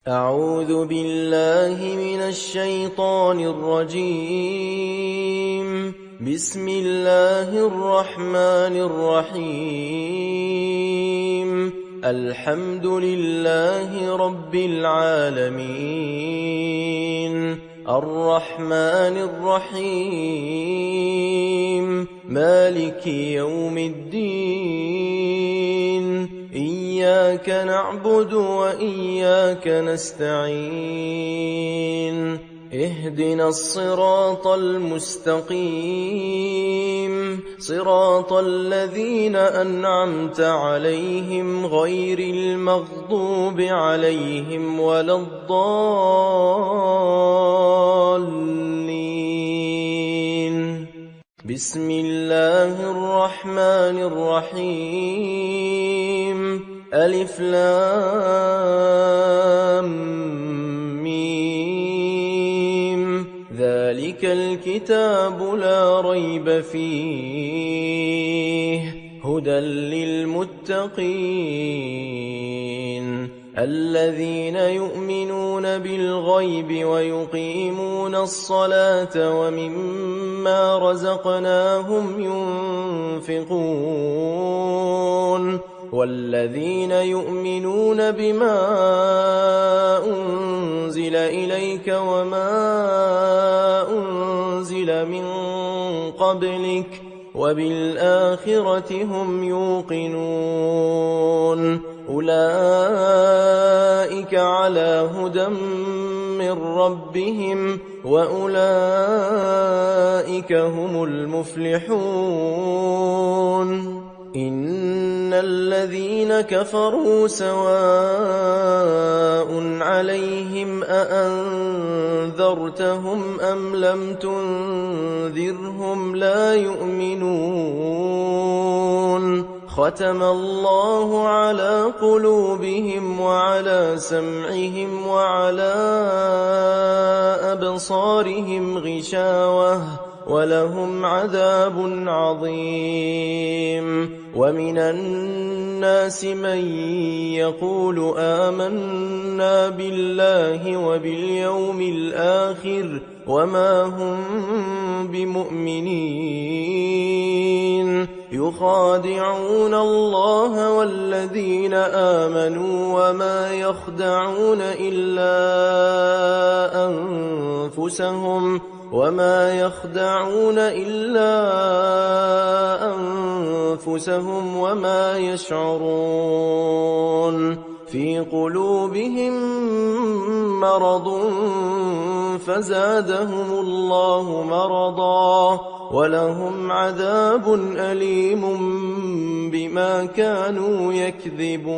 أعوذ بالله من الشيطان الرجيم. بسم الله الرحمن الرحيم. الحمد لله رب العالمين، الرحمن الرحيم، مالك يوم الدين. إياك نعبد وإياك نستعين. اهدنا الصراط المستقيم، صراط الذين أنعمت عليهم غير المغضوب عليهم ولا الضالين. بسم الله الرحمن الرحيم. ألف لام ميم. ذلك الكتاب لا ريب فيه، هدى للمتقين الذين يؤمنون بالغيب ويقيمون الصلاة ومما رزقناهم ينفقون، والذين يؤمنون بما أنزل إليك وما أنزل من قبلك وبالآخرة هم يوقنون. أولئك على هدى من ربهم وأولئك هم المفلحون. إن الذين كفروا سواء عليهم أأنذرتهم أم لم تنذرهم لا يؤمنون. ختم الله على قلوبهم وعلى سمعهم وعلى أبصارهم غشاوة ولهم عذاب عظيم. ومن الناس من يقول آمنا بالله وباليوم الآخر وما هم بمؤمنين، يخادعون الله والذين آمنوا وما يخدعون إلا أنفسهم وما يشعرون. في قلوبهم مرض فزادهم الله مرضا ولهم عذاب أليم بما كانوا يكذبون.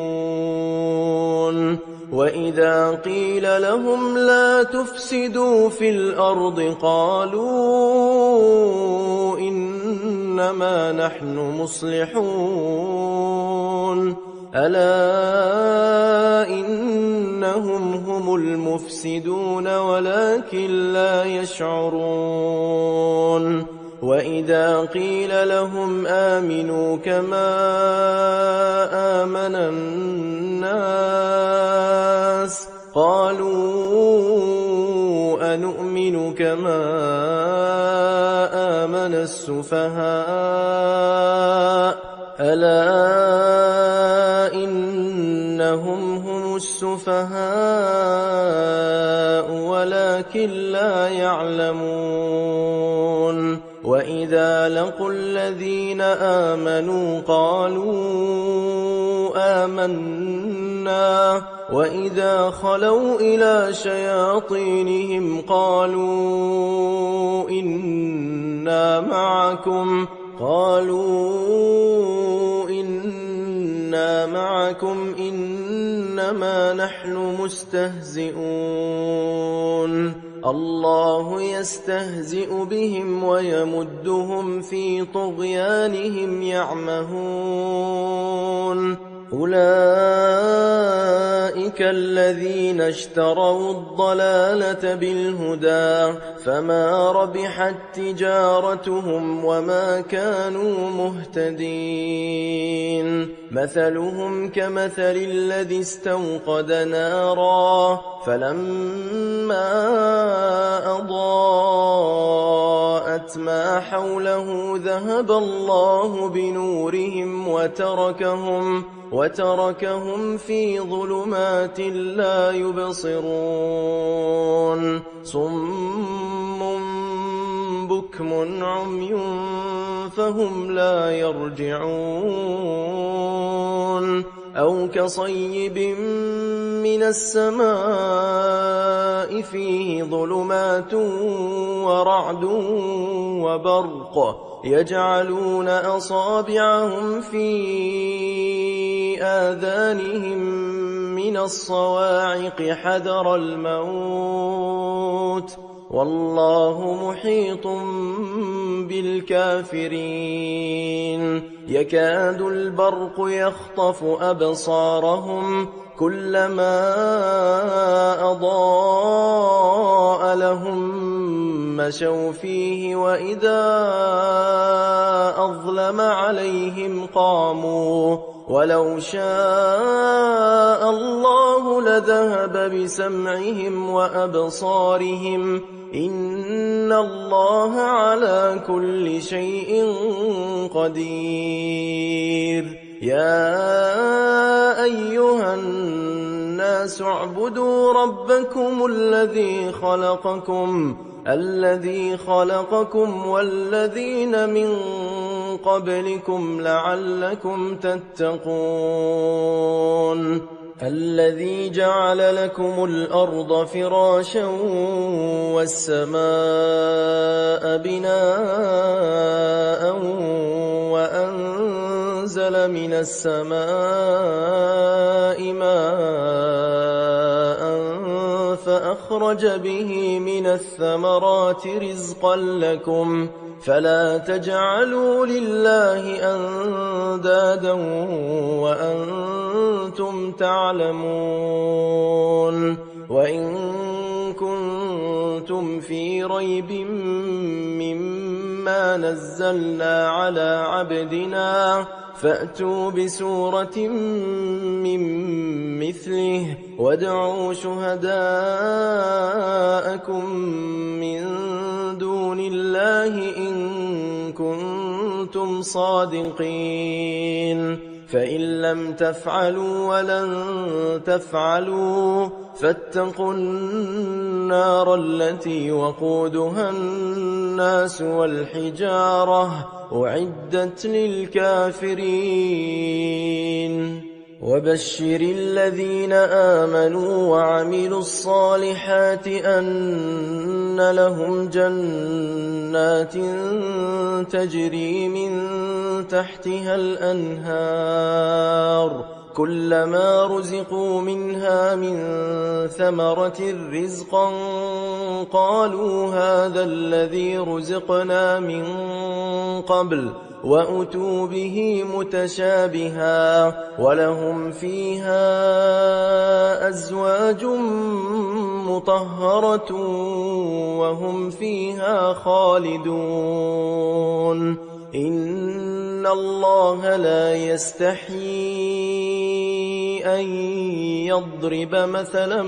وإذا قيل لهم لا تفسدوا في الأرض قالوا إنما نحن مصلحون. ألا إنهم هم المفسدون ولكن لا يشعرون. وإذا قيل لهم آمنوا كما آمن الناس قالوا أنؤمن كما آمن السفهاء. ألا إنهم هم السفهاء ولكن لا يعلمون. وإذا لقوا الذين آمنوا قالوا آمنا وإذا خلوا إلى شياطينهم قالوا إنا معكم إنما نحن مستهزئون. الله يستهزئ بهم ويمدهم في طغيانهم يعمهون. أولئك الذين اشتروا الضلالة بالهدى فما ربحت تجارتهم وما كانوا مهتدين. مثلهم كمثل الذي استوقد نارا فلما أضاءت ما حوله ذهب الله بنورهم وتركهم في ظلمات لا يبصرون صم بكم عمي فهم لا يرجعون أو كصيب من السماء فيه ظلمات ورعد وبرق يجعلون أصابعهم في آذانهم من الصواعق حذر الموت والله محيط بالكافرين يكاد البرق يخطف أبصارهم كلما أضاء لهم مشوا فيه وإذا أظلم عليهم قاموا ولو شاء الله لذهب بسمعهم وأبصارهم إن الله على كل شيء قدير يا أيها الناس اعبدوا ربكم الذي خلقكم والذين من قبلكم لعلكم تتقون الذي جعل لكم الأرض فراشا والسماء بناء وأنزل من السماء ماء فأخرج به من الثمرات رزقا لكم فلا تجعلوا لله أندادا وأنتم تعلمون وإن كنتم في ريب مما نزلنا على عبدنا فأتوا بسورة من مثله وادعوا شهداءكم من دون الله إن كنتم صادقين فإن لم تفعلوا ولن تفعلوا فاتقوا النار التي وقودها الناس والحجارة أعدت للكافرين وبشر الذين آمنوا وعملوا الصالحات أن لهم جنات تجري من تحتها الأنهار كلما رزقوا منها من ثمرة رزقا قالوا هذا الذي رزقنا من قبل وأتوا به متشابها ولهم فيها أزواج مطهرة وهم فيها خالدون إن الله لا يستحيي أن يضرب مثلا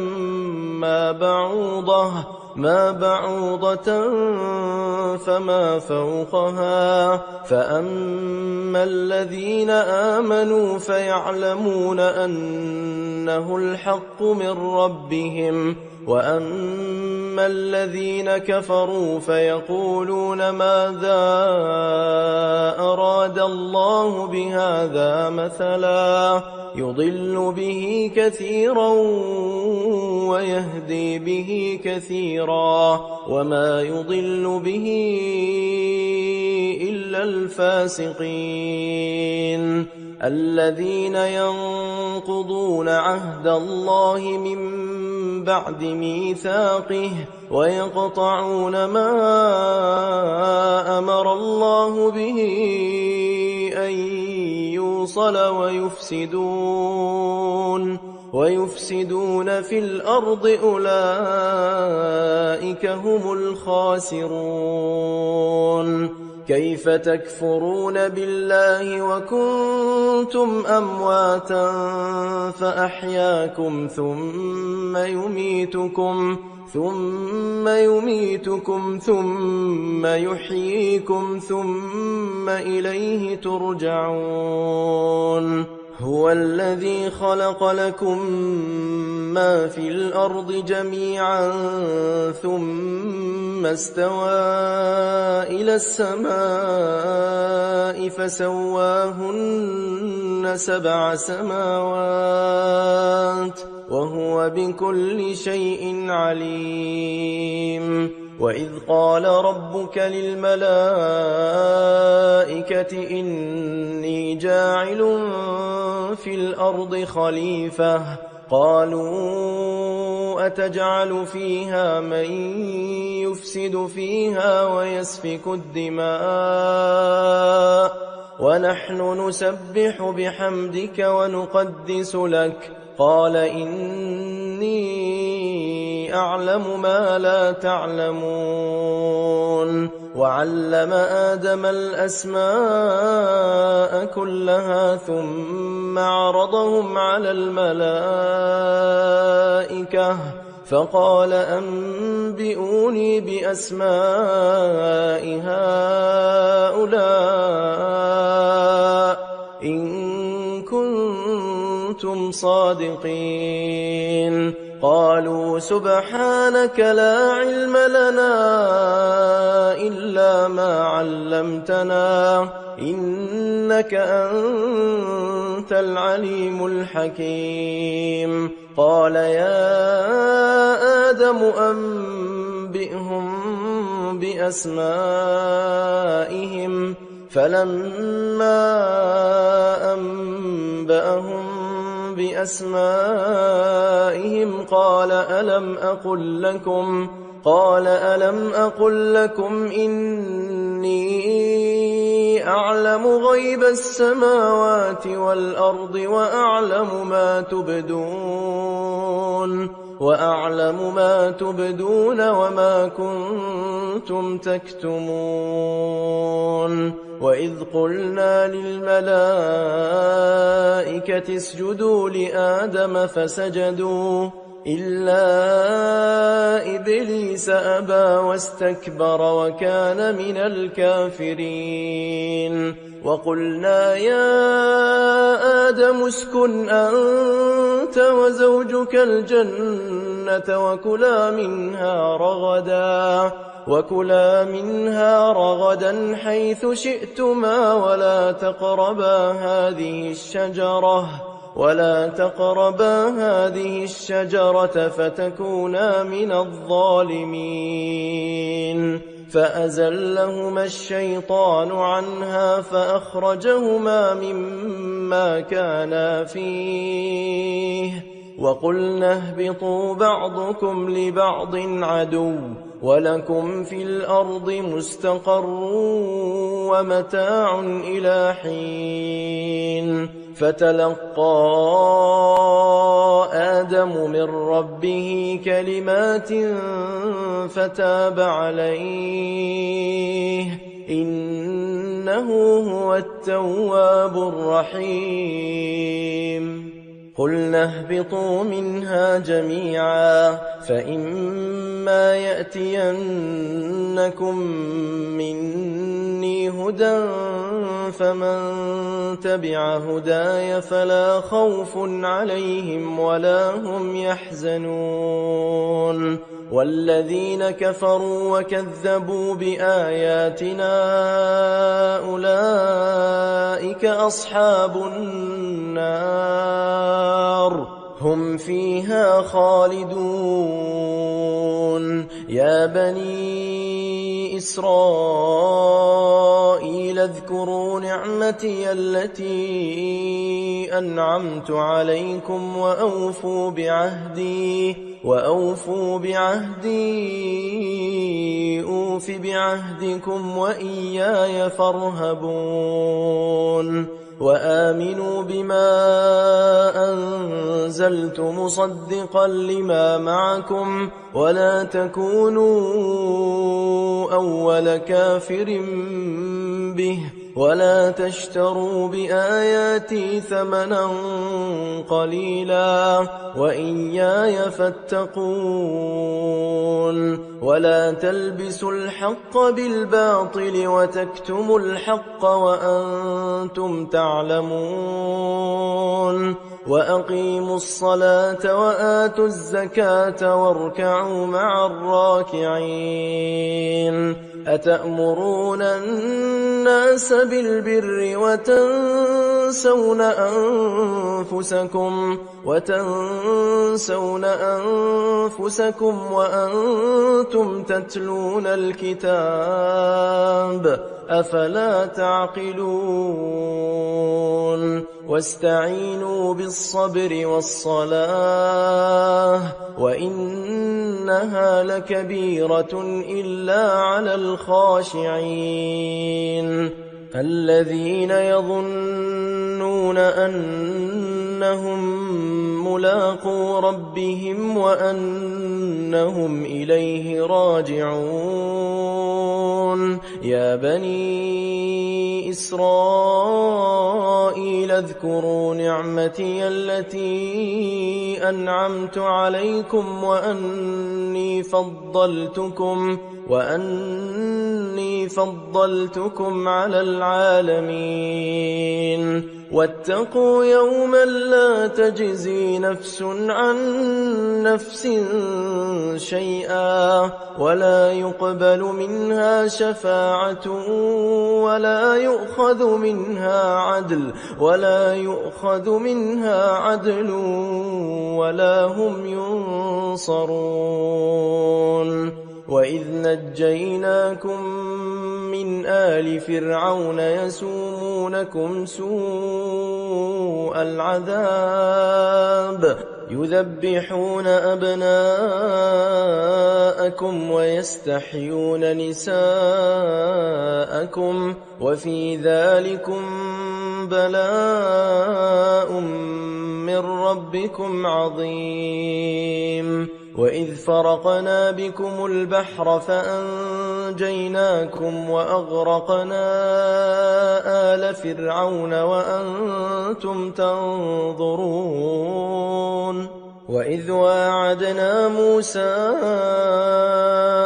ما بعوضة فما فوقها فأما الذين آمنوا فيعلمون أنه الحق من ربهم وأما الذين كفروا فيقولون ماذا أراد الله بهذا مثلا يضل به كثيرا ويهدي به كثيرا وما يضل به إلا الفاسقين الذين ينقضون عهد الله من بعد ميثاقه ويقطعون ما أمر الله به أن يوصل ويفسدون في الأرض أولئك هم الخاسرون كيف تكفرون بالله وكنتم أمواتا فأحياكم ثم يميتكم ثم يحييكم ثم إليه ترجعون هو الذي خلق لكم ما في الأرض جميعا ثم استوى إلى السماء فسواهن 7 سماوات وهو بكل شيء عليم وإذ قال ربك للملائكة إني جاعل في الأرض خليفة قالوا أتجعل فيها من يفسد فيها ويسفك الدماء ونحن نسبح بحمدك ونقدس لك قال إني أعلم ما لا تعلمون وعلم آدم الأسماء كلها ثم عرضهم على الملائكة فقال أنبئوني بأسماء هؤلاء إن كنتم صادقين قالوا سبحانك لا علم لنا إلا ما علمتنا إنك أنت العليم الحكيم قال يا آدم أنبئهم بأسمائهم فلما أنبأهم بأسمائهم قال ألم أقل لكم إني أعلم غيب السماوات والأرض وأعلم ما تبدون وما كنتم تكتمون وإذ قلنا للملائكة اسجدوا لآدم فسجدوا إلا إبليس أبى واستكبر وكان من الكافرين وقلنا يا آدم اسكن أنت وزوجك الجنة وكلا منها رغدا حيث شئتما ولا تقربا هذه الشجرة فتكونا من الظالمين فأزلهما الشيطان عنها فأخرجهما مما كانا فيه وقلنا اهبطوا بعضكم لبعض عدو ولكم في الأرض مستقر ومتاع إلى حين فتلقى آدم من ربه كلمات فتاب عليه إنه هو التواب الرحيم قلنا اهبطوا منها جميعا فإما يأتينكم مني هدى فمن تبع هداي فلا خوف عليهم ولا هم يحزنون والذين كفروا وكذبوا بآياتنا أولئك أصحاب النار هم فيها خالدون يا بني إسرائيل اذكروا نعمتي التي أنعمت عليكم وأوفوا بعهدي أوف بعهدكم وإياي فارهبون وآمنوا بما أنزلت مصدقا لما معكم ولا تكونوا أول كافر به ولا تشتروا بآياتي ثمنا قليلا وإياي فاتقون ولا تلبسوا الحق بالباطل وتكتموا الحق وأنتم تعلمون وأقيموا الصلاة وآتوا الزكاة واركعوا مع الراكعين أتأمرون الناس بالبر وتنسون أنفسكم وأنتم تتلون الكتاب أفلا تعقلون واستعينوا بالصبر والصلاة وإنها لكبيرة إلا على الخاشعين الذين يظنون أنهم ملاقو ربهم وأنهم إليه راجعون يا بني إسرائيل اذكروا نعمتي التي أنعمت عليكم وأني فضلتكم على العالمين واتقوا يوما لا تجزي نفس عن نفس شيئا ولا يقبل منها شفاعة ولا يؤخذ منها عدل ولا هم ينصرون وإذ نجيناكم من آل فرعون يسومونكم سوء العذاب يذبحون أبناءكم ويستحيون نساءكم وفي ذلكم بلاء من ربكم عظيم وإذ فرقنا بكم البحر فأنجيناكم وأغرقنا آل فرعون وأنتم تنظرون وإذ واعدنا موسى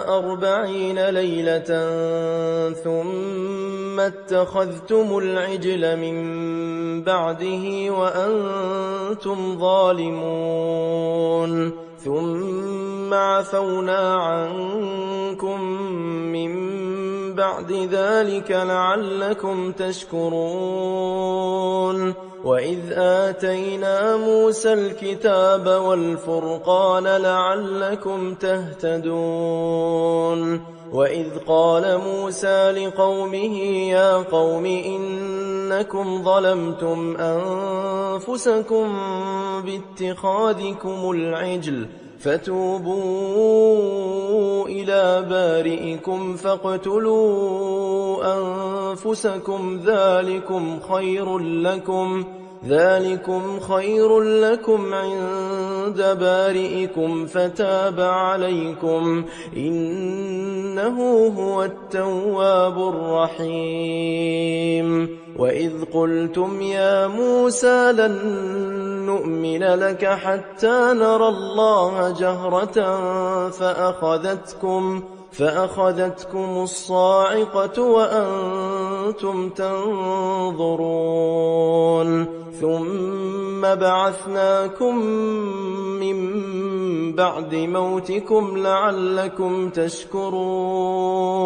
40 ليلة ثم اتخذتم العجل من بعده وأنتم ظالمون ثم عفونا عنكم من بعد ذلك لعلكم تشكرون وإذ آتينا موسى الكتاب والفرقان لعلكم تهتدون وإذ قال موسى لقومه يا قوم إنكم ظلمتم أنفسكم باتخاذكم العجل فتوبوا إلى بارئكم فاقتلوا أنفسكم ذلكم خير لكم عند بارئكم فتاب عليكم إنه هو التواب الرحيم وإذ قلتم يا موسى لن نؤمن لك حتى نرى الله جهرة فأخذتكم الصاعقة وأنتم تنظرون ثم بعثناكم من بعد موتكم لعلكم تشكرون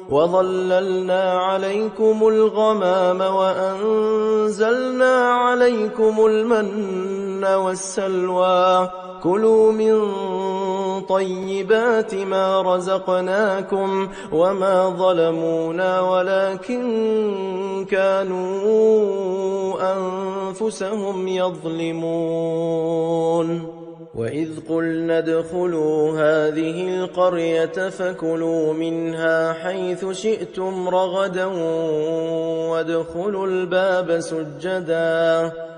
وظللنا عليكم الغمام وأنزلنا عليكم المن والسلوى كلوا من طيبات ما رزقناكم وما ظلمونا ولكن كانوا أنفسهم يظلمون وإذ قلنا ادخلوا هذه القرية فكلوا منها حيث شئتم رغدا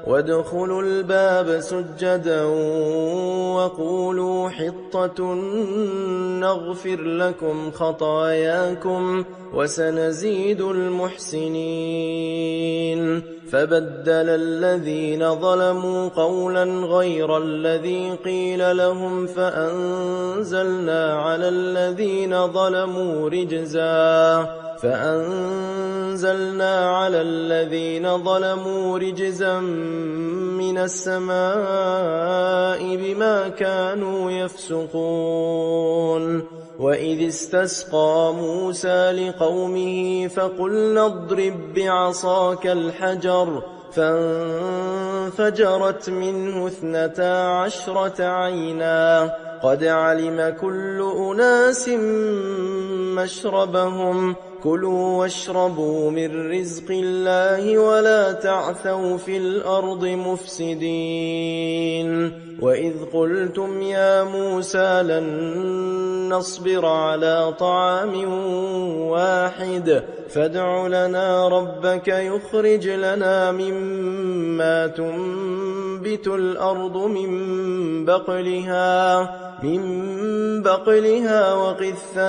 وادخلوا الباب سجدا وقولوا حطة نغفر لكم خطاياكم وسنزيد المحسنين. فبدل الذين ظلموا قولا غير الذي قيل لهم فأنزلنا على الذين ظلموا رجزا من السماء بما كانوا يفسقون. وإذ استسقى موسى لقومه فقلنا اضرب بعصاك الحجر فانفجرت منه 12 عينا قد علم كل أناس مشربهم كلوا واشربوا من رزق الله ولا تعثوا في الأرض مفسدين. وإذ قلتم يا موسى لن نصبر على طعام واحد فادع لنا ربك يخرج لنا مما تنبت الأرض من بقلها وقثائها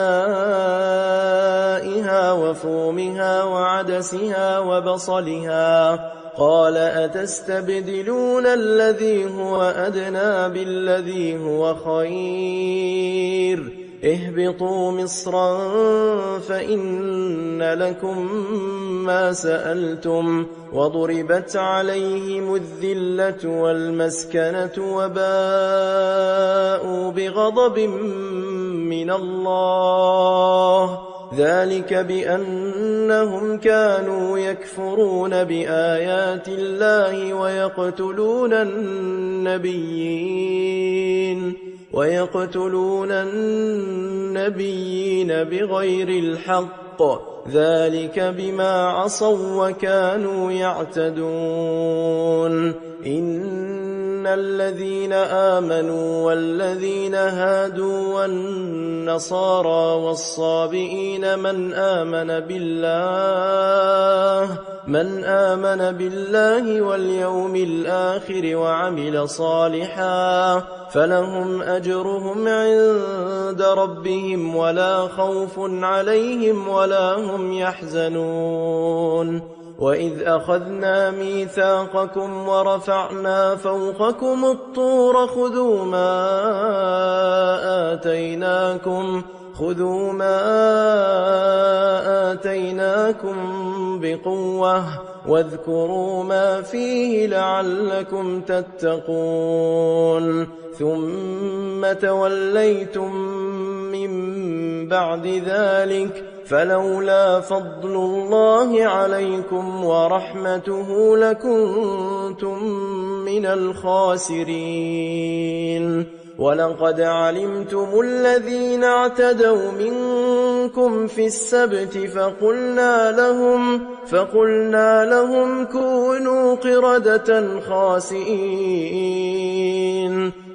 وفومها وعدسها وبصلها قال أتستبدلون الذي هو أدنى بالذي هو خير اهبطوا مصرا فإن لكم ما سألتم وضربت عليهم الذلة والمسكنة وباءوا بغضب من الله ذلك بأنهم كانوا يكفرون بآيات الله ويقتلون النبيين بغير الحق ذلك بما عصوا وكانوا يعتدون. إن الذين آمنوا والذين هادوا والنصارى والصابئين من آمن بالله واليوم الآخر وعمل صالحا فلهم أجرهم عند ربهم ولا خوف عليهم ولا هم يحزنون. وإذ أخذنا ميثاقكم ورفعنا فوقكم الطور خذوا ما آتيناكم بقوة واذكروا ما فيه لعلكم تتقون. ثم توليتم من بعد ذلك فلولا فضل الله عليكم ورحمته لكنتم من الخاسرين. ولقد علمتم الذين اعتدوا منكم في السبت فقلنا لهم كونوا قردة خاسئين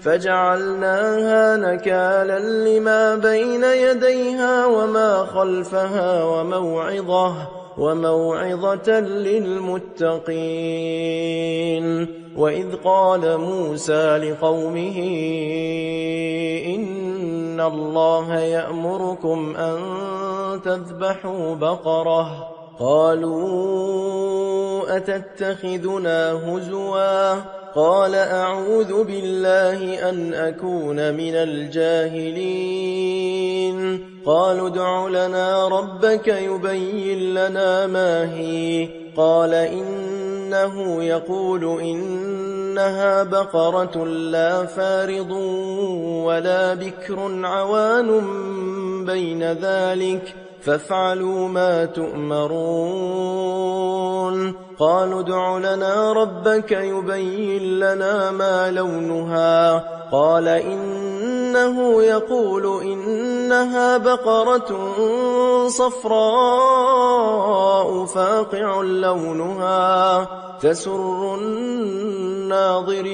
فجعلناها نكالا لما بين يديها وما خلفها وموعظة للمتقين. وإذ قال موسى لقومه إن الله يأمركم أن تذبحوا بقرة قالوا أتتخذنا هزوا قال أعوذ بالله أن أكون من الجاهلين. قالوا ادع لنا ربك يبين لنا ما هي قال إنه يقول إنها بقرة لا فارض ولا بكر عوان بين ذلك فافعلوا ما تؤمرون. قالوا ادع لنا ربك يبين لنا ما لونها قال إنه يقول إنها بقرة صفراء فاقع لونها تسر الناظرين.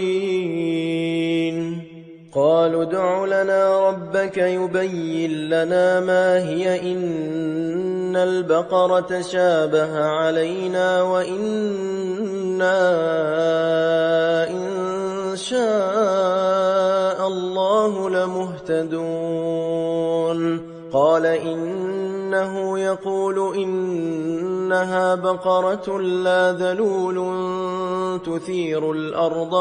قالوا ادع لنا ربك يبين لنا ما هي إن البقرة شابه علينا وإنا إن شاء الله لمهتدون قال إنه يقول إنها بقرة لا ذلول تثير الأرض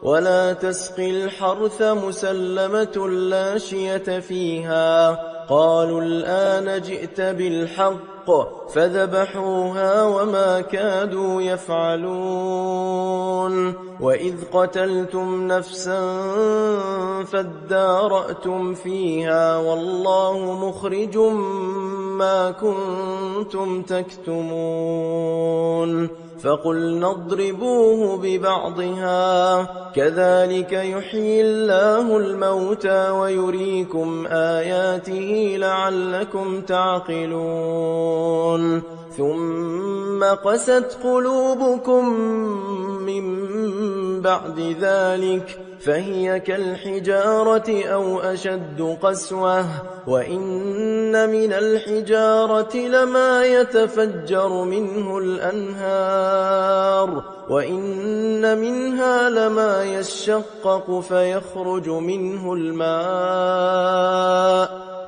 ولا تسقي الحرث مسلمة لا شية فيها قالوا الآن جئت بالحق فذبحوها وما كادوا يفعلون وإذ قتلتم نفسا فادارأتم فيها والله مخرج ما كنتم تكتمون فقلنا اضربوه ببعضها كذلك يحيي الله الموتى ويريكم آياته لعلكم تعقلون ثم قست قلوبكم من بعد ذلك فهي كالحجارة أو أشد قسوة وإن من الحجارة لما يتفجر منه الأنهار وإن منها لما يشقق فيخرج منه الماء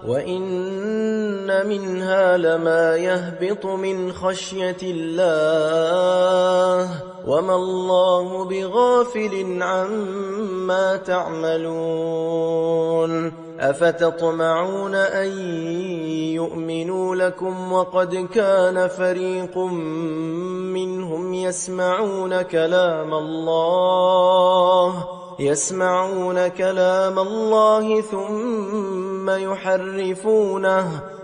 وإن منها لما يهبط من خشية الله وما الله بغافل عما تعملون أفتطمعون أن يؤمنوا لكم وقد كان فريق منهم يسمعون كلام الله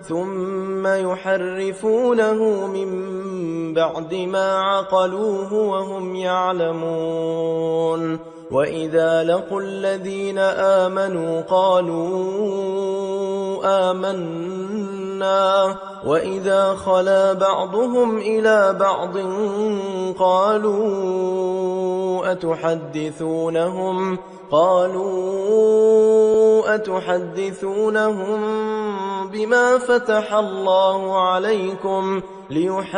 ثم يحرفونه من بعد ما عقلوه وهم يعلمون وإذا لقوا الذين آمنوا قالوا آمنا وإذا خلا بعضهم إلى بعض قالوا أتحدثونهم بما فتح الله عليكم ليحاجوكم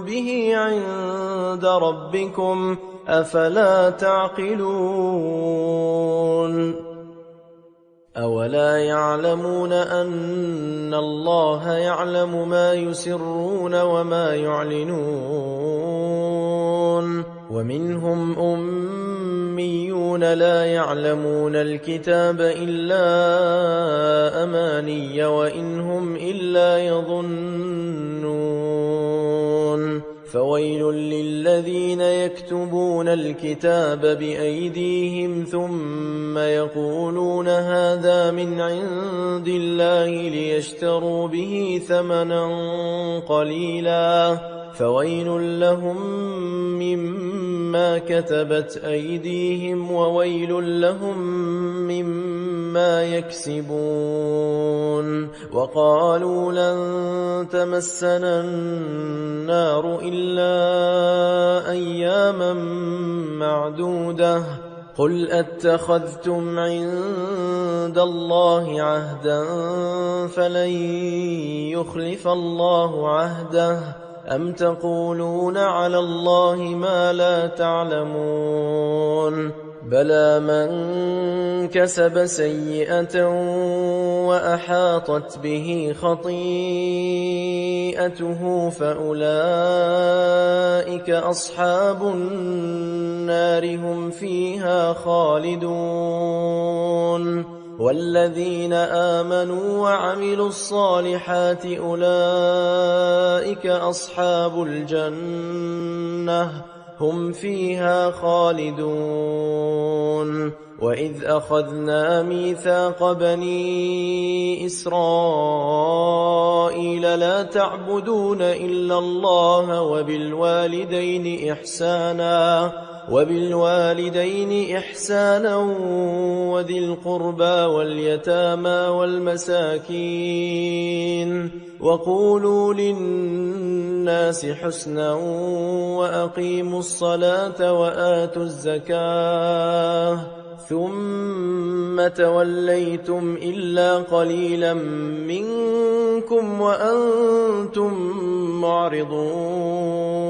به عند ربكم أفلا تعقلون أولا يعلمون أن الله يعلم ما يسرون وما يعلنون ومنهم أميون لا يعلمون الكتاب إلا أماني وإن هم إلا يظنون فويل للذين يكتبون الكتاب بأيديهم ثم يقولون هذا من عند الله ليشتروا به ثمنا قليلا فويل لهم مما كتبت أيديهم وويل لهم مما يكسبون وقالوا لن تمسنا النار إلا أياما معدودة قل أتخذتم عند الله عهدا فلن يخلف الله عهده أم تقولون على الله ما لا تعلمون بلى من كسب سيئة وأحاطت به خطيئته فأولئك أصحاب النار هم فيها خالدون والذين آمنوا وعملوا الصالحات أولئك أصحاب الجنة هم فيها خالدون وإذ أخذنا ميثاق بني إسرائيل لا تعبدون إلا الله وبالوالدين إحسانا وبالوالدين إحسانا وذي القربى واليتامى والمساكين وقولوا للناس حسنا وأقيموا الصلاة وآتوا الزكاة ثم توليتم إلا قليلا منكم وأنتم معرضون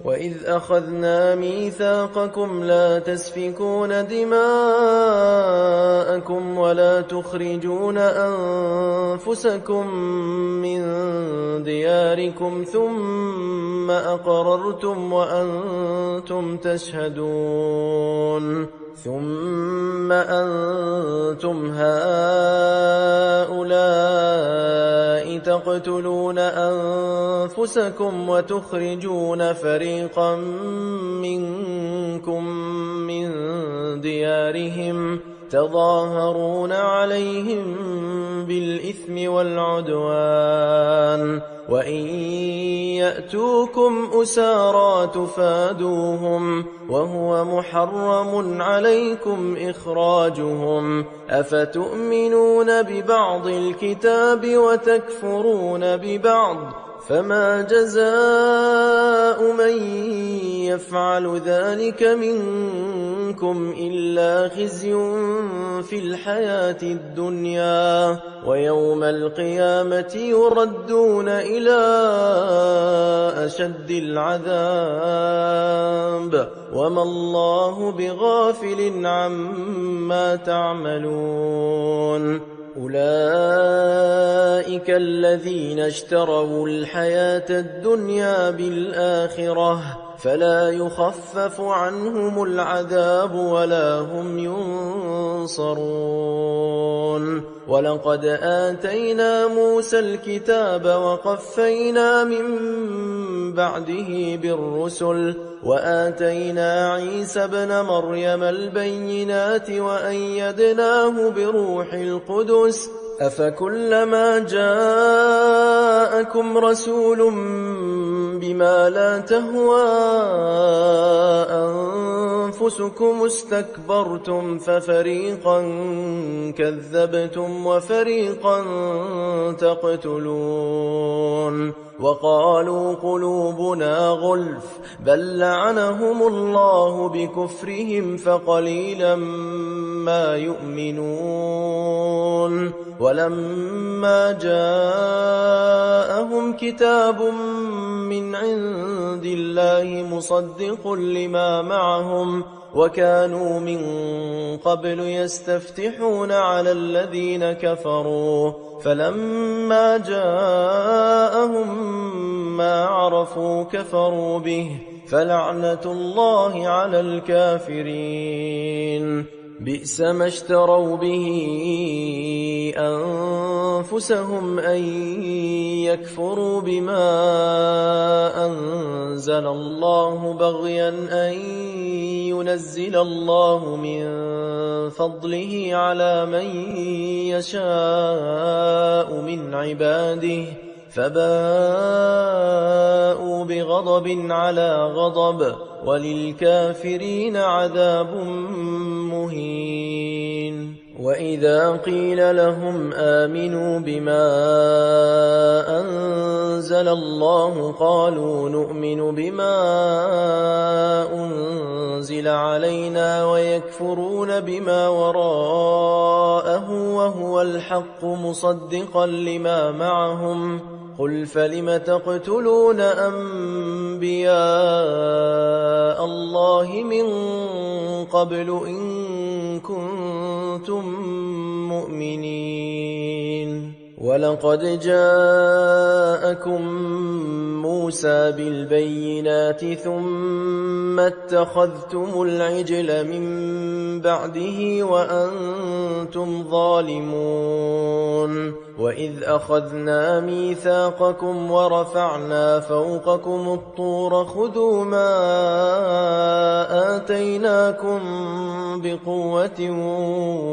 وإذ أخذنا ميثاقكم لا تسفكون دماءكم ولا تخرجون أنفسكم من دياركم ثم أقررتم وأنتم تشهدون ثم أنتم هؤلاء تقتلون أنفسكم وتخرجون فريقا منكم من ديارهم تظاهرون عليهم بالإثم والعدوان وإن يأتوكم أسارى تفادوهم وهو محرم عليكم إخراجهم أفتؤمنون ببعض الكتاب وتكفرون ببعض فما جزاء من يفعل ذلك منكم إلا خزي في الحياة الدنيا ويوم القيامة يردون إلى أشد العذاب وما الله بغافل عما تعملون أولئك الذين اشتروا الحياة الدنيا بالآخرة فلا يخفف عنهم العذاب ولا هم ينصرون ولقد آتينا موسى الكتاب وقفينا من بعده بالرسل وآتينا عيسى ابن مريم البينات وأيدناه بروح القدس أفكلما جاءكم رسول بما لا تهوى أنفسكم استكبرتم ففريقا كذبتم وفريقا تقتلون وقالوا قلوبنا غلف بل لعنهم الله بكفرهم فقليلا ما يؤمنون ولما جاءهم كتاب من عند الله مصدق لما معهم وكانوا من قبل يستفتحون على الذين كفروا فلما جاءهم ما عرفوا كفروا به فلعنة الله على الكافرين بئس ما اشتروا به أنفسهم أن يكفروا بما أنزل الله بغيا أن ينزل الله من فضله على من يشاء من عباده فباءوا بغضب على غضب وللكافرين عذاب مهين وإذا قيل لهم آمنوا بما أنزل الله قالوا نؤمن بما أنزل علينا ويكفرون بما وراءه وهو الحق مصدقا لما معهم قل فلم تقتلون أنبياء الله من قبل إن كنتم مؤمنين ولقد جاءكم موسى بالبينات ثم اتخذتم العجل من بعده وأنتم ظالمون وإذ أخذنا ميثاقكم ورفعنا فوقكم الطور خذوا ما آتيناكم بقوة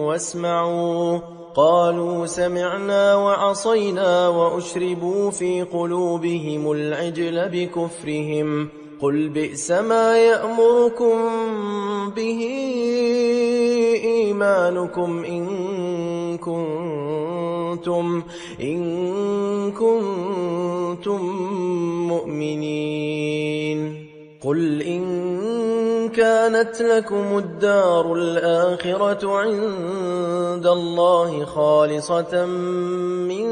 واسمعوا قالوا سمعنا وعصينا وأشربوا في قلوبهم العجل بكفرهم قل بئس ما يأمركم به إيمانكم إن كنتم مؤمنين. قل إن كانت لكم الدار الآخرة عند الله خالصة من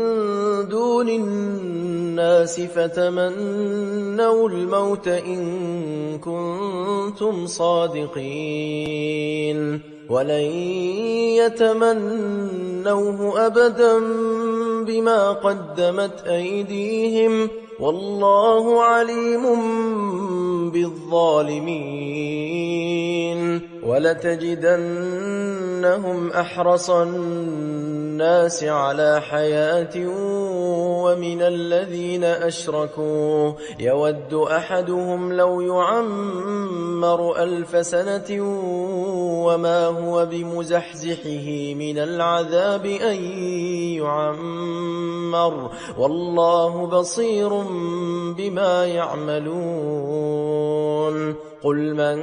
دون الناس فتمنوا الموت إن كنتم صادقين ولن يتمنوه أبدا بما قدمت أيديهم والله عليم بالظالمين. ولتجدنهم أحرص الناس على حياة ومن الذين أشركوا يود أحدهم لو يعمر 1000 سنة وما هو بمزحزحه من العذاب أن يعمر والله بصير بما يعملون. قل من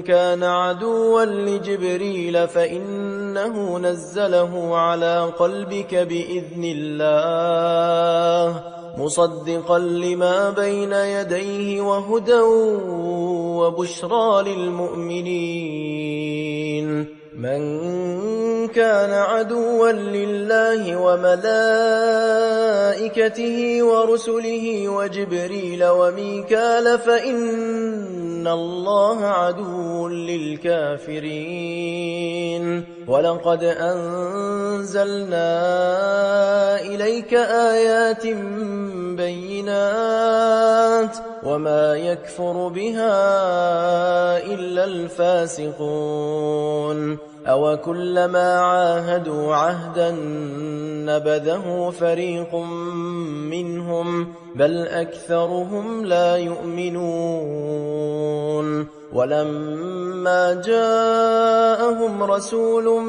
كان عدوا لجبريل فإنه نزله على قلبك بإذن الله مصدقا لما بين يديه وهدى وبشرى للمؤمنين. من كان عدوا لله وملائكته ورسله وجبريل وميكال فإن الله عدو للكافرين. ولقد أنزلنا إليك آيات بينات وما يكفر بها إلا الفاسقون. أوكلما عاهدوا عهدا نبذه فريق منهم بل أكثرهم لا يؤمنون. ولما جاءهم رسول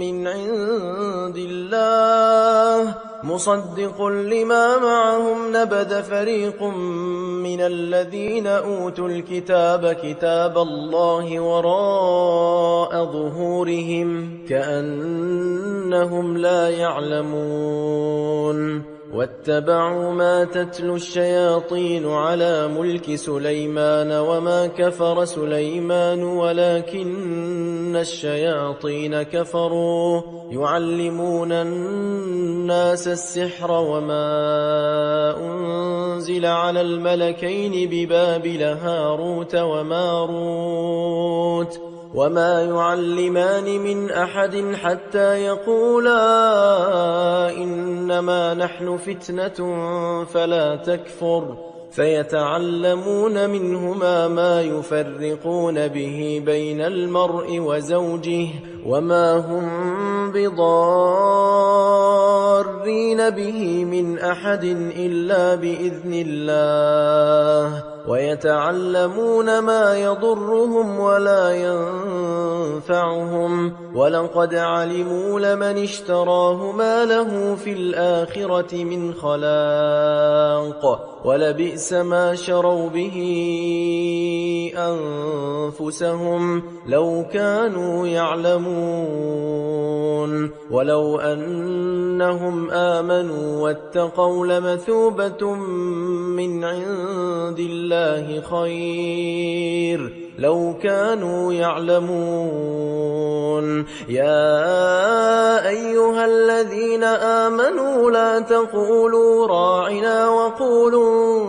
من عند الله مصدق لما معهم نبذ فريق من الذين أوتوا الكتاب كتاب الله وراء ظهورهم كأنهم لا يعلمون. واتبعوا ما تتلو الشياطين على ملك سليمان وما كفر سليمان ولكن الشياطين كفروا يعلمون الناس السحر وما أنزل على الملكين ببابل هاروت وماروت وما يعلمان من أحد حتى يقولا إنما نحن فتنة فلا تكفر فيتعلمون منهما ما يفرقون به بين المرء وزوجه وما هم بضارين به من أحد إلا بإذن الله ويتعلمون ما يضرهم ولا ينفعهم ولقد علموا لمن اشتراه ما له في الآخرة من خلاق ولبئس ما شروا به أنفسهم لو كانوا يعلمون. ولو أنهم آمنوا واتقوا لمثوبة من عند الله خير لو كانوا يعلمون. يا أيها الذين آمنوا لا تقولوا راعنا وقولوا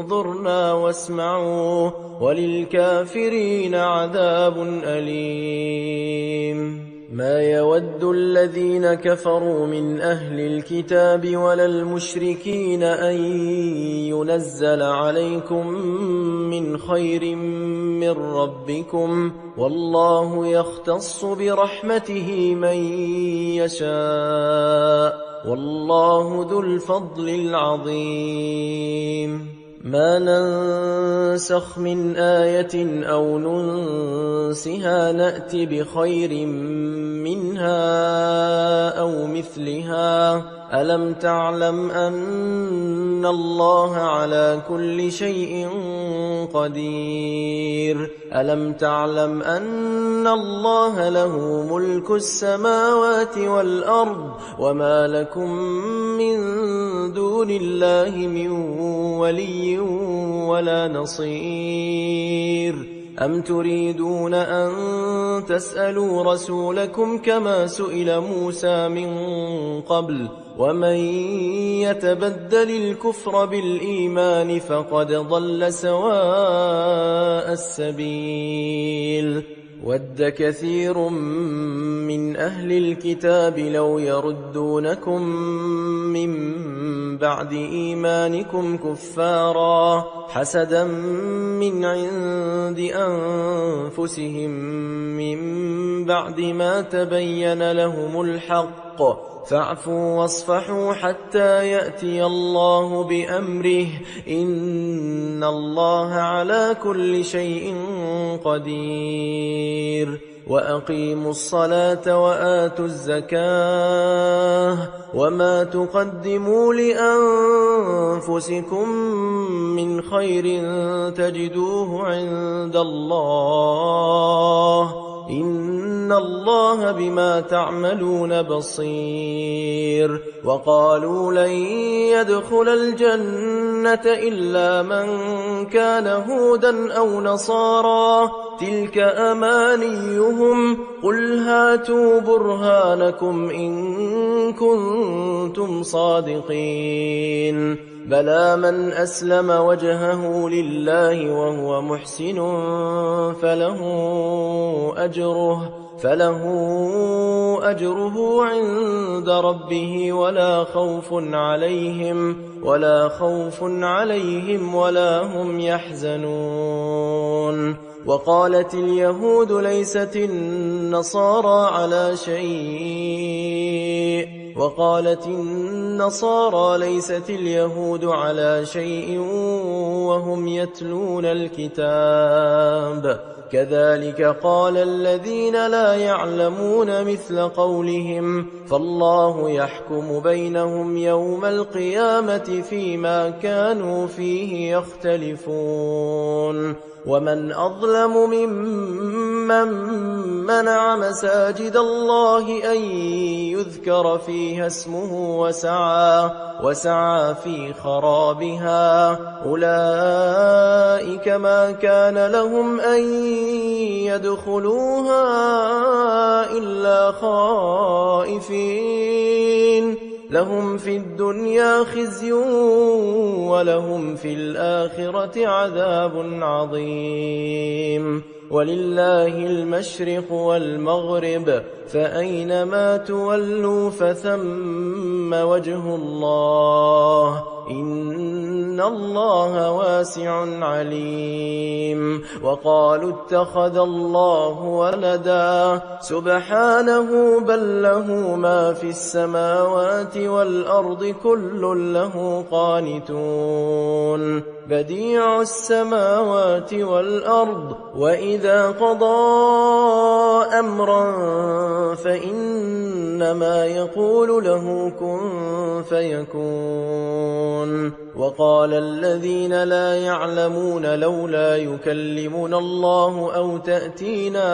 انظرنا واسمعوا وللكافرين عذاب أليم. ما يود الذين كفروا من أهل الكتاب ولا المشركين أن ينزل عليكم من خير من ربكم والله يختص برحمته من يشاء والله ذو الفضل العظيم. ما ننسخ من آية أو ننسها نأت بخير منها أو مثلها ألم تعلم أن الله على كل شيء قدير ألم تعلم أن الله له ملك السماوات والأرض وما لكم من دون الله من ولي ولا نصير أم تريدون أن تسألوا رسولكم كما سئل موسى من قبل ومن يتبدل الكفر بالإيمان فقد ضل سواء السبيل ود كثير من أهل الكتاب لو يردونكم من بعد إيمانكم كفارا حسدا من عند أنفسهم من بعد ما تبين لهم الحق فاعفوا واصفحوا حتى يأتي الله بأمره إن الله على كل شيء قدير وأقيموا الصلاة وآتوا الزكاة وما تقدموا لأنفسكم من خير تجدوه عند الله إن الله بما تعملون بصير وقالوا لن يدخل الجنة إلا من كان هودا أو نصارى تلك أمانيهم قل هاتوا برهانكم إن كنتم صادقين بلى من أسلم وجهه لله وهو محسن فله أجره عند ربه ولا خوف عليهم ولا هم يحزنون وقالت اليهود ليست النصارى على شيء وهم يتلون الكتاب كذلك قال الذين لا يعلمون مثل قولهم فالله يحكم بينهم يوم القيامة فيما كانوا فيه يختلفون ومن أظلم ممن منع مساجد الله أن يذكر فيها اسمه وسعى في خرابها أولئك ما كان لهم أن يدخلوها إلا خائفين لهم في الدنيا خزي ولهم في الآخرة عذاب عظيم ولله المشرق والمغرب فأينما تولوا فثم وجه الله إن الله واسع عليم وقالوا اتخذ الله ولدا سبحانه بل له ما في السماوات والأرض كل له قانتون بديع السماوات والأرض وإذا قضى أمرا فإنما يقول له كن فيكون وقال الذين لا يعلمون لولا يكلمنا الله أو تأتينا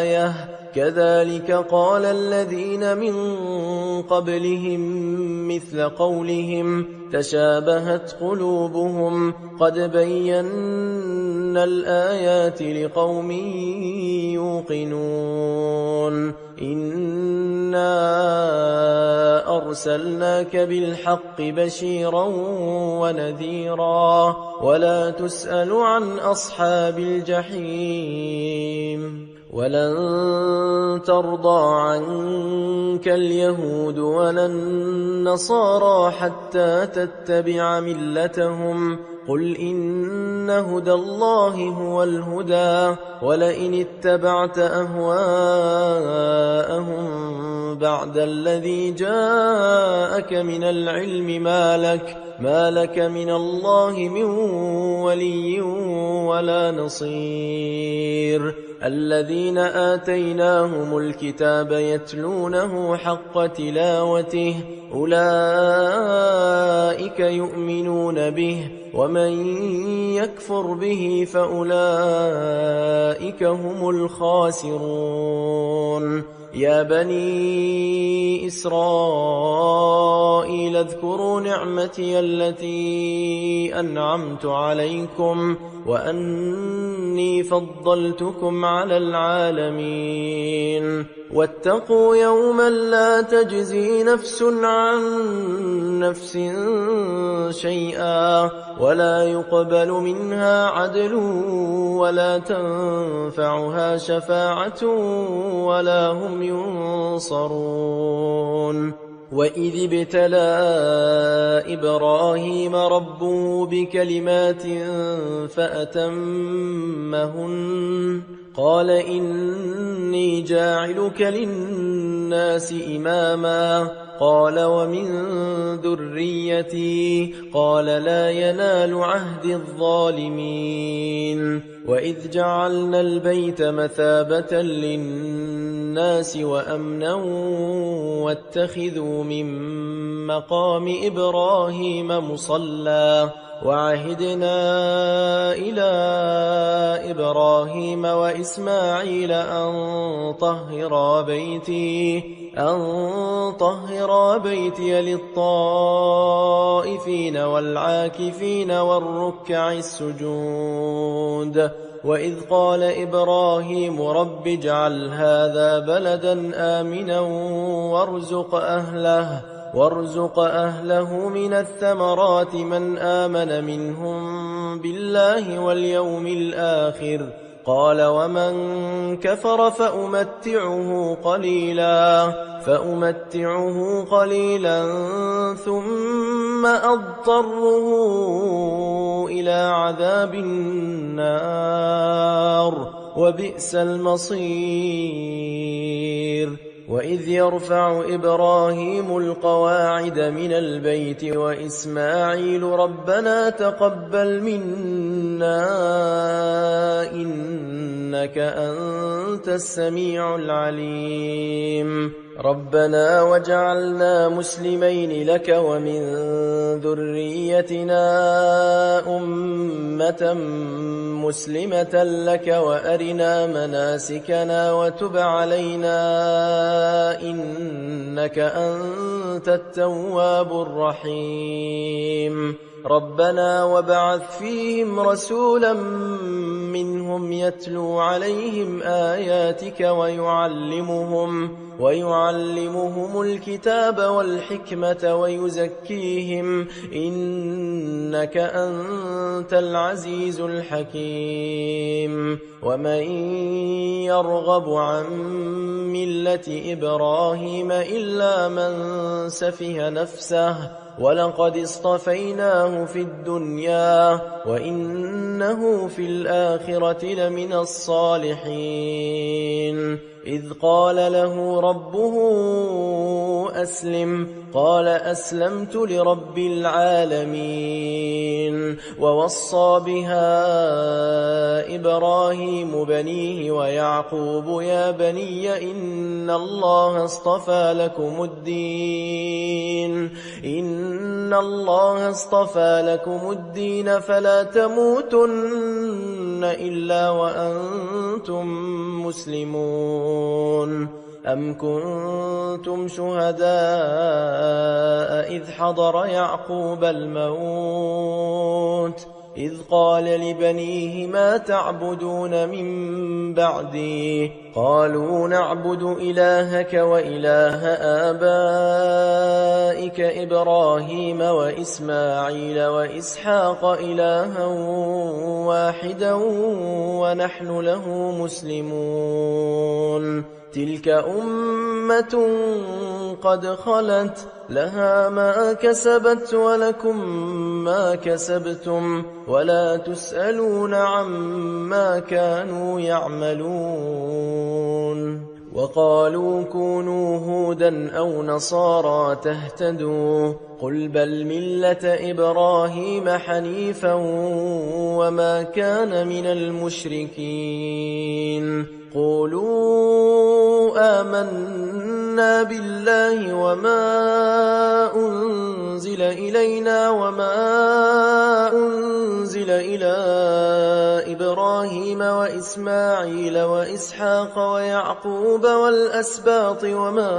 آية كذلك قال الذين من قبلهم مثل قولهم تشابهت قلوبهم قد بينا الآيات لقوم يوقنون إنا أرسلناك بالحق بشيرا ونذيرا ولا تسأل عن أصحاب الجحيم ولن ترضى عنك اليهود ولا النصارى حتى تتبع ملتهم قل إن هدى الله هو الهدى ولئن اتبعت أهواءهم بعد الذي جاءك من العلم ما لك من الله من ولي ولا نصير الذين آتيناهم الكتاب يتلونه حق تلاوته أولئك يؤمنون به ومن يكفر به فأولئك هم الخاسرون يا بني إسرائيل اذكروا نعمتي التي أنعمت عليكم وأني فضلتكم على العالمين واتقوا يوما لا تجزي نفس عن نفس شيئا ولا يقبل منها عدل ولا تنفعها شفاعة ولا هم ينصرون وإذ ابتلى إبراهيم ربه بكلمات فأتمهن قال إني جاعلك للناس إماما قال ومن ذريتي قال لا ينال عهد الظالمين وإذ جعلنا البيت مثابة للناس وأمنا واتخذوا من مقام إبراهيم مصلى وعهدنا إلى إبراهيم وإسماعيل أن طهرا بيتي للطائفين والعاكفين والركع السجود وإذ قال إبراهيم رب اجعل هذا بلدا آمنا وارزق أهله من الثمرات من آمن منهم بالله واليوم الآخر قال ومن كفر فأمتعه قليلا ثم أضطره إلى عذاب النار وبئس المصير وإذ يرفع إبراهيم القواعد من البيت وإسماعيل ربنا تقبل منا إنك أنت السميع العليم ربنا وجعلنا مسلمين لك ومن ذريتنا أمة مسلمة لك وأرنا مناسكنا وتب علينا إنك أنت التواب الرحيم ربنا وابعث فيهم رسولا منهم يتلو عليهم آياتك ويعلمهم الكتاب والحكمة ويزكيهم إنك أنت العزيز الحكيم ومن يرغب عن ملة إبراهيم إلا من سفه نفسه ولقد اصطفيناه في الدنيا وإنه في الآخرة لمن الصالحين إذ قال له ربه أسلم قال أسلمت لرب العالمين ووصى بها إبراهيم بنيه ويعقوب يا بني إن الله اصطفى لكم الدين فلا تموتن إلا وأنتم مسلمون أم كنتم شهداء إذ حضر يعقوب الموت إذ قال لبنيه ما تعبدون من بعدي قالوا نعبد إلهك وإله آبائك إبراهيم وإسماعيل وإسحاق إلها واحدا ونحن له مسلمون تلك أمة قد خلت لها ما كسبت ولكم ما كسبتم ولا تسألون عما كانوا يعملون وقالوا كونوا هودا أو نصارى تهتدوا قل بل ملة إبراهيم حنيفا وما كان من المشركين قولوا آمنا آمنا بالله وما أنزل إلينا وما أنزل إلى إبراهيم وإسماعيل وإسحاق ويعقوب والأسباط وما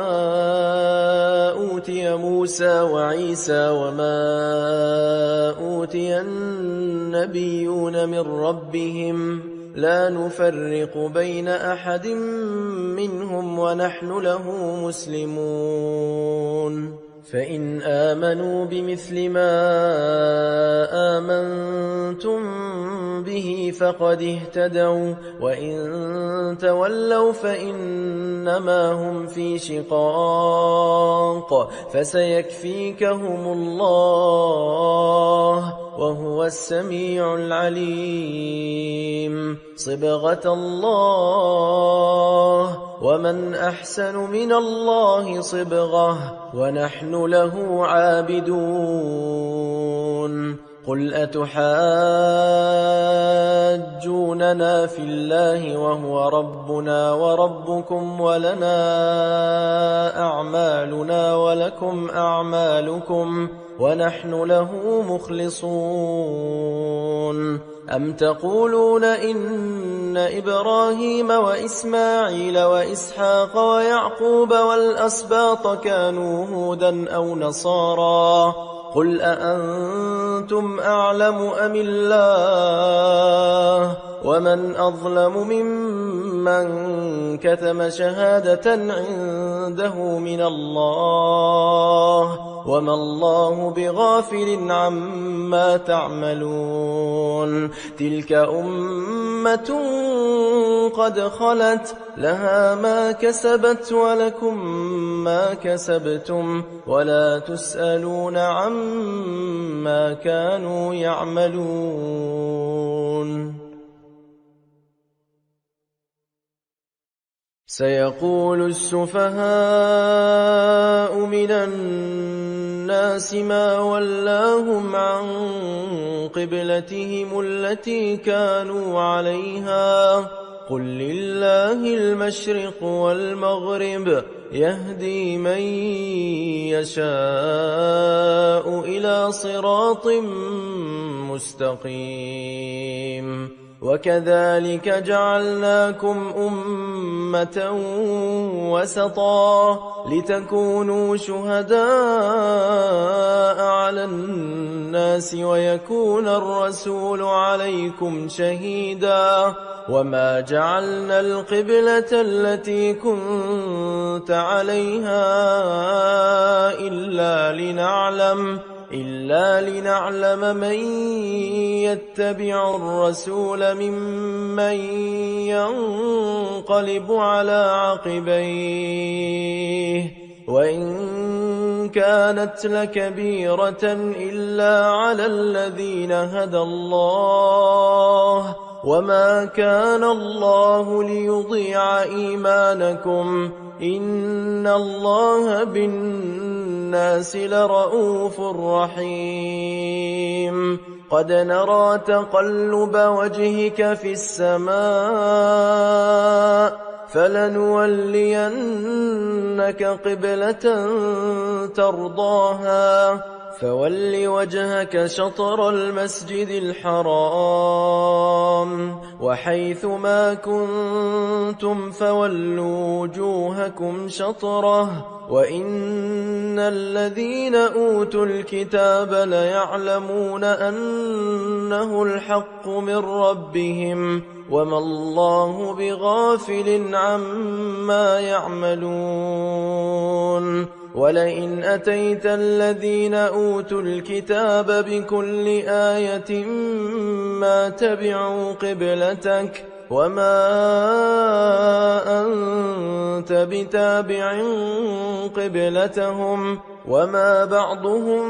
أوتي موسى وعيسى وما أوتي النبيون من ربهم لا نفرق بين أحد منهم ونحن له مسلمون فإن آمنوا بمثل ما آمنتم به فقد اهتدوا وإن تولوا فإنما هم في شقاق فسيكفيكهم الله وهو السميع العليم صبغة الله ومن أحسن من الله صبغة ونحن له عابدون قل أتحاجوننا في الله وهو ربنا وربكم ولنا أعمالنا ولكم أعمالكم ونحن له مخلصون أم تقولون إن إبراهيم وإسماعيل وإسحاق ويعقوب والأسباط كانوا هودا أو نصارى قل أأنتم أعلم أم الله ومن أظلم ممن كتم شهادة عنده من الله وما الله بغافل عما تعملون تلك أمة قد خلت لها ما كسبت ولكم ما كسبتم ولا تسألون عما كانوا يعملون سيقول السفهاء من الناس ما ولاهم عن قبلتهم التي كانوا عليها قل لله المشرق والمغرب يهدي من يشاء إلى صراط مستقيم وكذلك جعلناكم أمة وسطا لتكونوا شهداء على الناس ويكون الرسول عليكم شهيدا وما جعلنا القبلة التي كنت عليها إلا لنعلم من يتبع الرسول ممن ينقلب على عقبيه وإن كانت لكبيرة إلا على الذين هدى الله وما كان الله ليضيع إيمانكم إن الله بالناس لرءوف رحيم قد نرى تقلب وجهك في السماء فلنولينك قبلة ترضاها فول وجهك شطر المسجد الحرام وحيث ما كنتم فولوا وجوهكم شطره وإن الذين أوتوا الكتاب ليعلمون أنه الحق من ربهم وما الله بغافل عما يعملون ولئن أتيت الذين أوتوا الكتاب بكل آية ما تبعوا قبلتك وما أنت بتابع قبلتهم وما بعضهم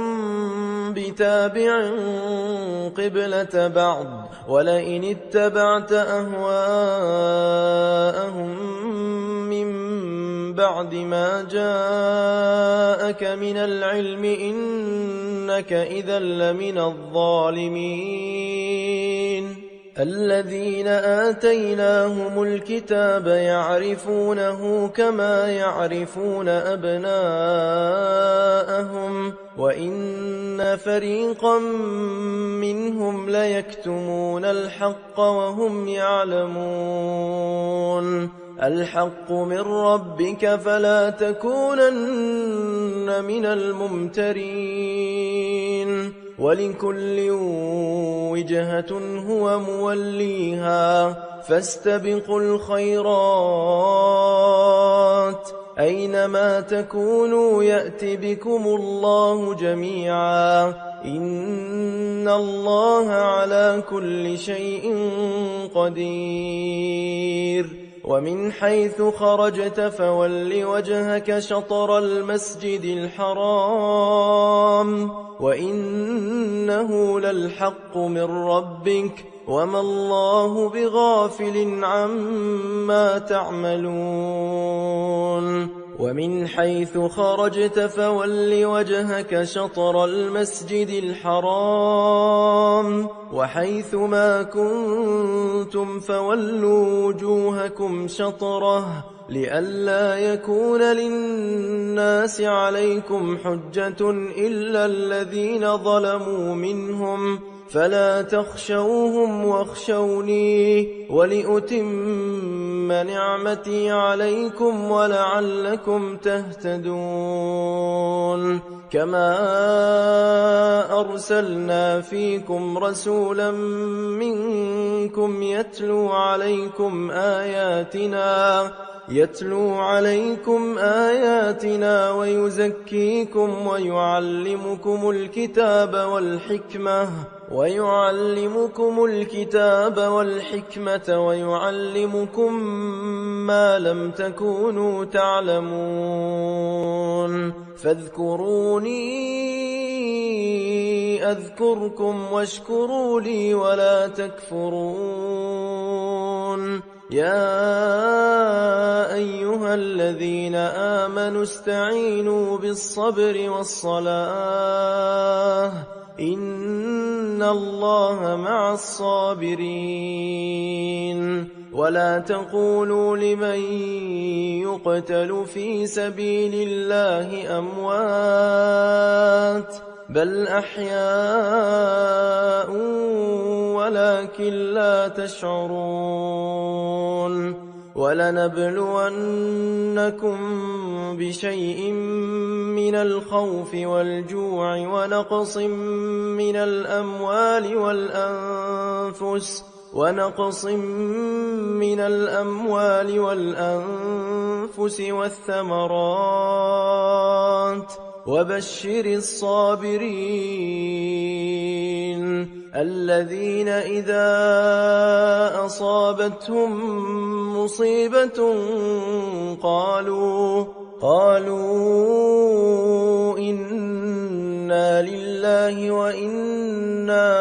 بتابع قبلة بعض ولئن اتبعت أهواءهم من بعد ما جاءك من العلم إنك إذا لمن الظالمين الذين آتيناهم الكتاب يعرفونه كما يعرفون أبناءهم وإن فريقا منهم ليكتمون الحق وهم يعلمون الحق من ربك فلا تكونن من الممترين ولكل وجهة هو موليها فاستبقوا الخيرات أينما تكونوا يأت بكم الله جميعا إن الله على كل شيء قدير ومن حيث خرجت فول وجهك شطر المسجد الحرام وإنه للحق من ربك وما الله بغافل عما تعملون ومن حيث خرجت فول وجهك شطر المسجد الحرام وحيث ما كنتم فولوا وجوهكم شطره لئلا يكون للناس عليكم حجة إلا الذين ظلموا منهم فلا تخشوهم واخشوني ولأتم نعمتي عليكم ولعلكم تهتدون كما أرسلنا فيكم رسولا منكم يتلو عليكم آياتنا ويزكيكم ويعلمكم الكتاب والحكمة ويعلمكم ما لم تكونوا تعلمون فاذكروني أذكركم واشكروا لي ولا تكفرون يا أيها الذين آمنوا استعينوا بالصبر والصلاة إن الله مع الصابرين ولا تقولوا لمن يقتل في سبيل الله أموات بل أحياء ولكن لا تشعرون ولنبلونكم بشيء من الخوف والجوع ونقص من الأموال والأنفس والثمرات وبشر الصابرين الذين إذا أصابتهم مصيبة قالوا إنا لله وإنا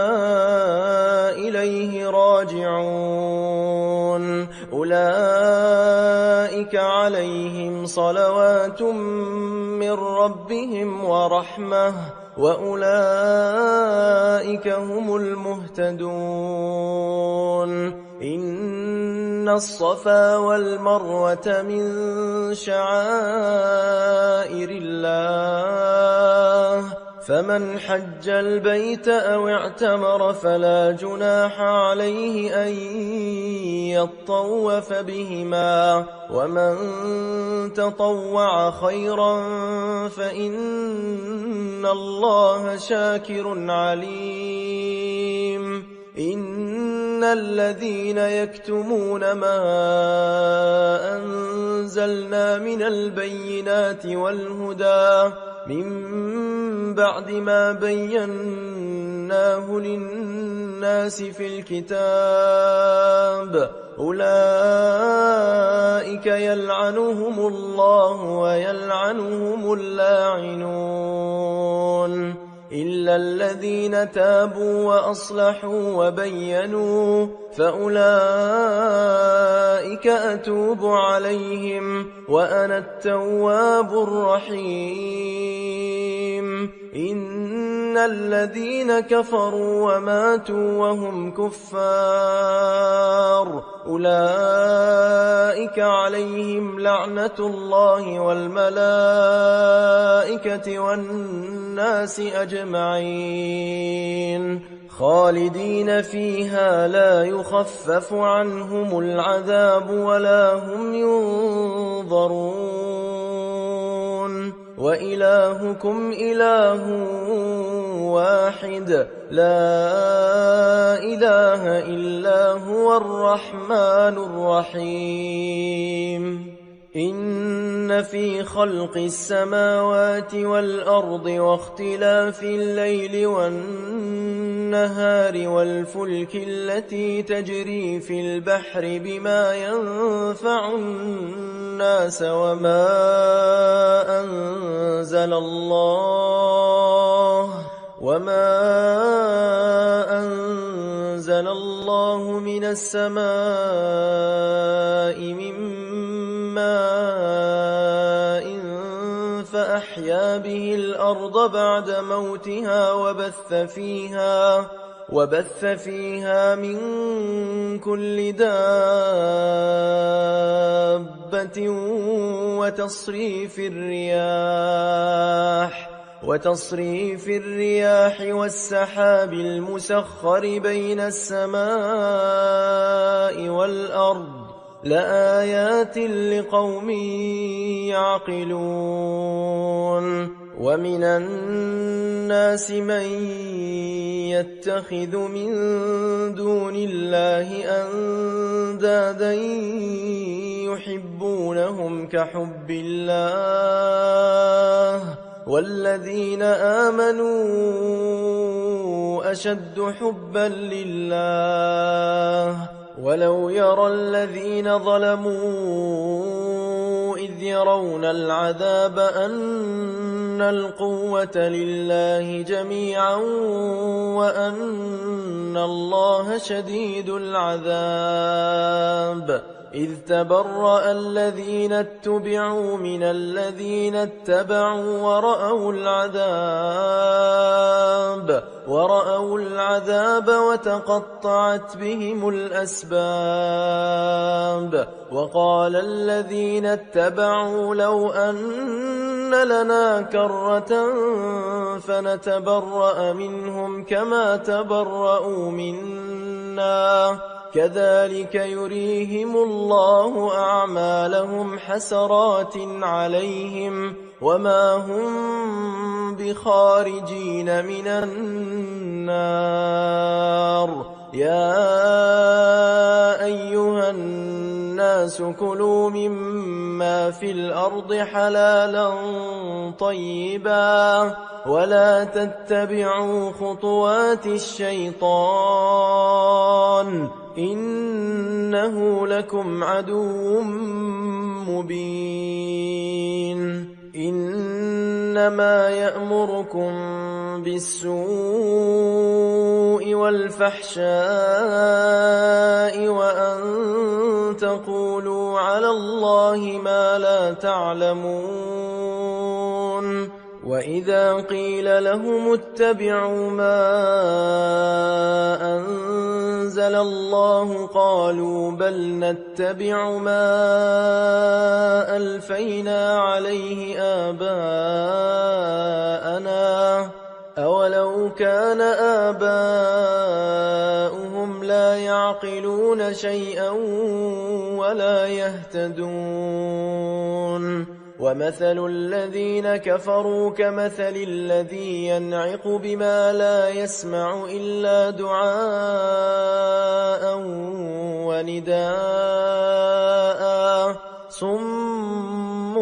إليه راجعون أولئك عليهم صلوات من ربهم ورحمة وأولئك هم المهتدون إن الصفا والمروة من شعائر الله فمن حج البيت أو اعتمر فلا جناح عليه أن يطوف بهما ومن تطوع خيرا فإن الله شاكر عليم إن الذين يكتمون ما أنزلنا من البينات والهدى من بعد ما بيناه للناس في الكتاب أولئك يلعنهم الله ويلعنهم اللاعنون إلا الذين تابوا وأصلحوا وبينوا فأولئك أتوب عليهم وأنا التواب الرحيم. إن الذين كفروا وماتوا وهم كفار أولئك عليهم لعنة الله والملائكة والناس أجمعين خالدين فيها لا يخفف عنهم العذاب ولا هم ينظرون. وإلهكم إله واحد لا إله إلا هو الرحمن الرحيم. إن في خلق السماوات والأرض واختلاف الليل والنهار والفلك التي تجري في البحر بما ينفع الناس وما أنزل الله من السماء من ماء فأحيا به الأرض بعد موتها وبث فيها من كل دابة وتصريف الرياح والسحاب المسخر بين السماء والأرض لآيات لقوم يعقلون. ومن الناس من يتخذ من دون الله أندادا يحبونهم كحب الله والذين آمنوا أشد حبا لله. ولو يرى الذين ظلموا إذ يرون العذاب أن القوة لله جميعا وأن الله شديد العذاب إذ تبرأ الذين اتبعوا من الذين اتبعوا ورأوا العذاب وتقطعت بهم الأسباب. وقال الذين اتبعوا لو أن لنا كرة فنتبرأ منهم كما تبرأوا منا كذلك يريهم الله أعمالهم حسرات عليهم وما هم بخارجين من النار. يا أيها الناس كلوا مما في الأرض حلالا طيبا ولا تتبعوا خطوات الشيطان إنه لكم عدو مبين. إنما يأمركم بالسوء والفحشاء وأن تقولوا على الله ما لا تعلمون. وإذا قيل لهم اتبعوا ما أنزل الله قالوا بل نتبع ما ألفينا عليه آباءنا أولو كان آباؤهم لا يعقلون شيئا ولا يهتدون. ومثل الذين كفروا كمثل الذي ينعق بما لا يسمع إلا دعاء ونداء صم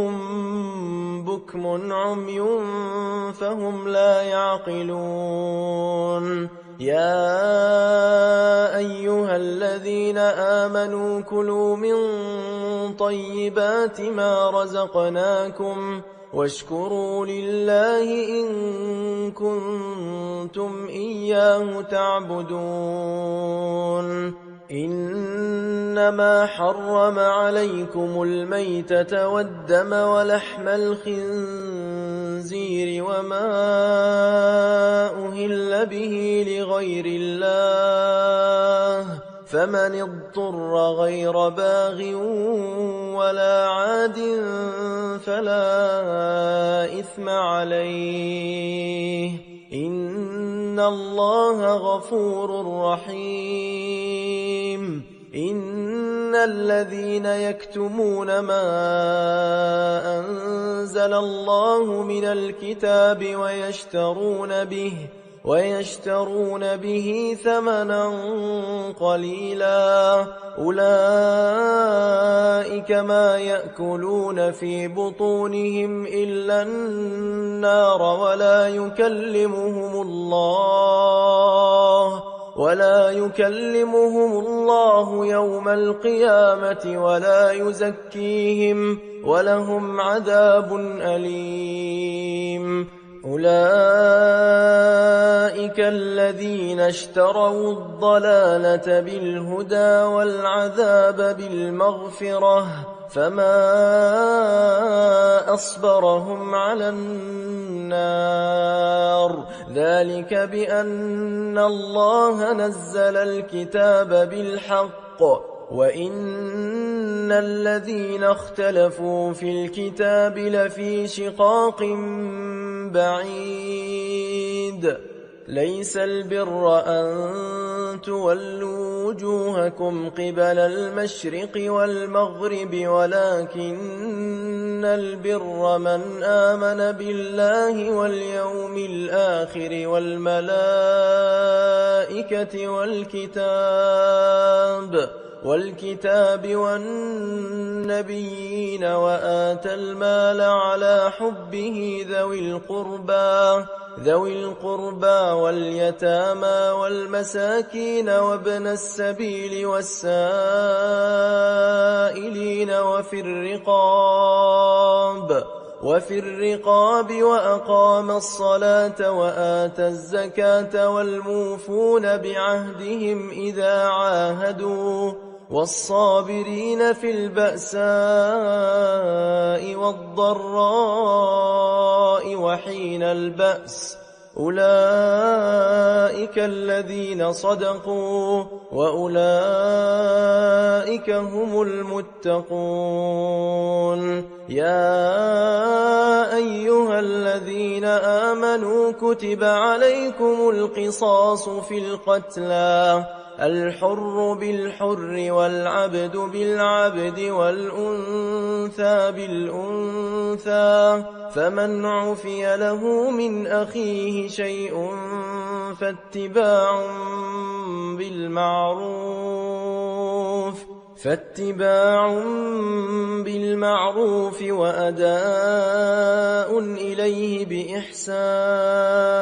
بكم عمي فهم لا يعقلون. يا أيها الذين آمنوا كلوا من طيبات ما رزقناكم واشكروا لله إن كنتم إياه تعبدون. إنما حرم عليكم الميتة والدم ولحم الخنزير وما أهل به لغير الله فمن اضطر غير باغ ولا عاد فلا إثم عليه إن الله غفور رحيم إن الذين يكتمون ما أنزل الله من الكتاب ويشترون به ثمنا قليلا أولئك ما يأكلون في بطونهم إلا النار ولا يكلمهم الله يوم القيامة ولا يزكيهم ولهم عذاب أليم أولئك الذين اشتروا الضلالة بالهدى والعذاب بالمغفرة فما أصبرهم على النار ذلك بأن الله نزل الكتاب بالحق وإن الذين اختلفوا في الكتاب لفي شقاق بعيد ليس البر أن تولوا وجوهكم قبل المشرق والمغرب ولكن البر من آمن بالله واليوم الآخر والملائكة والكتاب والنبيين وآتى المال على حبه ذوي القربى واليتامى والمساكين وابن السبيل والسائلين وفي الرقاب وأقام الصلاة وآتى الزكاة والموفون بعهدهم إذا عاهدوا والصابرين في البأساء والضراء وحين البأس أولئك الذين صدقوا وأولئك هم المتقون يا أيها الذين آمنوا كتب عليكم القصاص في القتلى الحر بالحر والعبد بالعبد والأنثى بالأنثى فمن عفي له من أخيه شيء فاتباع بالمعروف وأداء إليه بإحسان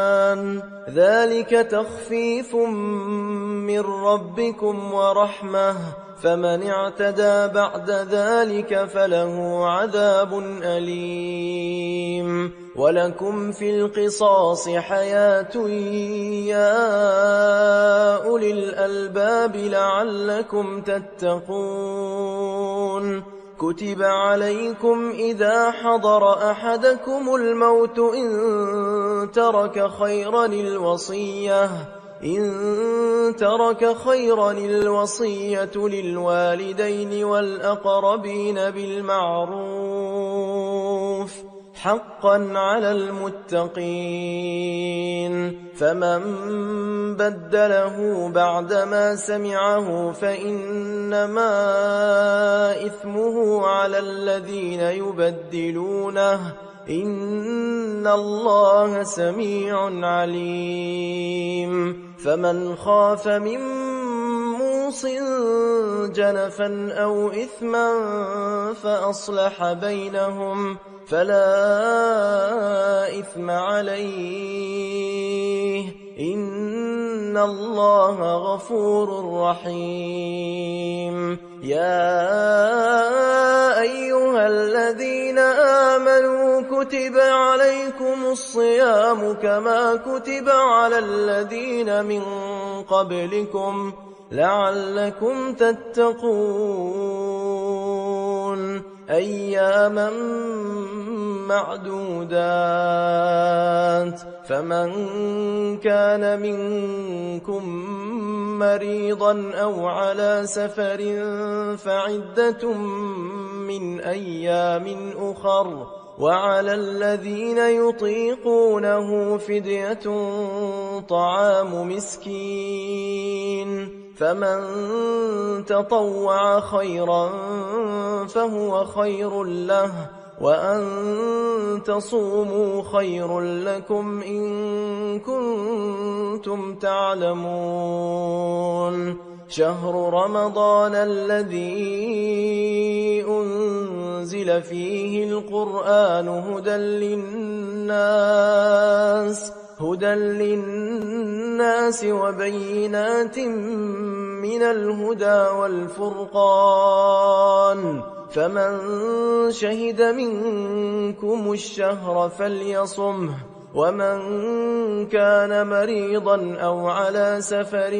ذلك تخفيف من ربكم ورحمة فمن اعتدى بعد ذلك فله عذاب أليم ولكم في القصاص حياة يا أولي الألباب لعلكم تتقون كتب عليكم إذا حضر أحدكم الموت إن ترك خيرا الوصية للوالدين والأقربين بالمعروف حقا على المتقين فمن بدله بعدما سمعه فإنما إثمه على الذين يبدلونه إن الله سميع عليم فمن خاف من موص جنفا أو إثما فأصلح بينهم فلا إثم عليه إن الله غفور رحيم يا أيها الذين آمنوا كتب عليكم الصيام كما كتب على الذين من قبلكم لعلكم تتقون أياما معدودات فمن كان منكم مريضا أو على سفر فعدة من أيام أخر وعلى الذين يطيقونه فدية طعام مسكين فمن تطوع خيرا فهو خير له وأن تصوموا خير لكم إن كنتم تعلمون شهر رمضان الذي أنزل فيه القرآن هدى للناس وبينات من الهدى والفرقان فمن شهد منكم الشهر فليصمه ومن كان مريضا أو على سفر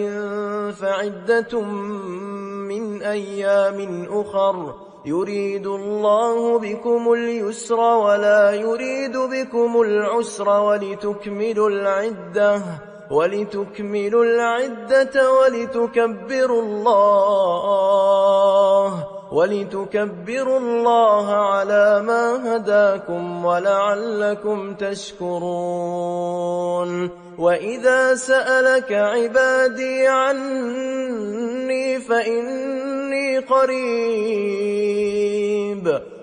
فعدة من أيام أخر يريد الله بكم اليسر ولا يريد بكم العسر ولتكملوا العدة ولتكبروا الله على ما هداكم ولعلكم تشكرون وإذا سألك عبادي عني فإني قريب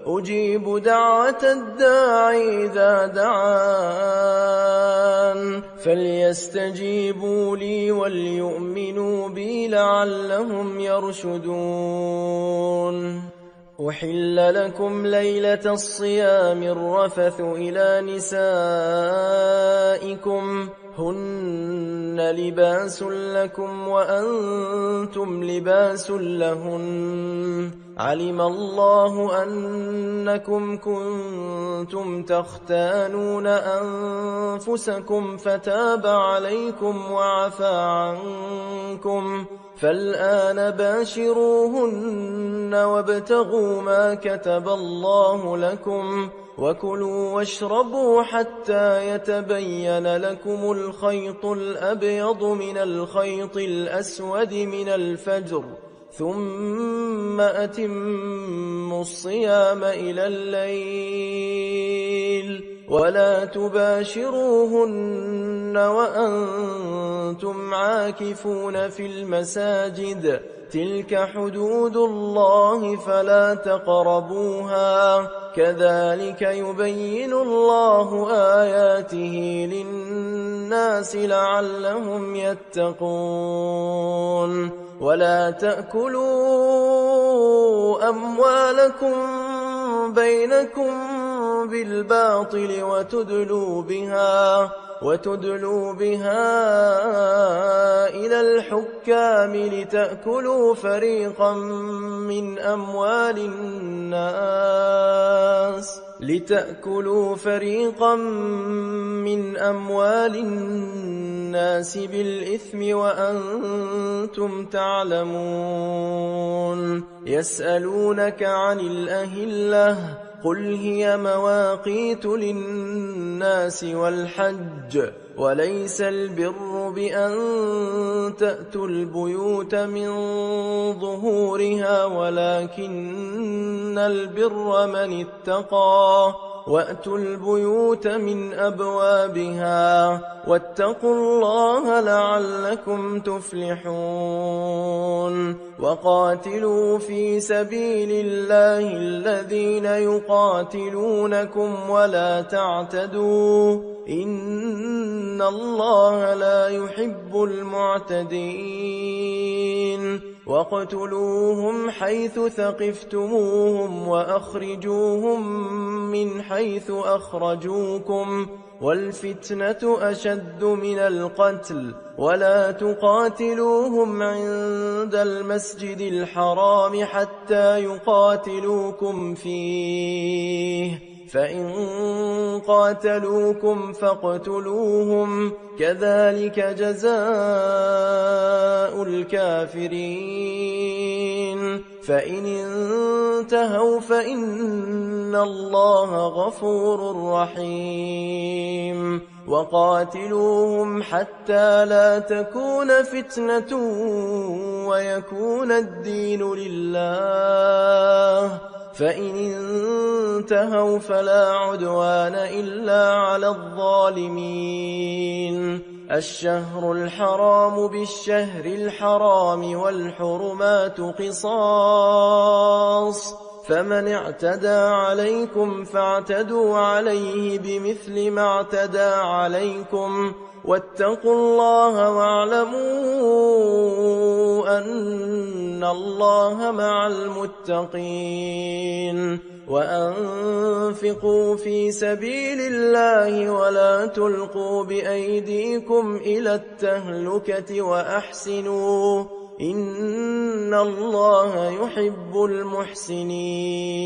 أجيب دعوة الداعي إذا دعان فليستجيبوا لي وليؤمنوا بي لعلهم يرشدون أحل لكم ليلة الصيام الرفث إلى نسائكم هن لباس لكم وأنتم لباس لهن علم الله أنكم كنتم تختانون أنفسكم فتاب عليكم وعفى عنكم فالآن باشروهن وابتغوا ما كتب الله لكم وكلوا واشربوا حتى يتبين لكم الخيط الأبيض من الخيط الأسود من الفجر ثم أتموا الصيام إلى الليل ولا تباشروهن وأنتم عاكفون في المساجد تلك حدود الله فلا تقربوها كذلك يبين الله آياته للناس لعلهم يتقون ولا تأكلوا أموالكم بينكم بالباطل وتدلوا بها إلى الحكام لتأكلوا فريقا من أموال الناس بالإثم وأنتم تعلمون يسألونك عن الأهلة قل هي مواقيت للناس والحج وليس البر بأن تأتوا البيوت من ظهورها ولكن البر من اتقى وأتوا البيوت من أبوابها واتقوا الله لعلكم تفلحون وقاتلوا في سبيل الله الذين يقاتلونكم ولا تعتدوا إن الله لا يحب المعتدين واقتلوهم حيث ثقفتموهم وأخرجوهم من حيث أخرجوكم والفتنة أشد من القتل ولا تقاتلوهم عند المسجد الحرام حتى يقاتلوكم فيه فإن قاتلوكم فاقتلوهم كذلك جزاء الكافرين فإن انتهوا فإن الله غفور رحيم وقاتلوهم حتى لا تكون فتنة ويكون الدين لله فإن انتهوا فلا عدوان إلا على الظالمين الشهر الحرام بالشهر الحرام والحرمات قصاص فمن اعتدى عليكم فاعتدوا عليه بمثل ما اعتدى عليكم واتقوا الله واعلموا أن الله مع المتقين وأنفقوا في سبيل الله ولا تلقوا بأيديكم إلى التهلكة وأحسنوا إن الله يحب المحسنين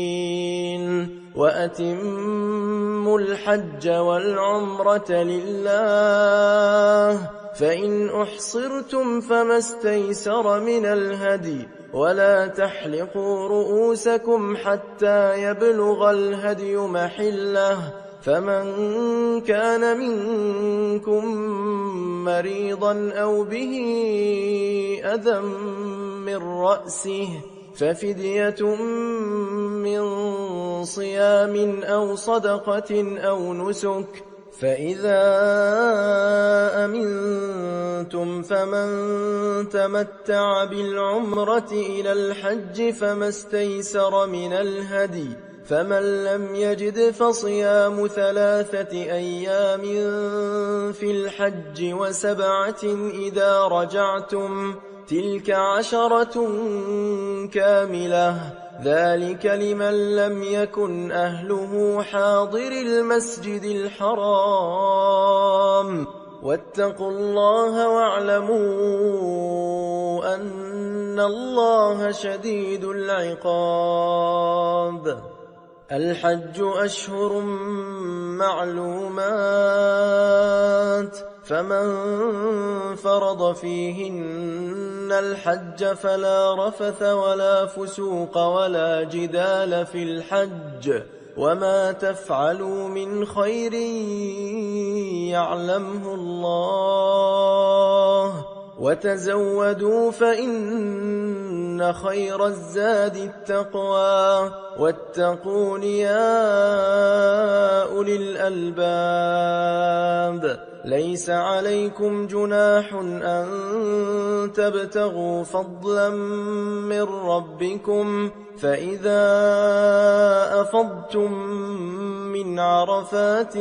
وأتموا الحج والعمرة لله فإن أحصرتم فما استيسر من الهدي ولا تحلقوا رؤوسكم حتى يبلغ الهدي محله فمن كان منكم مريضا أو به أذى من رأسه ففدية من صيام أو صدقة أو نسك فإذا أمنتم فمن تمتع بالعمرة إلى الحج فما استيسر من الهدي فمن لم يجد فصيام 3 أيام في الحج و7 إذا رجعتم تلك 10 كاملة ذلك لمن لم يكن أهله حاضر المسجد الحرام واتقوا الله واعلموا أن الله شديد العقاب الحج أشهر معلومات فمن فرض فيهن الحج فلا رفث ولا فسوق ولا جدال في الحج وما تفعلوا من خير يعلمه الله وتزودوا فإن خير الزاد التقوى واتقون يا أولي الألباب ليس عليكم جناح أن تبتغوا فضلا من ربكم فإذا أفضتم من عرفات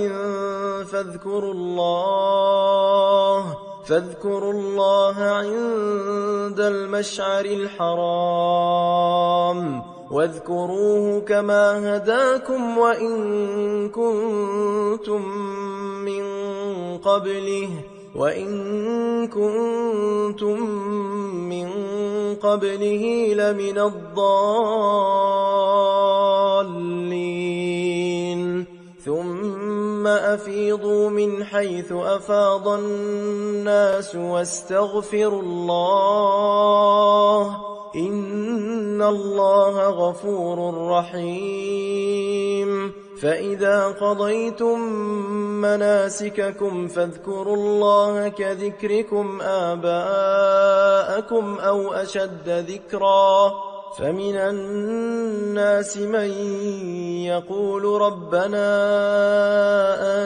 فاذكروا الله عند المشعر الحرام واذكروه كما هداكم وإن كنتم من قبله لمن الضالين ثم أفيضوا من حيث أفاض الناس واستغفروا الله إن الله غفور رحيم فإذا قضيتم مناسككم فاذكروا الله كذكركم آباءكم أو أشد ذكرا فمن الناس من يقول ربنا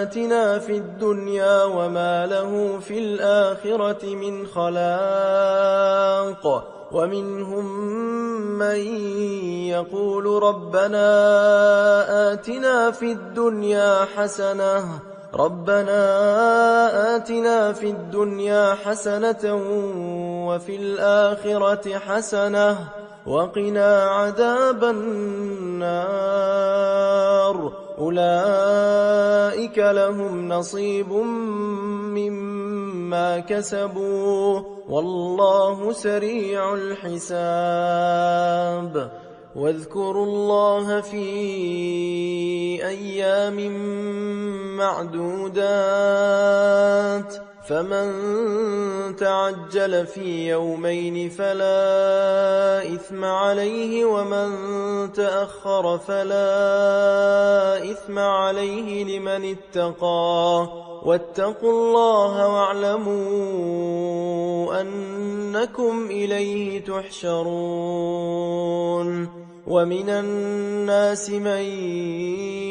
آتنا في الدنيا وما له في الآخرة من خلاق ومنهم من يقول ربنا آتنا في الدنيا حسنة وفي الآخرة حسنة وقنا عذاب النار أولئك لهم نصيب مما كسبوا والله سريع الحساب واذكروا الله في أيام معدودات فمن تعجل في يومين فلا إثم عليه ومن تأخر فلا إثم عليه لمن اتقى واتقوا الله واعلموا أنكم إليه تحشرون ومن الناس من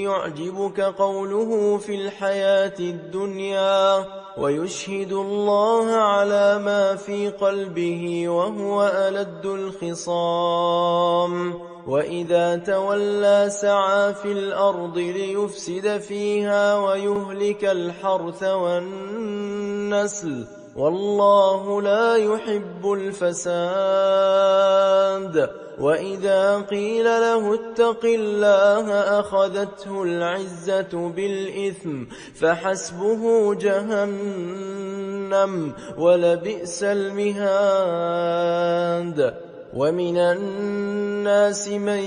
يعجبك قوله في الحياة الدنيا ويشهد الله على ما في قلبه وهو ألد الخصام وإذا تولى سعى في الأرض ليفسد فيها ويهلك الحرث والنسل والله لا يحب الفساد وإذا قيل له اتق الله أخذته العزة بالإثم فحسبه جهنم ولبئس المهاد ومن الناس من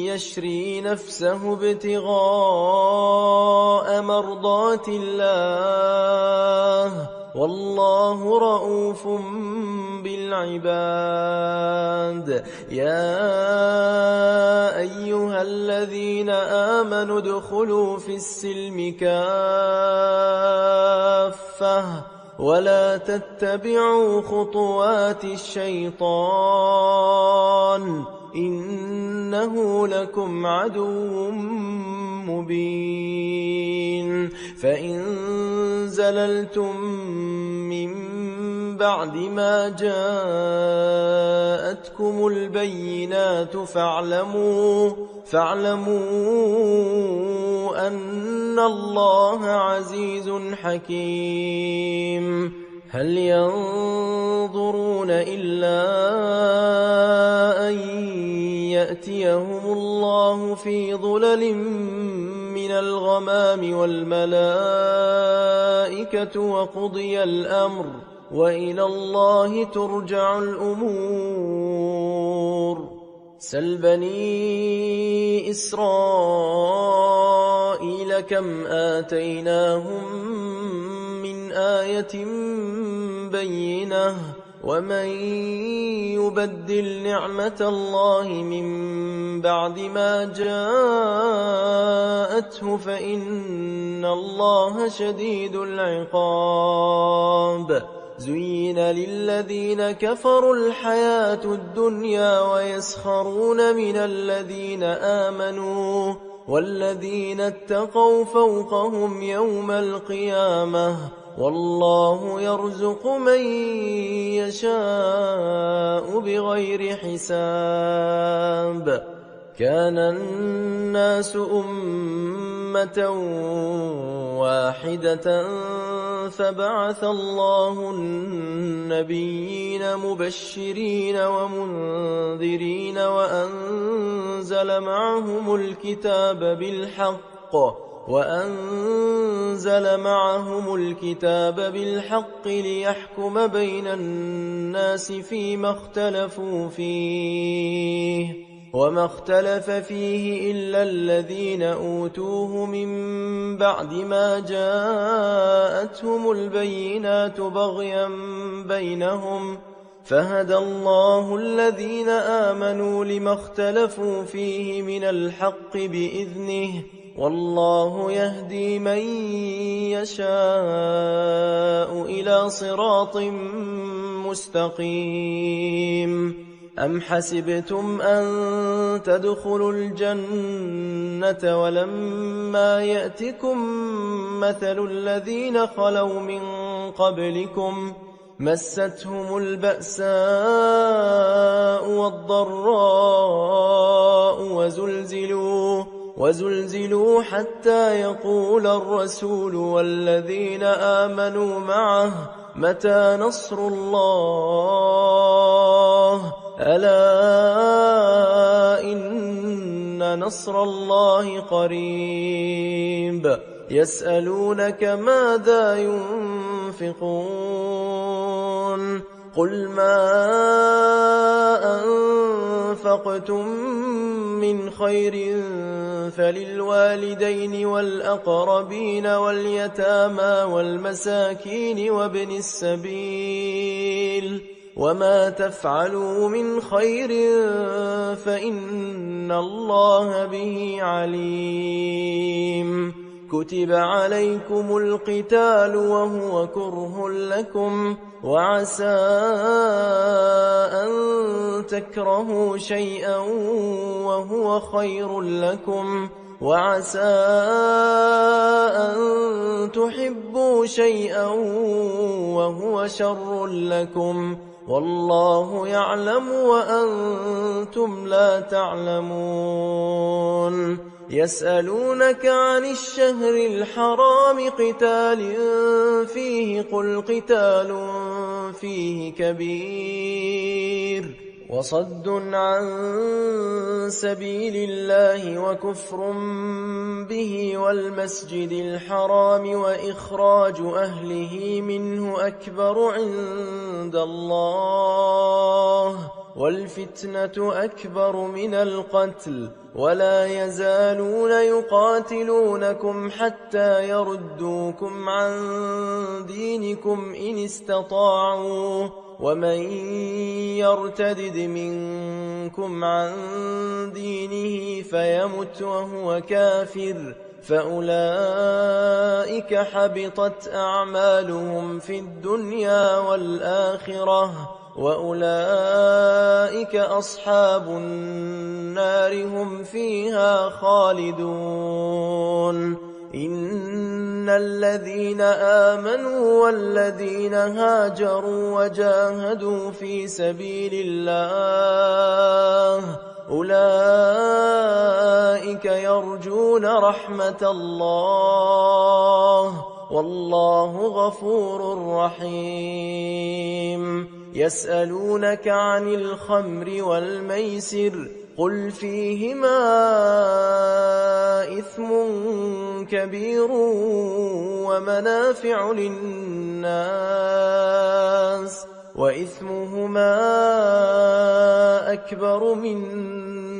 يشري نفسه ابتغاء مرضات الله والله رؤوف بالعباد يا أيها الذين آمنوا ادخلوا في السلم كافة ولا تتبعوا خطوات الشيطان إنه لكم عدو مبين فإن زللتم من بعد ما جاءتكم البينات فاعلموا أن الله عزيز حكيم هل ينظرون إلا أن يأتيهم الله في ظلل من الغمام والملائكة وقضي الأمر وإلى الله ترجع الأمور سل بني إسرائيل كم آتيناهم من آية بينة ومن يبدل نعمة الله من بعد ما جاءته فإن الله شديد العقاب زين للذين كفروا الحياة الدنيا ويسخرون من الذين آمنوا والذين اتقوا فوقهم يوم القيامة والله يرزق من يشاء بغير حساب كان الناس أمة واحدة فبعث الله النبيين مبشرين ومنذرين وأنزل معهم الكتاب بالحق ليحكم بين الناس فيما اختلفوا فيه وما اختلف فيه إلا الذين أوتوه من بعد ما جاءتهم البينات بغيا بينهم فهدى الله الذين آمنوا لما اختلفوا فيه من الحق بإذنه والله يهدي من يشاء إلى صراط مستقيم أم حسبتم أن تدخلوا الجنة ولما يأتكم مثل الذين خلوا من قبلكم مستهم البأساء والضراء وزلزلوا حتى يقول الرسول والذين آمنوا معه متى نصر الله ألا إن نصر الله قريب يسألونك ماذا ينفقون قل ما أنفقتم من خير فللوالدين والأقربين واليتامى والمساكين وابن السبيل وما تفعلوا من خير فإن الله به عليم كتب عليكم القتال وهو كره لكم وعسى أن تكرهوا شيئا وهو خير لكم وعسى أن تحبوا شيئا وهو شر لكم والله يعلم وأنتم لا تعلمون يسألونك عن الشهر الحرام قتال فيه قل قتال فيه كبير وصد عن سبيل الله وكفر به والمسجد الحرام وإخراج أهله منه أكبر عند الله والفتنة أكبر من القتل ولا يزالون يقاتلونكم حتى يردوكم عن دينكم إن استطاعوا ومن يرتدد منكم عن دينه فيمت وهو كافر فأولئك حبطت أعمالهم في الدنيا والآخرة وأولئك أصحاب النار هم فيها خالدون إن الذين آمنوا والذين هاجروا وجاهدوا في سبيل الله أولئك يرجون رحمة الله والله غفور رحيم يسألونك عن الخمر والميسر قل فيهما إثم كبير ومنافع للناس وإثمهما أكبر من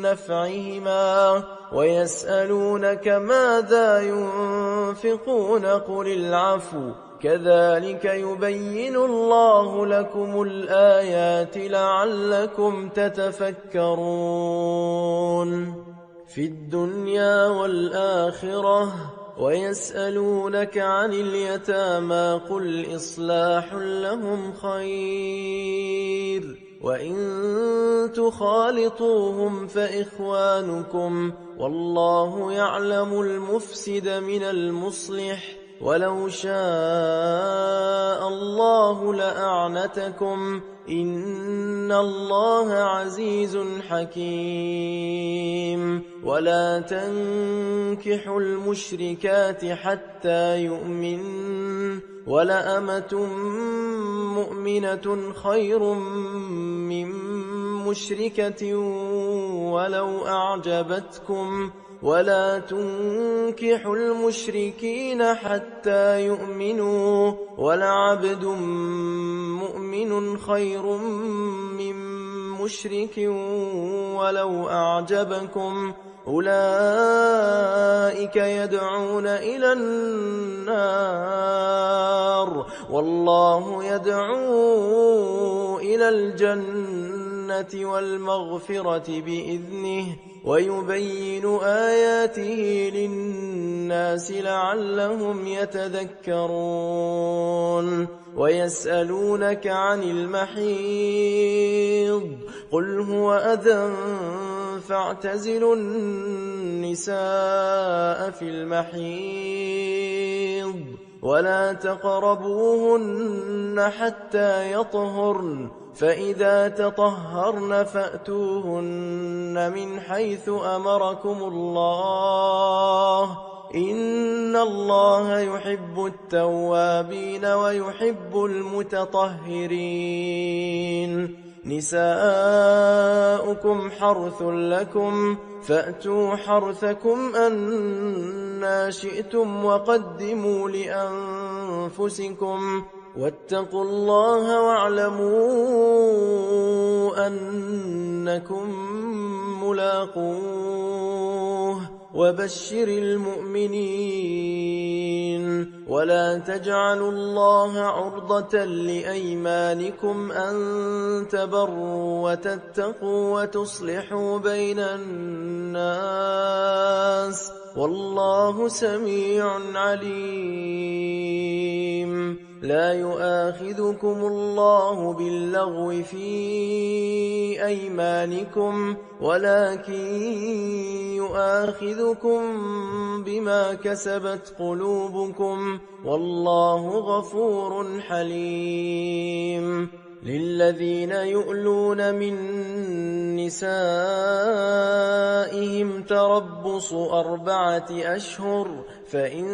نفعهما ويسألونك ماذا ينفقون قل العفو كذلك يبين الله لكم الآيات لعلكم تتفكرون في الدنيا والآخرة ويسألونك عن اليتامى قل إصلاح لهم خير وإن تخالطوهم فإخوانكم والله يعلم المفسد من المصلح ولو شاء الله لأعنتكم إن الله عزيز حكيم ولا تنكحوا المشركات حتى يؤمن ولأمة مؤمنة خير من مشركة ولو أعجبتكم ولا تنكحوا المشركين حتى يؤمنوا ولعبد مؤمن خير من مشرك ولو أعجبكم أولئك يدعون إلى النار والله يدعو إلى الجنة والمغفرة بإذنه ويبين آياته للناس لعلهم يتذكرون ويسألونك عن المحيض قل هو أذى فاعتزلوا النساء في المحيض ولا تقربوهن حتى يطهرن فإذا تطهرن فأتوهن من حيث أمركم الله إن الله يحب التوابين ويحب المتطهرين نساؤكم حرث لكم فأتوا حرثكم أنى شئتم وقدموا لأنفسكم واتقوا الله واعلموا أنكم ملاقوه وبشر المؤمنين ولا تجعلوا الله عرضة لأيمانكم أن تبروا وتتقوا وتصلحوا بين الناس والله سميع عليم لا يؤاخذكم الله باللغو في أيمانكم ولكن يؤاخذكم بما كسبت قلوبكم والله غفور حليم للذين يؤلون من نسائهم تربص 4 أشهر فإن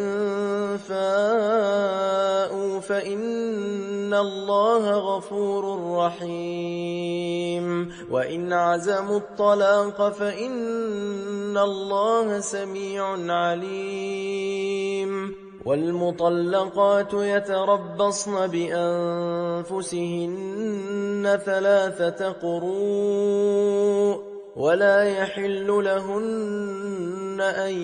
فاءوا فإن الله غفور رحيم وإن عزموا الطلاق فإن الله سميع عليم والمطلقات يتربصن بأنفسهن 3 قروء ولا يحل لهن أن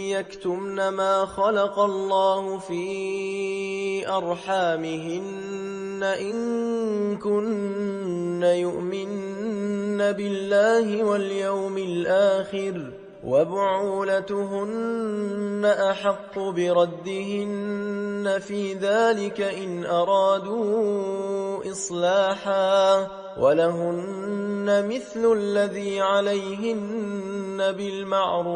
يكتمن ما خلق الله في أرحامهن إن كن يؤمن بالله واليوم الآخر وبعولتهن أحق بردهن في ذلك إن أرادوا إصلاحا ولهن مثل الذي عليهن بالمعروف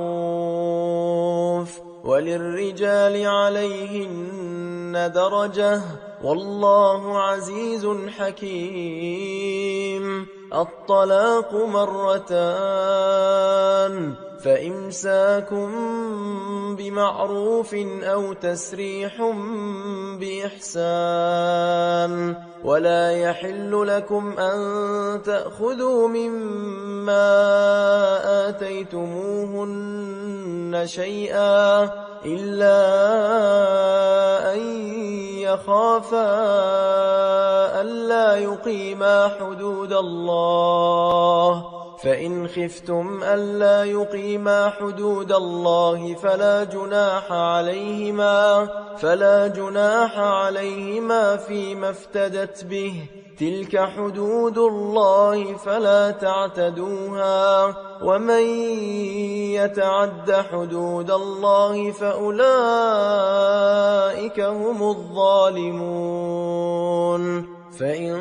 وللرجال عليهن درجة والله عزيز حكيم الطلاق 2 فإمساك بمعروف أو تسريح بإحسان ولا يحل لكم أن تأخذوا مما آتيتموهن شيئا إلا أن يخافا ألا يقيما حدود الله فإن خفتم ألا يقيما حدود الله فلا جناح عليهما فيما افتدت به تلك حدود الله فلا تعتدوها ومن يتعد حدود الله فأولئك هم الظالمون فإن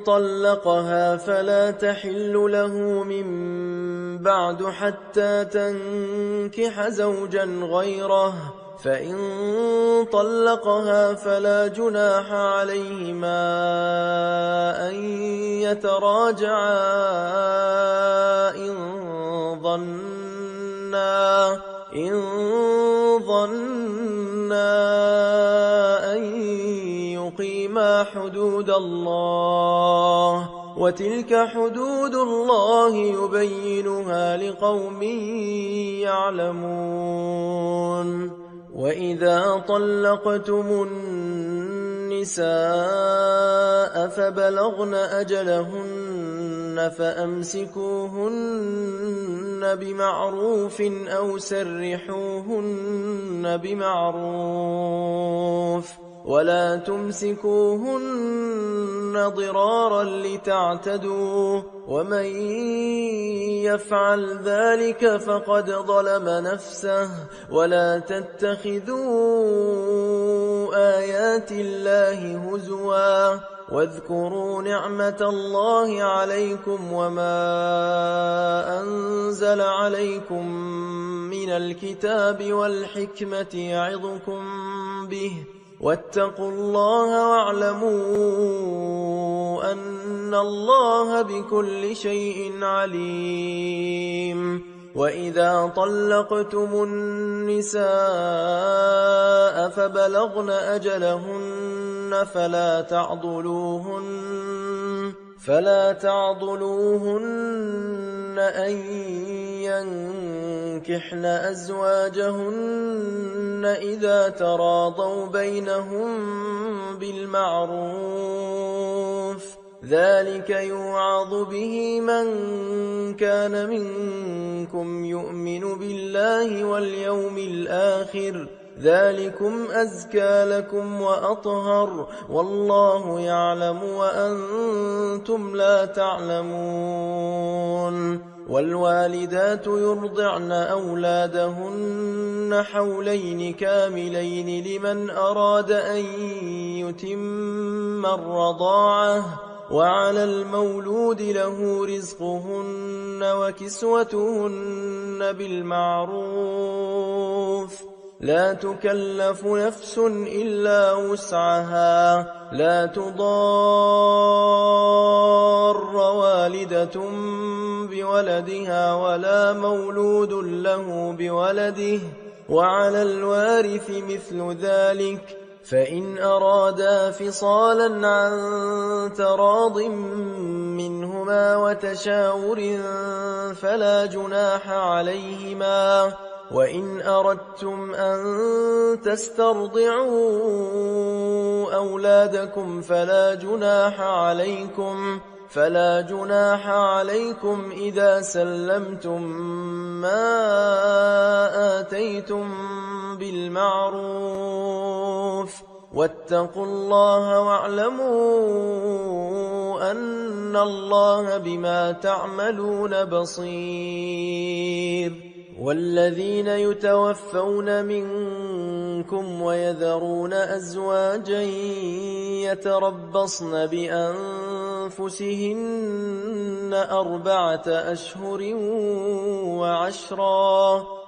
طلقها فلا تحل له من بعد حتى تنكح زوجا غيره فإن طلقها فلا جناح عليهما أن يتراجعا إن ظنا أن يقيما حدود الله وتلك حدود الله يبينها لقوم يعلمون وإذا طلقتم النساء فبلغن أجلهن فأمسكوهن بمعروف أو سرحوهن بمعروف ولا تمسكوهن ضرارا لتعتدوا ومن يفعل ذلك فقد ظلم نفسه ولا تتخذوا آيات الله هزوا واذكروا نعمة الله عليكم وما أنزل عليكم من الكتاب والحكمة يعظكم به واتقوا الله واعلموا أن الله بكل شيء عليم وإذا طلقتم النساء فبلغن أجلهن فلا تعضلوهن أن ينكحن أزواجهن إذا تراضوا بينهم بالمعروف، ذلك يوعظ به من كان منكم يؤمن بالله واليوم الآخر، ذلكم أزكى لكم وأطهر، والله يعلم وأنتم لا تعلمون. والوالدات يرضعن أولادهن حولين كاملين لمن أراد أن يتم الرضاعة، وعلى المولود له رزقهن وكسوتهن بالمعروف، لا تكلف نفس إلا وسعها، لا تضار والدة بولدها ولا مولود له بولده، وعلى الوارث مثل ذلك، فإن أرادا فصالا عن تراض منهما وتشاور فلا جناح عليهما، وإن أردتم أن تسترضعوا أولادكم فلا جناح عليكم إذا سلمتم ما آتيتم بالمعروف، واتقوا الله واعلموا أن الله بما تعملون بصير. والذين يتوفون منكم ويذرون أزواجا يتربصن بأنفسهن 4 أشهر و10،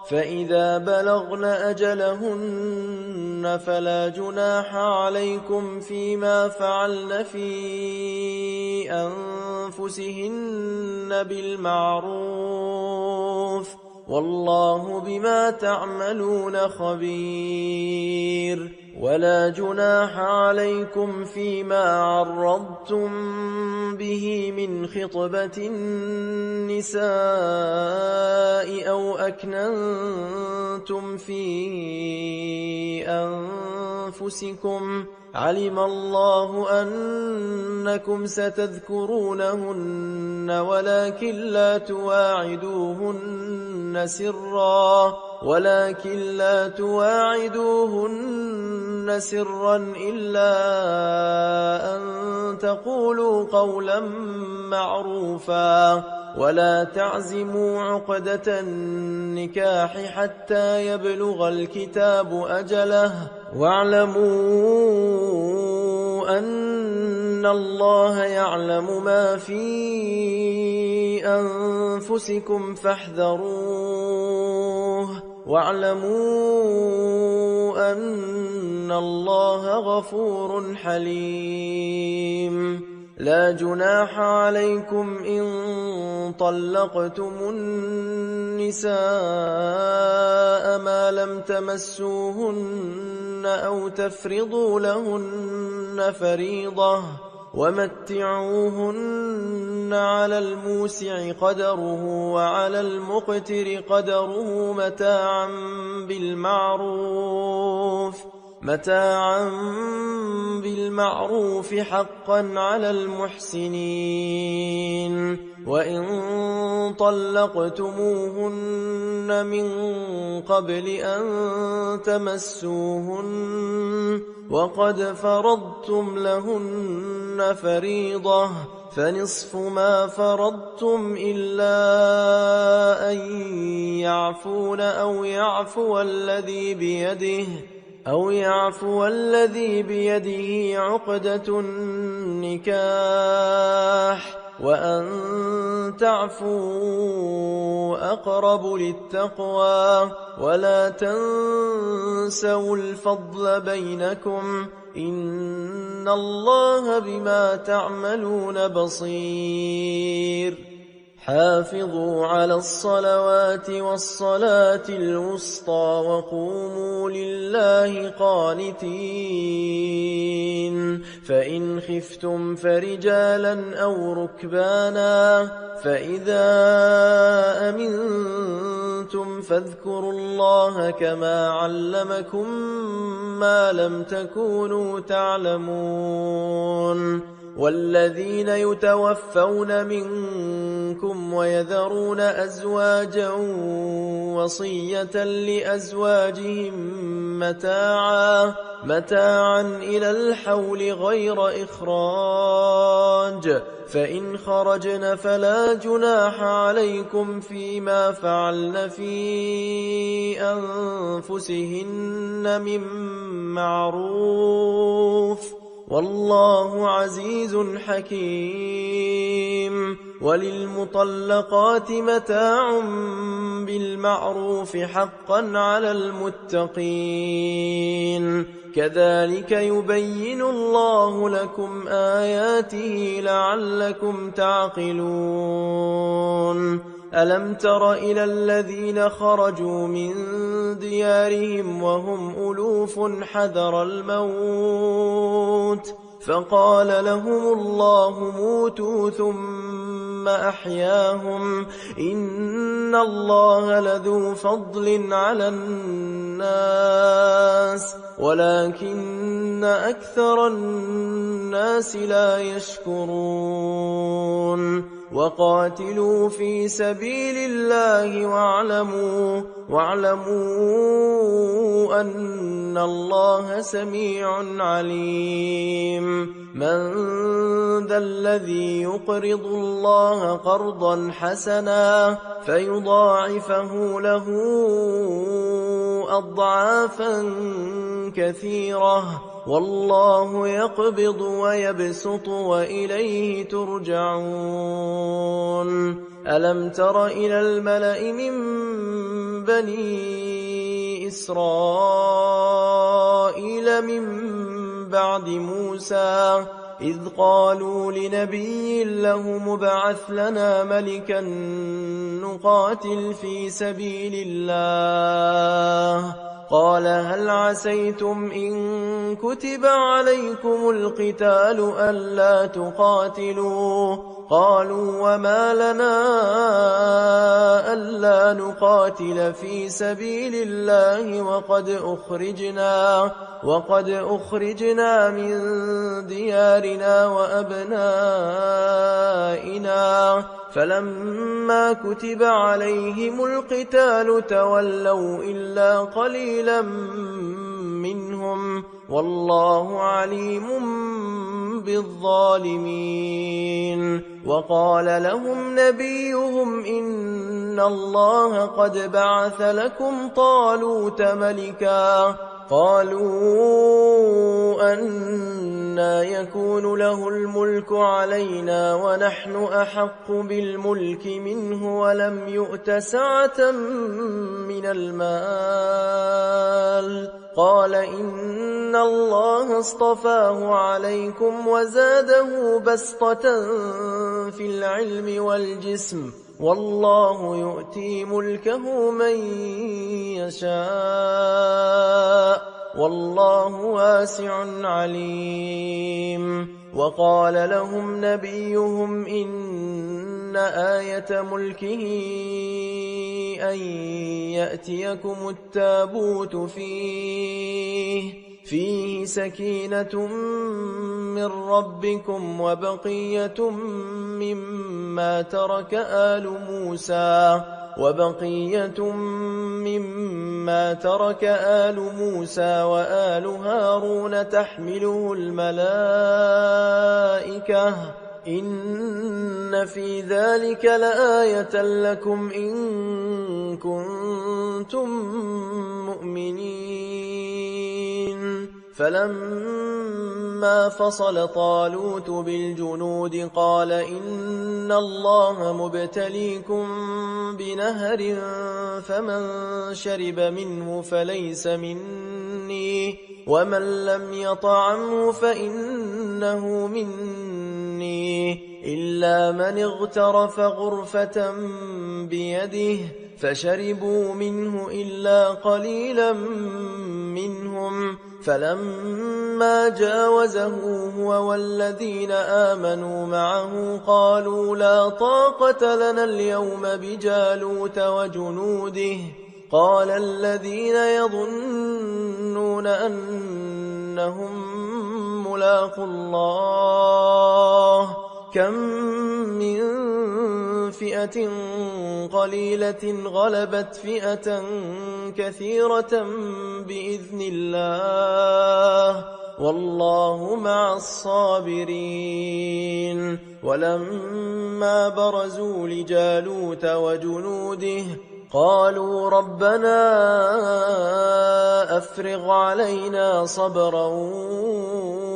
فإذا بلغن أجلهن فلا جناح عليكم فيما فعلن في أنفسهن بالمعروف، والله بما تعملون خبير. ولا جناح عليكم فيما عرضتم به من خطبة النساء أو أكننتم في أنفسكم، علم الله أنكم ستذكرونهن ولكن لا تواعدوهن سرا إلا أن تقولوا قولا معروفا، ولا تعزموا عقدة النكاح حتى يبلغ الكتاب أجله، واعلموا أن الله يعلم ما في أنفسكم فاحذروه، واعلموا أن الله غفور حليم. لا جناح عليكم إن طلقتم النساء ما لم تمسوهن أو تفرضوا لهن فريضة، ومتعوهن على الموسع قدره وعلى المقتر قدره متاعا بالمعروف حقا على المحسنين. وإن طلقتموهن من قبل أن تمسوهن وقد فرضتم لهن فريضة، فنصف ما فرضتم إلا أن يعفون أو يعفو الذي بيده عقدة النكاح، وأن تعفوا أقرب للتقوى، ولا تنسوا الفضل بينكم، إن الله بما تعملون بصير. حافظوا على الصلوات والصلاة الوسطى وقوموا لله قانتين فإن خفتم فرجالا أو ركبانا فإذا أمنتم فاذكروا الله كما علمكم ما لم تكونوا تعلمون والذين يتوفون منكم ويذرون أزواجا وصية لأزواجهم متاعا إلى الحول غير إخراج فإن خرجن فلا جناح عليكم فيما فعلن في أنفسهن من معروف والله عزيز حكيم وللمطلقات متاع بالمعروف حقا على المتقين كذلك يبين الله لكم آياته لعلكم تعقلون ألم تر إلى الذين خرجوا من ديارهم وهم ألوف حذر الموت فقال لهم الله موتوا ثم أحياهم إن الله لذو فضل على الناس ولكن أكثر الناس لا يشكرون وقاتلوا في سبيل الله واعلموا أن الله سميع عليم من ذا الذي يقرض الله قرضا حسنا فيضاعفه له أضعافا كثيرة والله يقبض ويبسط وإليه ترجعون ألم تر إلى الملأ من بني إسرائيل من بعد موسى إذ قالوا لنبي له مبعث لنا ملكا نقاتل في سبيل الله قال هل عسيتم إن كتب عليكم القتال ألا تقاتلوا قالوا وما لنا ألا نقاتل في سبيل الله وقد أخرجنا من ديارنا وأبنائنا فلما كتب عليهم القتال تولوا إلا قليلا منهم والله عليم بالظالمين وقال لهم نبيهم إن الله قد بعث لكم طالوت ملكا قالوا أنى يكون له الملك علينا ونحن أحق بالملك منه ولم يؤت سعة من المال قال إن الله اصطفاه عليكم وزاده بسطة في العلم والجسم والله يؤتي ملكه من يشاء والله واسع عليم وقال لهم نبيهم إن آية ملكه أن يأتيكم التابوت فيه سكينة من ربكم وبقية مما ترك آل موسى وآل هارون تحمله الملائكة إن في ذلك لآية لكم إن كنتم مؤمنين فلما فصل طالوت بالجنود قال إن الله مبتليكم بنهر فمن شرب منه فليس مني ومن لم يطعمه فإنه مني إلا من اغترف غرفة بيده فشربوا منه إلا قليلا منهم فلما جاوزه هو والذين آمنوا معه قالوا لا طاقة لنا اليوم بجالوت وجنوده قال الذين يظنون أنهم ملاقو الله كم من فئة قليلة غلبت فئة كثيرة بإذن الله والله مع الصابرين ولما برزوا لجالوت وجنوده قالوا ربنا أفرغ علينا صبرا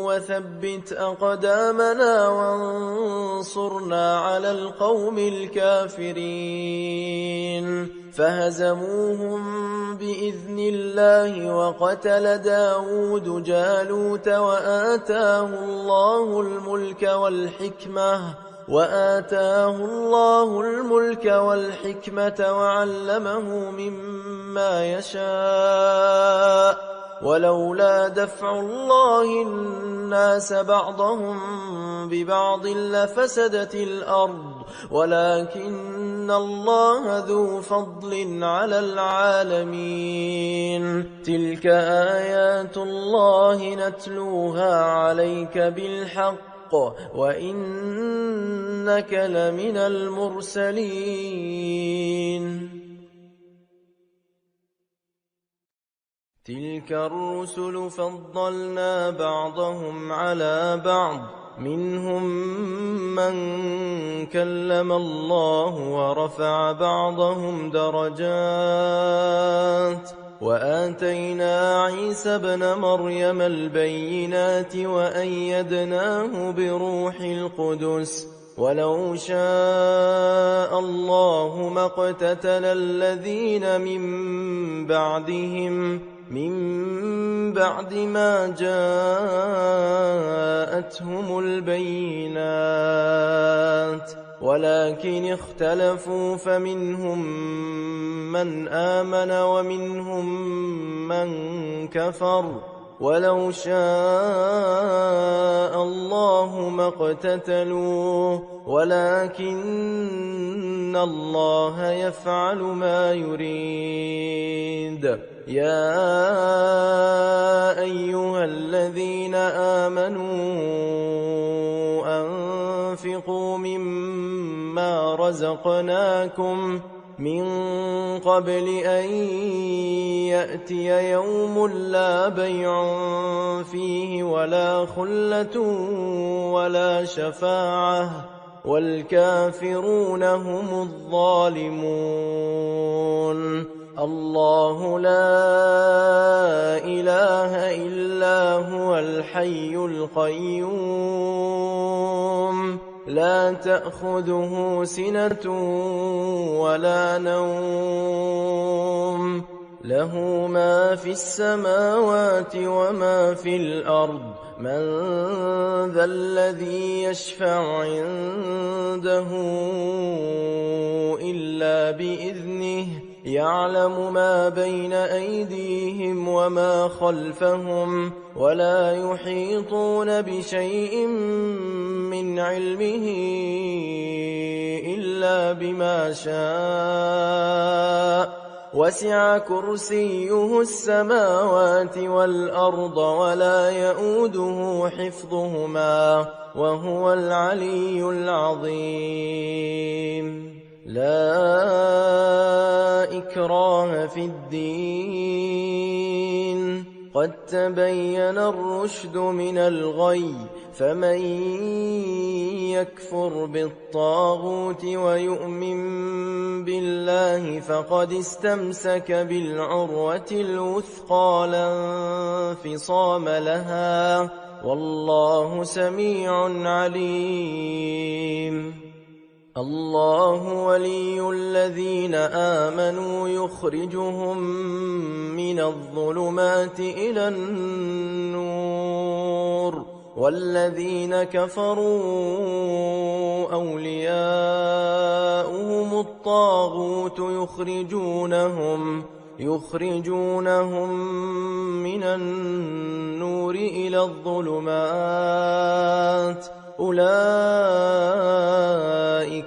وثبت أقدامنا وانصرنا على القوم الكافرين فهزموهم بإذن الله وقتل داود جالوت وآتاه الله الملك والحكمة وعلمه مما يشاء ولولا دفع الله الناس بعضهم ببعض لفسدت الأرض ولكن الله ذو فضل على العالمين تلك آيات الله نتلوها عليك بالحق وإنك لمن المرسلين تلك الرسل فضلنا بعضهم على بعض منهم من كلم الله ورفع بعضهم درجات وآتينا عيسى ابن مريم البينات وأيدناه بروح القدس ولو شاء الله ما اقتتل الذين من بعد ما جاءتهم البينات ولكن اختلفوا فمنهم من آمن ومنهم من كفر ولو شاء الله ما اقتتلوا ولكن الله يفعل ما يريد يا أيها الذين آمنوا أنفقوا مما رزقناكم من قبل أن يأتي يوم لا بيع فيه ولا خلة ولا شفاعة والكافرون هم الظالمون الله لا إله إلا هو الحي القيوم لا تأخذه سنة ولا نوم له ما في السماوات وما في الأرض من ذا الذي يشفع عنده إلا بإذنه يعلم ما بين أيديهم وما خلفهم ولا يحيطون بشيء من علمه إلا بما شاء وسع كرسيه السماوات والأرض ولا يؤوده حفظهما وهو العلي العظيم لا إكراه في الدين قد تبين الرشد من الغي فمن يكفر بالطاغوت ويؤمن بالله فقد استمسك بالعروة الوثقى لا انفصام لها والله سميع عليم الله ولي الذين آمنوا يخرجهم من الظلمات إلى النور والذين كفروا أولياؤهم الطاغوت يخرجونهم من النور إلى الظلمات أولئك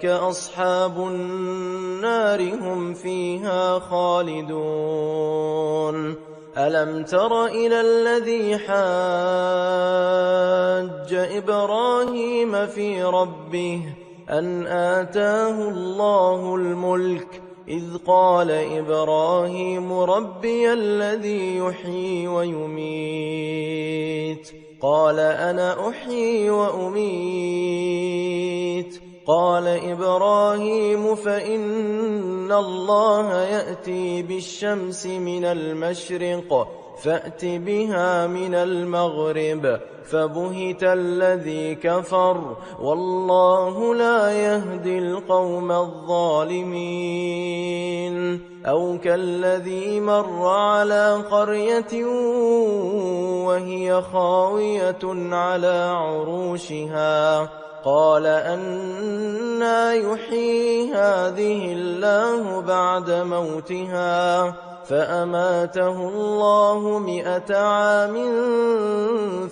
أصحاب النار هم فيها خالدون ألم تر إلى الذي حاج إبراهيم في ربه أن آتاه الله الملك إذ قال إبراهيم ربي الذي يحيي ويميت قال أنا أحيي وأميت قال إبراهيم فإن الله يأتي بالشمس من المشرق فأت بها من المغرب فبهت الذي كفر والله لا يهدي القوم الظالمين أو كالذي مر على قرية وهي خاوية على عروشها قال أنى يحيي هذه الله بعد موتها فأماته الله 100 عام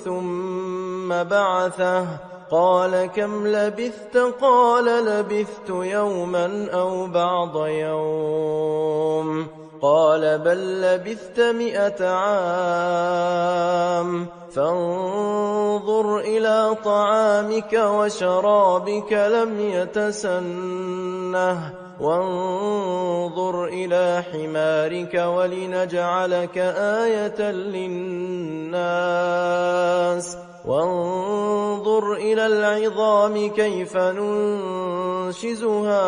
ثم بعثه قال كم لبثت قال لبثت يوما أو بعض يوم قال بل لبثت 100 عام فانظر إلى طعامك وشرابك لم يتسنه وانظر إلى حمارك ولنجعلك آية للناس وانظر إلى العظام كيف ننشزها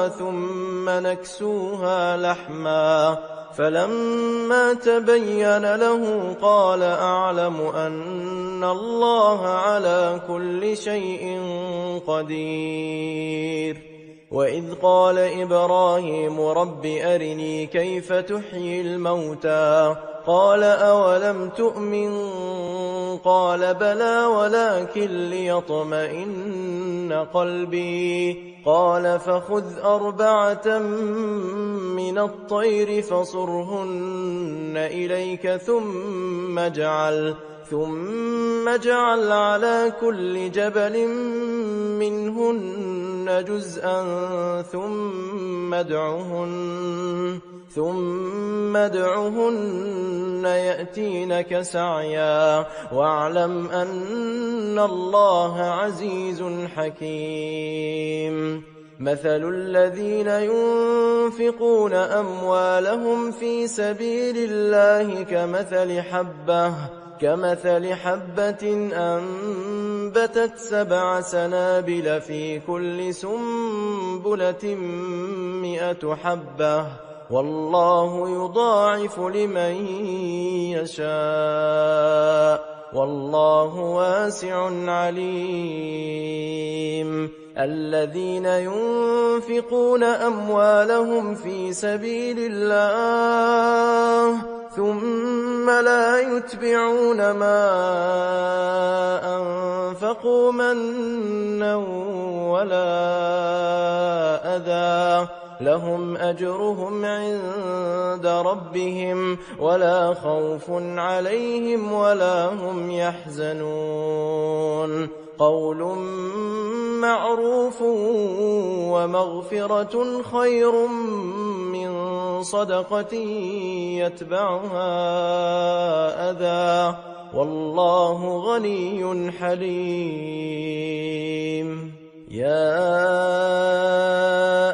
ثم نكسوها لحما فلما تبين له قال أعلم أن الله على كل شيء قدير وإذ قال إبراهيم رب أرني كيف تحيي الموتى قال أولم تؤمن قال بلى ولكن ليطمئن قلبي قال فخذ 4 من الطير فصرهن إليك ثم اجعل على كل جبل منهن جزءا ثم ادعهن يأتينك سعيا واعلم أن الله عزيز حكيم مثل الذين ينفقون أموالهم في سبيل الله كمثل حبة أنبتت 7 سنابل في كل سنبلة 100 حبة والله يضاعف لمن يشاء والله واسع عليم الذين ينفقون أموالهم في سبيل الله ثم لا يتبعون ما أنفقوا منا ولا أذى لهم أجرهم عند ربهم ولا خوف عليهم ولا هم يحزنون قول معروف ومغفرة خير من صدقة يتبعها أذى والله غني حليم يا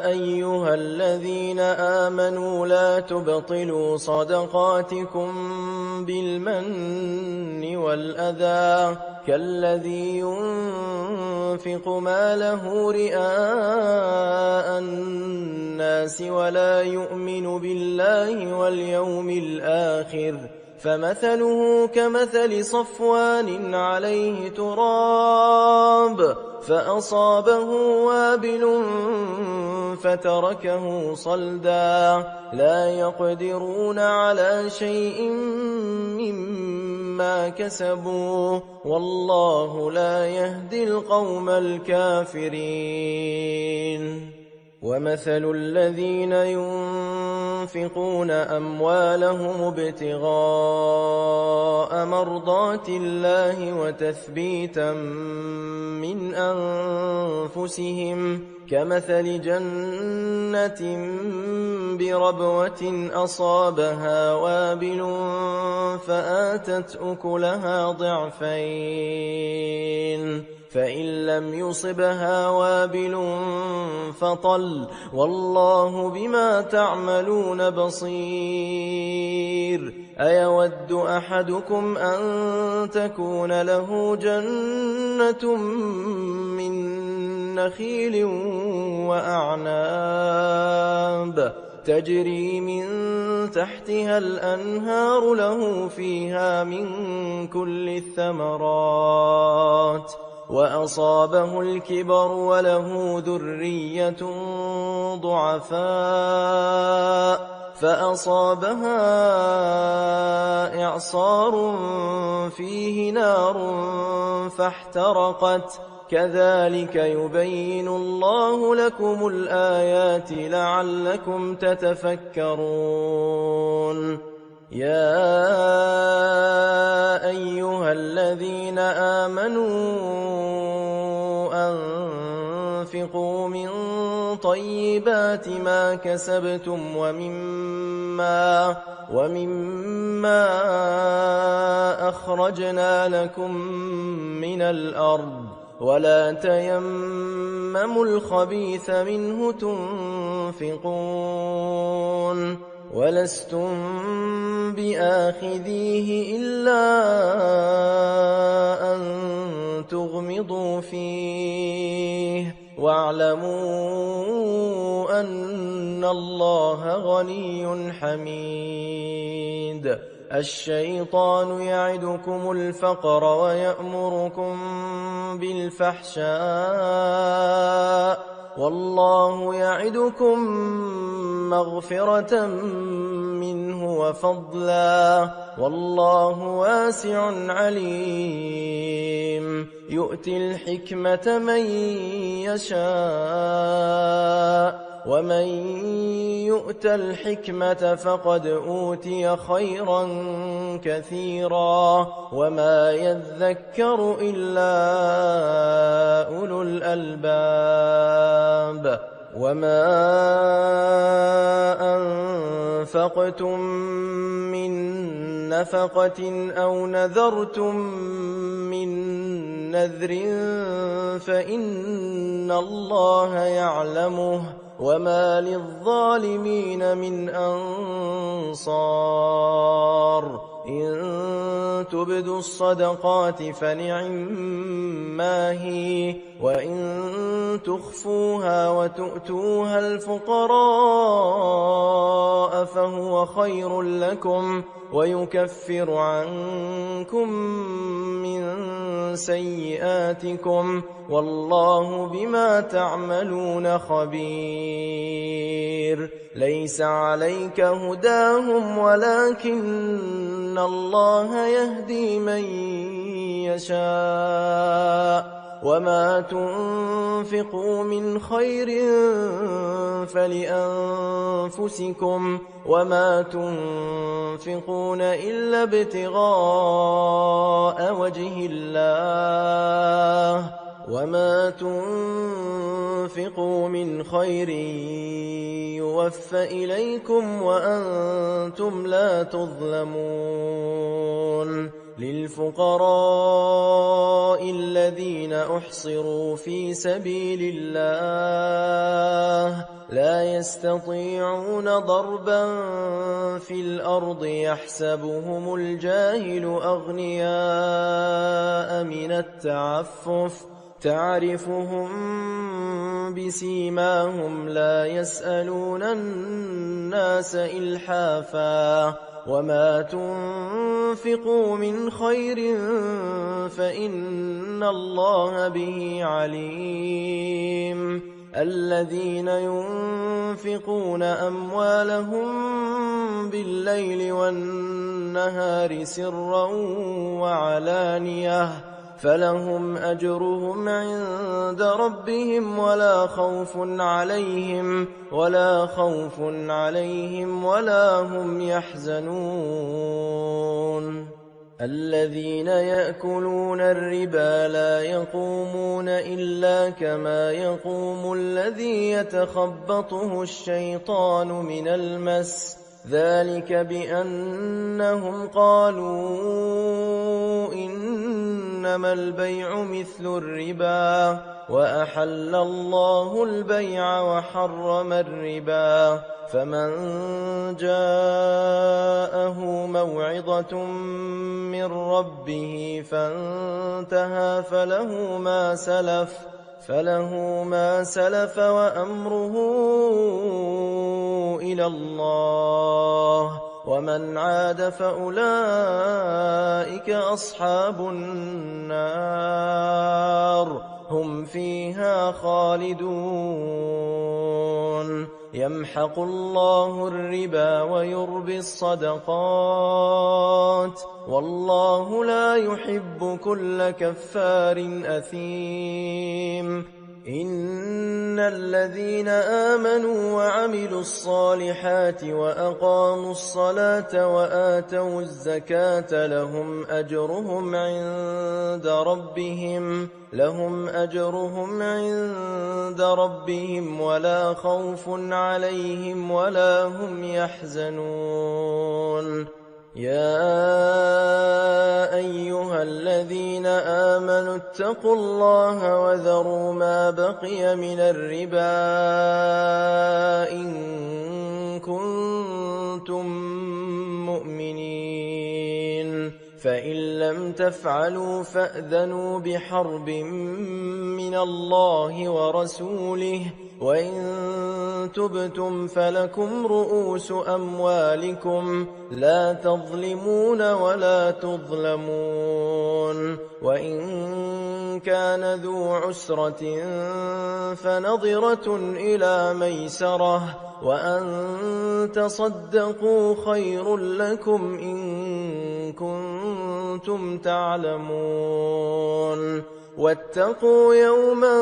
أيها الذين آمنوا لا تبطلوا صدقاتكم بالمن والأذى كالذي ينفق ماله رئاء الناس ولا يؤمن بالله واليوم الآخر فمثله كمثل صفوان عليه تراب فأصابه وابل فتركه صلدا لا يقدرون على شيء مما مما كسبوا والله لا يهدي القوم الكافرين ومثل الذين ينفقون أموالهم ابتغاء مرضات الله وتثبيتا من أنفسهم كمثل جنة بربوة أصابها وابل فآتت أكلها ضعفين فإن لم يصبها وابل فطل والله بما تعملون بصير أيود أحدكم أن تكون له جنة من نخيل وأعناب تجري من تحتها الأنهار له فيها من كل الثمرات وأصابه الكبر وله ذرية ضعفاء فأصابها إعصار فيه نار فاحترقت كذلك يبين الله لكم الآيات لعلكم تتفكرون يا أيها الذين آمنوا أنفقوا من طيبات ما كسبتم ومما أخرجنا لكم من الأرض ولا تيمموا الخبيث منه تنفقون ولستم بآخذيه إلا أن تغمضوا فيه واعلموا أن الله غني حميد الشيطان يعدكم الفقر ويأمركم بالفحشاء والله يعدكم مغفرة منه وفضلا والله واسع عليم يؤتي الحكمة من يشاء ومن يؤت الحكمة فقد أوتي خيرا كثيرا وما يذكر إلا أولو الألباب وما أنفقتم من نفقة أو نذرتم من نذر فإن الله يعلمه وما للظالمين من أنصار إن تبدوا الصدقات فنعما هي وإن تخفوها وتؤتوها الفقراء فهو خير لكم ويكفر عنكم من سيئاتكم والله بما تعملون خبير ليس عليك هداهم ولكن الله يهدي من يشاء وما تنفقوا من خير فلأنفسكم وما تنفقون إلا ابتغاء وجه الله وما تنفقوا من خير يوفى إليكم وأنتم لا تظلمون للفقراء الذين أحصروا في سبيل الله لا يستطيعون ضربا في الأرض يحسبهم الجاهل أغنياء من التعفف تعرفهم بسيماهم لا يسألون الناس إلحافا وما تنفقوا من خير فإن الله به عليم الذين ينفقون أموالهم بالليل والنهار سرا وعلانية فلهم أجرهم عند ربهم ولا خوف عليهم ولا هم يحزنون الذين يأكلون الربا لا يقومون إلا كما يقوم الذي يتخبطه الشيطان من المس ذلك بأنهم قالوا إنما البيع مثل الربا وأحل الله البيع وحرم الربا فمن جاءه موعظة من ربه فانتهى فله ما سلف وأمره إلى الله ومن عاد فأولئك أصحاب النار هم فيها خالدون يمحق الله الربا ويربي الصدقات والله لا يحب كل كفار أثيم إن الذين آمنوا وعملوا الصالحات وأقاموا الصلاة وآتوا الزكاة لهم أجرهم عند ربهم ولا خوف عليهم ولا هم يحزنون يا أيها الذين آمنوا اتقوا الله وذروا ما بقي من الربا إن كنتم مؤمنين فإن لم تفعلوا فأذنوا بحرب من الله ورسوله وإن تبتم فلكم رؤوس أموالكم لا تظلمون ولا تظلمون وإن كان ذو عسرة فنظرة إلى ميسرة وأن تصدقوا خير لكم إن كنتم تعلمون واتقوا يوما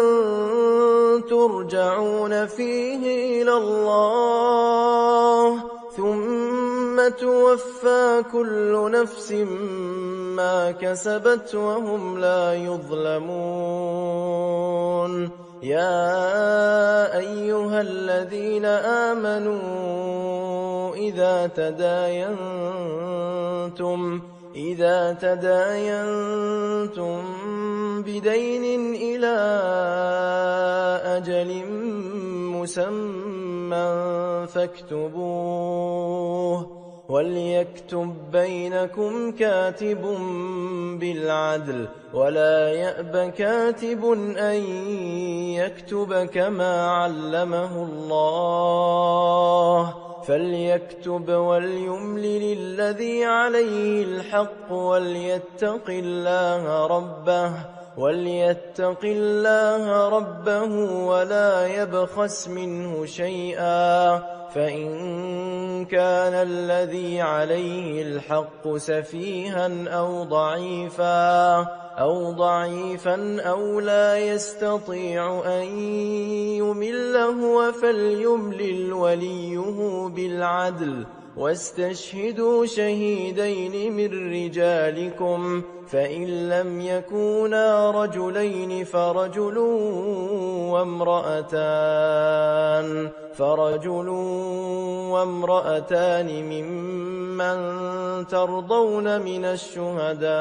ترجعون فيه إلى الله ثم توفى كل نفس ما كسبت وهم لا يظلمون يا أيها الذين آمنوا إذا تداينتم بدين إلى أجل مسمى فاكتبوه وليكتب بينكم كاتب بالعدل ولا يأب كاتب أن يكتب كما علمه الله فليكتب وليملل الذي عليه الحق وليتق الله ربه ولا يبخس منه شيئا فإن كان الذي عليه الحق سفيها أو ضعيفا أو لا يستطيع أن يمل هو فليملل وليه بالعدل واستشهدوا شهيدين من رجالكم فإن لم يكونا رجلين فرجل وامرأتان ممن ترضون من الشهداء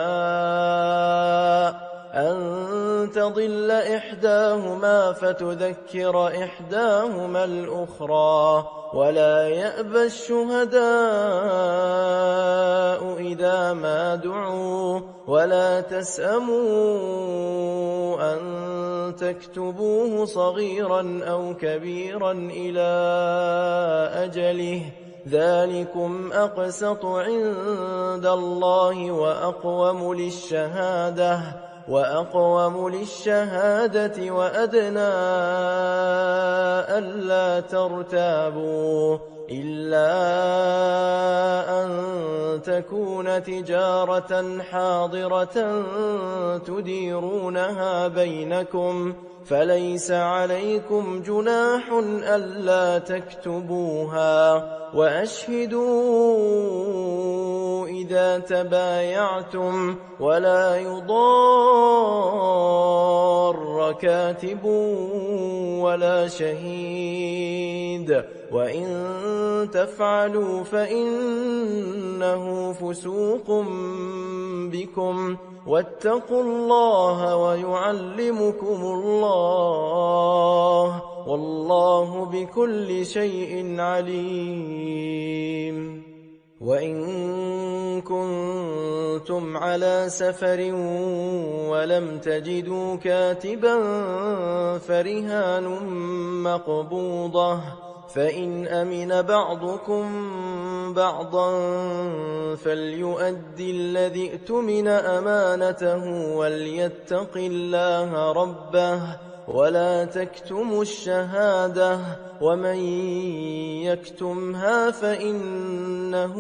أن تضل إحداهما فتذكر إحداهما الأخرى ولا يأبى الشهداء إذا ما دعوا ولا تسأموا أن تكتبوه صغيرا أو كبيرا إلى أجله ذلكم أقسط عند الله وأقوم للشهادة وأقوم للشهادة وأدنى ألا ترتابوا إلا أن تكون تجارة حاضرة تديرونها بينكم فليس عليكم جناح ألا تكتبوها وأشهدوا إذا تبايعتم ولا يضار كاتب ولا شهيد وإن تفعلوا فإنه فسوق بكم واتقوا الله ويعلمكم الله والله بكل شيء عليم. وإن كنتم على سفر ولم تجدوا كاتبا فرهان مقبوضة فإن أمن بعضكم بعضا فليؤدي الذي اؤتمن أمانته وليتق الله ربه ولا تكتموا الشهادة ومن يكتمها فإنه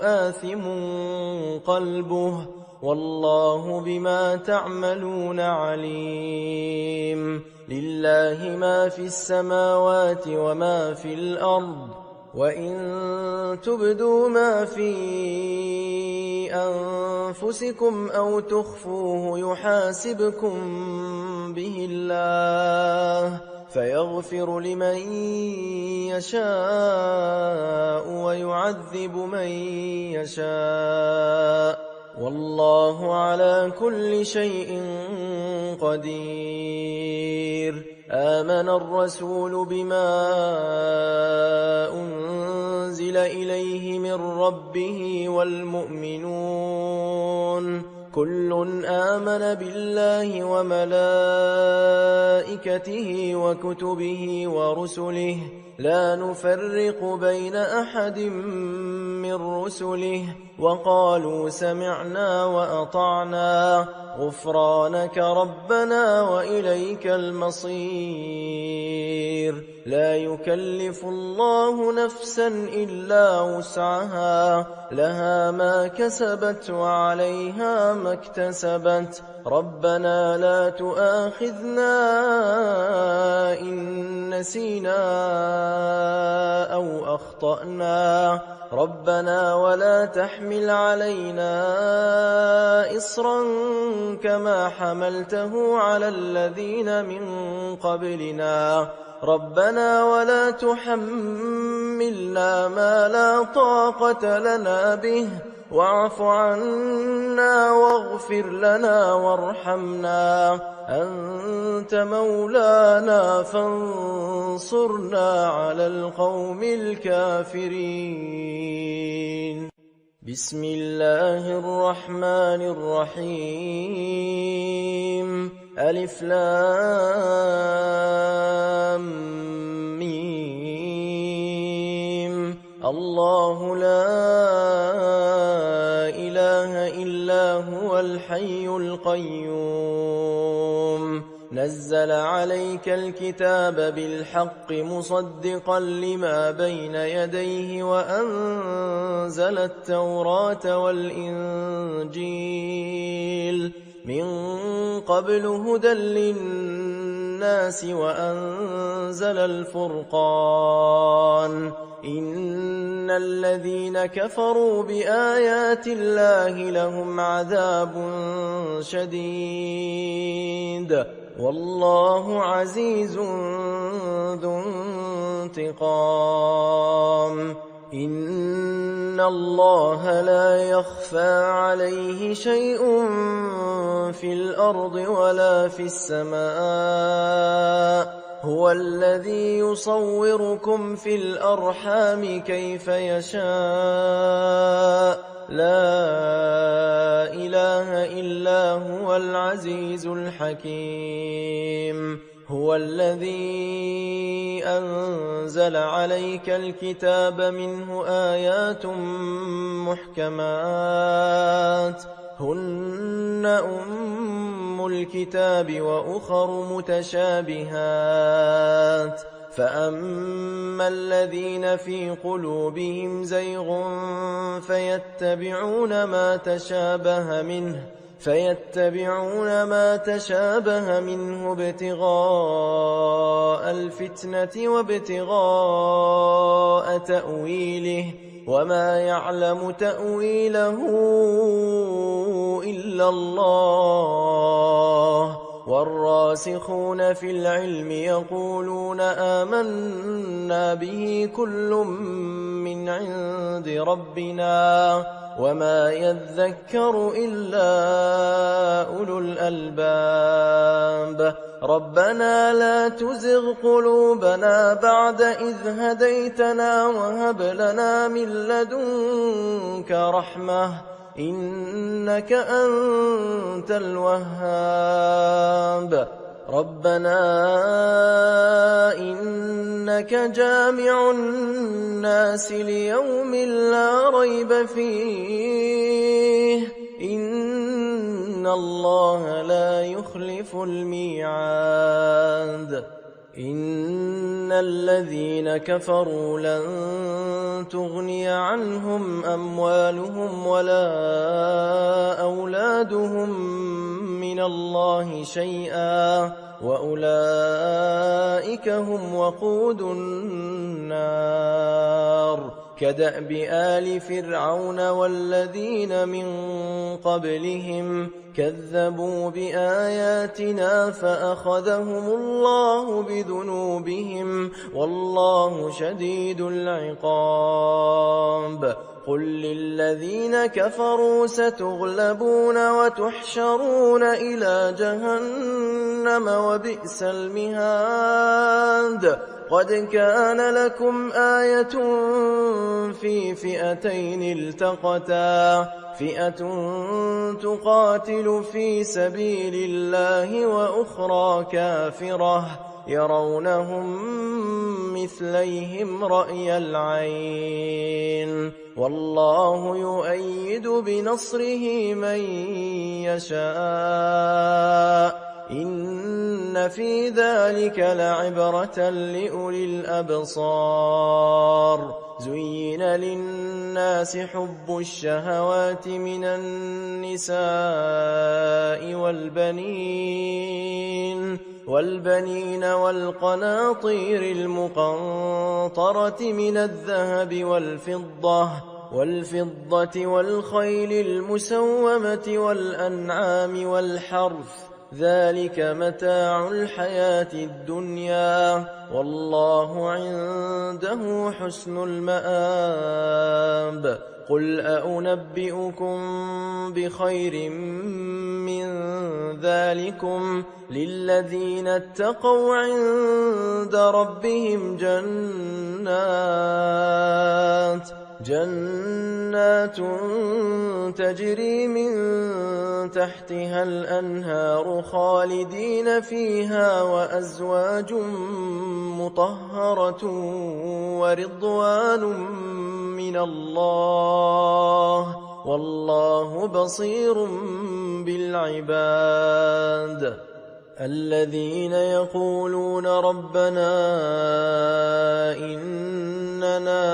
آثم قلبه والله بما تعملون عليم. لله ما في السماوات وما في الأرض وإن تبدوا ما في أنفسكم أو تخفوه يحاسبكم به الله فيغفر لمن يشاء ويعذب من يشاء والله على كل شيء قدير. آمن الرسول بما أنزل إليه من ربه والمؤمنون كل آمن بالله وملائكته وكتبه ورسله لا نفرق بين أحد من رسله وقالوا سمعنا وأطعنا غفرانك ربنا وإليك المصير. لا يكلف الله نفسا إلا وسعها لها ما كسبت وعليها ما اكتسبت ربنا لا تؤاخذنا إن نسينا أو أخطأنا ربنا ولا تحمل علينا إصرا كما حملته على الذين من قبلنا ربنا ولا تحملنا ما لا طاقة لنا به واعف عنا واغفر لنا وارحمنا أنت مولانا فانصرنا على القوم الكافرين. بسم الله الرحمن الرحيم ألف لام ميم الله لا إله إلا هو الحي القيوم نزل عليك الكتاب بالحق مصدقا لما بين يديه وأنزل التوراة والإنجيل من قبل هدى للناس وأنزل الفرقان إن الذين كفروا بآيات الله لهم عذاب شديد والله عزيز ذو انتقام. إن الله لا يخفى عليه شيء في الأرض ولا في السماء هو الذي يصوركم في الأرحام كيف يشاء لا إله إلا هو العزيز الحكيم. هو الذي أنزل عليك الكتاب منه آيات محكمات هن أم الكتاب وأخر متشابهات فأما الذين في قلوبهم زيغ فيتبعون ما تشابه منه ابتغاء الفتنة وابتغاء تأويله وما يعلم تأويله إلا الله والراسخون في العلم يقولون آمنا به كل من عند ربنا وما يذكر إلا أولو الألباب ربنا لا تزغ قلوبنا بعد إذ هديتنا وهب لنا من لدنك رحمة إنك أنت الوهاب ربنا إنك جامع الناس ليوم لا ريب فيه إن الله لا يخلف الميعاد إن الذين كفروا لن تغني عنهم أموالهم ولا أولادهم من الله شيئا وأولئك هم وقود النار كدأب آل فرعون والذين من قبلهم كذبوا بآياتنا فأخذهم الله بذنوبهم والله شديد العقاب قل للذين كفروا ستغلبون وتحشرون إلى جهنم وبئس المهاد قد كان لكم آية في فئتين التقتا فئة تقاتل في سبيل الله وأخرى كافرة يرونهم مثليهم رأي العين والله يؤيد بنصره من يشاء إن في ذلك لعبرة لأولي الأبصار زين للناس حب الشهوات من النساء والبنين والقناطير المقنطرة من الذهب والفضة والخيل المسومة والأنعام والحرث ذلك متاع الحياة الدنيا والله عنده حسن المآب قل أنبئكم بخير من ذلكم للذين اتقوا عند ربهم جنات تجري من تحتها الأنهار خالدين فيها وأزواج مطهرة ورضوان من الله والله بصير بالعباد الذين يقولون ربنا إننا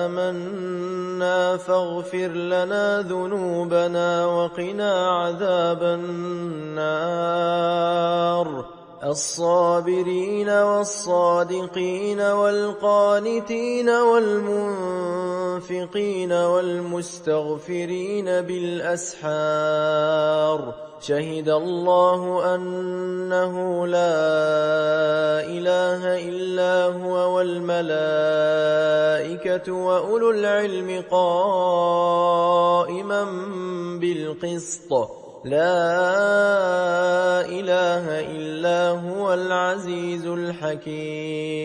آمنا فاغفر لنا ذنوبنا وقنا عذاب النار الصابرين والصادقين والقانتين والمنفقين والمستغفرين بالأسحار شهد الله أنه لا إله إلا هو والملائكة وأولو العلم قائما بالقسط لا إله إلا هو العزيز الحكيم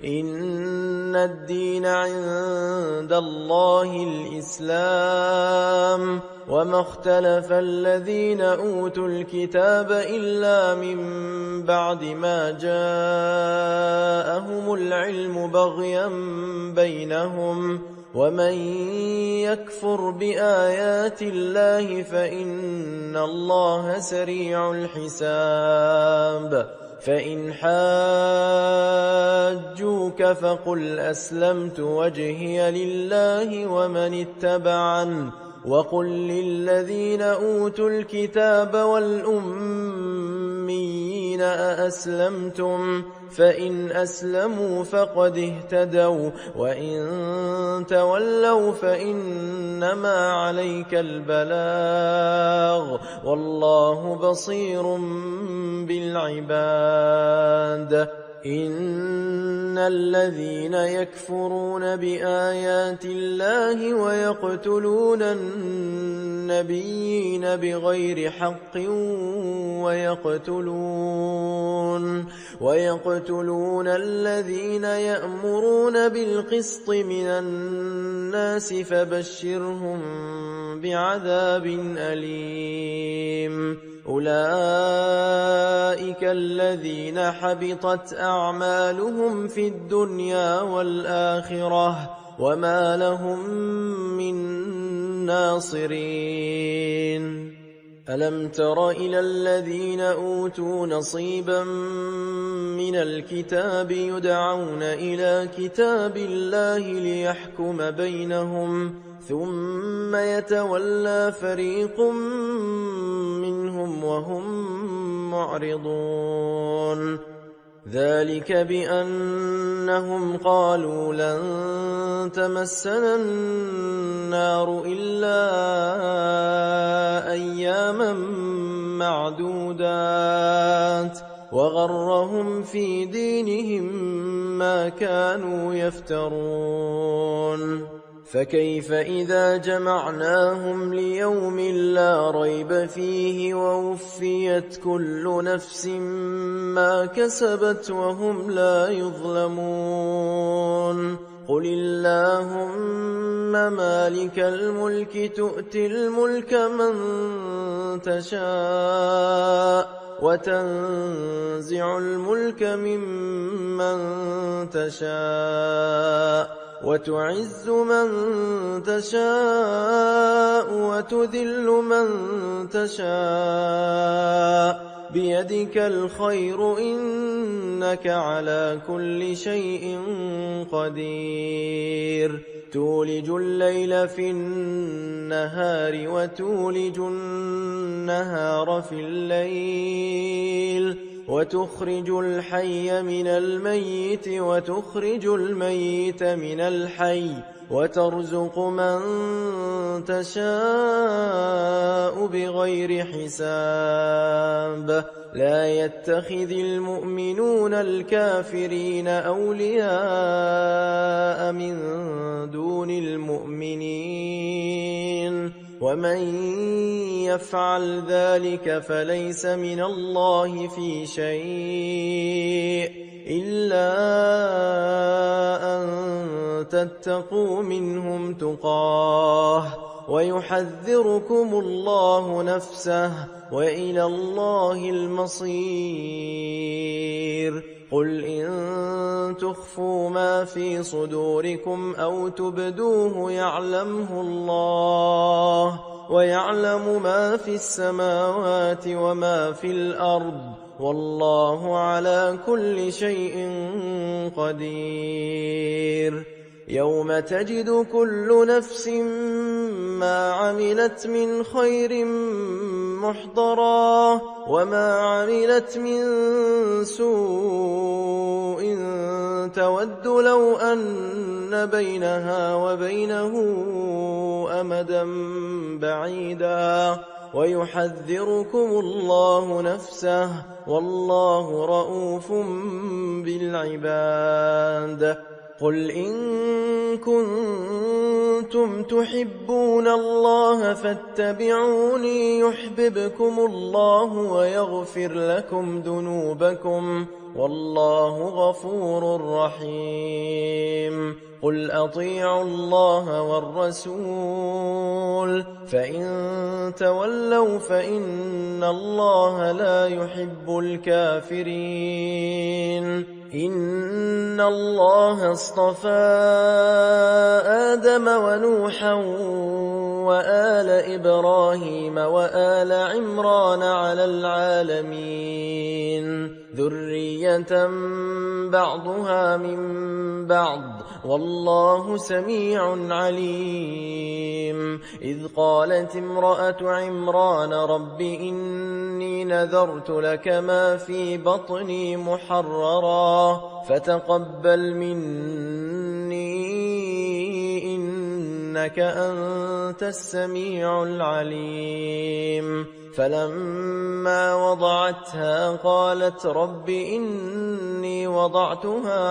إن الدين عند الله الإسلام وما اختلف الذين أوتوا الكتاب إلا من بعد ما جاءهم العلم بغيا بينهم ومن يكفر بآيات الله فإن الله سريع الحساب فإن حاجوك فقل أسلمت وجهي لله ومن اتبعن وقل للذين أوتوا الكتاب والأميين أأسلمتم فإن أسلموا فقد اهتدوا وإن تولوا فإنما عليك البلاغ والله بصير بالعباد إن الذين يكفرون بآيات الله ويقتلون النبيين بغير حق ويقتلون الذين يأمرون بالقسط من الناس فبشرهم بعذاب أليم أولئك الذين حبطت أعمالهم في الدنيا والآخرة وما لهم من ناصرين ألم تر إلى الذين أوتوا نصيبا من الكتاب يدعون إلى كتاب الله ليحكم بينهم ثم يتولى فريق منهم وهم معرضون ذلك بأنهم قالوا لن تمسنا النار إلا أياما معدودات وغرهم في دينهم ما كانوا يفترون فكيف إذا جمعناهم ليوم لا ريب فيه ووفيت كل نفس ما كسبت وهم لا يظلمون قل اللهم مالك الملك تؤتي الملك من تشاء وتنزع الملك ممن تشاء وتعز من تشاء وتذل من تشاء بيدك الخير إنك على كل شيء قدير تولج الليل في النهار وتولج النهار في الليل وتخرج الحي من الميت وتخرج الميت من الحي وترزق من تشاء بغير حساب لا يتخذ المؤمنون الكافرين أولياء من دون المؤمنين ومن يفعل ذلك فليس من الله في شيء إلا أن تتقوا منهم تقاه ويحذركم الله نفسه وإلى الله المصير قل إن تخفوا ما في صدوركم أو تبدوه يعلمه الله ويعلم ما في السماوات وما في الأرض والله على كل شيء قدير يوم تجد كل نفس ما عملت من خير محضرا وما عملت من سوء تود لو أن بينها وبينه أمدا بعيدا ويحذركم الله نفسه والله رؤوف بالعباد قل إن كنتم تحبون الله فاتبعوني يحببكم الله ويغفر لكم ذنوبكم والله غفور رحيم قل أطيعوا الله والرسول فإن تولوا فإن الله لا يحب الكافرين إن الله اصطفى آدم ونوحا وآل إبراهيم وآل عمران على العالمين ذرية بعضها من بعض والله سميع عليم إذ قالت امرأة عمران رب إني نذرت لك ما في بطني محررا فتقبل مني إنك أنت السميع العليم فلما وضعتها قالت رب إني وضعتها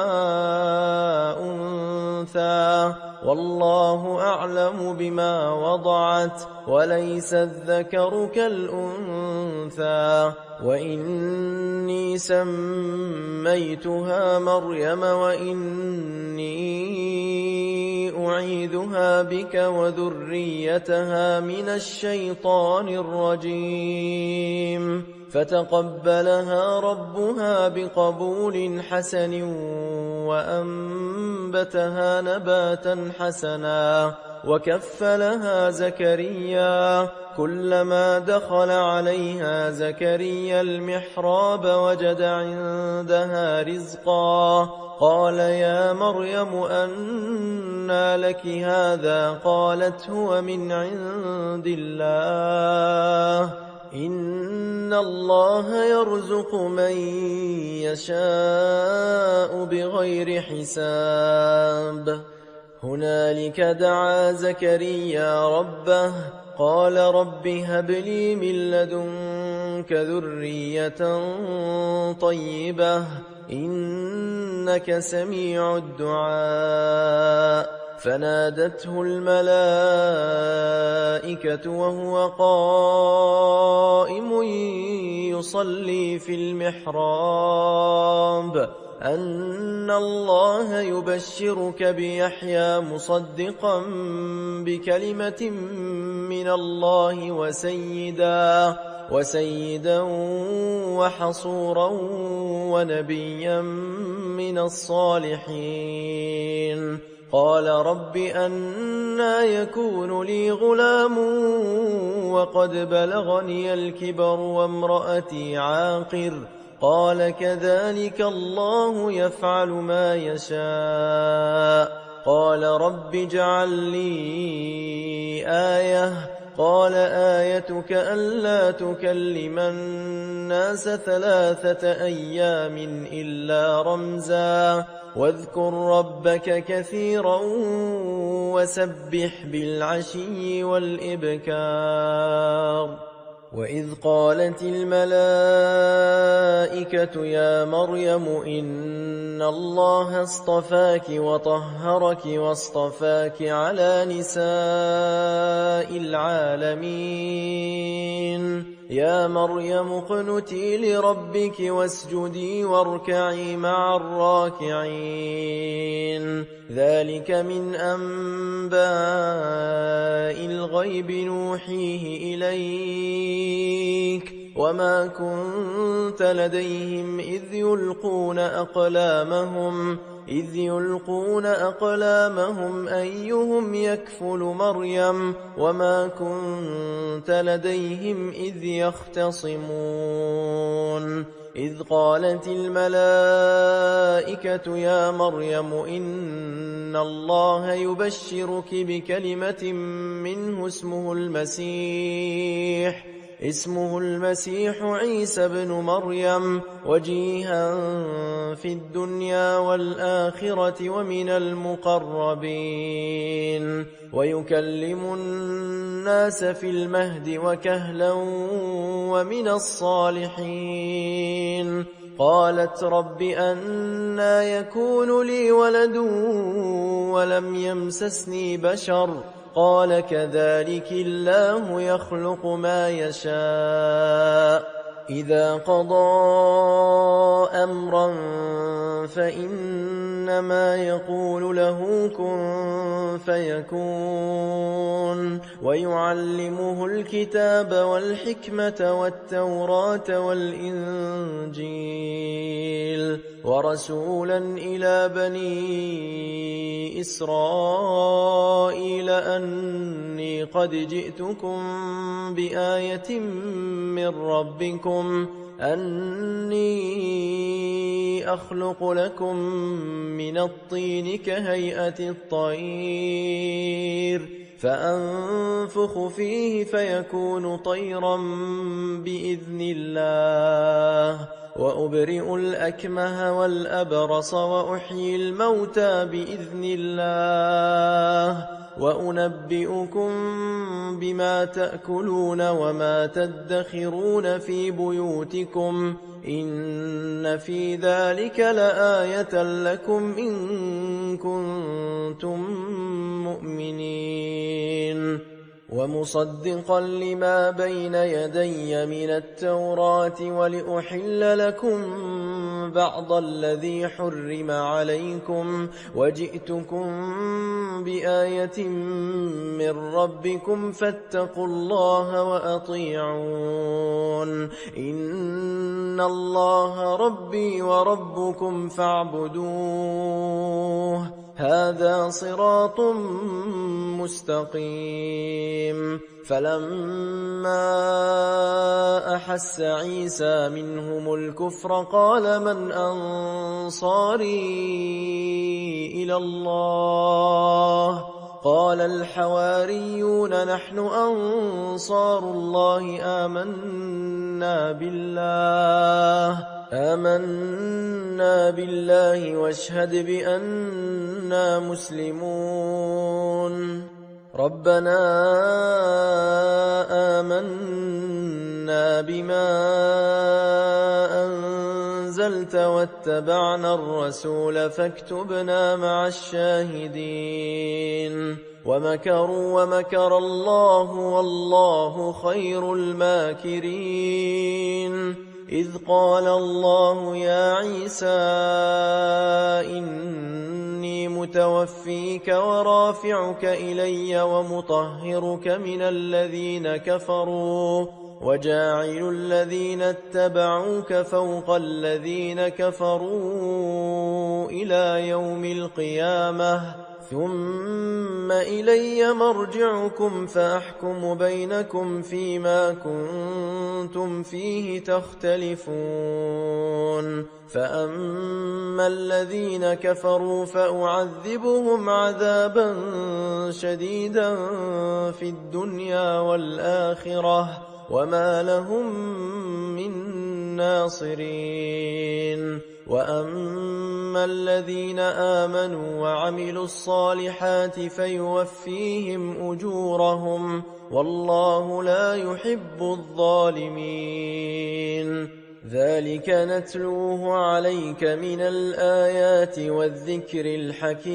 أنثى والله أعلم بما وضعت وليس الذكر كالأنثى وإني سميتها مريم وإني أعيذها بك وذريتها من الشيطان الرجيم فتقبلها ربها بقبول حسن وأنبتها نباتا حسنا وكفلها زكريا كلما دخل عليها زكريا المحراب وجد عندها رزقا قال يا مريم أنى لك هذا قالت هو من عند الله إن الله يرزق من يشاء بغير حساب هنالك دعا زكريا ربه قال رب هب لي من لدنك ذرية طيبة إنك سميع الدعاء فنادته الملائكة وهو قائم يصلي في المحراب أن الله يبشرك بيحيى مصدقا بكلمة من الله وسيدا وحصورا ونبيا من الصالحين قال رب أنى يكون لي غلام وقد بلغني الكبر وامرأتي عاقر قال كذلك الله يفعل ما يشاء قال رب اجعل لي آية قال آيتك ألا تكلم الناس 3 أيام إلا رمزا واذكر ربك كثيرا وسبح بالعشي والإبكار وإذ قالت الملائكة يا مريم إن الله اصطفاك وطهرك واصطفاك على نساء العالمين يا مريم اقنتي لربك واسجدي واركعي مع الراكعين ذلك من أنباء الغيب نوحيه إليك وما كنت لديهم إذ يلقون أقلامهم أيهم يكفل مريم وما كنت لديهم إذ يختصمون إذ قالت الملائكة يا مريم إن الله يبشرك بكلمة منه اسمه المسيح عيسى بن مريم وجيها في الدنيا والآخرة ومن المقربين ويكلم الناس في المهد وكهلا ومن الصالحين قالت رب أنى يكون لي ولد ولم يمسسني بشر قال كذلك الله يخلق ما يشاء إذا قضى أمرا فإنما يقول له كن فيكون ويعلمه الكتاب والحكمة والتوراة والإنجيل ورسولا إلى بني إسرائيل أني قد جئتكم بآية من ربكم أني أخلق لكم من الطين كهيئة الطير فأنفخ فيه فيكون طيرا بإذن الله وأبرئ الأكمه والأبرص وأحيي الموتى بإذن الله وأنبئكم بما تأكلون وما تدخرون في بيوتكم إن في ذلك لآية لكم إن كنتم مؤمنين ومصدقا لما بين يدي من التوراة ولأحل لكم بعض الذي حرم عليكم وجئتكم بآية من ربكم فاتقوا الله وأطيعون إن الله ربي وربكم فاعبدوه هذا صراط مستقيم فلما أحس عيسى منهم الكفر قال من أنصاري إلى الله قال الحواريون نحن أنصار الله آمنا بالله واشهد بأننا مسلمون ربنا آمنا بما أنزلت واتبعنا الرسول فاكتبنا مع الشاهدين ومكروا ومكر الله والله خير الماكرين إذ قال الله يا عيسى إني متوفيك ورافعك إلي ومطهرك من الذين كفروا وجاعل الذين اتبعوك فوق الذين كفروا إلى يوم القيامة ثم إلي مرجعكم فأحكم بينكم فيما كنتم فيه تختلفون فأما الذين كفروا فأعذبهم عذابا شديدا في الدنيا والآخرة وما لهم من ناصرين وأما الذين آمنوا وعملوا الصالحات فيوفيهم أجورهم والله لا يحب الظالمين ذلك نتلوه عليك من الآيات والذكر الحكيم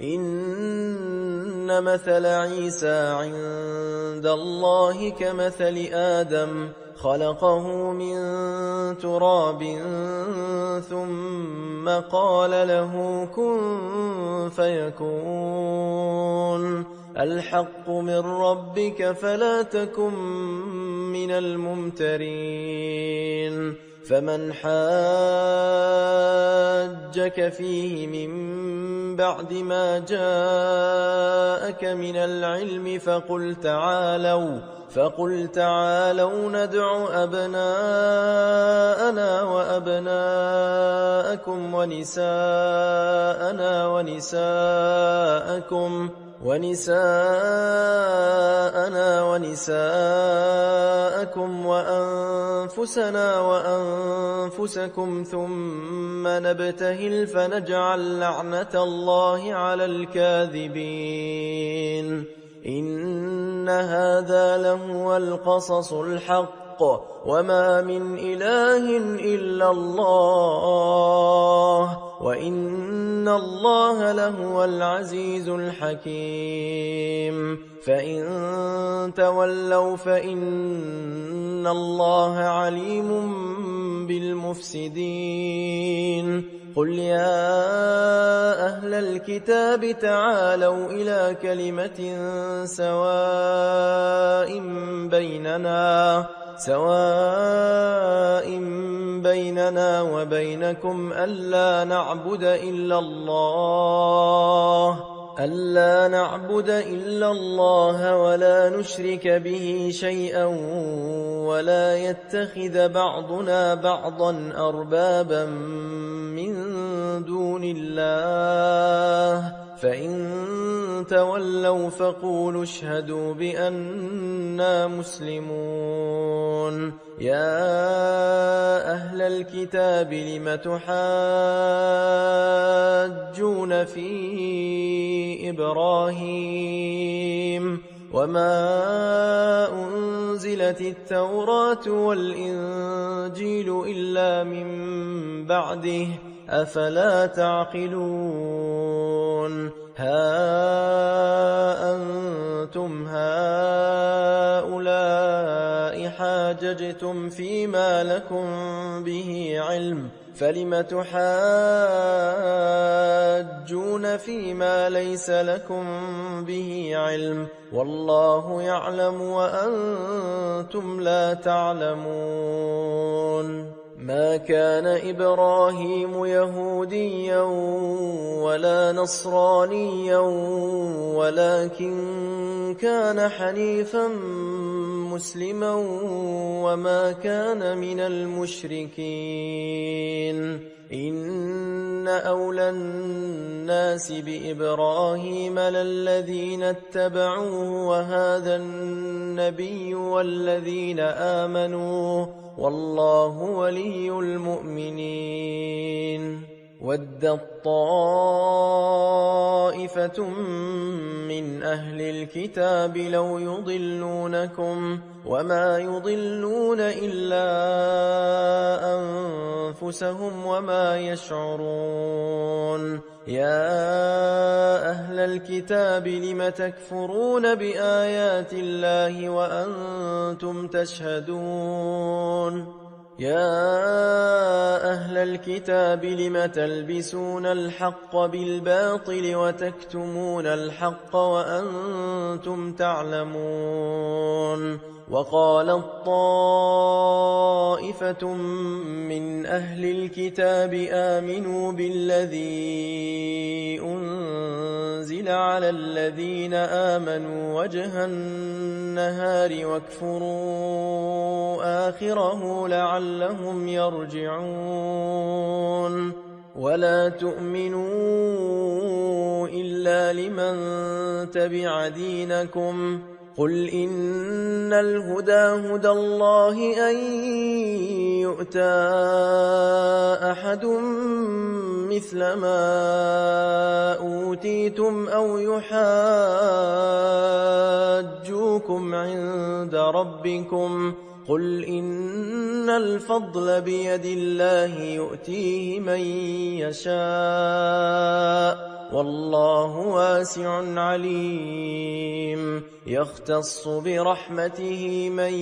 إن مثل عيسى عند الله كمثل آدم خلقه من تراب ثم قال له كن فيكون الحق من ربك فلا تكن من الممترين فمن حاجك فيه من بعد ما جاءك من العلم فقل تعالوا ندع أبناءنا وأبناءكم ونساءنا ونساءكم وأنفسنا وأنفسكم ثم نبتهل فنجعل لعنة الله على الكاذبين إن هذا لهو القصص الحق وما من إله إلا الله وإن الله لهو العزيز الحكيم فإن تولوا فإن إن الله عليم بالمفسدين قل يا أهل الكتاب تعالوا إلى كلمة سواء بيننا وبينكم ألا نعبد إلا الله ولا نشرك به شيئا ولا يتخذ بعضنا بعضا أربابا من دون الله فإن تولوا فقولوا اشهدوا بأننا مسلمون يا أهل الكتاب لم تحاجون في إبراهيم وما أنزلت التوراة والإنجيل إلا من بعده أفلا تعقلون ها أنتم هؤلاء حاججتم فيما لكم به علم فلم تحاجون فيما ليس لكم به علم والله يعلم وأنتم لا تعلمون ما كان إبراهيم يهوديا ولا نصرانيا ولكن كان حنيفا مسلما وما كان من المشركين إن أولى الناس بإبراهيم للذين اتبعوه وهذا النبي والذين آمنوا والله ولي المؤمنين ودت طائفة من أهل الكتاب لو يضلونكم وما يضلون إلا أنفسهم وما يشعرون يا أهل الكتاب لم تكفرون بآيات الله وأنتم تشهدون يا أهل الكتاب لم تلبسون الحق بالباطل وتكتمون الحق وأنتم تعلمون وقالت طائفة من أهل الكتاب آمنوا بالذي أنزل على الذين آمنوا وجه النهار واكفروا آخره لعلهم يرجعون ولا تؤمنوا إلا لمن تبع دينكم قل إن الهدى هدى الله أن يؤتى أحد مثل ما أوتيتم أو يحاجوكم عند ربكم قل إن الفضل بيد الله يؤتيه من يشاء والله واسع عليم يختص برحمته من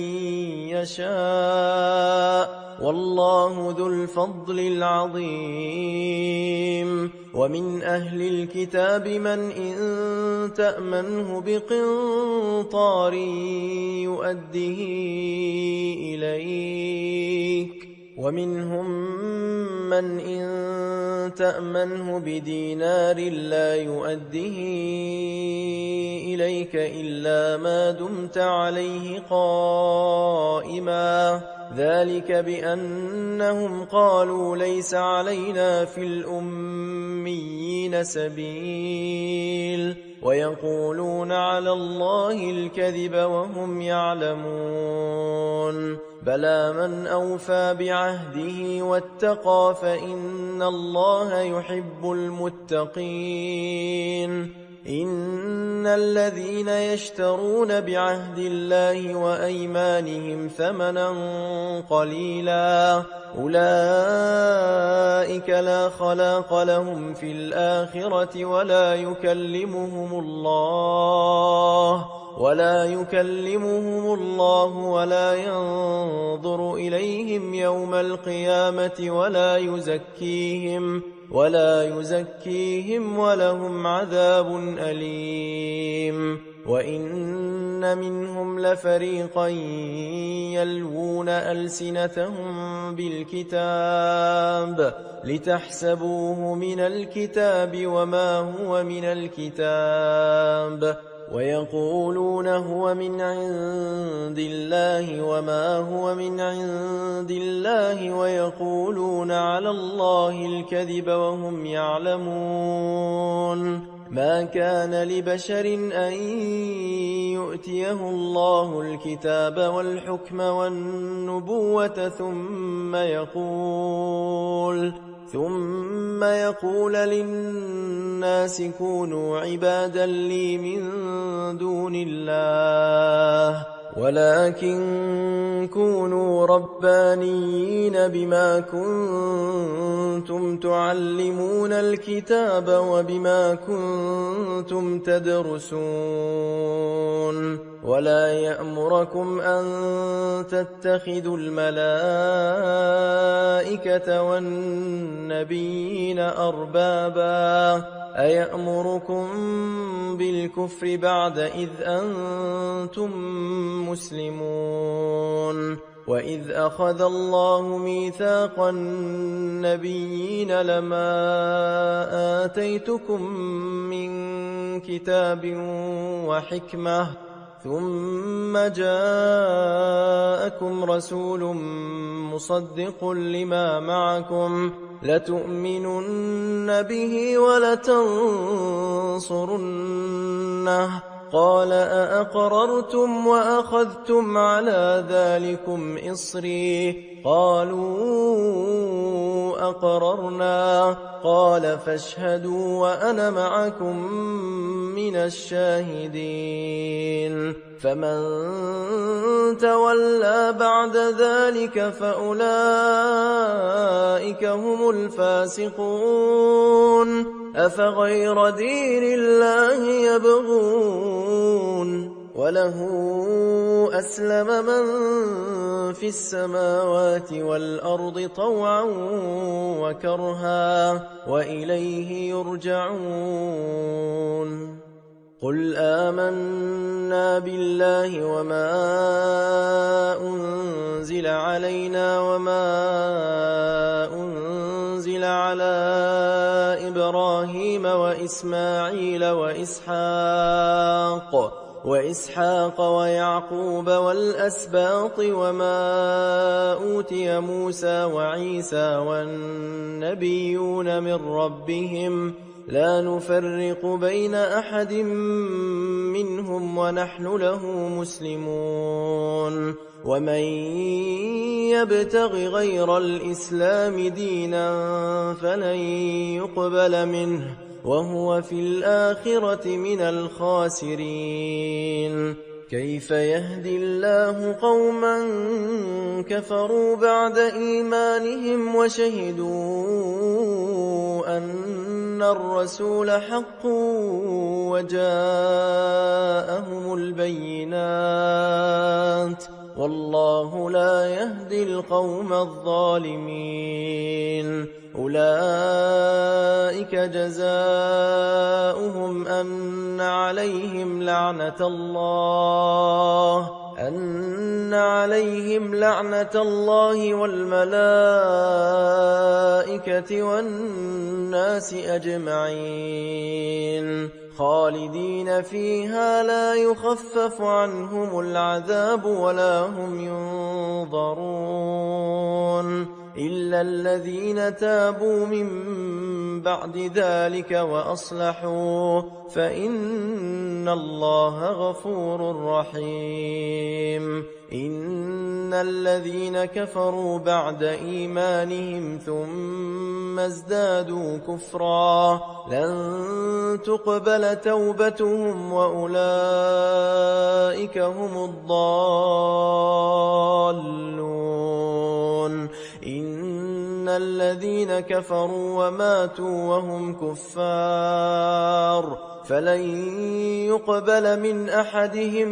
يشاء والله ذو الفضل العظيم ومن أهل الكتاب من إن تأمنه بقنطار يؤده إليك ومنهم من إن تأمنه بدينار لا يؤده إليك إلا ما دمت عليه قائما ذلك بأنهم قالوا ليس علينا في الأميين سبيل ويقولون على الله الكذب وهم يعلمون بلى من أوفى بعهده واتقى فإن الله يحب المتقين إن الذين يشترون بعهد الله وأيمانهم ثمنا قليلا أولئك لا خلاق لهم في الآخرة ولا يكلمهم الله ولا يكلمهم الله ولا ينظر إليهم يوم القيامة ولا يزكيهم ولهم عذاب أليم. وإن منهم لفريقا يلوون ألسنتهم بالكتاب لتحسبوه من الكتاب وما هو من الكتاب ويقولون هو من عند الله وما هو من عند الله ويقولون على الله الكذب وهم يعلمون. ما كان لبشر أن يؤتيه الله الكتاب والحكم والنبوة ثم يقول للناس كونوا عبادا لي من دون الله ولكن كونوا ربانيين بما كنتم تعلمون الكتاب وبما كنتم تدرسون. ولا يأمركم أن تتخذوا الملائكة والنبيين أربابا أيأمركم بالكفر بعد إذ أنتم مسلمون. وإذ أخذ الله ميثاق النبيين لما آتيتكم من كتاب وحكمة ثم جاءكم رسول مصدق لما معكم لتؤمنن به ولتنصرنه قال أأقررتم وأخذتم على ذلكم إصري قالوا أقررنا قال فاشهدوا وأنا معكم من الشاهدين. فمن تولى بعد ذلك فأولئك هم الفاسقون. أفغير دين الله يبغون وله أسلم من في السماوات والأرض طوعا وكرها وإليه يرجعون. قل آمنا بالله وما أنزل علينا وما أنزل على إبراهيم وإسماعيل وإسحاق ويعقوب والأسباط وما أوتي موسى وعيسى والنبيون من ربهم لا نفرق بين أحد منهم ونحن له مسلمون. ومن يبتغ غير الإسلام دينا فلن يقبل منه وهو في الآخرة من الخاسرين. كيف يهدي الله قوما كفروا بعد إيمانهم وشهدوا أن الرسول حق وجاءهم البينات والله لا يهدي القوم الظالمين. أولئك جزاؤهم أن عليهم لعنة الله والملائكة والناس أجمعين خالدين فيها لا يخفف عنهم العذاب ولا هم ينظرون إلا الذين تابوا من بعد ذلك وأصلحوا فإن الله غفور رحيم. إن الذين كفروا بعد إيمانهم ثم ازدادوا كفرا لن تقبل توبتهم وأولئك هم الضالون. إن الذين كفروا وماتوا وهم كفار فلن يقبل من أحدهم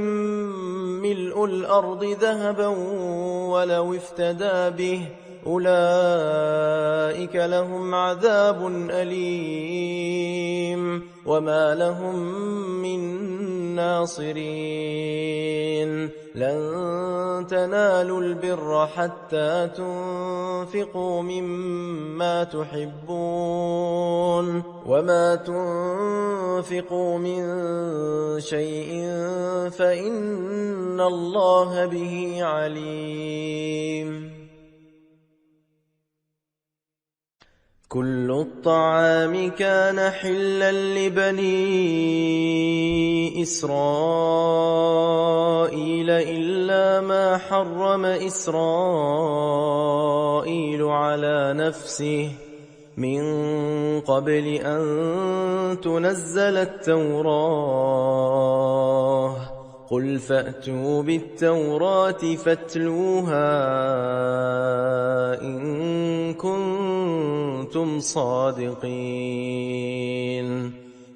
ملء الأرض ذهبا ولو افتدى به أولئك لهم عذاب أليم وما لهم من ناصرين لن تنالوا البر حتى تنفقوا مما تحبون وما تنفقوا من شيء فإن الله به عليم كل الطعام كان حلا لبني إسرائيل إلا ما حرم إسرائيل على نفسه من قبل أن تنزل التوراة قل فأتوا بالتوراة فاتلوها إن كنتم صادقين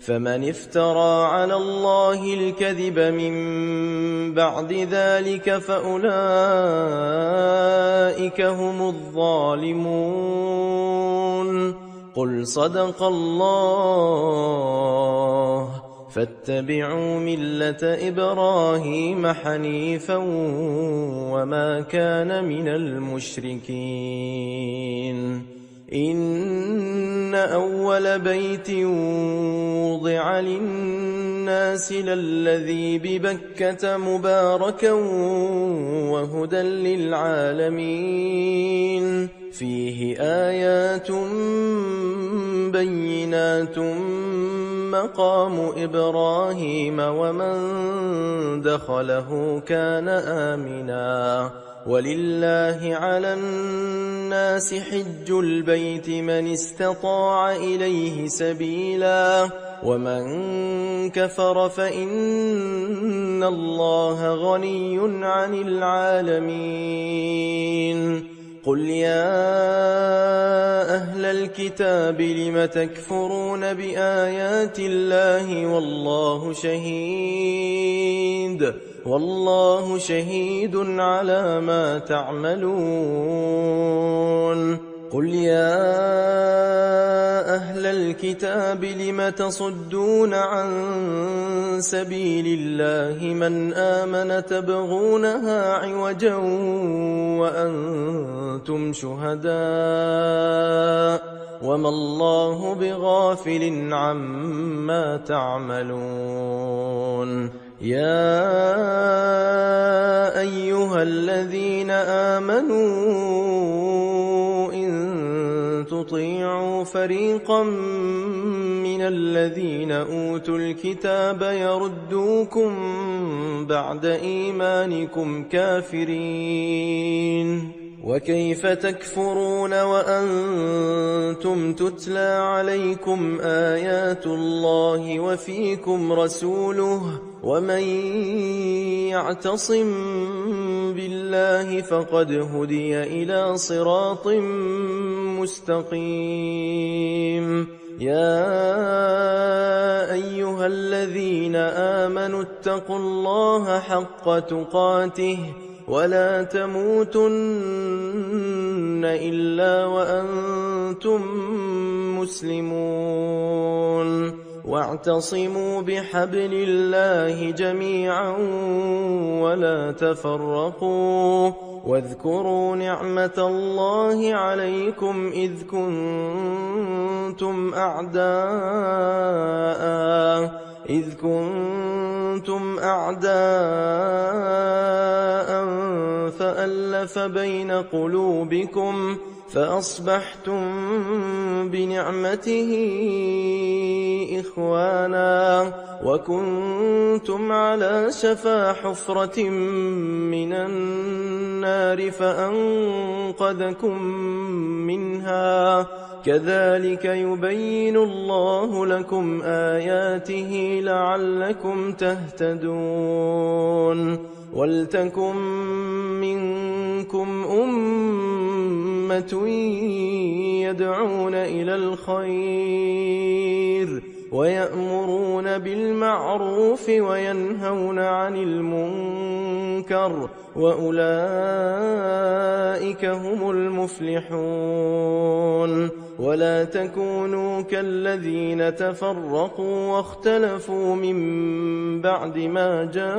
فمن افترى على الله الكذب من بعد ذلك فأولئك هم الظالمون قل صدق الله فاتبعوا ملة إبراهيم حنيفا وما كان من المشركين إن أول بيت وضع للناس للذي ببكة مباركا وهدى للعالمين فيه آيات بينات مقام إبراهيم ومن دخله كان آمنا ولله على الناس حج البيت من استطاع إليه سبيلا ومن كفر فإن الله غني عن العالمين قل يا أهل الكتاب لم تكفرون بآيات الله والله شهيد على ما تعملون قل يا أهل الكتاب لم تصدون عن سبيل الله من آمن تبغونها عوجا وأنتم شهداء وما الله بغافل عما تعملون يا أيها الذين آمنوا إن تطيعوا فريقا من الذين أوتوا الكتاب يردوكم بعد إيمانكم كافرين وكيف تكفرون وأنتم تتلى عليكم آيات الله وفيكم رسوله ومن يعتصم بالله فقد هدي إلى صراط مستقيم يا أيها الذين آمنوا اتقوا الله حق تقاته ولا تموتن إلا وأنتم مسلمون واعتصموا بحبل الله جميعا ولا تفرقوا واذكروا نعمة الله عليكم إذ كنتم أعداء فألف بين قلوبكم فأصبحتم بنعمته إخوانا وكنتم على شفا حفرة من النار فأنقذكم منها كذلك يبين الله لكم آياته لعلكم تهتدون ولتكن منكم أمة يدعون إلى الخير ويأمرون بالمعروف وينهون عن المنكر وأولئك هم المفلحون ولا تكونوا كالذين تفرقوا واختلفوا من بعد ما جاءهم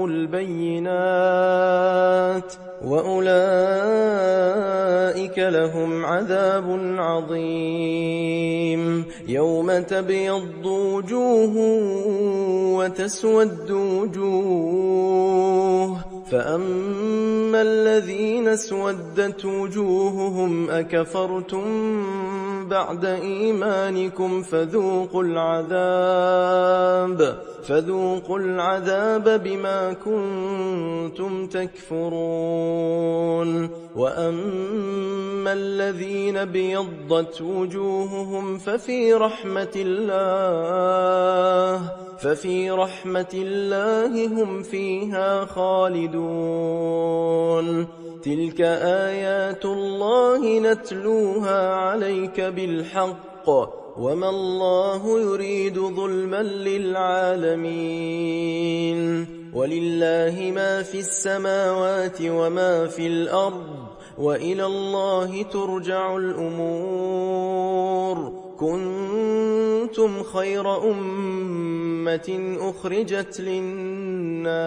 البينات وأولئك لهم عذاب عظيم يوم تبيض وجوه وتسود وجوه فأما الذين اسودت وجوههم أكفرتم بعد إيمانكم فذوقوا العذاب بما كنتم تكفرون وأما الذين ابيضت وجوههم ففي رحمة الله هم فيها خالدون تلك آيات الله نتلوها عليك بالحق وما الله يريد ظلما للعالمين ولله ما في السماوات وما في الأرض وإلى الله ترجع الأمور كنتم خير أمة أخرجت للناس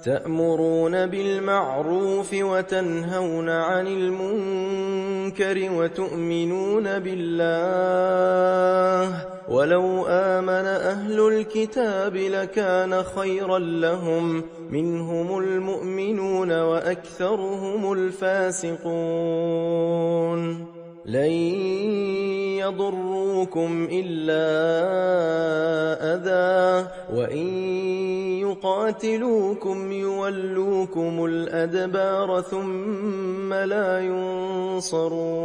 تأمرون بالمعروف وتنهون عن المنكر وتؤمنون بالله ولو آمن أهل الكتاب لكان خيرا لهم منهم المؤمنون وأكثرهم الفاسقون لن يضروكم إلا أذى وإن يقاتلوكم يولوكم الأدبار ثم لا ينصرون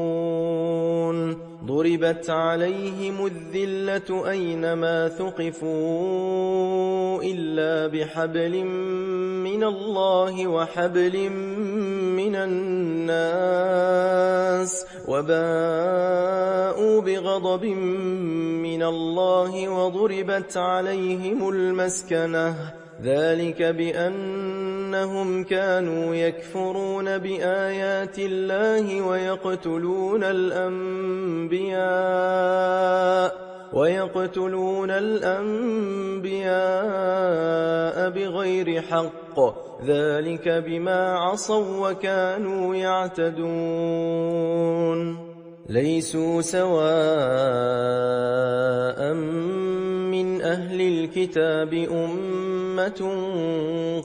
ضربت عليهم الذلة أينما ثقفوا إلا بحبل من الله وحبل من الناس وباءوا بغضب من الله وضربت عليهم المسكنة ذلك بأنهم كانوا يكفرون بآيات الله ويقتلون الأنبياء بغير حق ذلك بما عصوا وكانوا يعتدون ليسوا سواء من أهل الكتاب أمة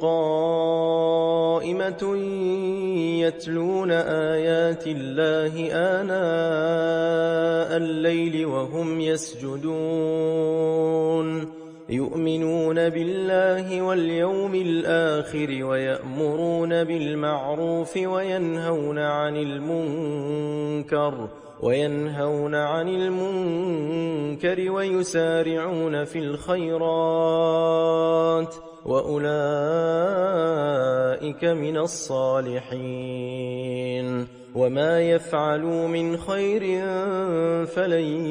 قائمة يتلون آيات الله آناء الليل وهم يسجدون يؤمنون بالله واليوم الآخر ويأمرون بالمعروف وينهون عن المنكر ويسارعون في الخيرات وأولئك من الصالحين وما يفعلوا من خير فلن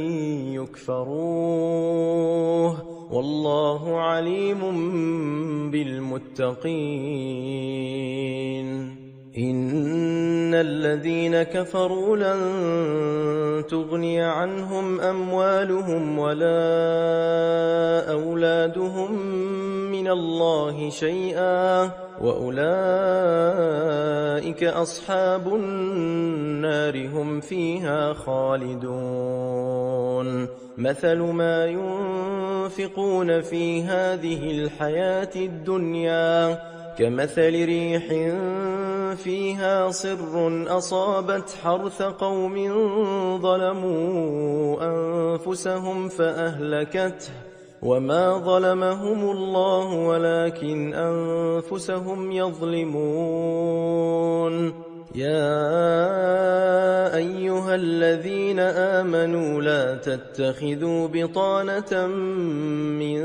يكفروه والله عليم بالمتقين إن الذين كفروا لن تغني عنهم أموالهم ولا أولادهم من الله شيئا وأولئك أصحاب النار هم فيها خالدون مثل ما ينفقون في هذه الحياة الدنيا كمثل ريح فيها صر أصابت حرث قوم ظلموا أنفسهم فأهلكته وما ظلمهم الله ولكن أنفسهم يظلمون يا أيها الذين آمنوا لا تتخذوا بطانة من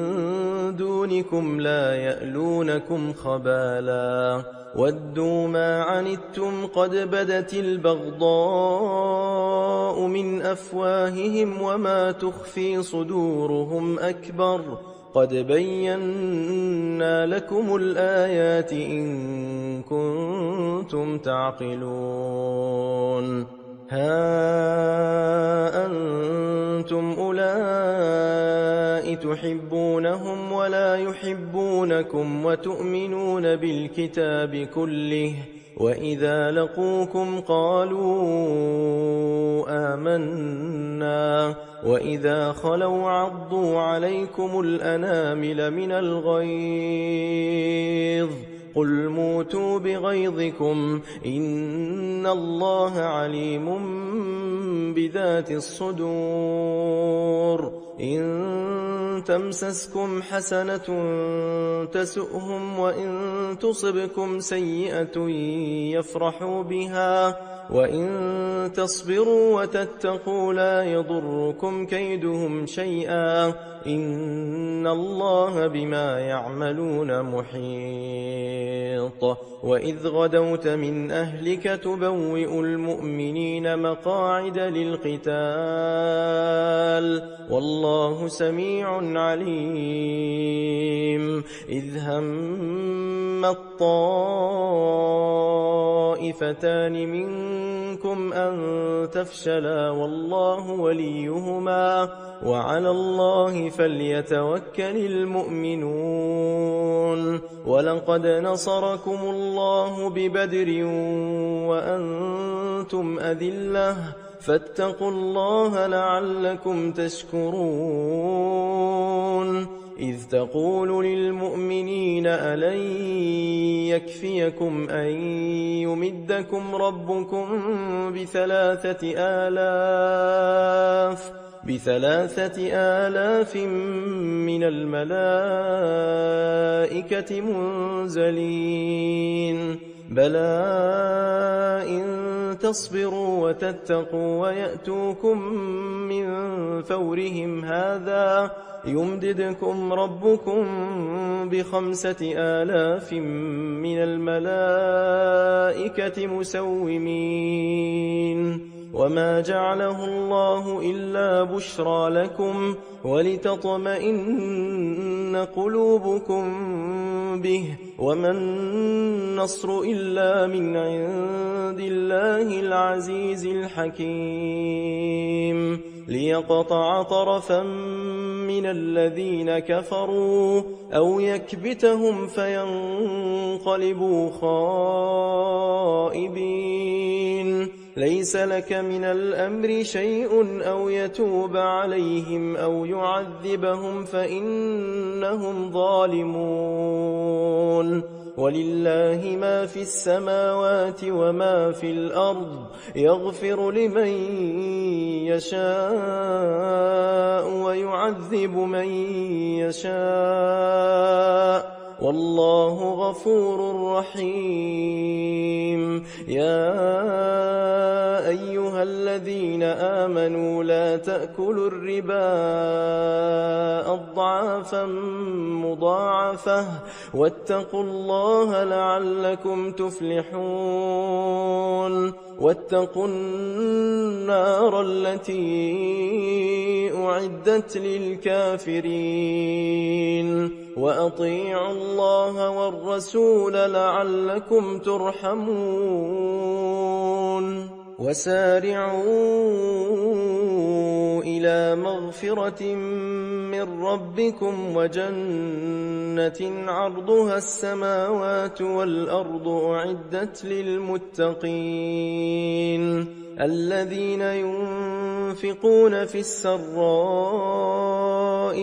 دونكم لا يألونكم خبالا ودوا ما عنتم قد بدت البغضاء من أفواههم وما تخفي صدورهم أكبر قد بينا لكم الآيات إن كنتم تعقلون ها أنتم أولئك تحبونهم ولا يحبونكم وتؤمنون بالكتاب كله وإذا لقوكم قالوا آمنا وإذا خلوا عضوا عليكم الأنامل من الغيظ قل موتوا بغيظكم إن الله عليم بذات الصدور إن تمسسكم حسنة تسؤهم وإن تصبكم سيئة يفرحوا بها وإن تصبروا وتتقوا لا يضركم كيدهم شيئا إن الله بما يعملون محيط وإذ غدوت من أهلك تبوئ المؤمنين مقاعد للقتال والله سميع عليم إذ هم الطائفتان منكم أن تفشلا والله وليهما وعلى الله فليتوكل المؤمنون ولقد نصركم الله ببدر وأنتم أذلة فاتقوا الله لعلكم تشكرون إذ تقول للمؤمنين ألن يكفيكم أن يمدكم ربكم بثلاثة آلاف من الملائكة منزلين بلى إن تصبروا وتتقوا ويأتوكم من فورهم هذا يمددكم ربكم ب5,000 من الملائكة مسومين وما جعله الله إلا بشرى لكم ولتطمئن قلوبكم به وما النصر إلا من عند الله العزيز الحكيم ليقطع طرفا من الذين كفروا أو يكبتهم فينقلبوا خائبين ليس لك من الأمر شيء أو يتوب عليهم أو يعذبهم فإنهم ظالمون ولله ما في السماوات وما في الأرض يغفر لمن يشاء ويعذب من يشاء والله غفور رحيم يا أيها الذين آمنوا لا تأكلوا الربا أضعافا مضاعفة واتقوا الله لعلكم تفلحون واتقوا النار التي أعدت للكافرين وأطيعوا الله والرسول لعلكم ترحمون وسارعوا إلى مغفرة من ربكم وجنة عرضها السماوات والأرض أعدت للمتقين الذين ينفقون في السراء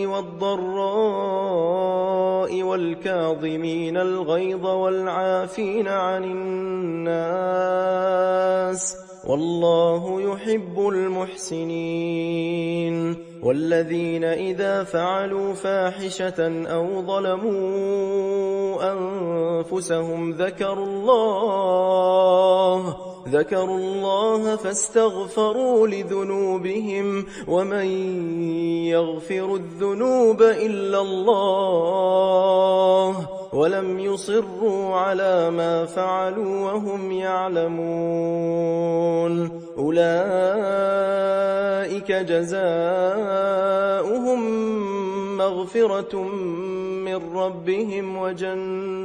والضراء والكاظمين الغيظ والعافين عن الناس والله يحب المحسنين والذين إذا فعلوا فاحشة أو ظلموا أنفسهم ذكروا الله فاستغفروا لذنوبهم ومن يغفر الذنوب إلا الله ولم يصروا على ما فعلوا وهم يعلمون أولئك جزاؤهم مغفرة من ربهم وجنات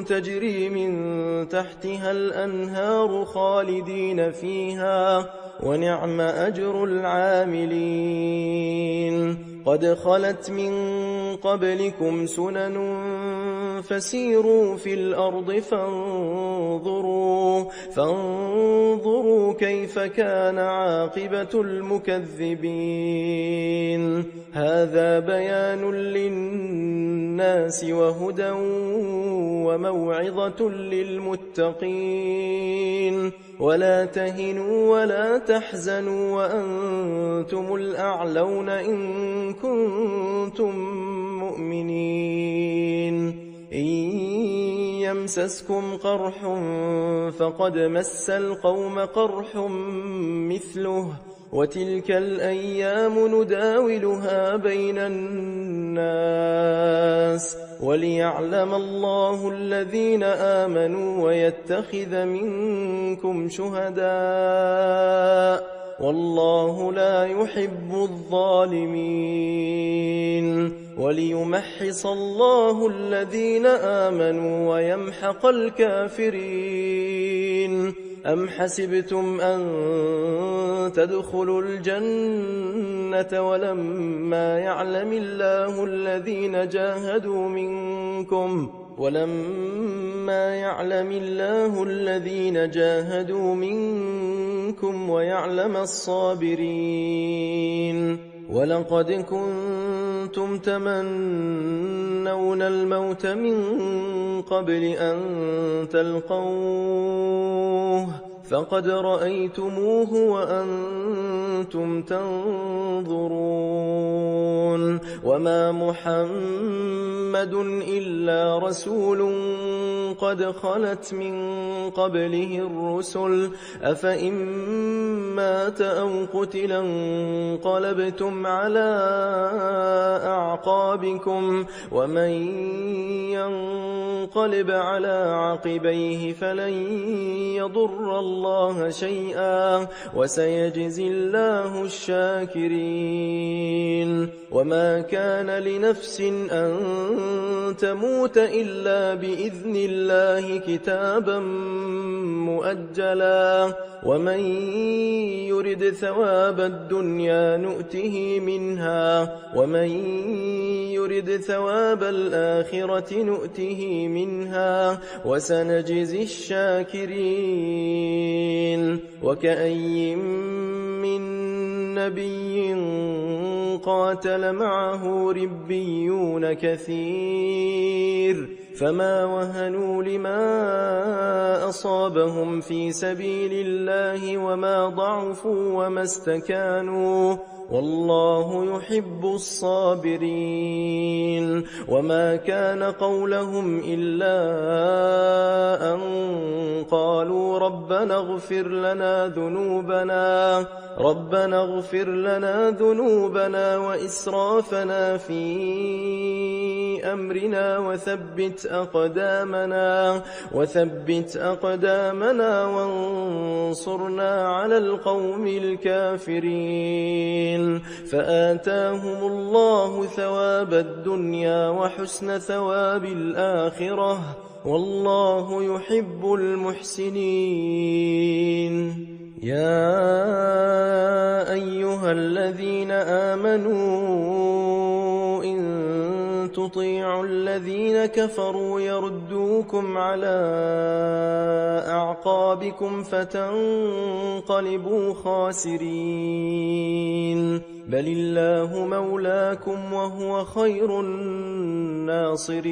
تجري من تحتها الأنهار خالدين فيها ونعم أجر العاملين قد خلت من قبلكم سنن فسيروا في الأرض فانظروا كيف كان عاقبة المكذبين هذا بيان للناس وهدى وموعظة للمتقين ولا تهنوا ولا تحزنوا وأنتم الأعلون إن كنتم مؤمنين إن يمسسكم قرح فقد مس القوم قرح مثله وتلك الأيام نداولها بين الناس وليعلم الله الذين آمنوا ويتخذ منكم شهداء والله لا يحب الظالمين وليمحص الله الذين آمنوا ويمحق الكافرين أم حسبتم أن تدخلوا الجنة ولما يعلم الله الذين جاهدوا منكم ويعلم الصابرين ولقد كنتم تمنون الموت من قبل أن تلقوه فقد رأيتموه وأنتم تنظرون وما محمد إلا رسول قد خلت من قبله الرسل أفإن مات أو قتل انقلبتم على أعقابكم ومن ينقلب على عقبيه فلن يضر الله شيئا وسيجزي الله الشاكرين وما كان لنفس أن تموت إلا بإذن الله كتابا مؤجلا ومن يرد ثواب الدنيا نؤته منها ومن يرد ثواب الآخرة نؤته منها وسنجزي الشاكرين وكأي من نبي قاتل معه ربيون كثير فما وهنوا لما أصابهم في سبيل الله وما ضعفوا وما استكانوا والله يحب الصابرين وما كان قولهم إلا أن قالوا ربنا اغفر لنا ذنوبنا وإسرافنا في أمرنا وثبت أقدامنا وانصرنا على القوم الكافرين فآتاهم الله ثواب الدنيا وحسن ثواب الآخرة والله يحب المحسنين يا أيها الذين آمنوا إن تطيعوا الذين كفروا يردوكم على أعقابكم فتنقلبوا خاسرين بل الله مولاكم وهو خير الناصرين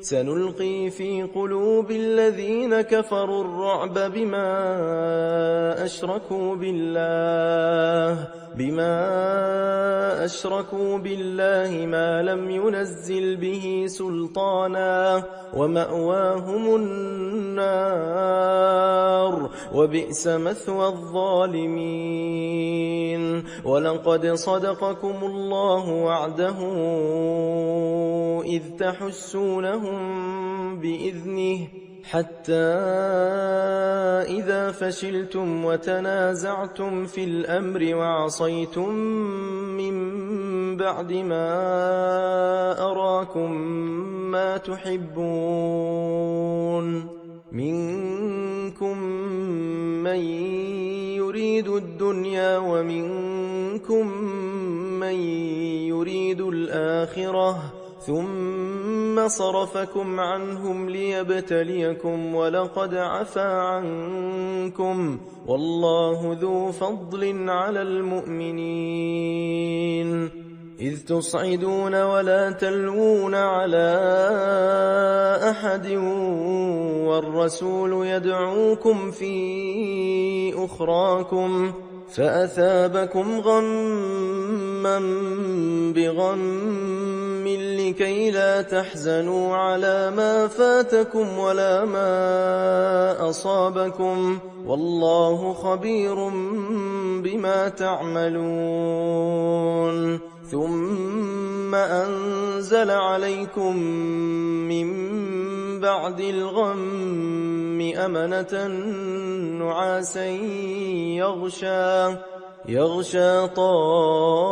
سنلقي في قلوب الذين كفروا الرعب بما أشركوا بالله ما لم ينزل به سلطانا ومأواهم النار وبئس مثوى الظالمين. ولقد صدقكم الله وعده إذ تحسونهم بإذنه حتى إذا فشلتم وتنازعتم في الأمر وعصيتم من بعد ما أراكم ما تحبون منكم من يريد الدنيا ومنكم من يريد الآخرة ثم صرفكم عنهم ليبتليكم ولقد عفا عنكم والله ذو فضل على المؤمنين. إذ تصعدون ولا تلوون على أحد والرسول يدعوكم في أخراكم فأثابكم غما بغم لكي لا تحزنوا على ما فاتكم ولا ما أصابكم والله خبير بما تعملون. ثم أنزل عليكم من بعد الغم أمنة نعاسا يغشى طائفة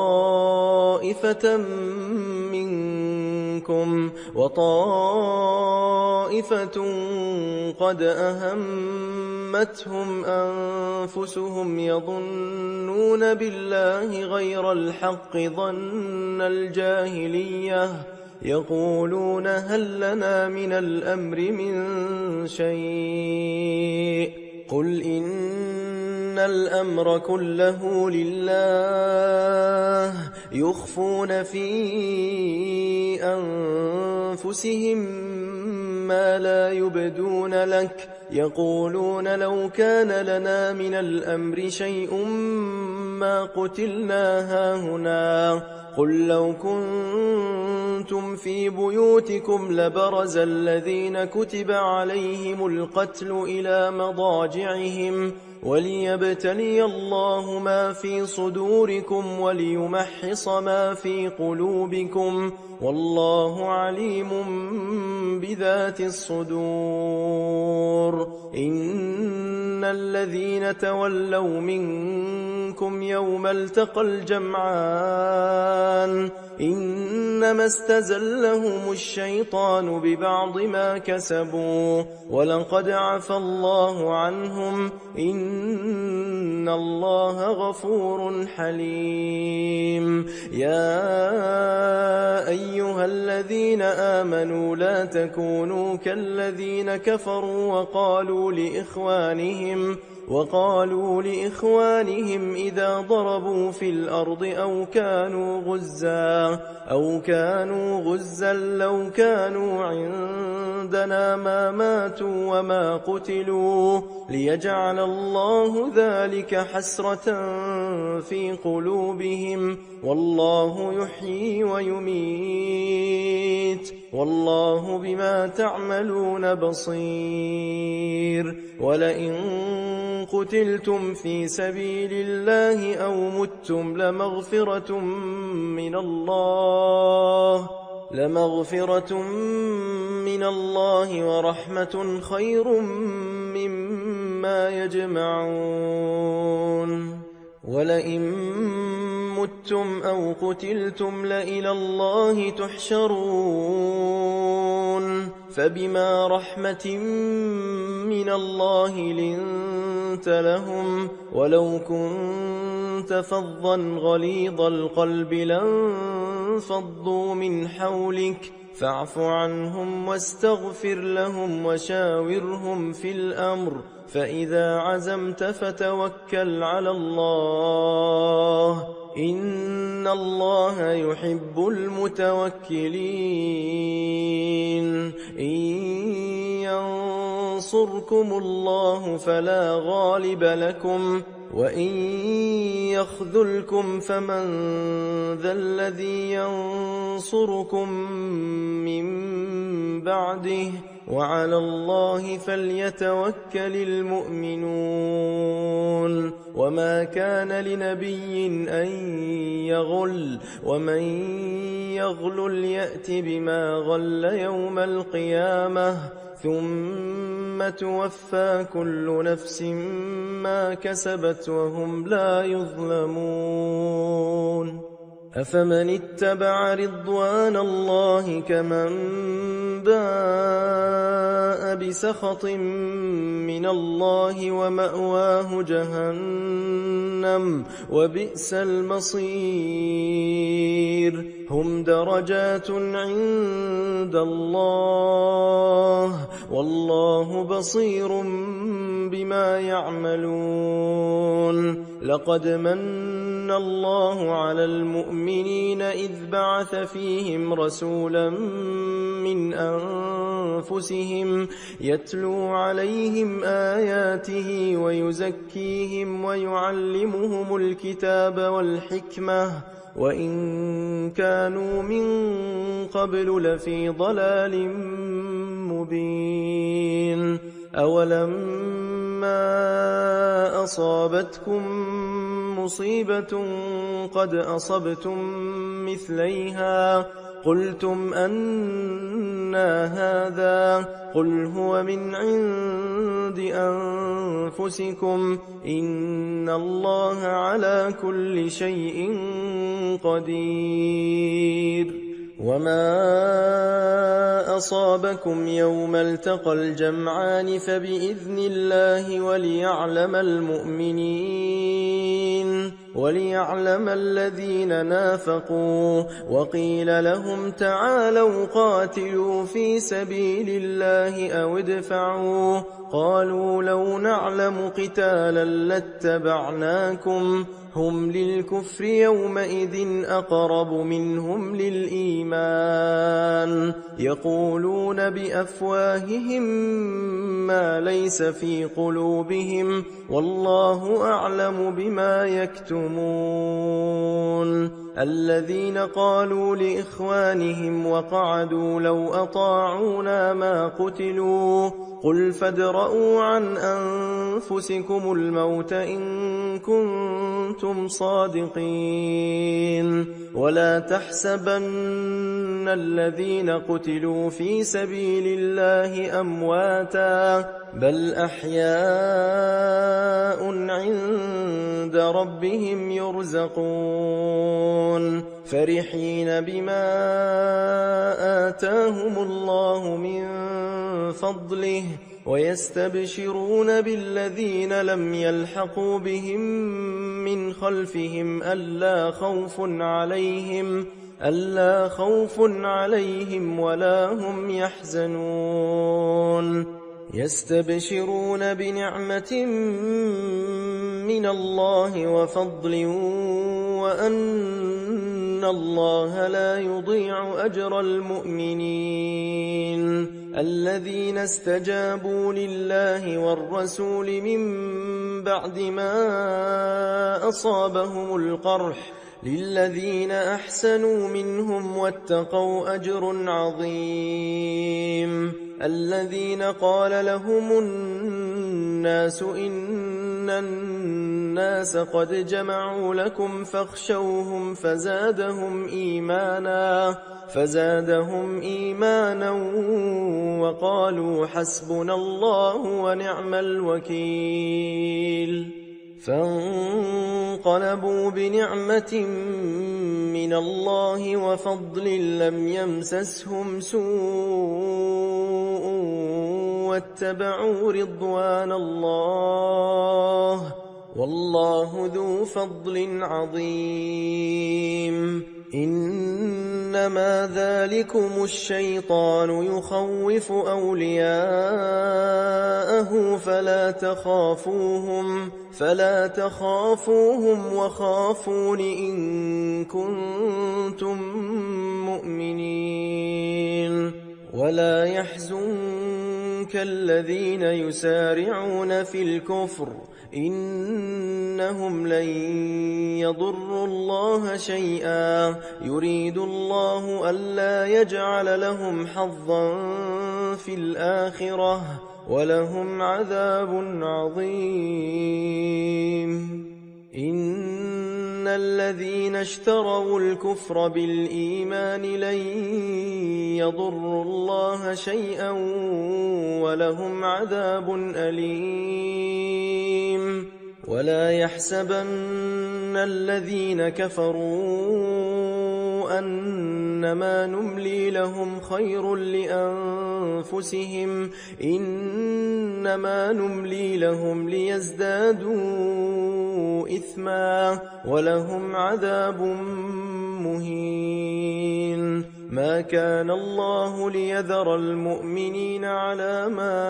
منكم وطائفة قد أهمتهم أنفسهم يظنون بالله غير الحق ظن الجاهلية يقولون هل لنا من الأمر من شيء قل إن الأمر كله لله يخفون في أنفسهم ما لا يبدون لك يقولون لو كان لنا من الأمر شيء ما قتلنا هاهنا قل لو كنتم في بيوتكم لبرز الذين كتب عليهم القتل إلى مضاجعهم وليبتلي الله ما في صدوركم وليمحص ما في قلوبكم والله عليم بذات الصدور. إن الذين تولوا منكم يوم التقى الجمعان إنما استزلهم الشيطان ببعض ما كسبوا ولقد عفى الله عنهم إن الله غفور حليم. يا أيها الذين آمنوا لا تكونوا كالذين كفروا وقالوا لإخوانهم إذا ضربوا في الأرض أو كانوا غزا لو كانوا عندنا ما ماتوا وما قتلوا ليجعل الله ذلك حسرة في قلوبهم والله يحيي ويميت والله بما تعملون بصير. ولئن قتلتم في سبيل الله أو متم لمغفرة من الله ورحمة خير مما يجمعون. ولئن متم أو قتلتم لإلى الله تحشرون. فبما رحمة من الله لنت لهم ولو كنت فظا غليظ القلب لانفضوا من حولك فاعف عنهم واستغفر لهم وشاورهم في الأمر فإذا عزمت فتوكل على الله إن الله يحب المتوكلين. إن ينصركم الله فلا غالب لكم وإن يخذلكم فمن ذا الذي ينصركم من بعده وعلى الله فليتوكل المؤمنون وما كان لنبي أن يغل ومن يغل يأت بما غل يوم القيامة ثم توفى كل نفس ما كسبت وهم لا يظلمون أفمن اتبع رضوان الله كمن باء بسخط من الله ومأواه جهنم وبئس المصير هم درجات عند الله والله بصير بما يعملون لقد من الله على المؤمنين إذ بعث فيهم رسولا من أنفسهم يتلو عليهم آياته ويزكيهم ويعلمهم الكتاب والحكمة وإن كانوا من قبل لفي ضلال مبين أولما أصابتكم مصيبة قد أصبتم مثليها قلتم أنى هذا قل هو من عند أنفسكم إن الله على كل شيء قدير وما أصابكم يوم التقى الجمعان فبإذن الله وليعلم الذين نافقوا وقيل لهم تعالوا قاتلوا في سبيل الله أو ادفعوا قالوا لو نعلم قتالا لاتبعناكم هم للكفر يومئذ أقرب منهم للإيمان يقولون بأفواههم ما ليس في قلوبهم والله أعلم بما يكتمون الذين قالوا لإخوانهم وقعدوا لو أطاعونا ما قتلوا قل فادرءوا عن أنفسكم الموت إن كنتم صادقين ولا تحسبن الذين قتلوا في سبيل الله أمواتا بل أحياء عند ربهم يرزقون فرحين بما آتاهم الله من فضله ويستبشرون بالذين لم يلحقوا بهم من خلفهم ألا خوف عليهم ولا هم يحزنون يستبشرون بنعمة من الله وفضل وأن الله لا يضيع أجر المؤمنين الذين استجابوا لله والرسول من بعد ما أصابهم القرح للذين أحسنوا منهم واتقوا أجر عظيم الذين قال لهم الناس إن الناس قد جمعوا لكم فاخشوهم فزادهم إيمانا وقالوا حسبنا الله ونعم الوكيل فانقلبوا بنعمة من الله وفضل لم يمسسهم سوء واتبعوا رضوان الله والله ذو فضل عظيم إنما ذلكم الشيطان يخوف أولياءه فلا تخافوهم وخافون إن كنتم مؤمنين ولا يحزنك الذين يسارعون في الكفر إنهم لن يضروا الله شيئا يريد الله ألا يجعل لهم حظا في الآخرة ولهم عذاب عظيم إن الذين اشتروا الكفر بالإيمان لن يضروا الله شيئا ولهم عذاب أليم ولا يحسبن الذين كفروا أنما نملي لهم خير لأنفسهم إنما نملي لهم ليزدادوا إثما ولهم عذاب مهين ما كان الله ليذر المؤمنين على ما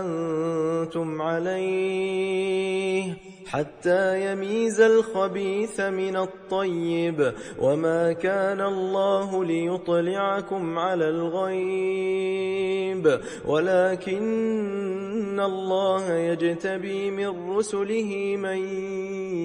أنتم عليه حتى يميز الخبيث من الطيب وما كان الله ليطلعكم على الغيب ولكن الله يجتبي من رسله من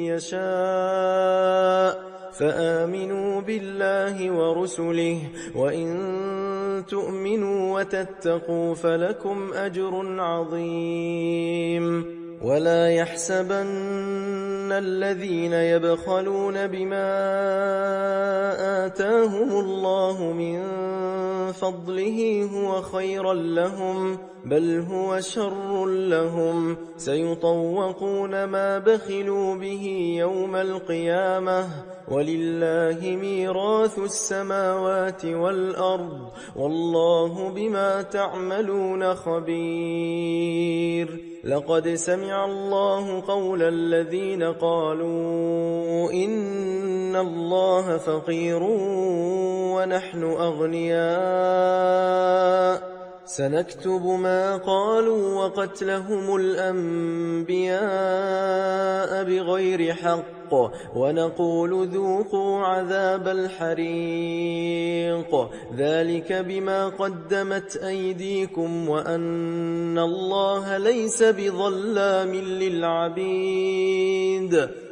يشاء فآمنوا بالله ورسله وإن تؤمنوا وتتقوا فلكم أجر عظيم ولا يحسبن الذين يبخلون بما آتاهم الله من فضله هو خيرا لهم بل هو شر لهم سيطوقون ما بخلوا به يوم القيامة ولله ميراث السماوات والأرض والله بما تعملون خبير لقد سمع الله قول الذين قالوا إن الله فقير ونحن أغنياء سنكتب ما قالوا وقتلهم الأنبياء بغير حق ونقول ذوقوا عذاب الحريق ذلك بما قدمت أيديكم وأن الله ليس بظلام للعبيد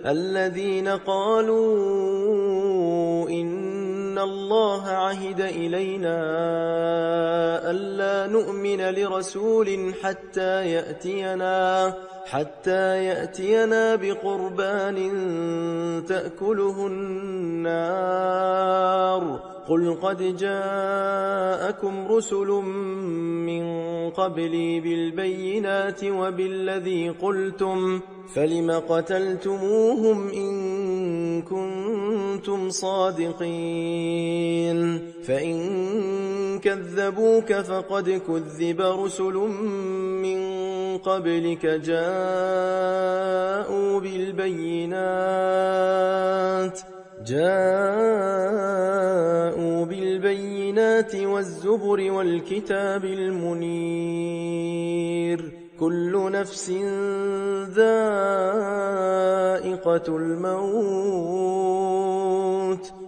الذين قالوا إن الله عهد إلينا ألا نؤمن لرسول حتى يأتينا بقربان تأكله النار قل قد جاءكم رسل من قبلي بالبينات وبالذي قلتم فلم قتلتموهم إن كنتم صادقين فإن كذبوك فقد كذب رسل من قبلك جاءوا بالبينات والزبر والكتاب المنير كل نفس ذائقة الموت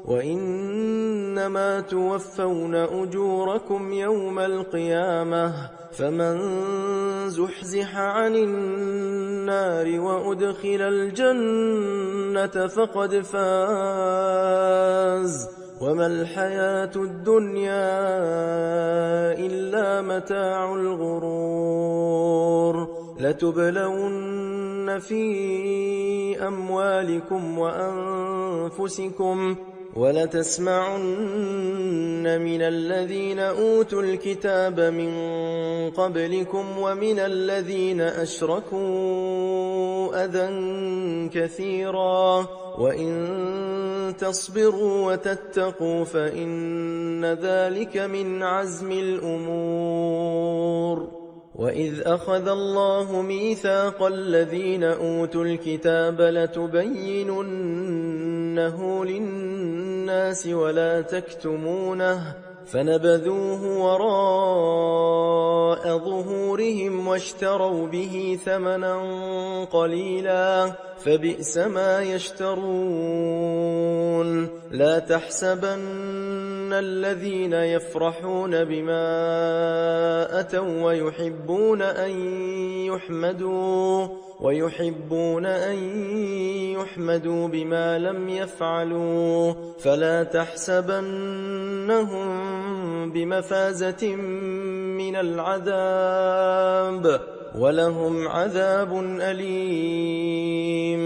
وإنما توفون أجوركم يوم القيامة فمن زحزح عن النار وأدخل الجنة فقد فاز وما الحياة الدنيا إلا متاع الغرور لتبلون في أموالكم وأنفسكم ولتسمعن من الذين أوتوا الكتاب من قبلكم ومن الذين أشركوا أذى كثيرا وإن تصبروا وتتقوا فإن ذلك من عزم الأمور وإذ أخذ الله ميثاق الذين أوتوا الكتاب لتبيننه للناس ولا تكتمونه فنبذوه وراء ظهورهم واشتروا به ثمنا قليلا فبئس ما يشترون لا تحسبن الذين يفرحون بما أتوا ويحبون أن يحمدوا ويحبون أن يحمدوا بما لم يفعلوا فلا تحسبنهم بمفازة من العذاب ولهم عذاب أليم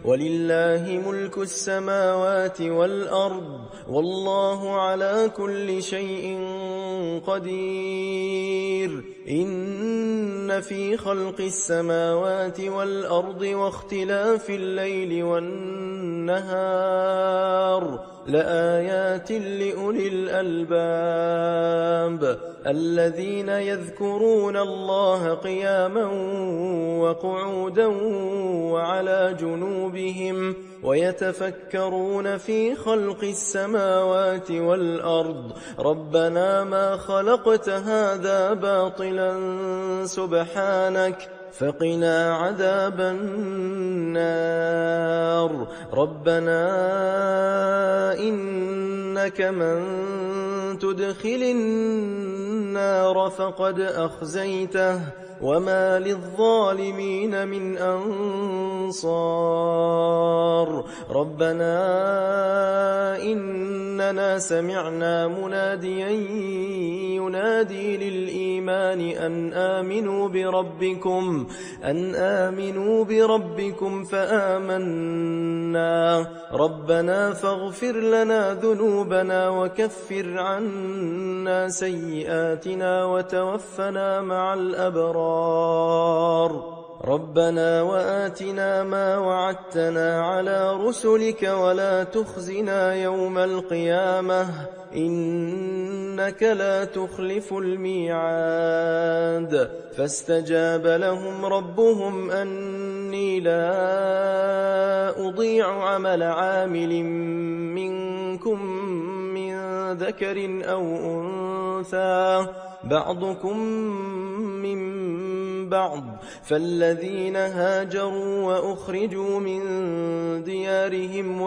ولله ملك السماوات والأرض والله على كل شيء قدير إن في خلق السماوات والأرض واختلاف الليل والنهار لآيات لأولي الألباب الذين يذكرون الله قياما وقعودا وعلى جنوبهم ويتفكرون في خلق السماوات والأرض ربنا ما خلقت هذا باطلا سبحانك فقنا عذاب النار ربنا إنك من تدخل النار فقد أخزيته وما للظالمين من أنصار ربنا إننا سمعنا مناديا ينادي للإيمان أن آمنوا بربكم فآمنا ربنا فاغفر لنا ذنوبنا وكفر عنا سيئاتنا وتوفنا مع الأبرار ربنا وآتنا ما وعدتنا على رسلك ولا تخزنا يوم القيامة إنك لا تخلف الميعاد فاستجاب لهم ربهم أني لا أضيع عمل عامل منكم من ذكر أو أنثى بعضكم من بعض فالذين هاجروا وأخرجوا من ديارهم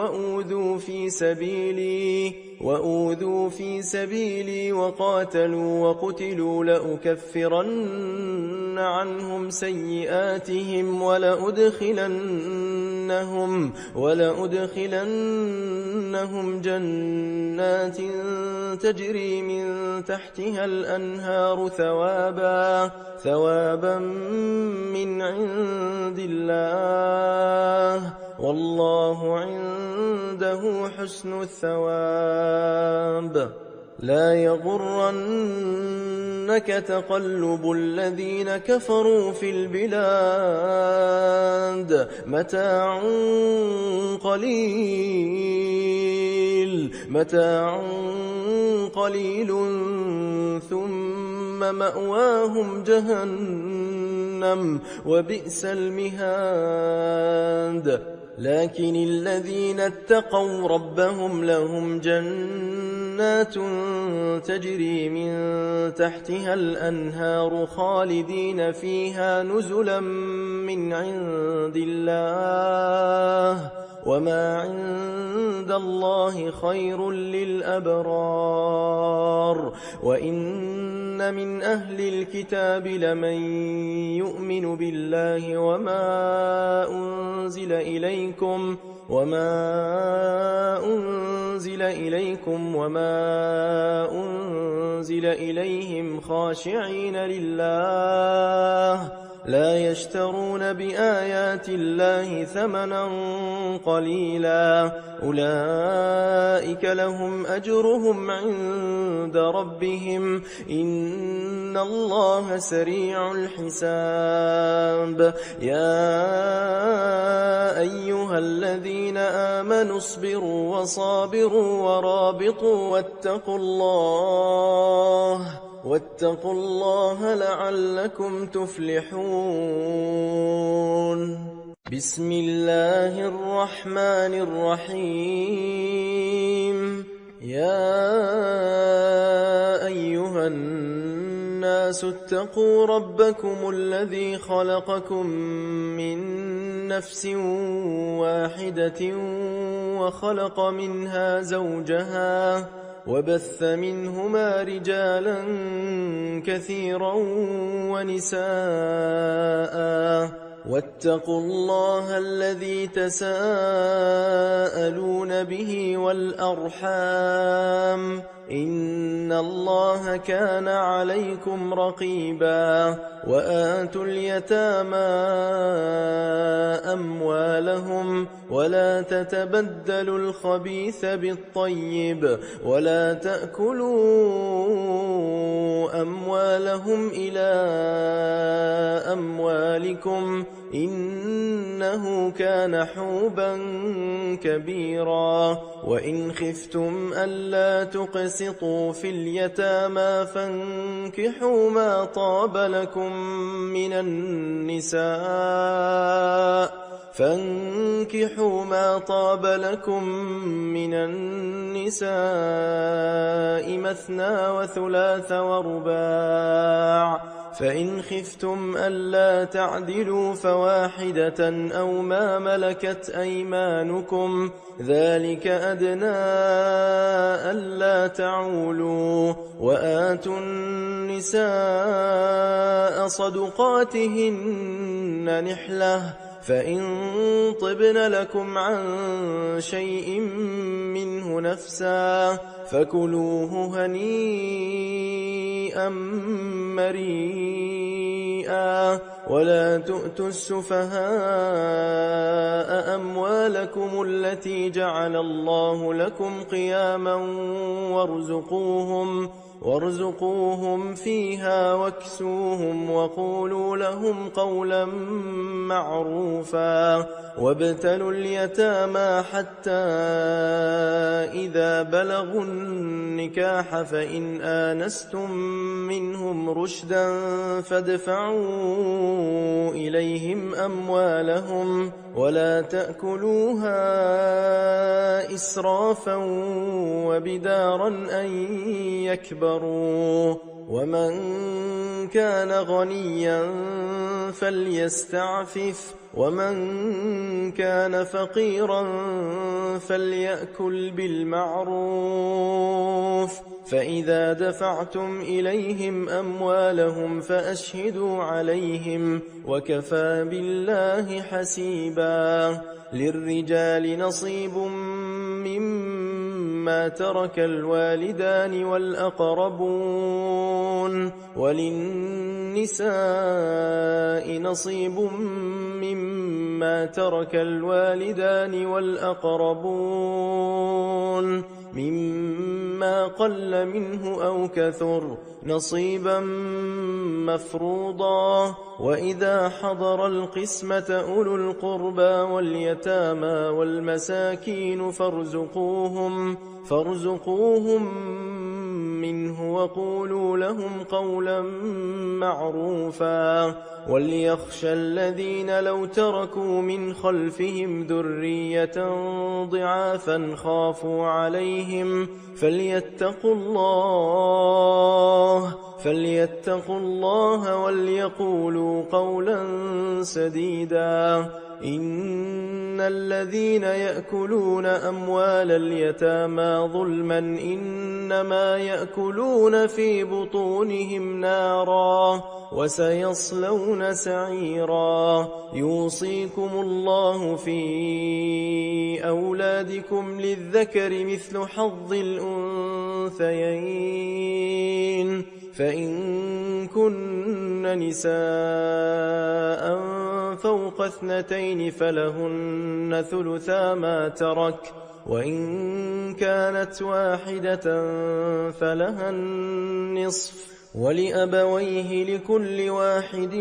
وأوذوا في سبيلي وقاتلوا وقتلوا لأكفرن عنهم سيئاتهم ولأدخلنهم جنات تجري من تحتها الأنهار ثوابا من عند الله والله عنده حسن الثواب لا يغرنك تقلب الذين كفروا في البلاد متاع قليل ثم مأواهم جهنم وبئس المهاد لكن الذين اتقوا ربهم لهم جنات تجري من تحتها الأنهار خالدين فيها نزلا من عند الله وما عند الله خير للأبرار وإن من أهل الكتاب لمن يؤمن بالله وما أنزل إليكم وما أنزل إليهم خاشعين لله لا يشترون بآيات الله ثمنا قليلا أولئك لهم أجرهم عند ربهم إن الله سريع الحساب يا أيها الذين آمنوا اصبروا وصابروا ورابطوا واتقوا الله لعلكم تفلحون بسم الله الرحمن الرحيم يا أيها الناس اتقوا ربكم الذي خلقكم من نفس واحدة وبث منهما رجالا كثيرا ونساء واتقوا الله الذي تساءلون به والأرحام إن الله كان عليكم رقيبا وآتوا اليتامى أموالهم ولا تتبدلوا الخبيث بالطيب ولا تأكلوا أموالهم إلى أموالكم إنه كان حوبا كبيرا وإن خفتم ألا تقسطوا في اليتامى فانكحوا ما طاب لكم من النساء مثنى وثلاث ورباع فإن خفتم ألا تعدلوا فواحدة أو ما ملكت أيمانكم ذلك أدنى ألا تعولوا وآتوا النساء صدقاتهن نحلة فإن طبن لكم عن شيء منه نفسا فكلوه هنيئا مريئا ولا تؤتوا السفهاء أموالكم التي جعل الله لكم قياما وارزقوهم فيها واكسوهم وقولوا لهم قولا معروفا وابتلوا اليتامى حتى إذا بلغوا النكاح فإن آنستم منهم رشدا فادفعوا إليهم أموالهم ولا تأكلوها إسرافا وبدارا أن يكبروا ومن كان غنيا فليستعفف ومن كان فقيرا فليأكل بالمعروف فإذا دفعتم إليهم أموالهم فأشهدوا عليهم وكفى بالله حسيبا للرجال نصيب مما ترك الوالدان والأقربون وللنساء نصيب مما ترك الوالدان والأقربون مما قل منه أو كثر نصيبا مفروضا وإذا حضر القسمة أولو القربى واليتامى والمساكين فارزقوهم منه وقولوا لهم قولا معروفا وليخشى الذين لو تركوا من خلفهم ذرية ضعافا خافوا عليهم فليتقوا الله وليقولوا قولا سديدا إن الذين يأكلون أموال اليتامى ظلما إنما يأكلون في بطونهم نارا وسيصلون سعيرا يوصيكم الله في أولادكم للذكر مثل حظ الأنثيين فإن كن نساء فوق 2 فلهن ثلثا ما ترك وإن كانت واحدة فلها النصف ولأبويه لكل واحد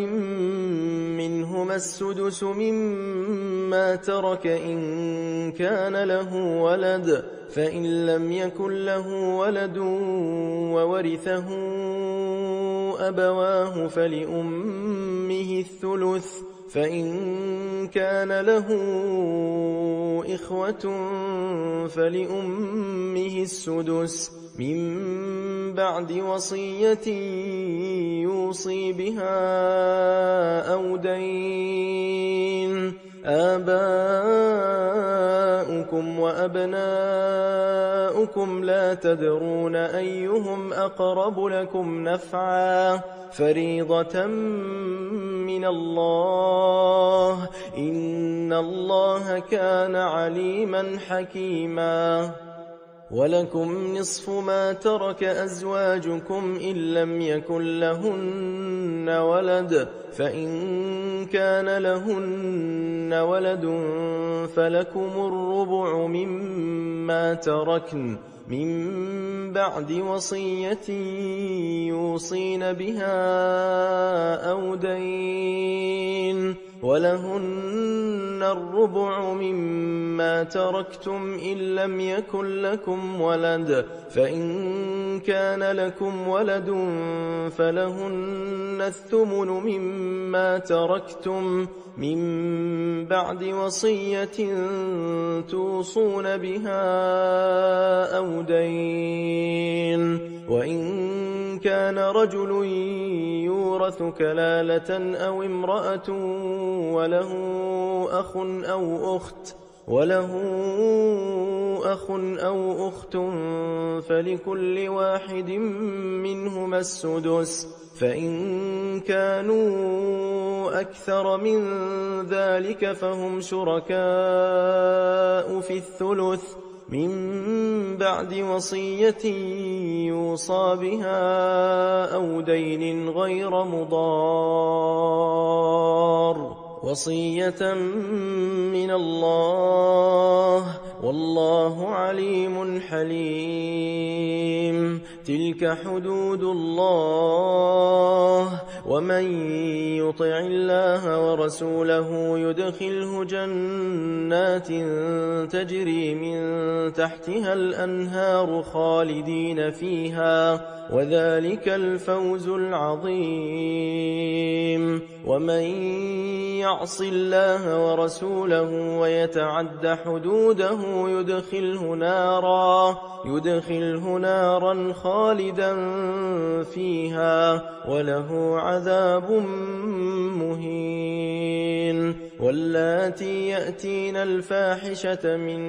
منهما السدس مما ترك إن كان له ولد فإن لم يكن له ولد وورثه أبواه فلأمه الثلث فإن كان له إخوة فلأمه السدس من بعد وصية يوصي بها أو دين آباؤكم وأبناؤكم لا تدرون أيهم أقرب لكم نفعا فريضة من الله إن الله كان عليما حكيما ولكم نصف ما ترك أزواجكم إن لم يكن لهن ولد فإن كان لهن ولد فلكم الربع مما تركن من بعد وصية يوصين بها أو دين ولهن الربع مما تركتم إن لم يكن لكم ولد فإن كان لكم ولد فلهن الثمن مما تركتم من بعد وصية توصون بها أو دين وإن كان رجل يورث كلالة أو امرأة وله أخ أو أخت فلكل واحد منهما السدس فإن كانوا أكثر من ذلك فهم شركاء في الثلث من بعد وصية يوصى بها أو دين غير مضار وصية من الله والله عليم حليم تلك حدود الله ومن يطع الله ورسوله يدخله جنات تجري من تحتها الأنهار خالدين فيها وذلك الفوز العظيم ومن يعص الله ورسوله ويتعد حدوده يدخله نارا خالدا فيها وله عذاب مهين واللاتي يأتين الفاحشة من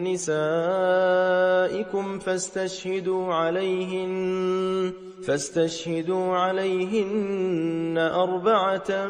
نسائكم فاستشهدوا عليهن 4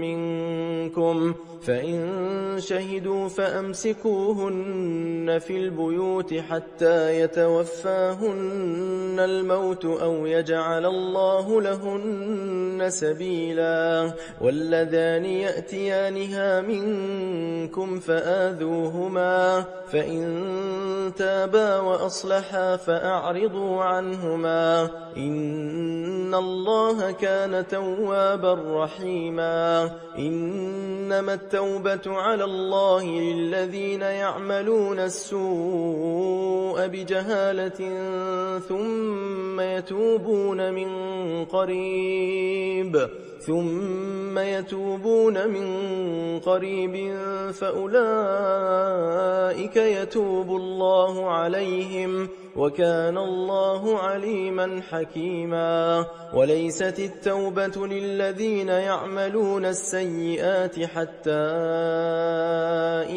منكم فإن شهدوا فأمسكوهن في البيوت حتى يتوفاهن الموت أو يجعل الله لهن سبيلا واللذان يأتيانها منكم فآذوهما فإن تابا وأصلحا فأعرضوا عنهما إن الله كان توابا رحيما إنما التوبة على الله للذين يعملون السوء بجهالة ثم يتوبون من قريب فأولئك يتوب الله عليهم وكان الله عليما حكيما وليست التوبة للذين يعملون السيئات حتى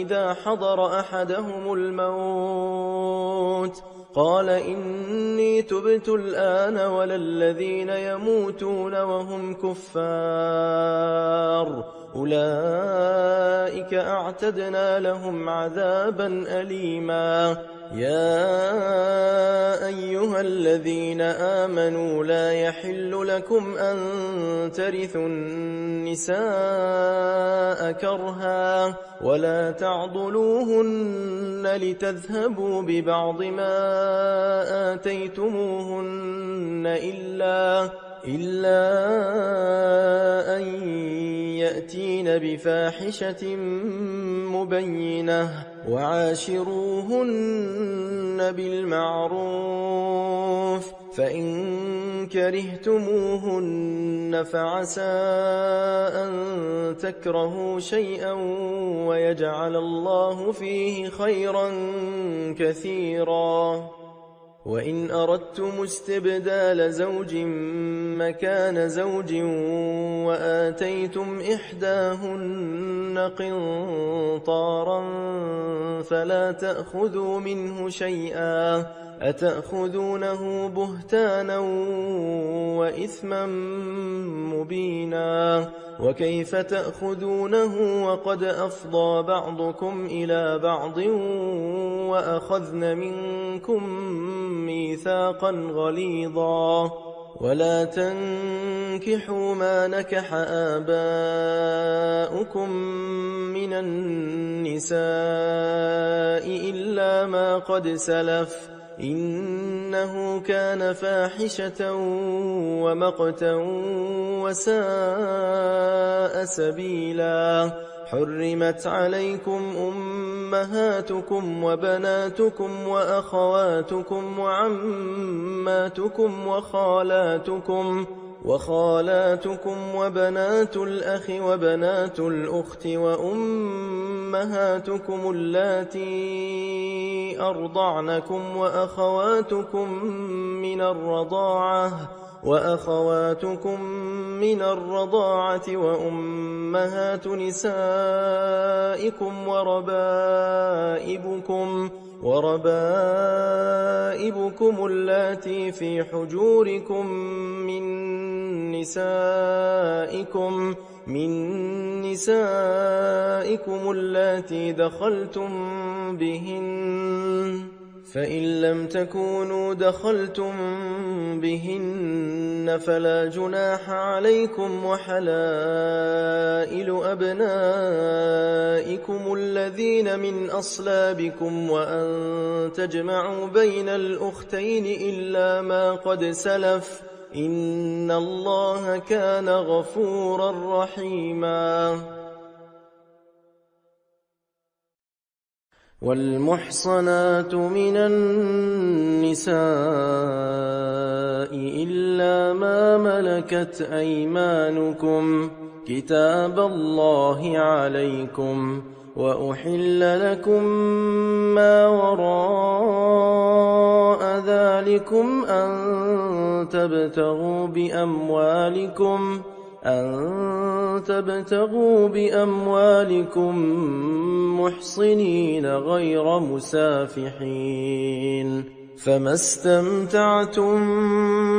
إذا حضر أحدهم الموت قال إني تبت الآن ولا الذين يموتون وهم كفار أولئك أعتدنا لهم عذابا أليما يا أيها الذين آمنوا لا يحل لكم أن ترثوا النساء كرها ولا تعضلوهن لتذهبوا ببعض ما آتيتموهن إلا أن يأتين بفاحشة مبينة وعاشروهن بالمعروف فإن كرهتموهن فعسى أن تكرهوا شيئا ويجعل الله فيه خيرا كثيرا وإن أردتم استبدال زوج مكان زوج وآتيتم إحداهن قنطارا فلا تأخذوا منه شيئا أتأخذونه بهتانا وإثما مبينا وكيف تأخذونه وقد أفضى بعضكم إلى بعض وأخذن منكم ميثاقا غليظا ولا تنكحوا ما نكح آباؤكم من النساء إلا ما قد سلف إنه كان فاحشة ومقتا وساء سبيلا حرمت عليكم أمهاتكم وبناتكم وأخواتكم وعماتكم وخالاتكم وبنات الأخ وبنات الأخت وأمهاتكم اللاتي أرضعنكم وأخواتكم من الرضاعة وأمهات نسائكم وربائبكم اللاتي في حجوركم من نسائكم اللاتي دخلتم بهن فإن لم تكونوا دخلتم بهن فلا جناح عليكم وحلائل أبنائكم الذين من أصلابكم وأن تجمعوا بين الأختين إلا ما قد سلف إن الله كان غفورا رحيما والمحصنات من النساء إلا ما ملكت أيمانكم كتاب الله عليكم وأحل لكم ما وراء ذلكم أن تبتغوا بأموالكم محصنين غير مسافحين فما استمتعتم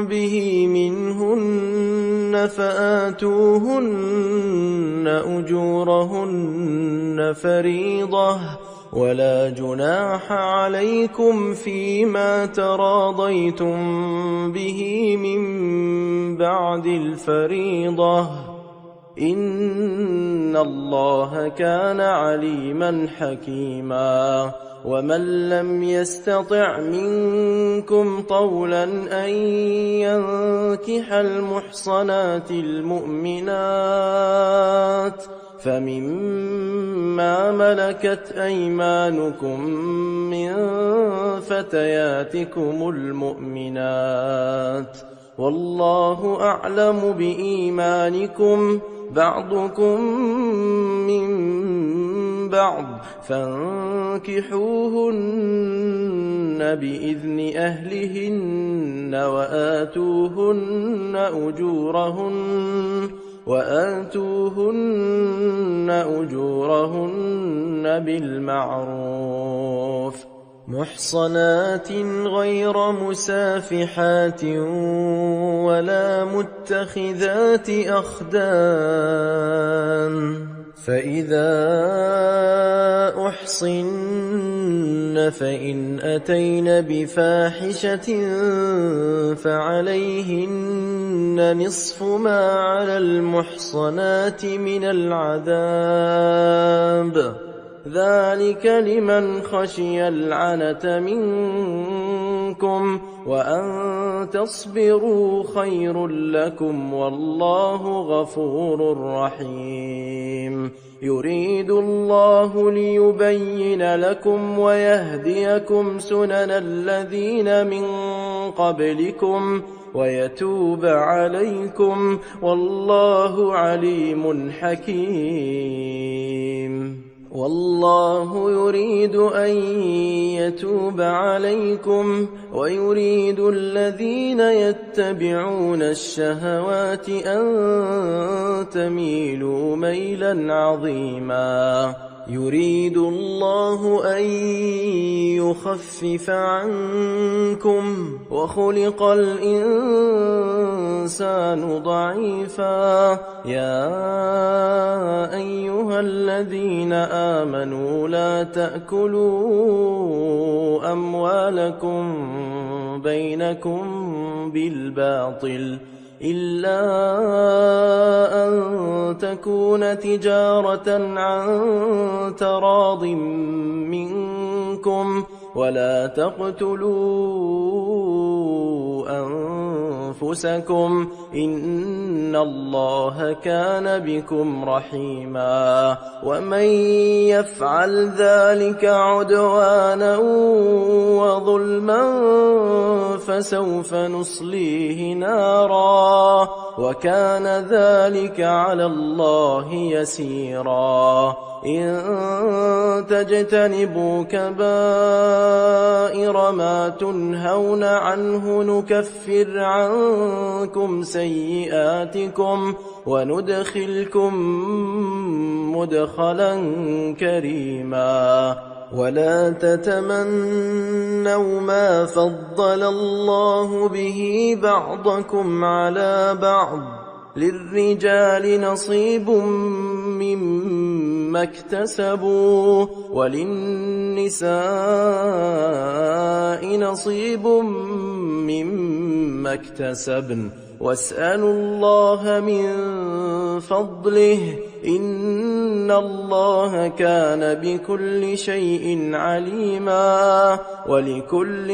به منهن فآتوهن أجورهن فريضة ولا جناح عليكم فيما تراضيتم به من بعد الفريضة إن الله كان عليما حكيما ومن لم يستطع منكم طولا أن ينكح المحصنات المؤمنات فمما ملكت أيمانكم من فتياتكم المؤمنات والله أعلم بإيمانكم بعضكم من بعض فانكحوهن بإذن أهلهن وآتوهن أجورهن بالمعروف محصنات غير مسافحات ولا متخذات أخدان فإذا أحصن فإن أتين بفاحشة فعليهن نصف ما على المحصنات من العذاب ذلك لمن خشي العنة منكم وأن تصبروا خير لكم والله غفور رحيم يريد الله ليبين لكم ويهديكم سنن الذين من قبلكم ويتوب عليكم والله عليم حكيم والله يريد أن يتوب عليكم ويريد الذين يتبعون الشهوات أن تميلوا ميلا عظيما يريد الله أن يخفف عنكم وخلق الإنسان ضعيفا يا أيها الذين آمنوا لا تأكلوا أموالكم بينكم بالباطل إلا أن تكون تجارة عن تراض منكم ولا تقتلوا أنفسكم إن الله كان بكم رحيما ومن يفعل ذلك عدوانا وظلما فسوف نصليه نارا وكان ذلك على الله يسيرا إن تجتنبوا كبائر ما تنهون عنه نكفر عنكم سيئاتكم وندخلكم مدخلا كريما ولا تتمنوا ما فضل الله به بعضكم على بعض للرجال نصيب مما اكتسبوا وللنساء نصيب مما اكتسبن واسألوا الله من فضله إن الله كان بكل شيء عليما ولكل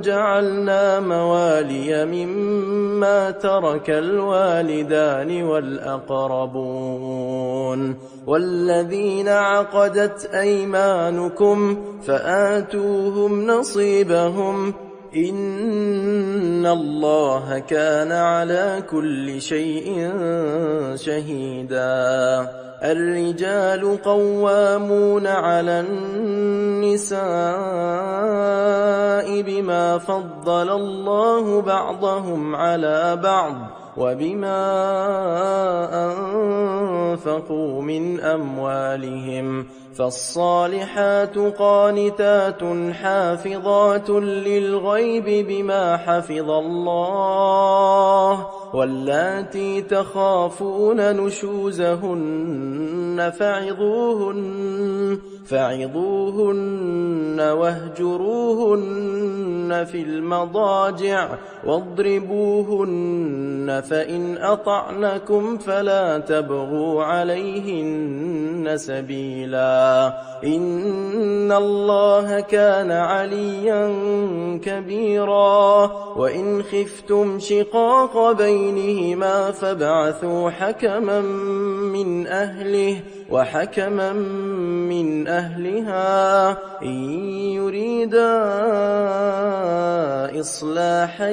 جعلنا موالي مما ترك الوالدان والأقربون والذين عقدت أيمانكم فآتوهم نصيبهم إن الله كان على كل شيء شهيدا الرجال قوامون على النساء بما فضل الله بعضهم على بعض وبما أنفقوا من أموالهم فالصالحات قانتات حافظات للغيب بما حفظ الله واللاتي تخافون نشوزهن فعظوهن واهجروهن في المضاجع واضربوهن فإن أطعنكم فلا تبغوا عليهن سبيلا إن الله كان عليا كبيرا وإن خفتم شقاق بينهما فابعثوا حكما من أهله وحكما من أهلها إن يريدا إصلاحا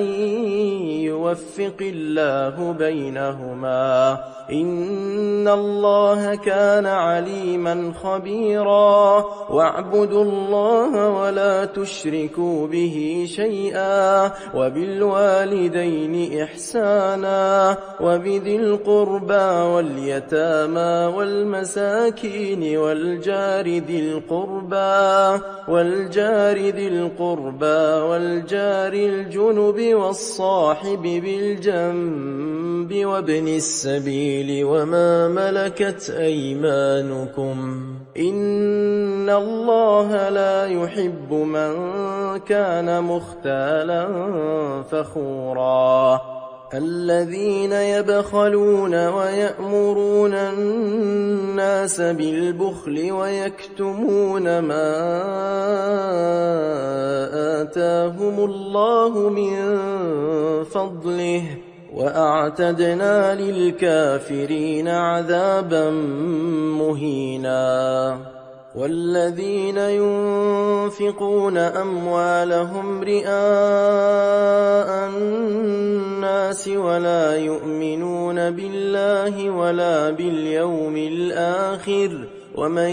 يوفق الله بينهما إن الله كان عليما خبيرا واعبدوا الله ولا تشركوا به شيئا وبالوالدين إحسانا وبذي القربى واليتامى والمساكين والجار ذي القربى والجار الجنب والصاحب بالجنب وابن السبيل وما ملكت أيمانكم إن الله لا يحب من كان مختالا فخورا الذين يبخلون ويأمرون الناس بالبخل ويكتمون ما آتاهم الله من فضله وأعتدنا للكافرين عذابا مهينا والذين ينفقون أموالهم رئاء الناس ولا يؤمنون بالله ولا باليوم الآخر ومن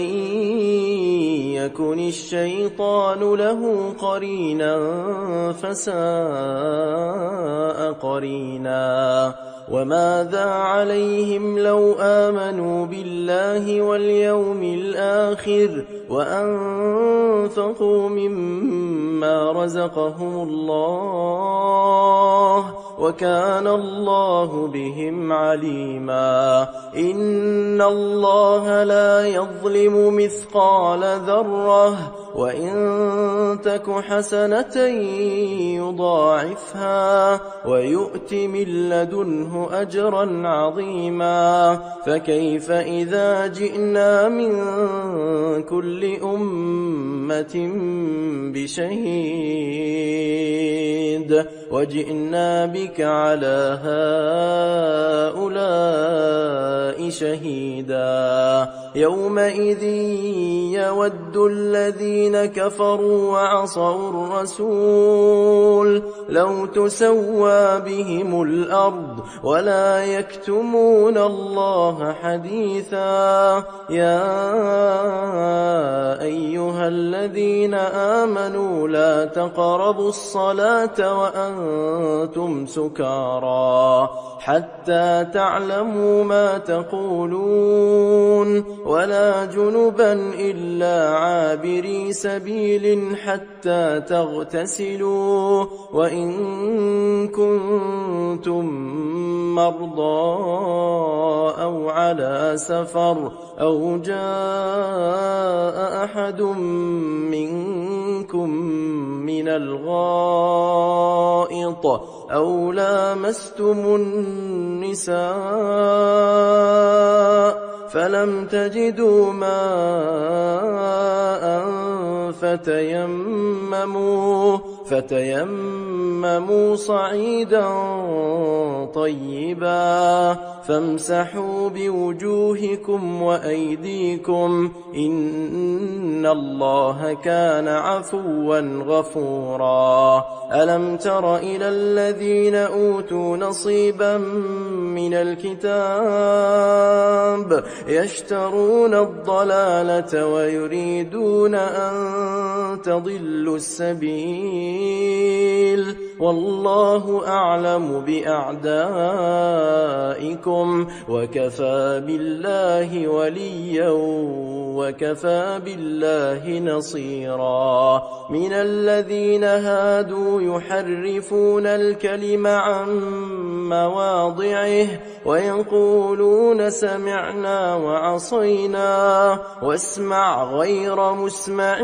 يكن الشيطان له قرينا فساء قرينا وماذا عليهم لو آمنوا بالله واليوم الآخر وأنفقوا مما رزقهم الله وكان الله بهم عليما إن الله لا يظلم مثقال ذرة وإن تك حسنة يضاعفها ويؤت من لدنه أجرا عظيما فكيف إذا جئنا من كل أمة بشهيد وجئنا بك على هؤلاء شهيدا يومئذ يود الذين كفروا وعصوا الرسول لو تسوى بهم الأرض ولا يكتمون الله حديثا يا أيها الذين آمنوا لا تقربوا الصلاة وأنتم سكارى حتى تعلموا ما تقولون ولا جنبا إلا عابري سبيل حتى تغتسلوا وإن كنتم مرضى أو على سفر أو جاء أحد منكم من الغائط أو لامستم النساء فلم تجدوا ماء فتيمموا صعيدا طيبا فامسحوا بوجوهكم وأيديكم إن الله كان عفوا غفورا ألم تر إلى الذين أوتوا نصيبا من الكتاب يشترون الضلالة ويريدون أن تضلوا السبيل والله أعلم بأعدائكم وكفى بالله وليا وكفى بالله نصيرا من الذين هادوا يحرفون الكلم عن مواضعه ويقولون سمعنا وعصينا واسمع غير مسمع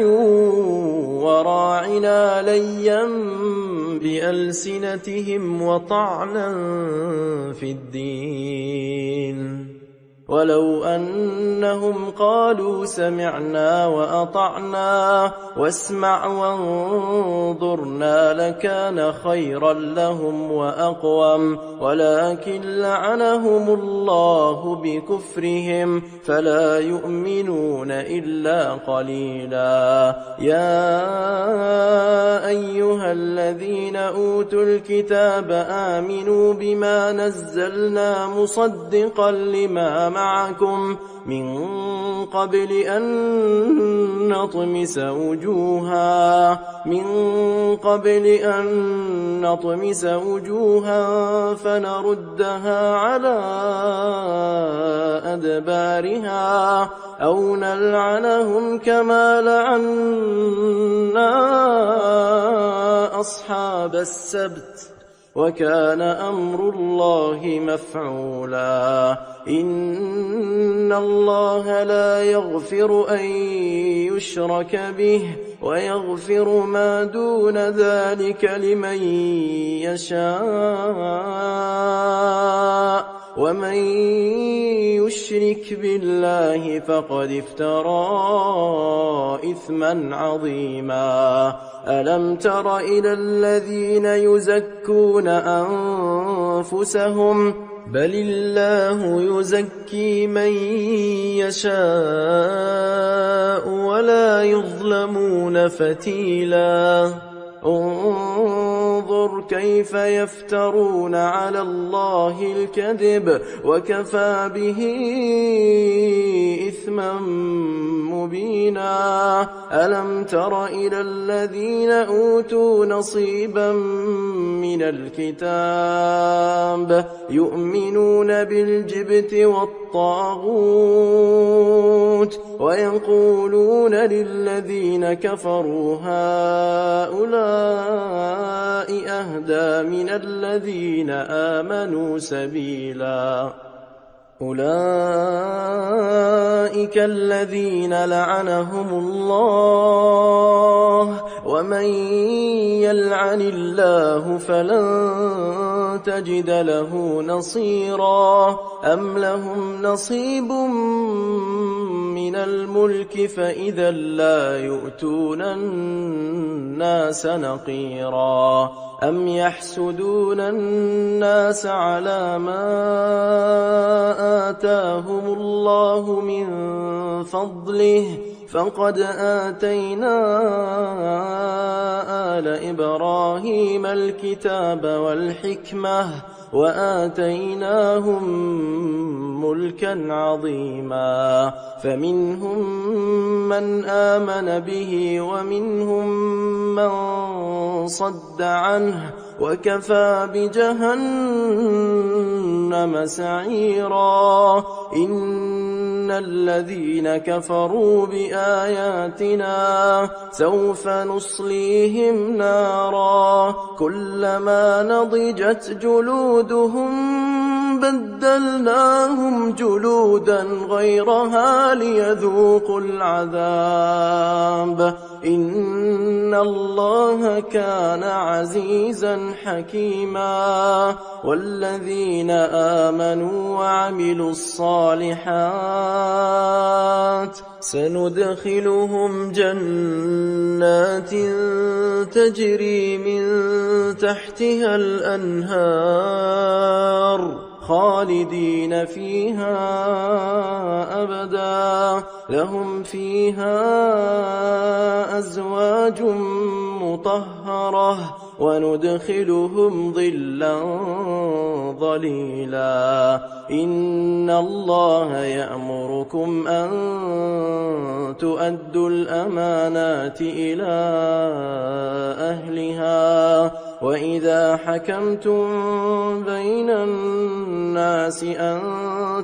وراعنا ليا بألسنتهم وطعنا في الدين ولو أنهم قالوا سمعنا وأطعنا واسمع وانظرنا لكان خيرا لهم وأقوم ولكن لعنهم الله بكفرهم فلا يؤمنون إلا قليلا يا أيها الذين أوتوا الكتاب آمنوا بما نزلنا مصدقا لما معكم من قبل أن نطمس وجوها فنردها على أدبارها أو نلعنهم كما لعنا أصحاب السبت وكان أمر الله مفعولا إن الله لا يغفر أن يشرك به ويغفر ما دون ذلك لمن يشاء ومن يشرك بالله فقد افترى إثما عظيما ألم تر إلى الذين يزكون أنفسهم بل الله يزكي من يشاء ولا يظلمون فتيلا انظر انظر كيف يفترون على الله الكذب وكفى به إثما مبينا ألم تر إلى الذين أوتوا نصيبا من الكتاب يؤمنون بالجبت والطاغوت ويقولون للذين كفروا هؤلاء أهدى من الذين آمنوا سبيلا أولئك الذين لعنهم الله ومن يلعن الله فلن تجد له نصيرا أم لهم نصيب من الملك فإذا لا يؤتون الناس نقيرا أم يحسدون الناس على ما آتاهم الله من فضله فقد آتينا آل إبراهيم الكتاب والحكمة وآتيناهم ملكا عظيما فمنهم من آمن به ومنهم من صد عنه وكفى بجهنم سعيرا إن الذين كفروا بآياتنا سوف نصليهم نارا كلما نضجت جلودهم بدلناهم جلودا غيرها ليذوقوا العذاب إن الله كان عزيزا حكيما والذين آمنوا وعملوا الصالحات سندخلهم جنات تجري من تحتها الأنهار خالدين فيها أبدا لهم فيها أزواج مطهرة وندخلهم ظلا ظليلا إن الله يأمركم أن تؤدوا الأمانات إلى أهلها وإذا حكمتم بين الناس أن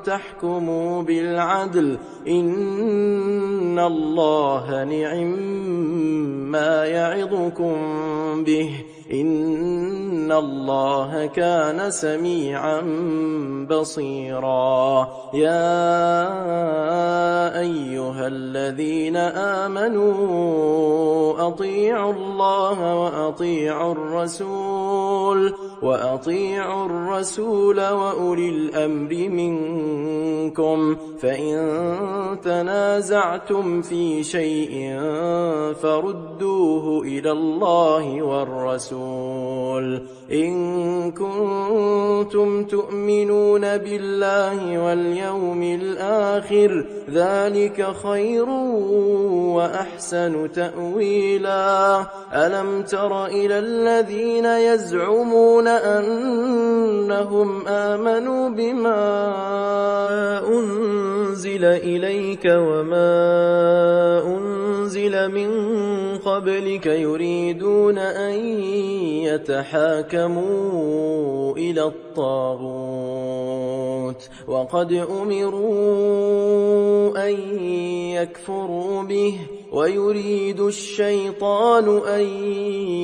تحكموا بالعدل إن الله نعم يعظكم به إن الله كان سميعا بصيرا يا أيها الذين آمنوا أطيعوا الله وأطيعوا الرسول وأولي الأمر منكم فإن تنازعتم في شيء فردوه إلى الله والرسول إن كنتم تؤمنون بالله واليوم الآخر ذلك خير وأحسن تأويلا ألم تر إلى الذين يزعمون أنهم آمنوا بما أنزل إليك وما أنزل من قبلك يريدون أن يتحاكموا إلى الطاغوت وقد أمروا أن يكفروا به ويريد الشيطان أن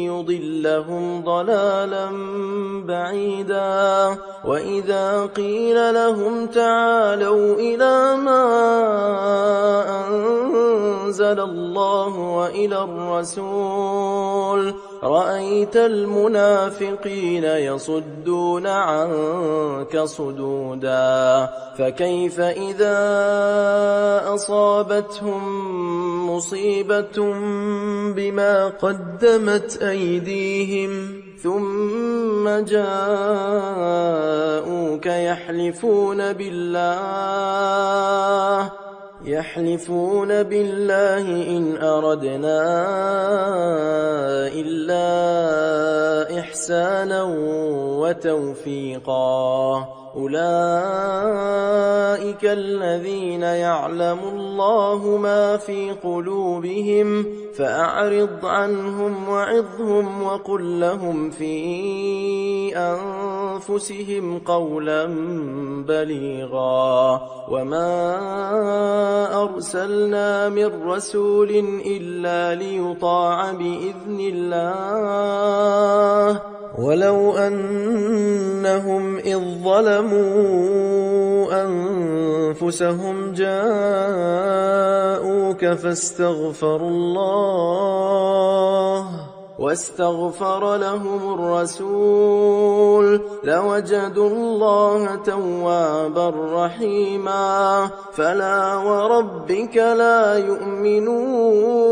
يضلهم ضلالا بعيدا وإذا قيل لهم تعالوا إلى ما أنزل الله وإلى الرسول رأيت المنافقين يصدون عنك صدودا فكيف إذا أصابتهم مصيبة بما قدمت أيديهم ثم جاءوك يحلفون بالله إن أردنا إلا إحسانا وتوفيقا. أولئك الذين يعلم الله ما في قلوبهم فأعرض عنهم وعظهم وقل لهم في أنفسهم قولا بليغا. وما أرسلنا من رسول إلا ليطاع بإذن الله ولو أنهم إذ ظلموا أنفسهم جاءوك واستغفر لهم الرسول لوجدوا الله توابا رحيما. فلا وربك لا يؤمنون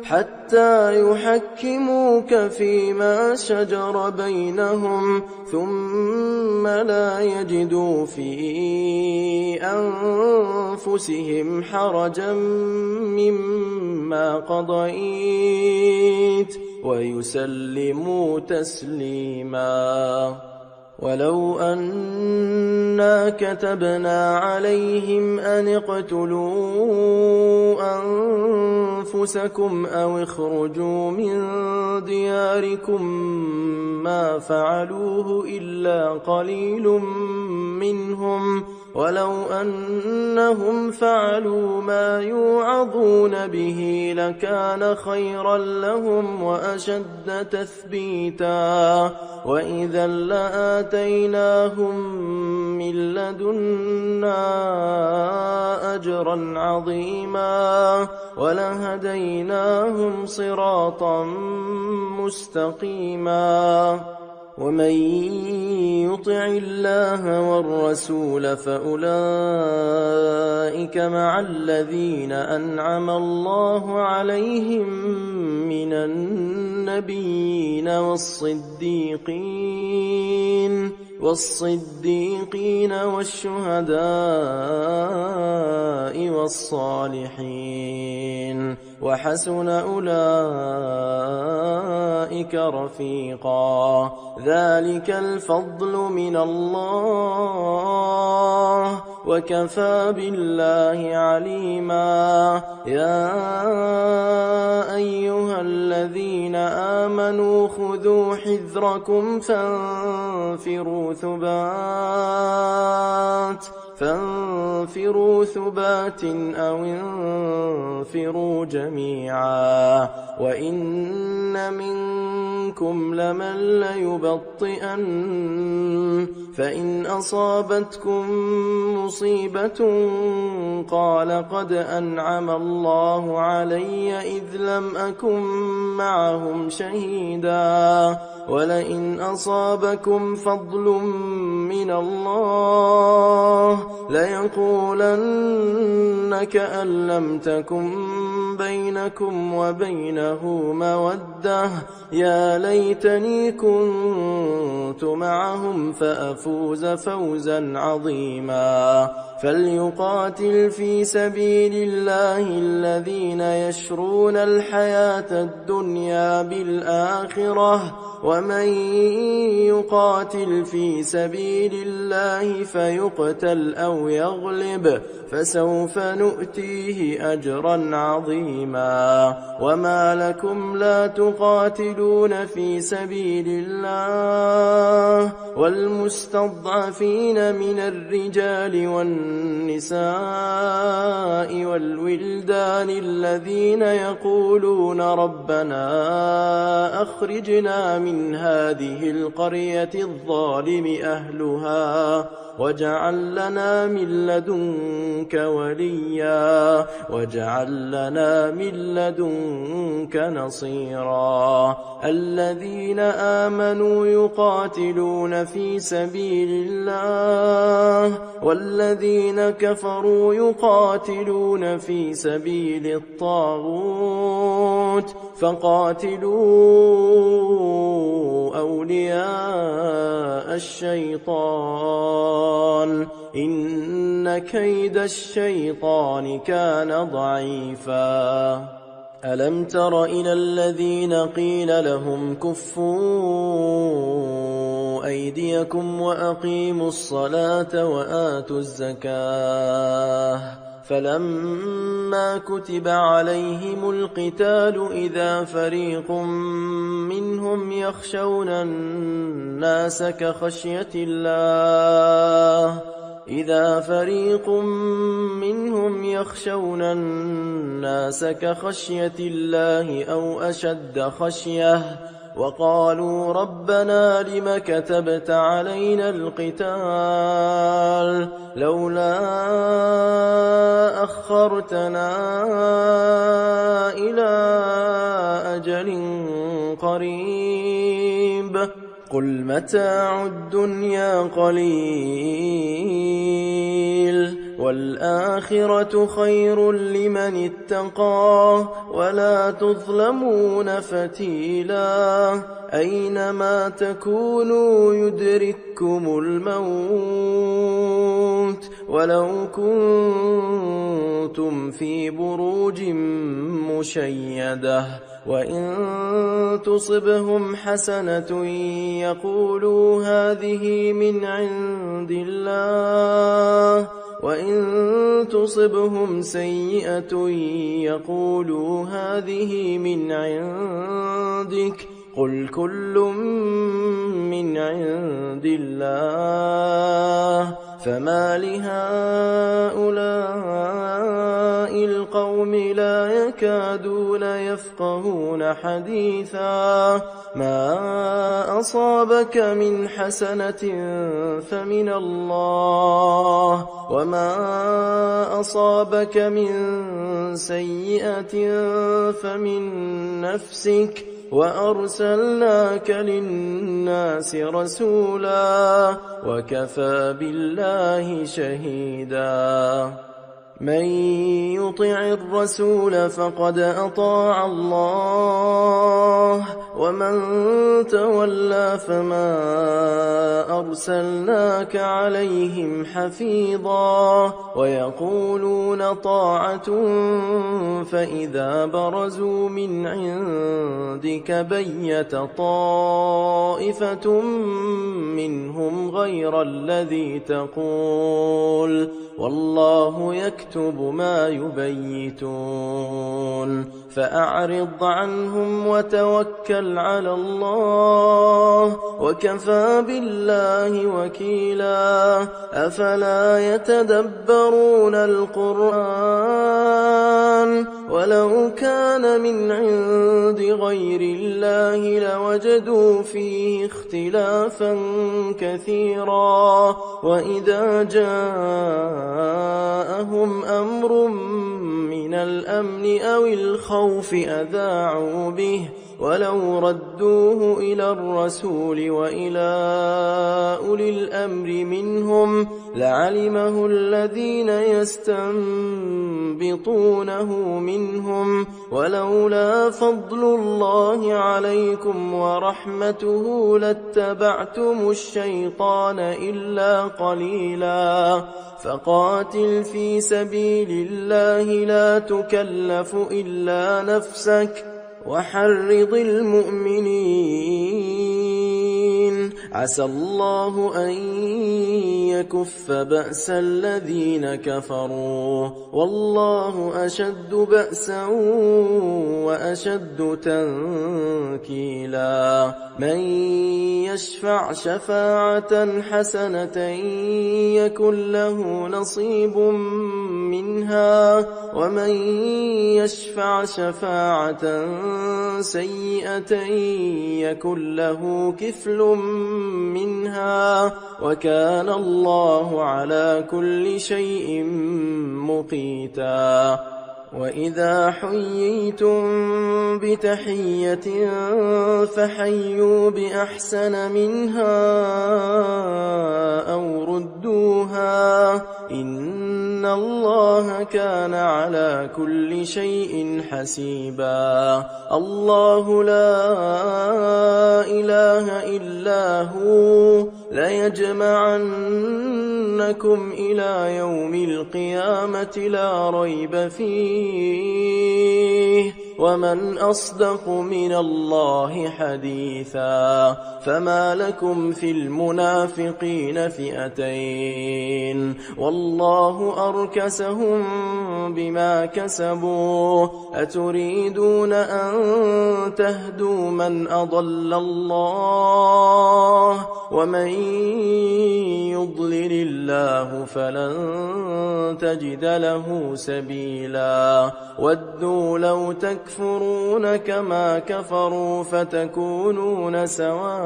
حتى يحكموك فيما شجر بينهم ثم لا يجدوا في أنفسهم حرجا مما قضيت ويسلموا تسليما. ولو أنا كتبنا عليهم أن اقتلوا أنفسكم أو اخرجوا من دياركم ما فعلوه إلا قليل منهم ولو أنهم فعلوا ما يوعظون به لكان خيرا لهم وأشد تثبيتا. وإذا لآتيناهم من لدنا أجرا عظيما ولهديناهم صراطا مستقيما. ومن يطع الله والرسول فأولئك مع الذين أنعم الله عليهم من النبيين والصديقين والشهداء والصالحين وحسن أولئك رفيقا. ذلك الفضل من الله وكفى بالله عليما. يا أيها الذين آمنوا خذوا حذركم فانفروا ثبات أو انفروا جميعا. وإن منكم لمن ليبطئن فإن أصابتكم مصيبة قال قد أنعم الله علي إذ لم أكن معهم شهيدا. ولئن أصابكم فضل من الله ليقولن كأن لم تكن بينكم وبينه مودة يا ليتني كنت معهم فأفوز فوزا عظيما. فليقاتل في سبيل الله الذين يشرون الحياة الدنيا بالآخرة ومن يقاتل في سبيل الله فيقتل أو يغلب فسوف نؤتيه أجرا عظيما. وما لكم لا تقاتلون في سبيل الله والمستضعفين من الرجال والنساء والولدان الذين يقولون ربنا أخرجنا من هذه القرية الظالم أهلها واجعل لنا من لدنك وليا واجعل لنا من لدنك نصيرا. الذين آمنوا يقاتلون في سبيل الله والذين كفروا يقاتلون في سبيل الطاغوت فقاتلوا أولياء الشيطان إن كيد الشيطان كان ضعيفا. ألم تر إلى الذين قيل لهم كفوا أيديكم وأقيموا الصلاة وآتوا الزكاة فلما كتب عليهم القتال إذا فريق منهم يخشون الناس كخشية الله أو أشد خشية وقالوا ربنا لم كتبت علينا القتال لولا أخرتنا إلى أجل قريب قل متاع الدنيا قليل والآخرة خير لمن اتقى ولا تظلمون فتيلا أينما تكونوا يدرككم الموت ولو كنتم في بروج مشيدة وإن تصبهم حسنة يقولوا هذه من عند الله وإن تصبهم سيئة يقولوا هذه من عندك قل كل من عند الله فما لهؤلاء القوم لا يكادون يفقهون حديثا ما أصابك من حسنة فمن الله وما أصابك من سيئة فمن نفسك وأرسلناك للناس رسولا وكفى بالله شهيدا من يطع الرسول فقد أطاع الله ومن تولى فما أرسلناك عليهم حفيظا ويقولون طاعة فإذا برزوا من عندك بيت طائفة منهم غير الذي تقول والله يكتب ما يبيتون فأعرض عنهم وتوكل على الله وكفى بالله وكيلا أفلا يتدبرون القرآن ولو كان من عند غير الله لوجدوا فيه اختلافا كثيرا وإذا جاءهم أمر من الأمن أو الخوف أذاعوا به ولو ردوه إلى الرسول وإلى أولي الأمر منهم لعلمه الذين يستنبطونه منهم ولولا فضل الله عليكم ورحمته لاتبعتم الشيطان إلا قليلا فقاتل في سبيل الله لا تكلف إلا نفسك وحرض المؤمنين عسى الله أن يكف بأس الذين كفروا والله أشد بأسا وأشد تنكيلا من يشفع شفاعة حسنة يكن له نصيب منها ومن يشفع شفاعة سيئة يكن له كفل منها وكان الله على كل شيء مقيتا وإذا حييتم بتحية فحيوا بأحسن منها أو ردوها إن الله كان على كل شيء حسيبا الله لا إله إلا هو ليجمعنكم إلى يوم القيامة لا ريب فيه ومن أصدق من الله حديثا فما لكم في المنافقين فئتين والله أركسهم بما كسبوا أتريدون أن تهدوا من أضل الله ومن يضلل الله فلن تجد له سبيلا ودوا لو تكفرون كما كفروا فتكونون سواء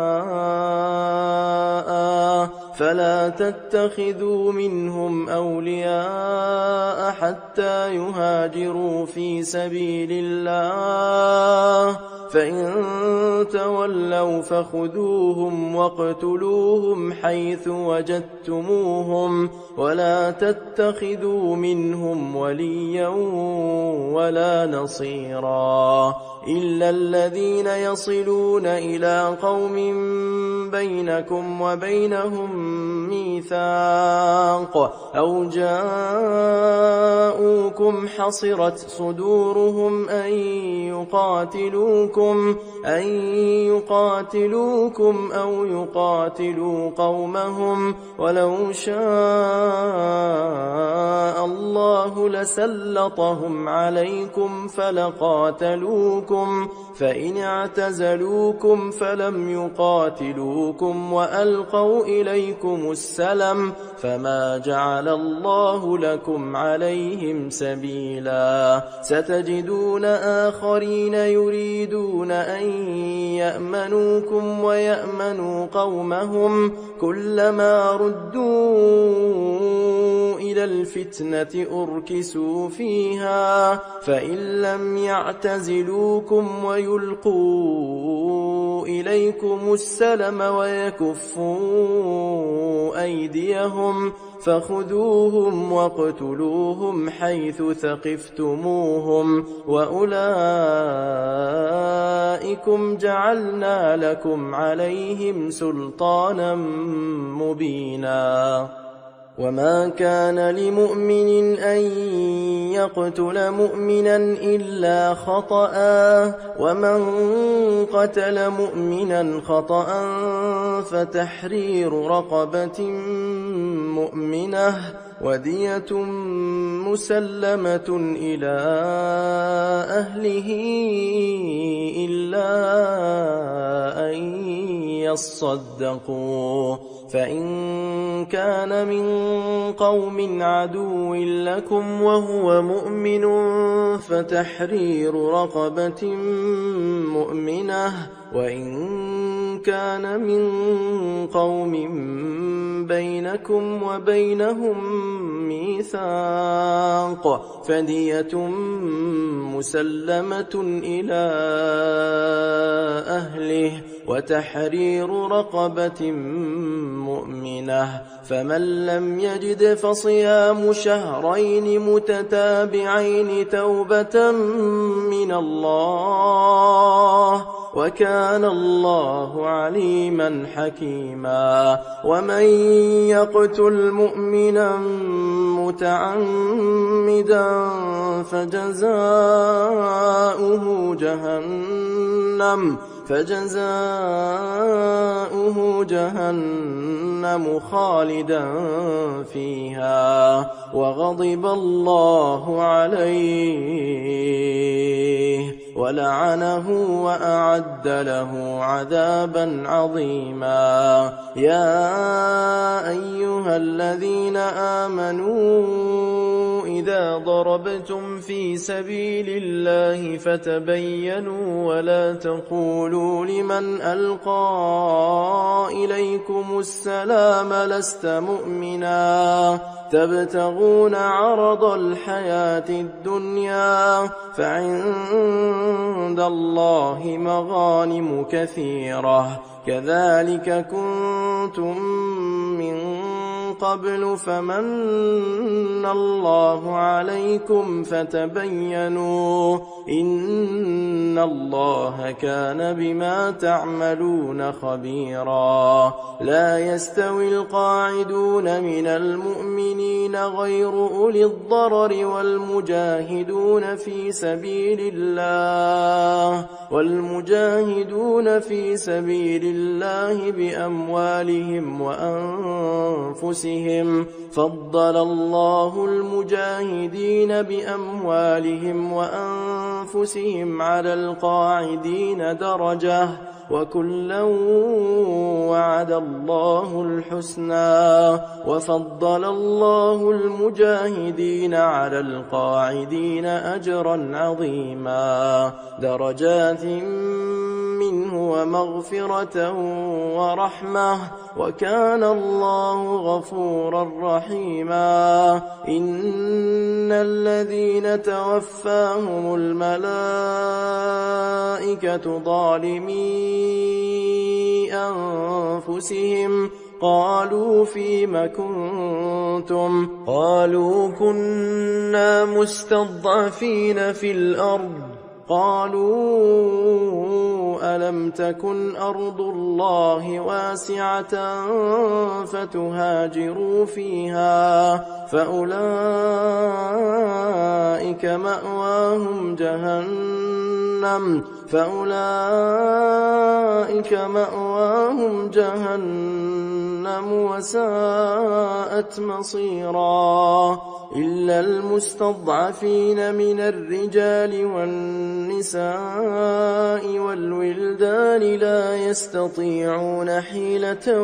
فلا تتخذوا منهم أولياء حتى يهاجروا في سبيل الله فإن تولوا فخذوهم واقتلوهم حيث وجدتموهم ولا تتخذوا منهم وليا ولا نصيرا إلا الذين يصلون إلى قوم بينكم وبينهم ميثاق أو جاءوكم حصرت صدورهم أن يقاتلوكم أو يقاتلوا قومهم ولو شاء الله لسلطهم عليكم فلقاتلوكم فإن اعتزلوكم فلم يقاتلوكم وألقوا إليكم السلم فما جعل الله لكم عليهم سبيلا ستجدون آخرين يريدون أن يأمنوكم ويأمنوا قومهم كلما ردوا إلى الفتنة أركسوا فيها فإن لم يعتزلوكم ويلقوا إليكم السلم ويكفوا أيديهم فخذوهم واقتلوهم حيث ثقفتموهم وأولئكم جعلنا لكم عليهم سلطانا مبينا وما كان لمؤمن أن يقتل مؤمنا إلا خطأ ومن قتل مؤمنا خطأ فتحرير رقبة مؤمنة ودية مسلمة إلى أهله إلا أن يصدقوا فإن كان من قوم عدو لكم وهو مؤمن فتحرير رقبة مؤمنة وإن كان من قوم بينكم وبينهم ميثاق فدية مسلمة إلى أهله وتحرير رقبة مؤمنة فمن لم يجد فصيام شهرين متتابعين توبة من الله وكان الله عليما حكيما ومن يقتل مؤمنا متعمدا فجزاؤه جهنم خالدا فيها وغضب الله عليه ولعنه وأعد له عذابا عظيما يا أيها الذين آمنوا إذا ضربتم في سبيل الله فتبينوا ولا تقولوا لمن ألقى إليكم السلام لست مؤمنا تبتغون عرض الحياة الدنيا فعند الله مغانم كثيرة كذلك كنتم من قبل فمن الله عليكم فتبينوا إن الله كان بما تعملون خبيرا لا يستوي القاعدون من المؤمنين غير أولي الضرر والمجاهدون في سبيل الله بأموالهم وأنفسهم فضل الله المجاهدين بأموالهم وأنفسهم على القاعدين درجة وكلا وعد الله الحسنى وفضل الله المجاهدين على القاعدين أجرا عظيما درجات منه ومغفرة ورحمة وكان الله غفورا رحيما إن الذين توفاهم الملائكة ظالمي أنفسهم قالوا فيم كنتم قالوا كنا مستضعفين في الأرض قالوا ألم تكن أرض الله واسعة فتهاجروا فيها فأولئك مأواهم جهنم وساءت مصيرا إلا المستضعفين من الرجال والنساء والولدان لا يستطيعون حيلة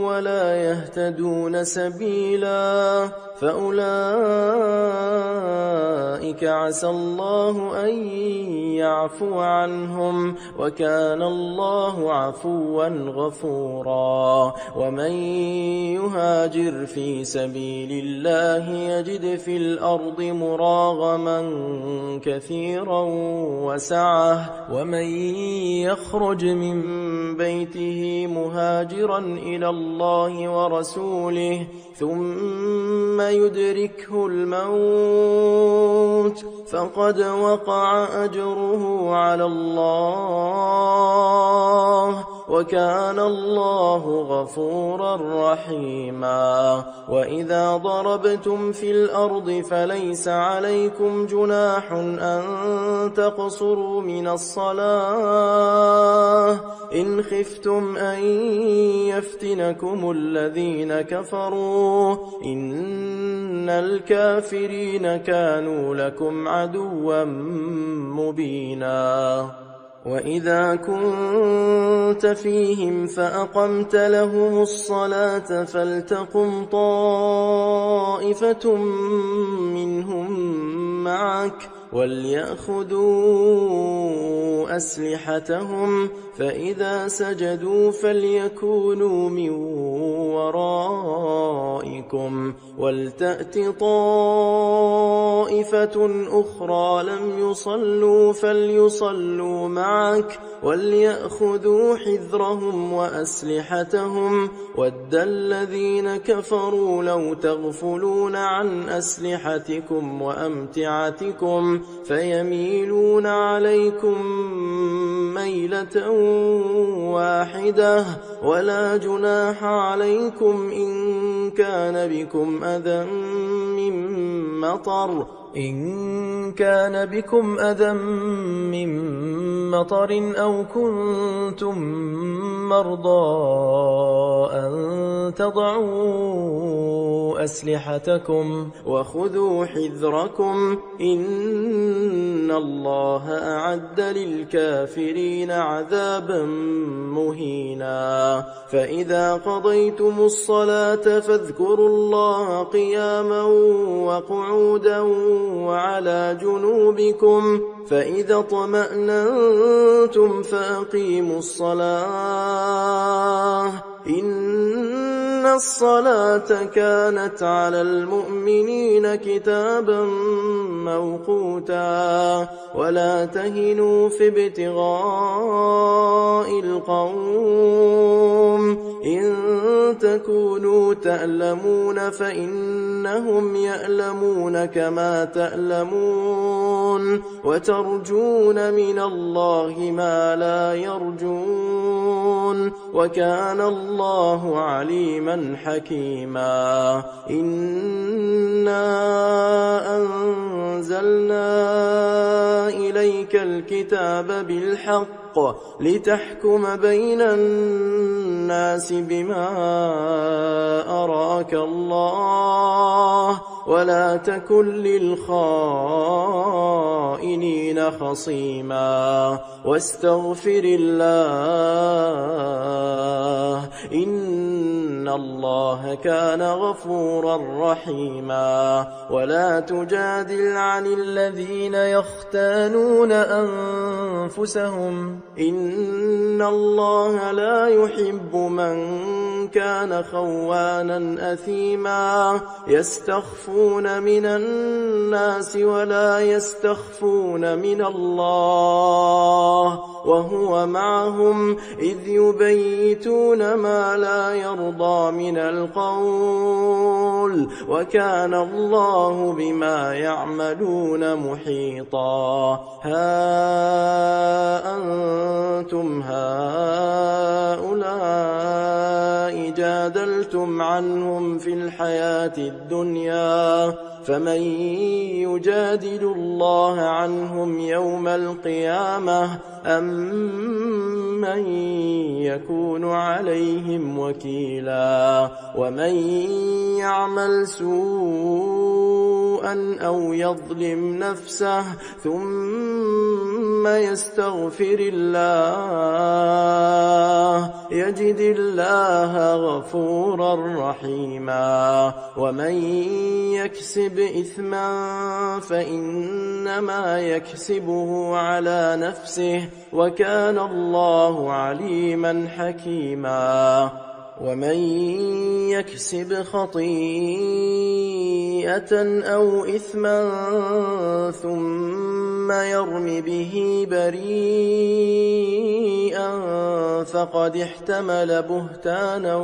ولا يهتدون سبيلا فأولئك عسى الله أن يعفو عنهم وكان الله عفوا غفورا ومن يهاجر في سبيل الله يجد في الأرض مراغما كثيرا وسعة ومن يخرج من بيته مهاجرا إلى الله ورسوله ثم يدركه الموت فقد وقع أجره على الله وكان الله غفورا رحيما وإذا ضربتم في الأرض فليس عليكم جناح أن تقصروا من الصلاة إن خفتم أن يفتنكم الذين كفروا إن الكافرين كانوا لكم عدوا مبينا وإذا كنت فيهم فأقمت لهم الصلاة فلتقم طائفة منهم معك وليأخذوا أسلحتهم فإذا سجدوا فليكونوا من ورائكم ولتأت طائفة أخرى لم يصلوا فليصلوا معك وليأخذوا حذرهم وأسلحتهم ود الذين كفروا لو تغفلون عن أسلحتكم وأمتعتكم فيميلون عليكم ميلة واحدة ولا جناح عليكم إن كان بكم أذى من مطر أو كنتم مرضى أن تضعوا أسلحتكم وخذوا حذركم إن الله أعد للكافرين عذابا مهينا فإذا قضيتم الصلاة فاذكروا الله قياما وقعودا وعلى جنوبكم فإذا اطمأننتم فأقيموا الصلاة إن الصلاة كانت على المؤمنين كتابا موقوتا ولا تهنوا في ابتغاء القوم إن تكونوا تألمون فإنهم يألمون كما تألمون وترجون من الله ما لا يرجون وكان الله عليما حكيما إنا أنزلنا إليك الكتاب بالحق لتحكم بين الناس بما أراك الله ولا تكن للخائنين خصيما واستغفر الله إن الله كان غفورا رحيما ولا تجادل عن الذين يختانون أنفسهم إن الله لا يحب من كان خوانا أثيما يستخفون من الناس ولا يستخفون من الله وهو معهم إذ يبيتون ما لا يرضى من القول وكان الله بما يعملون محيطا ها أنتم هؤلاء جادلتم عنهم في الحياة الدنيا فمن يجادل الله عنهم يوم القيامة أم من يكون عليهم وكيلا ومن يعمل سوءا أو يظلم نفسه ثم يستغفر الله يجد الله غفورا رحيما ومن يكسب إثما فإنما يكسبه على نفسه وكان الله عليما حكيما ومن يكسب خطيئة أو إثما ثم يرم به بريئا فقد احتمل بهتانا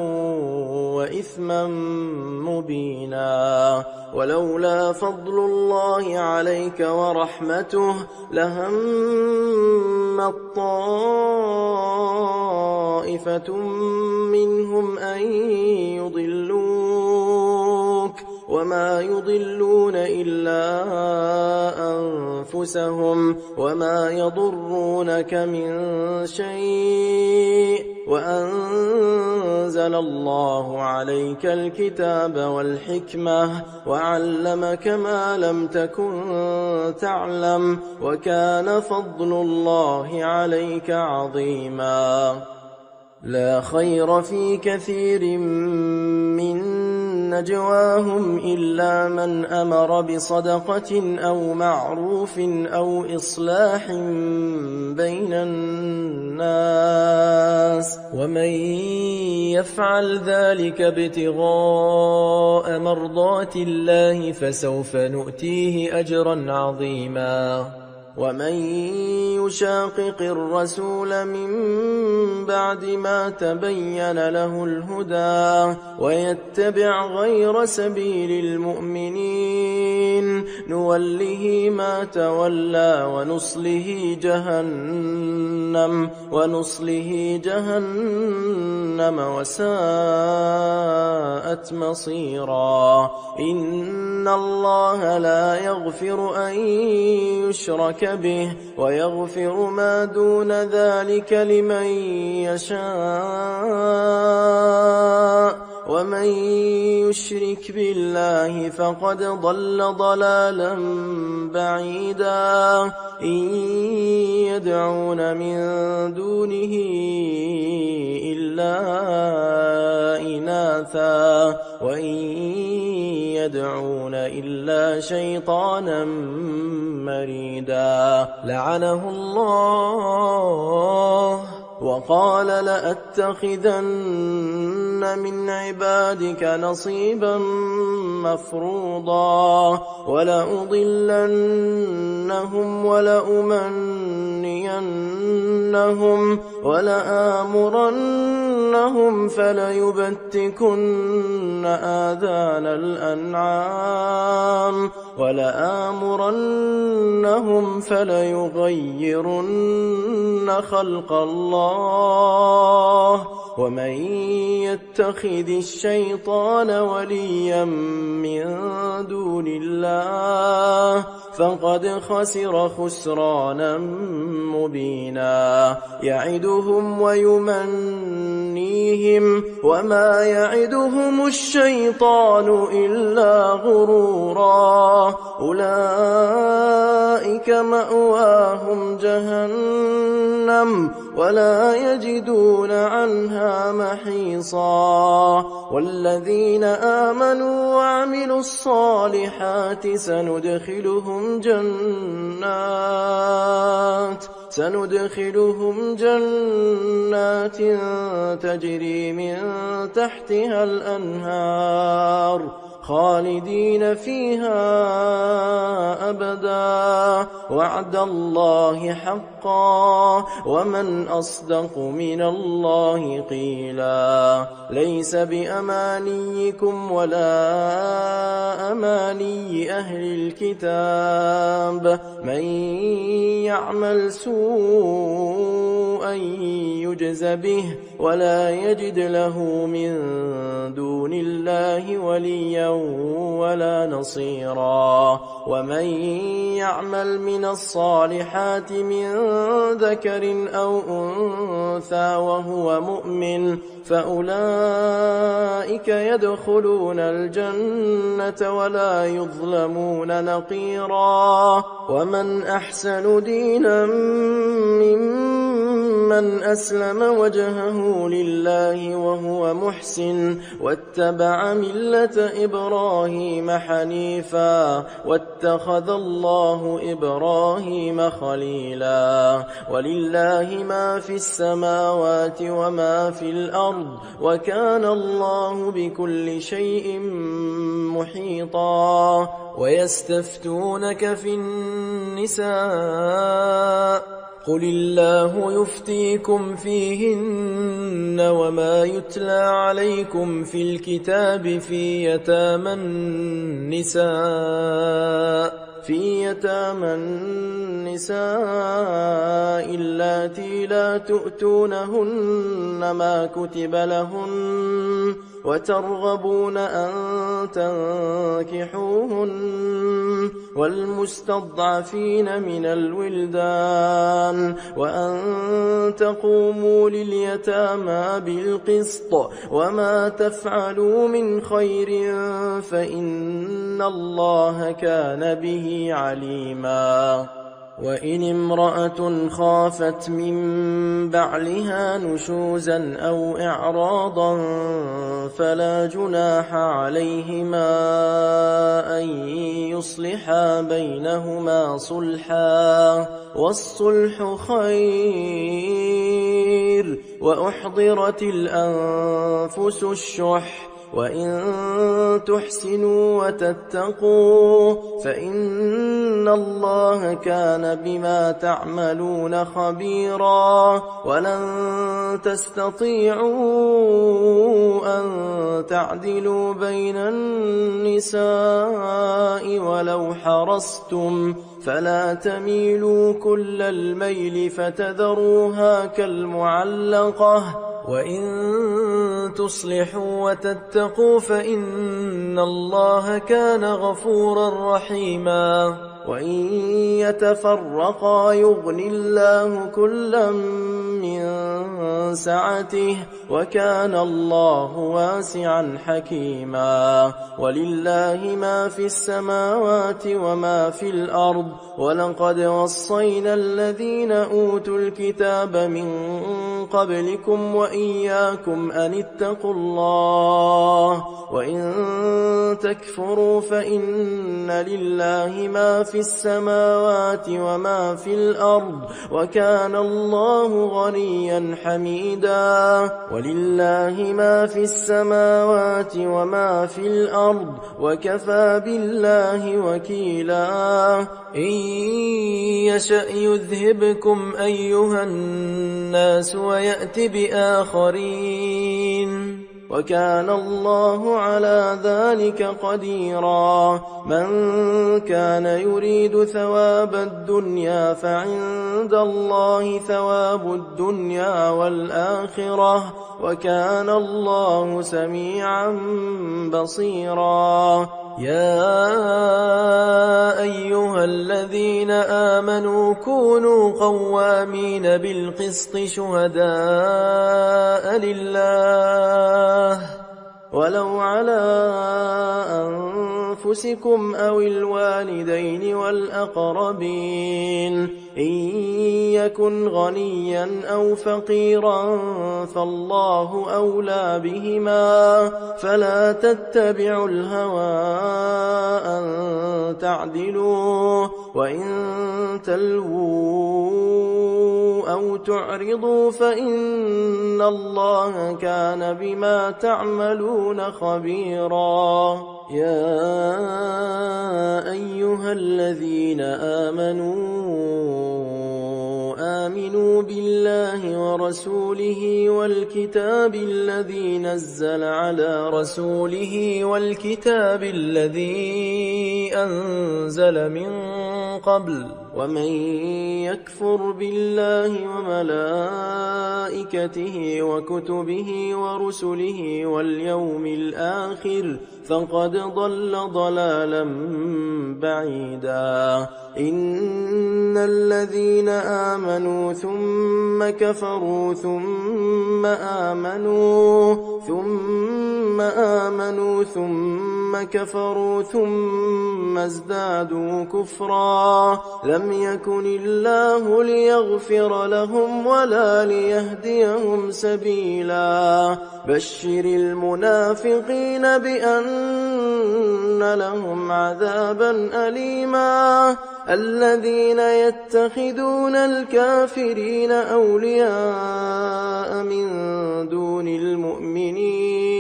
وإثما مبينا ولولا فضل الله عليك ورحمته لهمت طائفة منهم أن يضلوك وما يضلون إلا أنفسهم وما يضرونك من شيء وأنزل الله عليك الكتاب والحكمة وعلمك ما لم تكن تعلم وكان فضل الله عليك عظيما لا خير في كثير من نجواهم إلا من أمر بصدقة أو معروف أو إصلاح بين الناس ومن يفعل ذلك ابتغاء مرضات الله فسوف نؤتيه أجرا عظيما ومن يشاقق الرسول من بعد ما تبين له الهدى ويتبع غير سبيل المؤمنين نوله ما تولى ونصله جهنم وساءت مصيرا إن الله لا يغفر أن يشرك به ويغفر ما دون ذلك لمن يشاء ومن يشرك بالله فقد ضل ضلالا بعيدا إن يدعون من دونه إلا إناثا وإن يدعون إلا شيطانا مريدا لعنه الله وقال لأتخذن من عبادك نصيبا مفروضا ولأضلنهم ولأمنينهم ولآمرنهم فليبتكن آذان الأنعام ولآمرنهم فليغيرن خلق الله ومن يتخذ الشيطان وليا من دون الله فقد خسر خسرانا مبينا يعدهم ويمنيهم وما يعدهم الشيطان إلا غرورا أولئك مأواهم جهنم ولا يجدون عنها محيصا والذين آمنوا وعملوا الصالحات سندخلهم جنات تجري من تحتها الأنهار خالدين فيها أبدا وعد الله حقا ومن أصدق من الله قيلا ليس بأمانيكم ولا أماني أهل الكتاب من يعمل سوءا يجز به ولا يجد له من دون الله وليا ولا نصيرا ومن يعمل من الصالحات من ذكر أو أنثى وهو مؤمن فأولئك يدخلون الجنة ولا يظلمون نقيرا ومن أحسن دينا ممن أسلم وجهه لله وهو محسن واتبع ملة إبراهيم حنيفا واتخذ الله إبراهيم خليلا ولله ما في السماوات وما في الأرض وكان الله بكل شيء محيطا ويستفتونك في النساء قل الله يفتيكم فيهن وما يتلى عليكم في الكتاب في يتامى النساء اللاتي لا تؤتونهن ما كتب لهن وترغبون أن تنكحوهن والمستضعفين من الولدان وأن تقوموا لليتامى بالقسط وما تفعلوا من خير فإن الله كان به عليما وإن امرأة خافت من بعلها نشوزا أو إعراضا فلا جناح عليهما أن يصلحا بينهما صلحا والصلح خير وأحضرت الأنفس الشح وإن تحسنوا وتتقوا فإن الله كان بما تعملون خبيرا ولن تستطيعوا أن تعدلوا بين النساء ولو حرصتم فلا تميلوا كل الميل فتذروها كالمعلقة وإن تصلحوا وتتقوا فإن الله كان غفورا رحيما وإن يتفرقا يغن الله كلا من سعته وكان الله واسعا حكيما ولله ما في السماوات وما في الأرض ولقد وصينا الذين أوتوا الكتاب من قبلكم وإياكم أن اتقوا الله وإن تكفروا فإن لله ما في السماوات وما في الأرض وكان الله غنيا حميدا ولله ما في السماوات وما في الأرض وكفى بالله وكيلا إن يشأ يذهبكم أيها الناس ويأت بآخرين وكان الله على ذلك قديرا من كان يريد ثواب الدنيا فعند الله ثواب الدنيا والآخرة وكان الله سميعا بصيرا يا أيها الذين آمنوا كونوا قوامين بالقسط شهداء لله ولو على أنفسكم أو الوالدين والأقربين إن يكن غنيا أو فقيرا فالله أولى بهما فلا تتبعوا الهوى أن تعدلوا وإن تلووا أو تعرضوا فإن الله كان بما تعملون خبيرا يا أيها الذين آمنوا بالله ورسوله والكتاب الذي نزل على رسوله والكتاب الذي أنزل من قبل ومن يكفر بالله وملائكته وكتبه ورسله واليوم الآخر فقد ضل ضلالا بعيدا إن الذين آمنوا ثم كفروا ثم آمنوا ثم كفروا ثم ازدادوا كفرا لم يكن الله ليغفر لهم ولا ليهديهم سبيلا بشر المنافقين بأن لهم عذابا أليما الذين يتخذون الكافرين أولياء من دون المؤمنين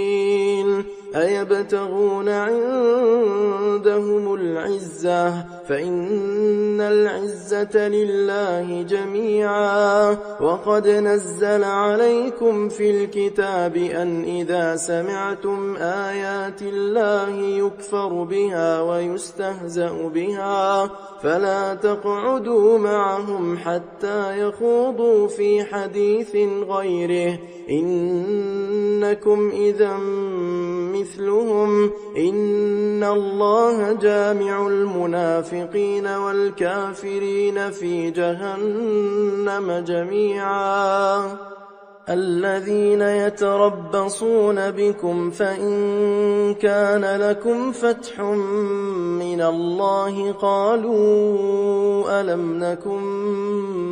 أيبتغون عندهم العزة فإن العزة لله جميعا وقد نزل عليكم في الكتاب أن إذا سمعتم آيات الله يكفر بها ويستهزأ بها فلا تقعدوا معهم حتى يخوضوا في حديث غيره إنكم إذا مثلهم إن الله جامع المنافقين والكافرين في جهنم جميعا الذين يتربصون بكم فإن كان لكم فتح من الله قالوا ألم نكن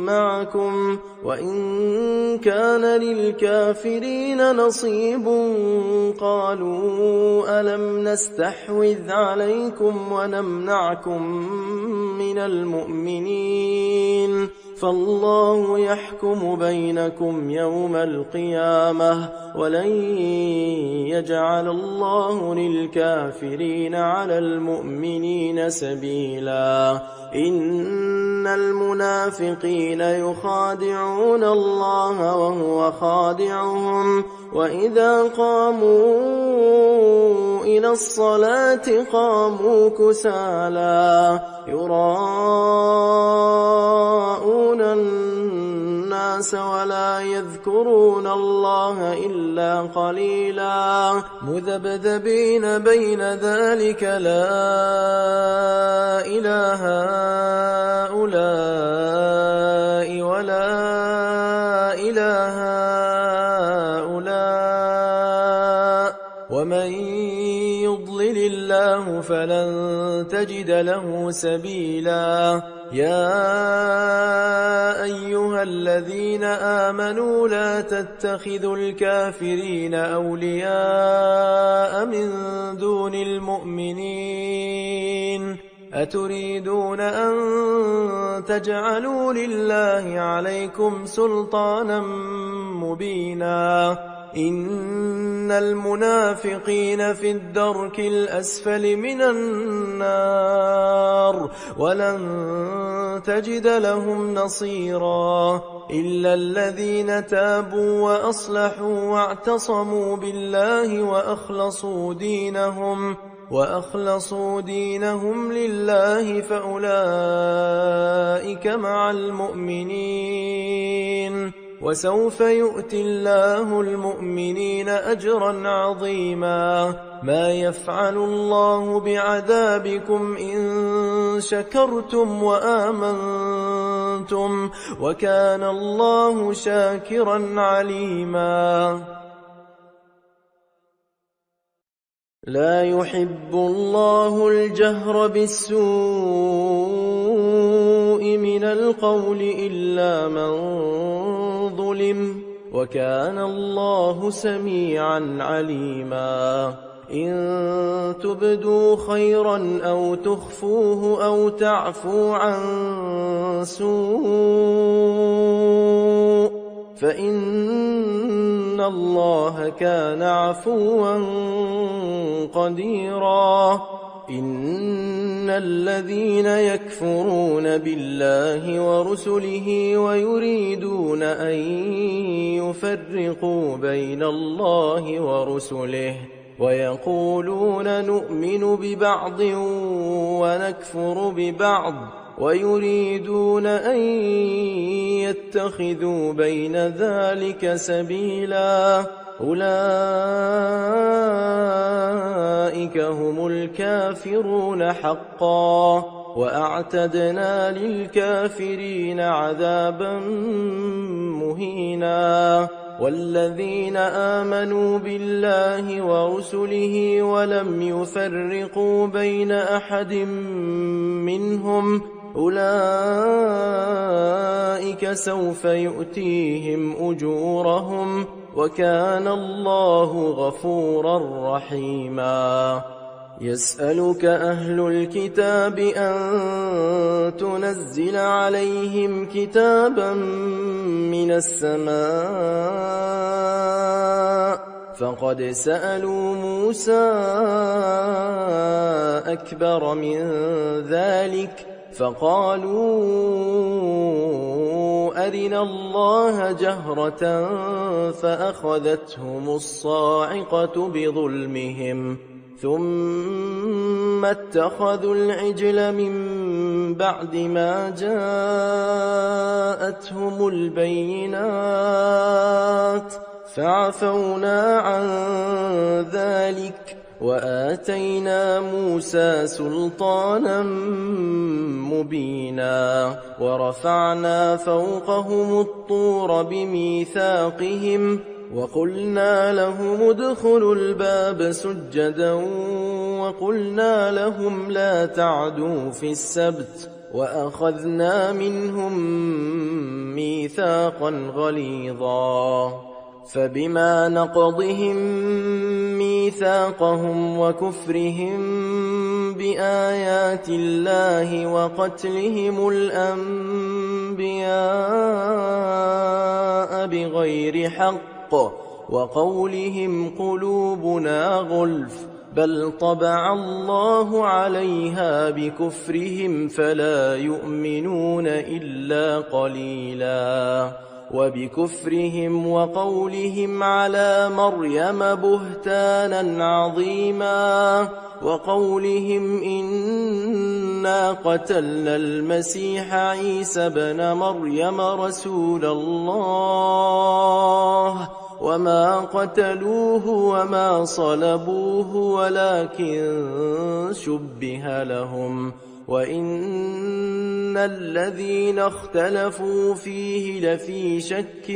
معكم وإن كان للكافرين نصيب قالوا ألم نستحوذ عليكم ونمنعكم من المؤمنين فالله يحكم بينكم يوم القيامة ولن يجعل الله للكافرين على المؤمنين سبيلا إن المنافقين يخادعون الله وهو خادعهم وإذا قاموا إلى الصلاة قاموا كسالى يراءون الناس ولا يذكرون الله إلا قليلا مذبذبين بين ذلك لا إله هؤلاء ولا إله هؤلاء ومن يضلل الله فلن تجد له سبيلا يا أيها الذين آمنوا لا تتخذوا الكافرين أولياء من دون المؤمنين أتريدون أن تجعلوا لله عليكم سلطانا مبينا إن المنافقين في الدرك الأسفل من النار ولن تجد لهم نصيرا إلا الذين تابوا وأصلحوا واعتصموا بالله وأخلصوا دينهم لله فأولئك مع المؤمنين وسوف يؤتي الله المؤمنين أجرا عظيما ما يفعل الله بعذابكم إن شكرتم وآمنتم وكان الله شاكرا عليما لا يحب الله الجهر بالسوء من القول إلا من ظلم وكان الله سميعا عليما إن تبدوا خيرا أو تخفوه أو تعفو عن سوء فإن الله كان عفوا قديرا إن الذين يكفرون بالله ورسله ويريدون أن يفرقوا بين الله ورسله ويقولون نؤمن ببعض ونكفر ببعض ويريدون أن يتخذوا بين ذلك سبيلا أولئك هم الكافرون حقا وأعتدنا للكافرين عذابا مهينا والذين آمنوا بالله ورسله ولم يفرقوا بين أحد منهم أولئك سوف يؤتيهم أجورهم وكان الله غفورا رحيما يسألك أهل الكتاب أن تنزل عليهم كتابا من السماء فقد سألوا موسى أكبر من ذلك فقالوا أرنا الله جهرة فأخذتهم الصاعقة بظلمهم ثم اتخذوا العجل من بعد ما جاءتهم البينات فعفونا عن ذلك وآتينا موسى سلطانا مبينا ورفعنا فوقهم الطور بميثاقهم وقلنا لهم ادخلوا الباب سجدا وقلنا لهم لا تعدوا في السبت وأخذنا منهم ميثاقا غليظا فبما نقضهم ميثاقهم وكفرهم بآيات الله وقتلهم الأنبياء بغير حق وقولهم قلوبنا غلف بل طبع الله عليها بكفرهم فلا يؤمنون إلا قليلا وبكفرهم وقولهم على مريم بهتانا عظيما وقولهم إنا قتلنا المسيح عيسى بن مريم رسول الله وما قتلوه وما صلبوه ولكن شبه لهم وإن الذين اختلفوا فيه لفي شك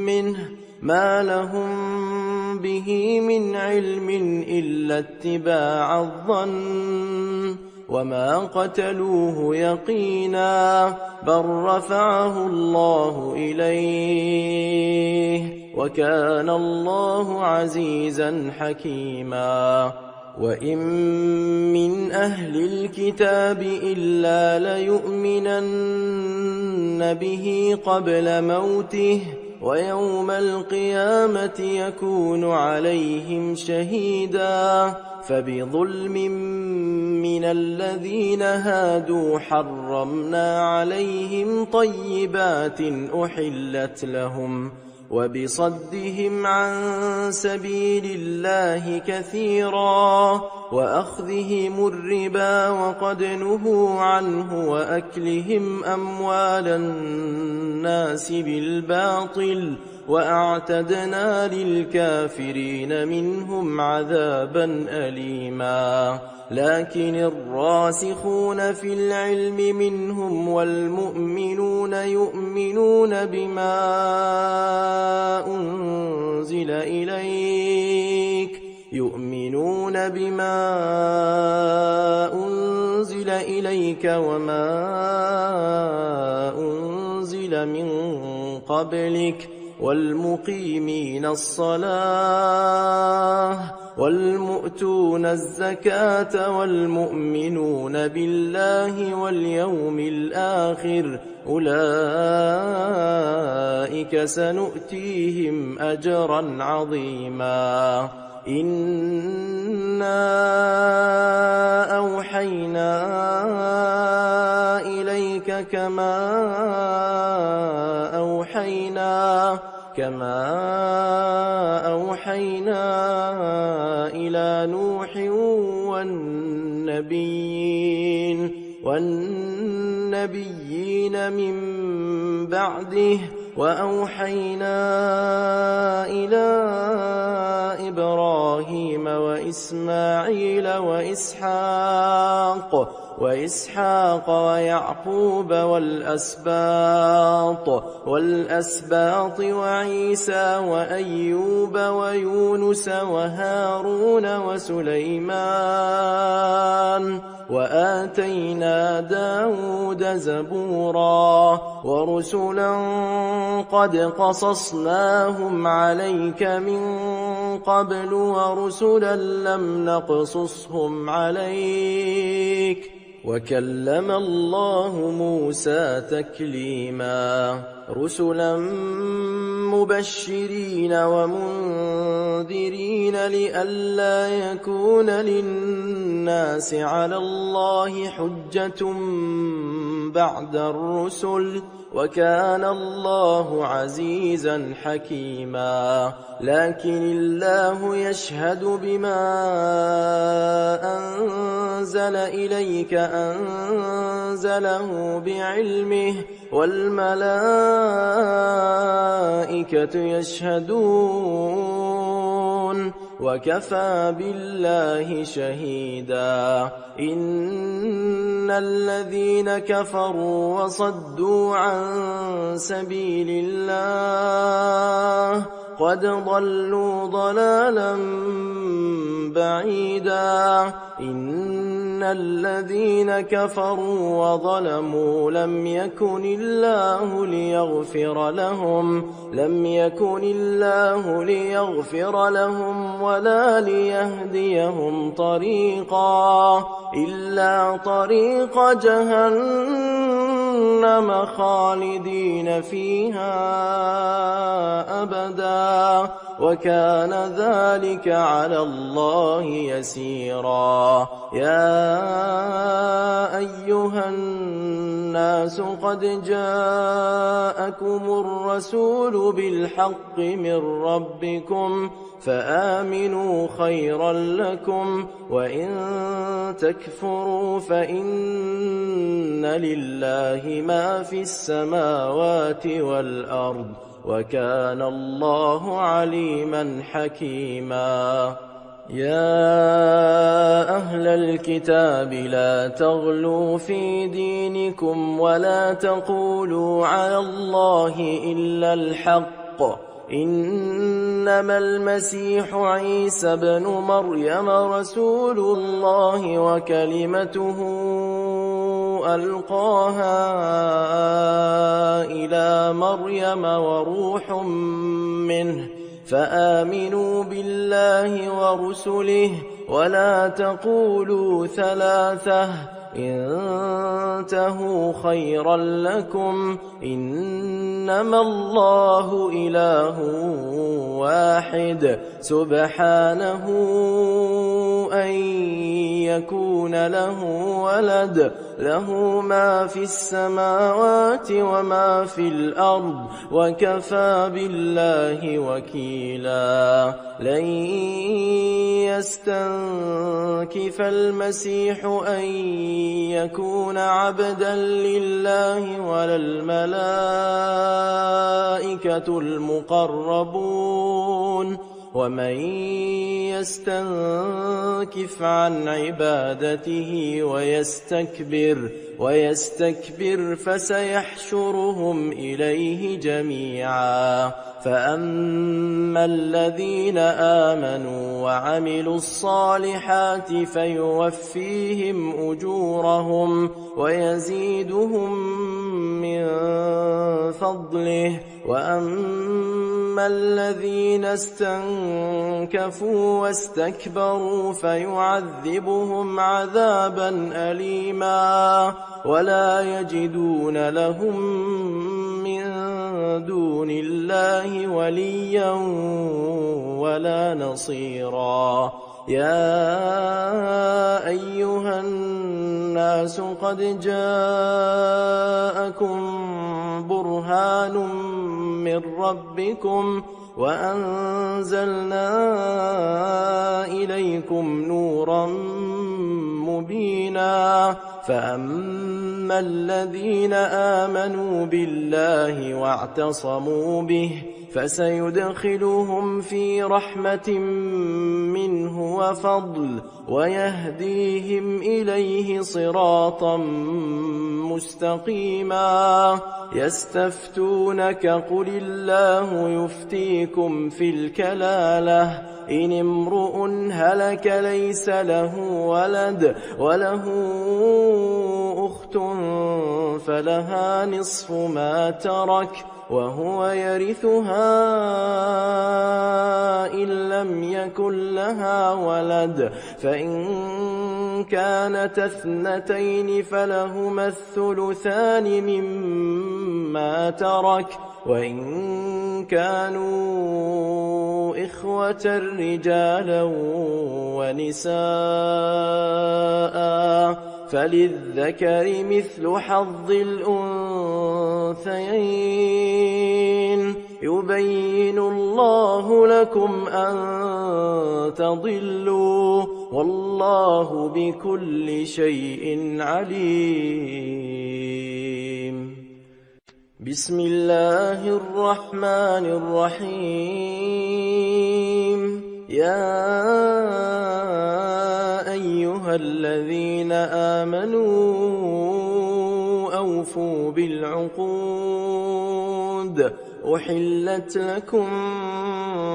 منه ما لهم به من علم إلا اتباع الظن وما قتلوه يقينا بل رفعه الله إليه وكان الله عزيزا حكيما وإن من أهل الكتاب إلا ليؤمنن به قبل موته ويوم القيامة يكون عليهم شهيدا فبظلم من الذين هادوا حرمنا عليهم طيبات أحلت لهم وبصدهم عن سبيل الله كثيرا وأخذهم الربا وقد نهوا عنه وأكلهم أموال الناس بالباطل وأعتدنا للكافرين منهم عذابا أليما لكن الراسخون في العلم منهم والمؤمنون يؤمنون بما أنزل إليك وما أنزل من قبلك والمقيمين الصلاة والمؤتون الزكاة والمؤمنون بالله واليوم الآخر أولئك سنؤتيهم أجرا عظيما إنا أوحينا إليك كما أوحينا إلى نوح والنبيين من بعده وأوحينا إلى إبراهيم وإسماعيل وإسحاق ويعقوب والأسباط وعيسى وأيوب ويونس وهارون وسليمان وآتينا داود زبورا ورسلا قد قصصناهم عليك من قبل ورسلا لم نقصصهم عليك وكلم الله موسى تكليما رسلا مبشرين ومنذرين لئلا يكون للناس على الله حجة بعد الرسل وكان الله عزيزا حكيما لكن الله يشهد بما أنزل إليك أنزله بعلمه والملائكة يشهدون وكفى بالله شهيدا إن الذين كفروا وصدوا عن سبيل الله قد ضلوا ضلالا بعيدا إن الذين كفروا وظلموا لم يكن الله ليغفر لهم ولا ليهديهم طريقا إلا طريق جهنم خالدين فيها أبدا وكان ذلك على الله يسيرا يا أيها الناس قد جاءكم الرسول بالحق من ربكم فآمنوا خيرا لكم وإن تكفروا فإن لله ما في السماوات والأرض وكان الله عليما حكيما يا أهل الكتاب لا تغلوا في دينكم ولا تقولوا على الله إلا الحق إنما المسيح عيسى بن مريم رسول الله وكلمته ألقاها إلى مريم وروح منه فآمنوا بالله ورسله ولا تقولوا ثلاثة انتهوا خيرا لكم إنما الله إله واحد سبحانه أن يكون له ولد له ما في السماوات وما في الأرض وكفى بالله وكيلا لن يستنكف المسيح أن يكون عبدا لله ولا الملائكة المقربون ومن يستنكف عن عبادته ويستكبر فسيحشرهم إليه جميعا فأما الذين آمنوا وعملوا الصالحات فيوفيهم أجورهم ويزيدهم من فضله وأما الذين استنكفوا واستكبروا فيعذبهم عذابا أليما ولا يجدون لهم من دون الله وليا ولا نصيرا يا أيها الناس قد جاءكم برهان من ربكم وأنزلنا إليكم نورا مبينا فأما الذين آمنوا بالله واعتصموا به فسيدخلهم في رحمة منه وفضل ويهديهم إليه صراطا مستقيما يستفتونك قل الله يفتيكم في الكلالة إن امرؤ هلك ليس له ولد وله أخت فلها نصف ما ترك وهو يرثها إن لم يكن لها ولد فإن كانت اثنتين فلهما الثلثان مما ترك وإن كانوا إخوة رجالا ونساء فللذكر مثل حظ الأنثيين يبين الله لكم أن تضلوا والله بكل شيء عليم بسم الله الرحمن الرحيم يا أيها الذين آمنوا أوفوا بالعقود أحلت لكم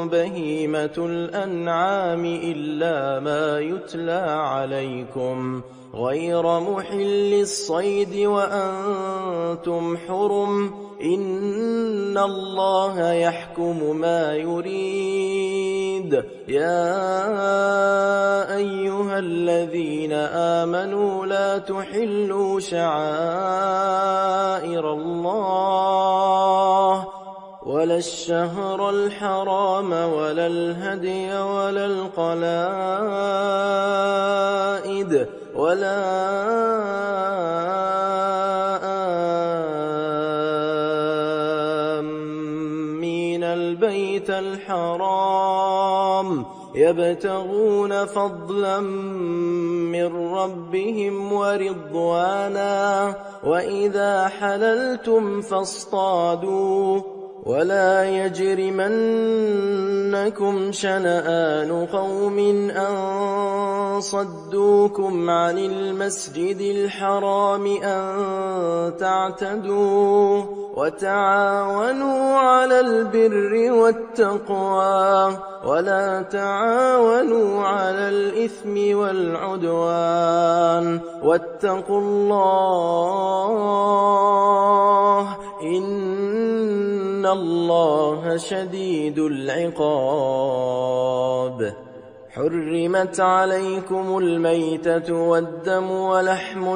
بهيمة الأنعام إلا ما يتلى عليكم غير محل الصيد وأنتم حرم إن الله يحكم ما يريد يا أيها الذين آمنوا لا تحلوا شعائر الله ولا الشهر الحرام ولا الهدي ولا القلائد ولا آمين البيت الحرام يبتغون فضلا من ربهم ورضوانا وإذا حللتم فاصطادوا ولا يجرمنكم شنآن قوم أن صدوكم عن المسجد الحرام أن تعتدوا وتعاونوا على البر والتقوى ولا تعاونوا على الإثم والعدوان واتقوا الله إن إن الله شديد العقاب. حرمت عليكم الميتة والدم ولحم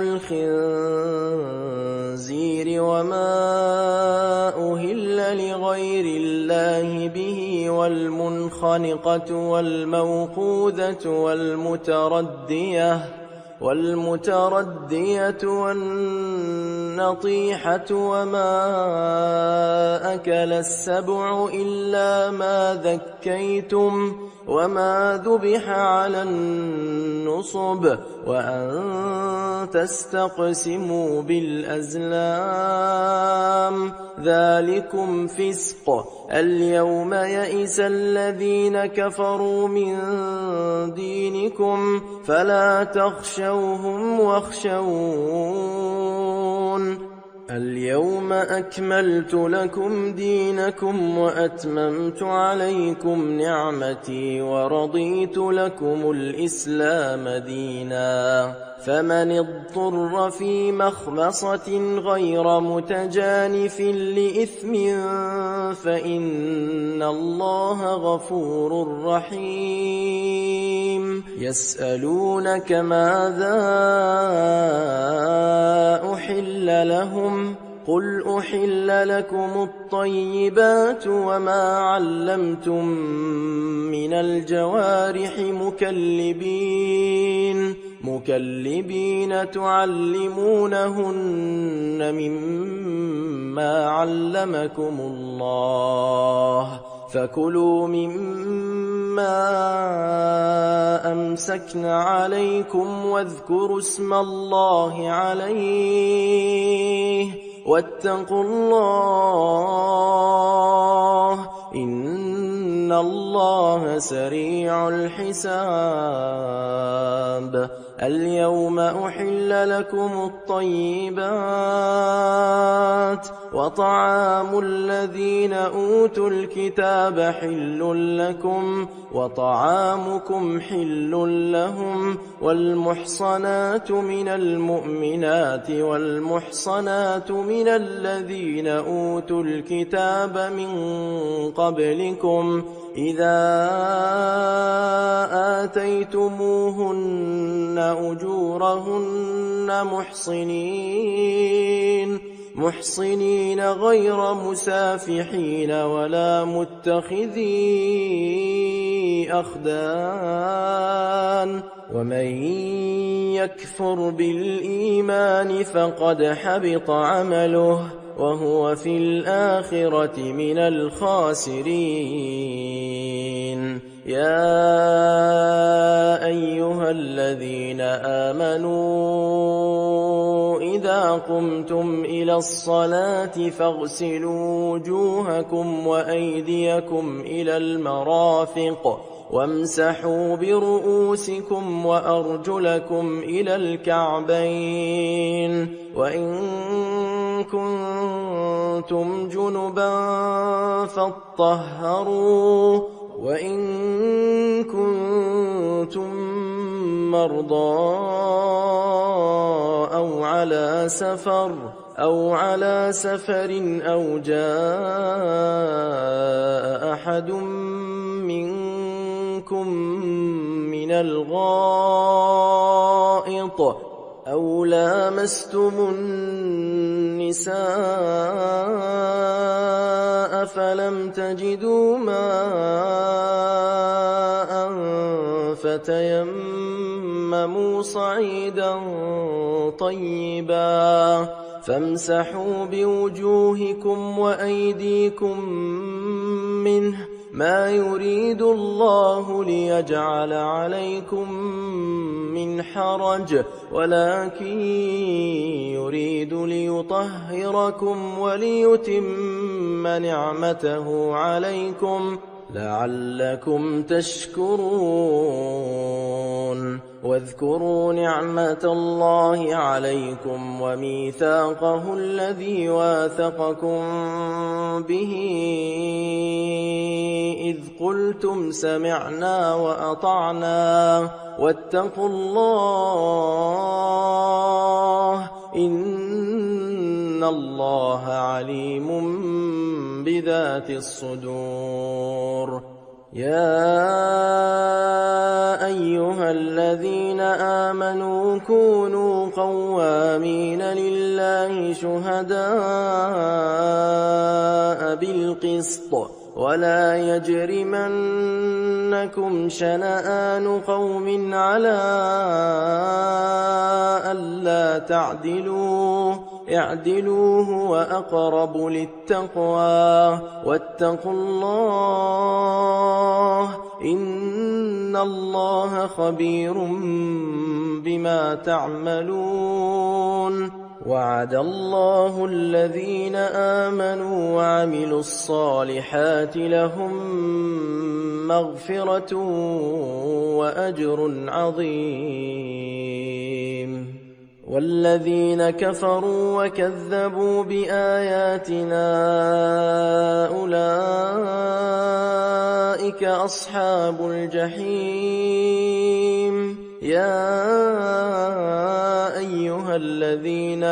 الخنزير وما أهل لغير الله به والمنخنقة والموقوذة والمتردية والنطيحة وما أكل السبع إلا ما ذكيتم وما ذبح على النصب وأن تستقسموا بالأزلام ذلكم فسق. اليوم يئس الذين كفروا من دينكم فلا تخشوهم واخشون. اليوم أكملت لكم دينكم وأتممت عليكم نعمتي ورضيت لكم الإسلام دينا. فمن اضطر في مخمصة غير متجانف لإثم فإن الله غفور رحيم. يسألونك ماذا أحل لهم قل أحل لكم الطيبات وما علمتم من الجوارح مكلبين تعلمونهن مما علمكم الله فكلوا مما أمسكن عليكم واذكروا اسم الله عليه واتقوا الله إن الله سريع الحساب. اليوم أحل لكم الطيبات وطعام الذين أوتوا الكتاب حل لكم وطعامكم حل لهم والمحصنات من المؤمنات والمحصنات من الذين أوتوا الكتاب من قبلكم إذا آتيتموهن أجورهن محصنين غير مسافحين ولا متخذي أخدان ومن يكفر بالإيمان فقد حبط عمله وهو في الآخرة من الخاسرين. يا أيها الذين آمنوا إذا قمتم إلى الصلاة فاغسلوا وجوهكم وأيديكم إلى المرافق وامسحوا برؤوسكم وأرجلكم إلى الكعبين وإن كنتم جنبا فاطهروا وإن كنتم مرضى أو على سفر أو جاء أحد منكم من الغائط أو لامستم النساء فلم تجدوا ماء فتيمموا صعيدا طيبا فامسحوا بوجوهكم وأيديكم منه ما يريد الله ليجعل عليكم من حرج ولكن يريد ليطهركم وليتم نعمته عليكم لعلكم تشكرون. واذكروا نعمة الله عليكم وميثاقه الذي واثقكم به إذ قلتم سمعنا وأطعنا واتقوا الله إن إن الله عليم بذات الصدور. يا أيها الذين آمنوا كونوا قوامين لله شهداء بالقسط ولا يجرمنكم شنآن قوم على ألا تعدلوا اعدلوا هو أقرب للتقوى واتقوا الله إن الله خبير بما تعملون. وعد الله الذين آمنوا وعملوا الصالحات لهم مغفرة وأجر عظيم. والذين كفروا وكذبوا بآياتنا أولئك أصحاب الجحيم. يا أيها الذين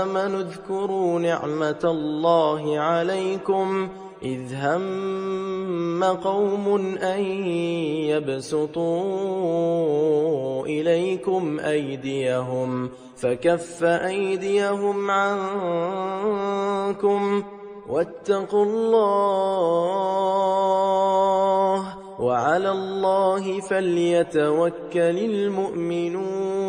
آمنوا اذكروا نعمة الله عليكم إذ هم قوم أن يبسطوا إليكم أيديهم فكف أيديهم عنكم واتقوا الله وعلى الله فليتوكل المؤمنون.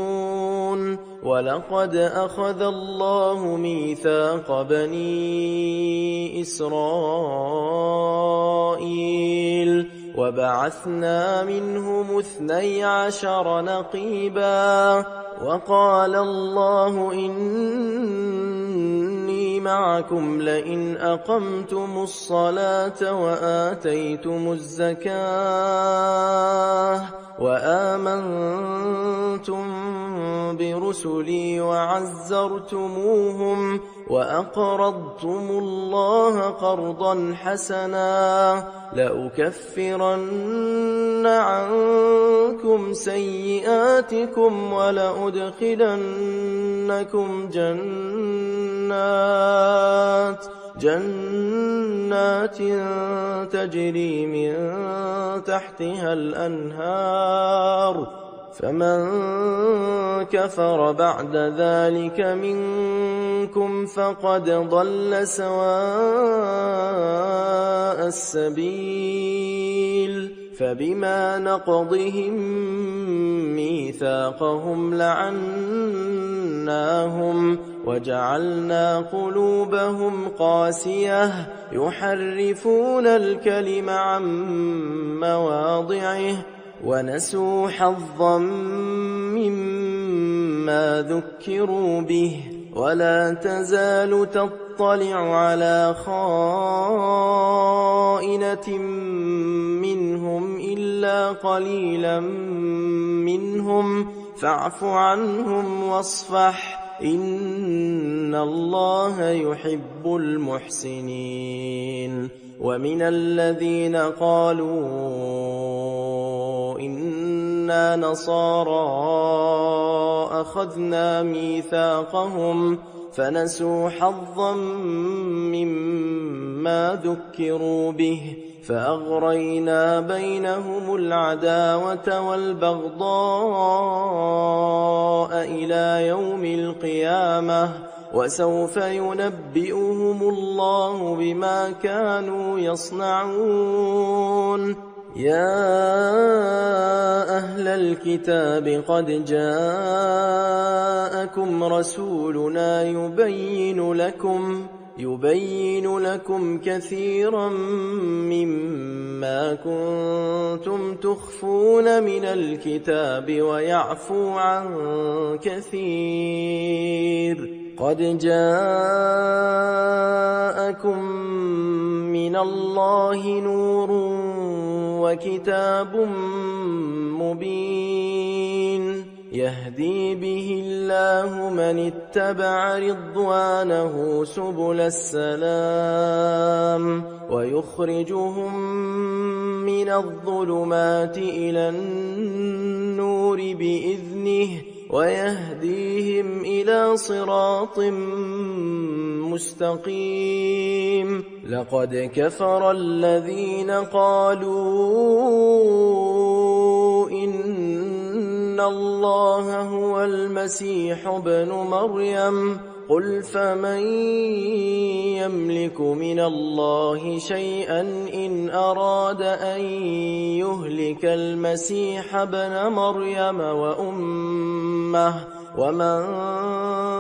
ولقد أخذ الله ميثاق بني إسرائيل وبعثنا منهم 12 نقيبا وقال الله إني معكم لئن أقمتم الصلاة وآتيتم الزكاة وآمنتم برسلي وعزرتموهم وأقرضتم الله قرضا حسنا لأكفرن عنكم سيئاتكم ولأدخلنكم جنات تجري من تحتها الأنهار فمن كفر بعد ذلك منكم فقد ضل سواء السبيل. فبما نقضهم ميثاقهم لعناهم وجعلنا قلوبهم قاسية يحرفون الكلم عن مواضعه ونسوا حظا مما ذكروا به ولا تزال تطلع على خائنة منهم إلا قليلا منهم فاعف عنهم واصفح إن الله يحب المحسنين. ومن الذين قالوا إنا نصارى أخذنا ميثاقهم فنسوا حظا مما ذكروا به فأغرينا بينهم العداوة والبغضاء إلى يوم القيامة وسوف ينبئهم الله بما كانوا يصنعون. يا أهل الكتاب قد جاءكم رسولنا يبين لكم كثيرا مما كنتم تخفون من الكتاب ويعفو عن كثير. قد جاءكم من الله نور وكتاب مبين يهدي به الله من اتبع رضوانه سبل السلام ويخرجهم من الظلمات إلى النور بإذنه ويهديهم إلى صراط مستقيم. لقد كفر الذين قالوا إن الله هو المسيح ابن مريم. قل فمن يملك من الله شيئا إن أراد أن يهلك المسيح ابن مريم وأمه ومن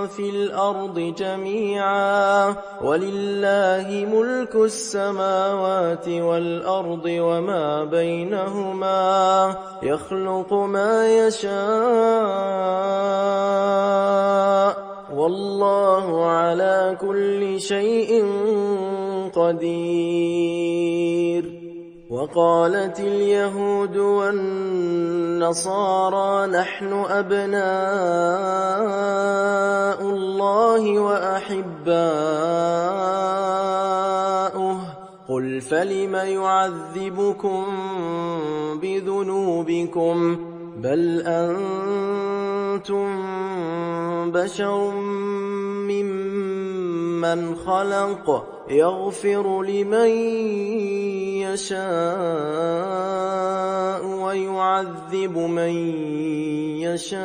في الأرض جميعا ولله ملك السماوات والأرض وما بينهما يخلق ما يشاء والله على كل شيء قدير. وقالت اليهود والنصارى نحن أبناء الله وأحباؤه. قل فلم يعذبكم بذنوبكم بل أنتم بشر ممن خلق يغفر لمن يشاء ويعذب من يشاء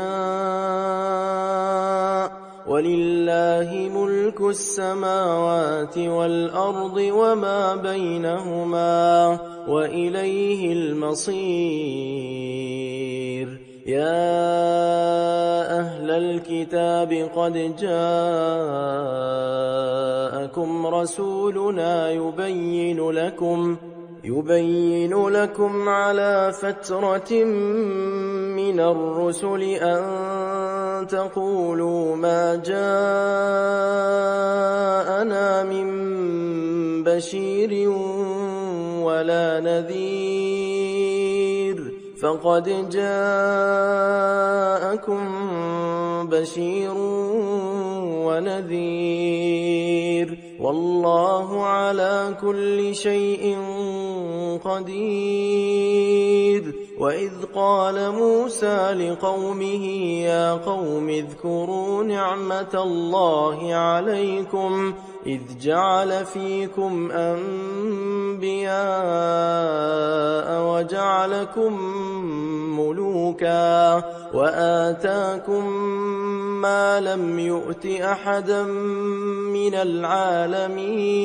ولله ملك السماوات والأرض وما بينهما وإليه المصير. يا أهل الكتاب قد جاءكم رسولنا يبين لكم على فترة من الرسل أن تقولوا ما جاءنا من بشير ولا نذير فقد جاءكم بشير ونذير والله على كل شيء قدير. وإذ قال موسى لقومه يا قوم اذكروا نعمة الله عليكم إذ جعل فيكم أنبياء وجعلكم ملوكا وآتاكم ما لم يؤت أحدا من العالمين.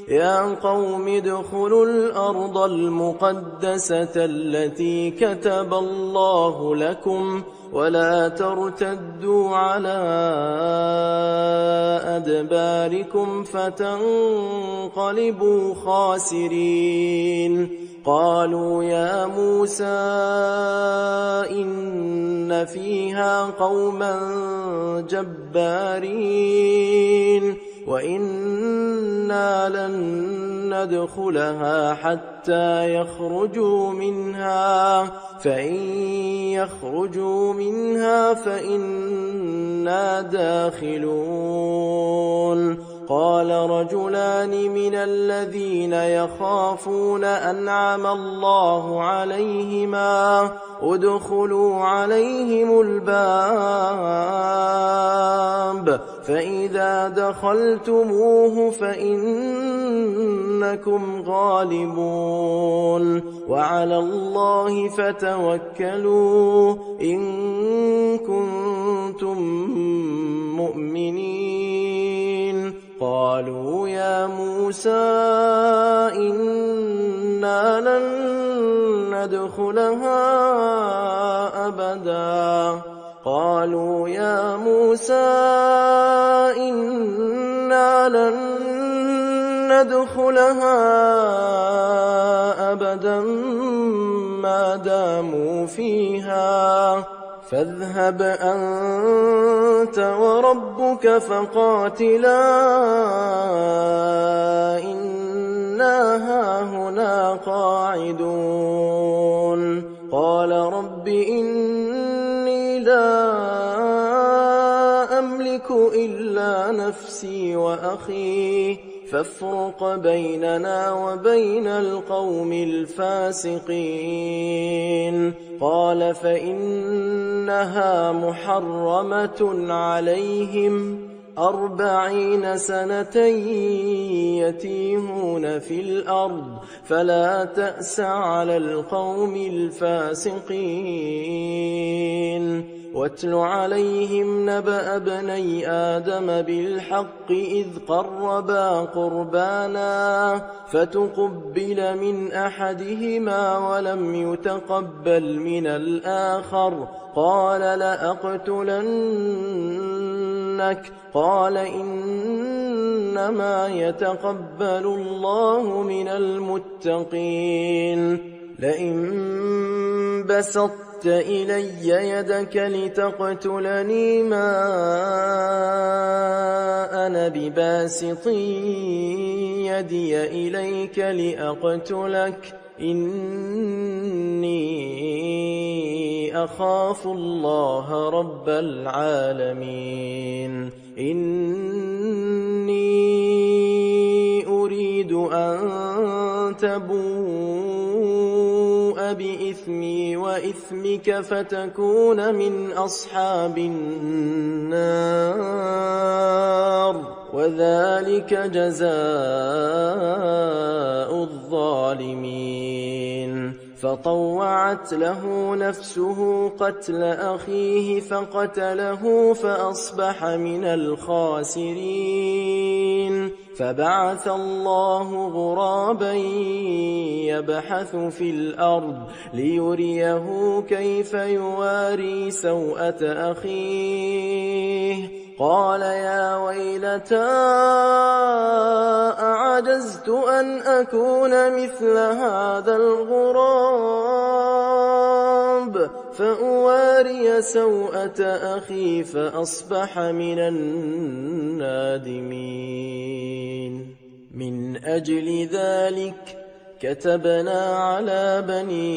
يا قوم ادخلوا الأرض المقدسة التي كتب الله لكم ولا ترتدوا على أدباركم فتنقلبوا خاسرين. قالوا يا موسى إن فيها قوما جبارين وإنا لن ندخلها حتى يخرجوا منها فإن يخرجوا منها فإنا داخلون. قال رجلان من الذين يخافون أنعم الله عليهما ادخلوا عليهم الباب فإذا دخلتموه فإنكم غالبون وعلى الله فتوكلوا إن كنتم مؤمنين. قالوا يا موسى إنا لن ندخلها أبدا قالوا يا موسى إنا لن ندخلها أبدا ما داموا فيها فاذهب أنت وربك فقاتلا إنا هاهنا قاعدون. قال رب إني لا أملك إلا نفسي وأخي فافرق بيننا وبين القوم الفاسقين. قال فإنها محرمة عليهم 40 سنة يتيهون في الأرض فلا تأس على القوم الفاسقين. واتل عليهم نبأ ابني آدم بالحق إذ قربا قربانا فتقبل من أحدهما ولم يتقبل من الآخر قال لأقتلنك قال إنما يتقبل الله من المتقين. لئن بسطت إلي يدك لتقتلني ما أنا بباسط يدي إليك لأقتلك إني أخاف الله رب العالمين. إني أريد أن تبوء بإثمي وإثمك فتكون من أصحاب النار وذلك جزاء الظالمين. فطوعت له نفسه قتل أخيه فقتله فأصبح من الخاسرين. فبعث الله غرابا يبحث في الأرض ليريه كيف يواري سوءة أخيه قال يا ويلتى أعجزت أن أكون مثل هذا الغراب فأواري سوءة أخي فأصبح من النادمين. من أجل ذلك كتبنا على بني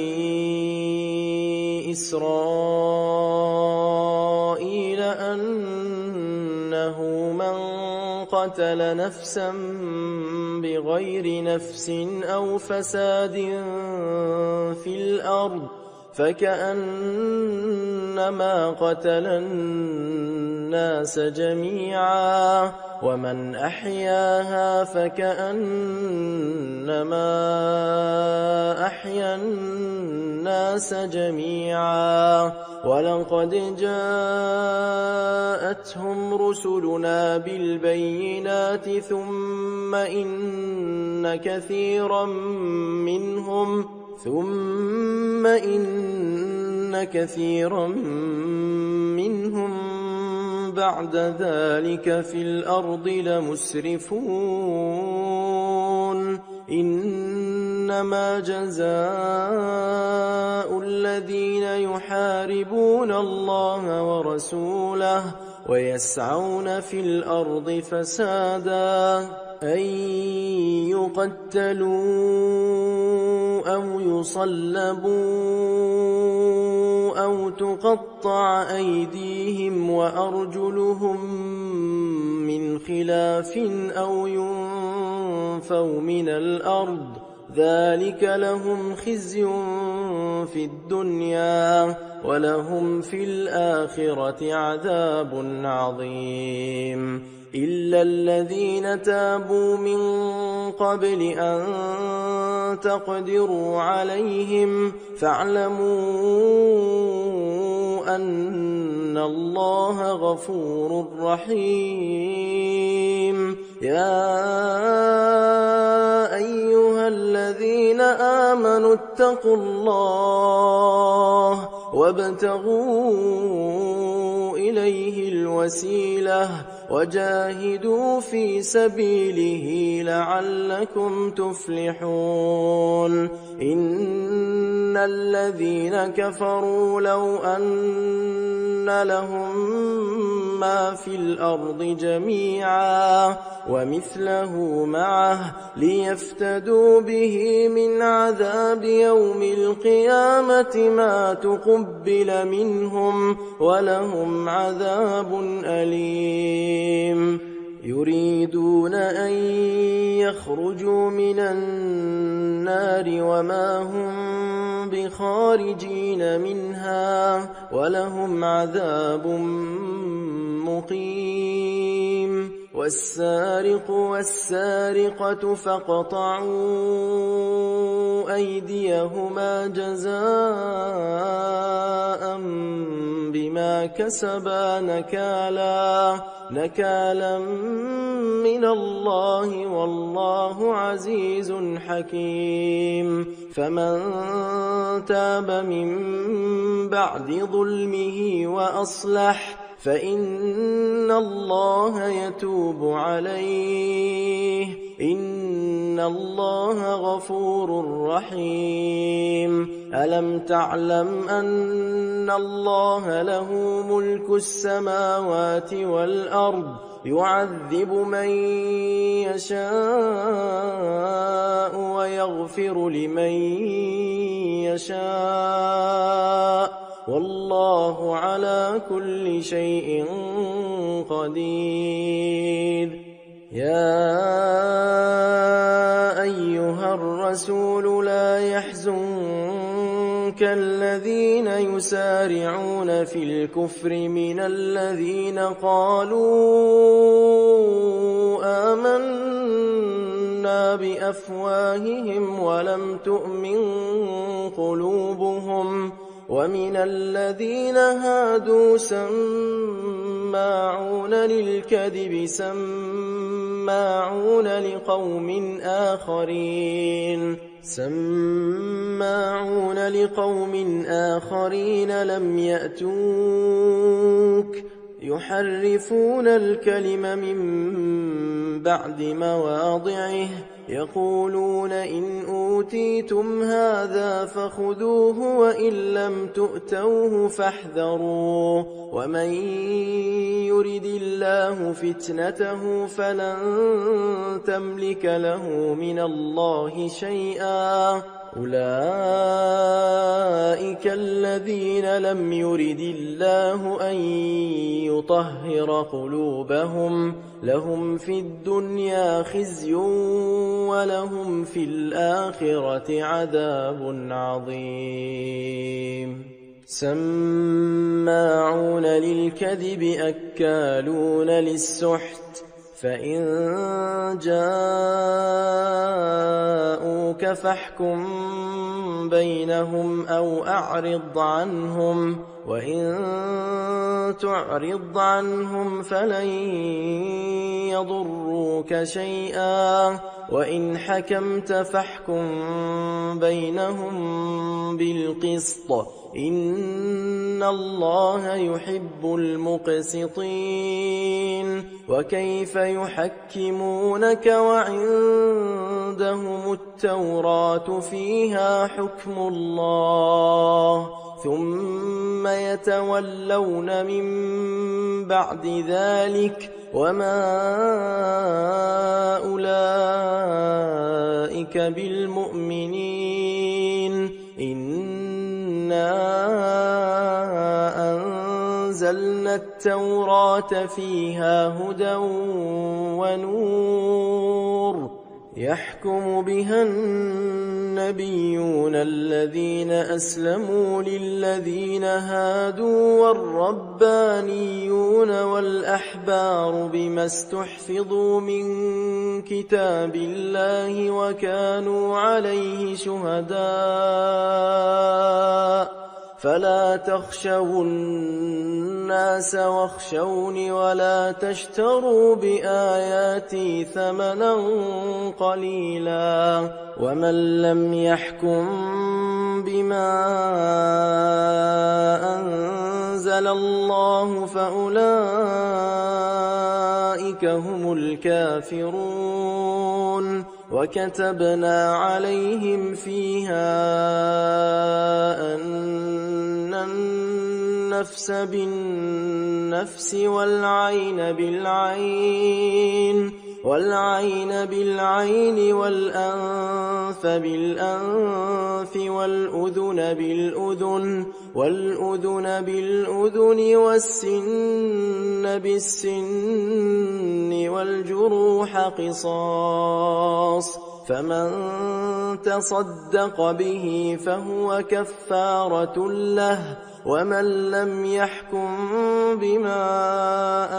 إسرائيل أنه من قتل نفسا بغير نفس أو فساد في الأرض فكأنما قتل الناس جميعا ومن أحياها فكأنما أحيا الناس جميعا. ولقد جاءتهم رسلنا بالبينات ثم إن كثيرا منهم بعد ذلك في الأرض لمسرفون. إنما جزاء الذين يحاربون الله ورسوله ويسعون في الأرض فسادا أن يقتلوا أو يصلبوا أو تقطع أيديهم وأرجلهم من خلاف أو ينفوا من الأرض ذلك لهم خزي في الدنيا ولهم في الآخرة عذاب عظيم. إلا الذين تابوا من قبل أن تقدروا عليهم فاعلموا أن الله غفور رحيم. يا أيها الذين آمنوا اتقوا الله وابتغوا إليه الوسيلة وجاهدوا في سبيله لعلكم تفلحون. إن الذين كفروا لو أن لهم ما في الأرض جميعا ومثله معه ليفتدوا به من عذاب يوم القيامة ما تقبل منهم ولهم عذاب أليم. يريدون أن يخرجوا من النار وما هم بخارجين منها ولهم عذاب مقيم والسارق والسارقة فاقطعوا أيديهما جزاء بما كسبا نكالا من الله والله عزيز حكيم فمن تاب من بعد ظلمه وأصلح فإن الله يتوب عليه إن الله غفور رحيم ألم تعلم أن الله له ملك السماوات والأرض يعذب من يشاء ويغفر لمن يشاء والله على كل شيء قدير يا أيها الرسول لا يحزنك الذين يسارعون في الكفر من الذين قالوا آمنا بأفواههم ولم تؤمن قلوبهم ومن الذين هادوا سماعون للكذب سماعون لقوم آخرين لم يأتوك يحرفون الكلم من بعد مواضعه يقولون إن أوتيتم هذا فخذوه وإن لم تؤتوه فاحذروا ومن يرد الله فتنته فلن تملك له من الله شيئا أولئك الذين لم يرد الله أن يطهر قلوبهم لهم في الدنيا خزي ولهم في الآخرة عذاب عظيم سماعون للكذب أكالون للسحت فإن جاءوك فاحكم بينهم أو أعرض عنهم وإن تعرض عنهم فلن يضروك شيئا وإن حكمت فاحكم بينهم بالقسط إن الله يحب المقسطين وكيف يحكمونك وعندهم التوراة فيها حكم الله ثم يتولون من بعد ذلك وما أولئك بالمؤمنين إنا أنزلنا التوراة فيها هدى ونور يحكم بها النبيون الذين أسلموا للذين هادوا والربانيون والأحبار بما استحفظوا من كتاب الله وكانوا عليه شهداء فلا تخشوا الناس واخشوني ولا تشتروا بآياتي ثمنا قليلا ومن لم يحكم بما أنزل الله فأولئك هم الكافرون وكتبنا عليهم فيها أن النفس بالنفس والعين بالعين والعين بالعين والأنف بالأنف والأذن بالأذن والسن بالسن والجروح قصاص، فمن تصدق به فهو كفارة له، ومن لم يحكم بما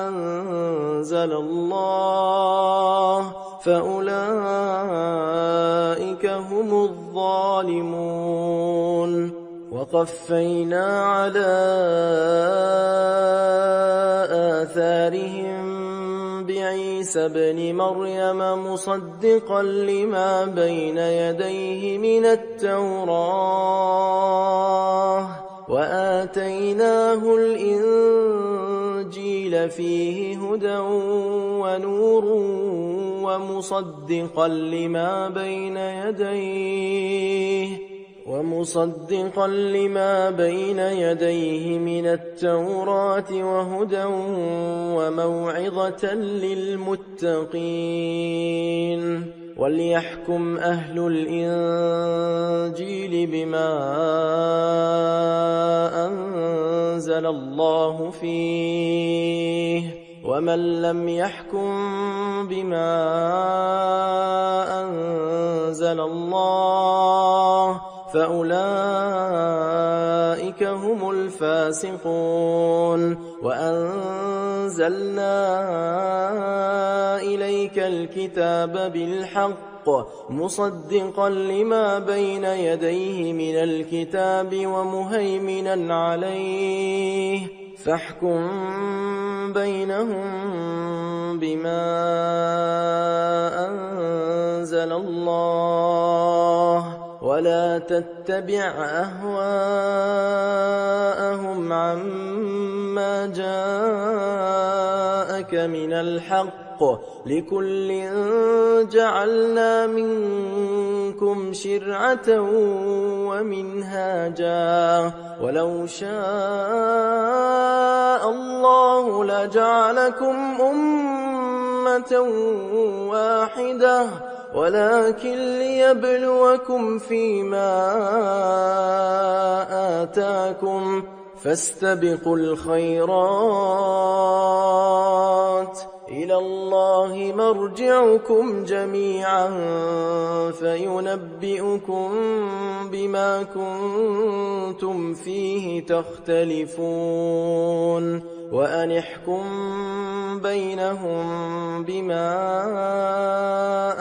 أنزل الله فأولئك هم الظالمون. وقفينا على آثارهم بعيسى ابن مريم مصدقا لما بين يديه من التوراة، وآتيناه الإنجيل فيه هدى ونور ومصدقا لما بين يديه من التوراة وهدى وموعظة للمتقين. وليحكم أهل الإنجيل بما أنزل الله فيه، ومن لم يحكم بما أنزل الله فأولئك هم الفاسقون. وأنزلنا إليك الكتاب بالحق مصدقا لما بين يديه من الكتاب ومهيمنا عليه، فاحكم بينهم بما أنزل الله، ولا تتبع أهواءهم عما جاءك من الحق، لكل جعلنا منكم شرعة ومنهاجا، ولو شاء الله لجعلكم أمة واحدة ولكن ليبلوكم فيما آتاكم، فاستبقوا الخيرات، إلى الله مرجعكم جميعا فينبئكم بما كنتم فيه تختلفون. وأن احكم بينهم بما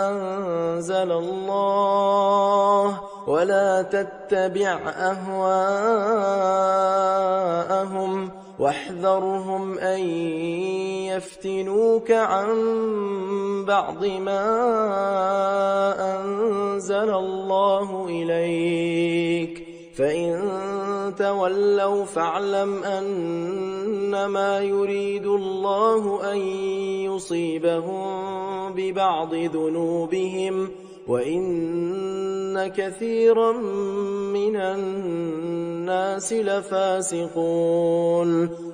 أنزل الله، ولا تتبع أهواءهم، واحذرهم أن يفتنوك عن بعض ما أنزل الله إليك، فإن تولوا فاعلم أنما يريد الله أن يصيبهم ببعض ذنوبهم، وإن كثيرا من الناس لفاسقون.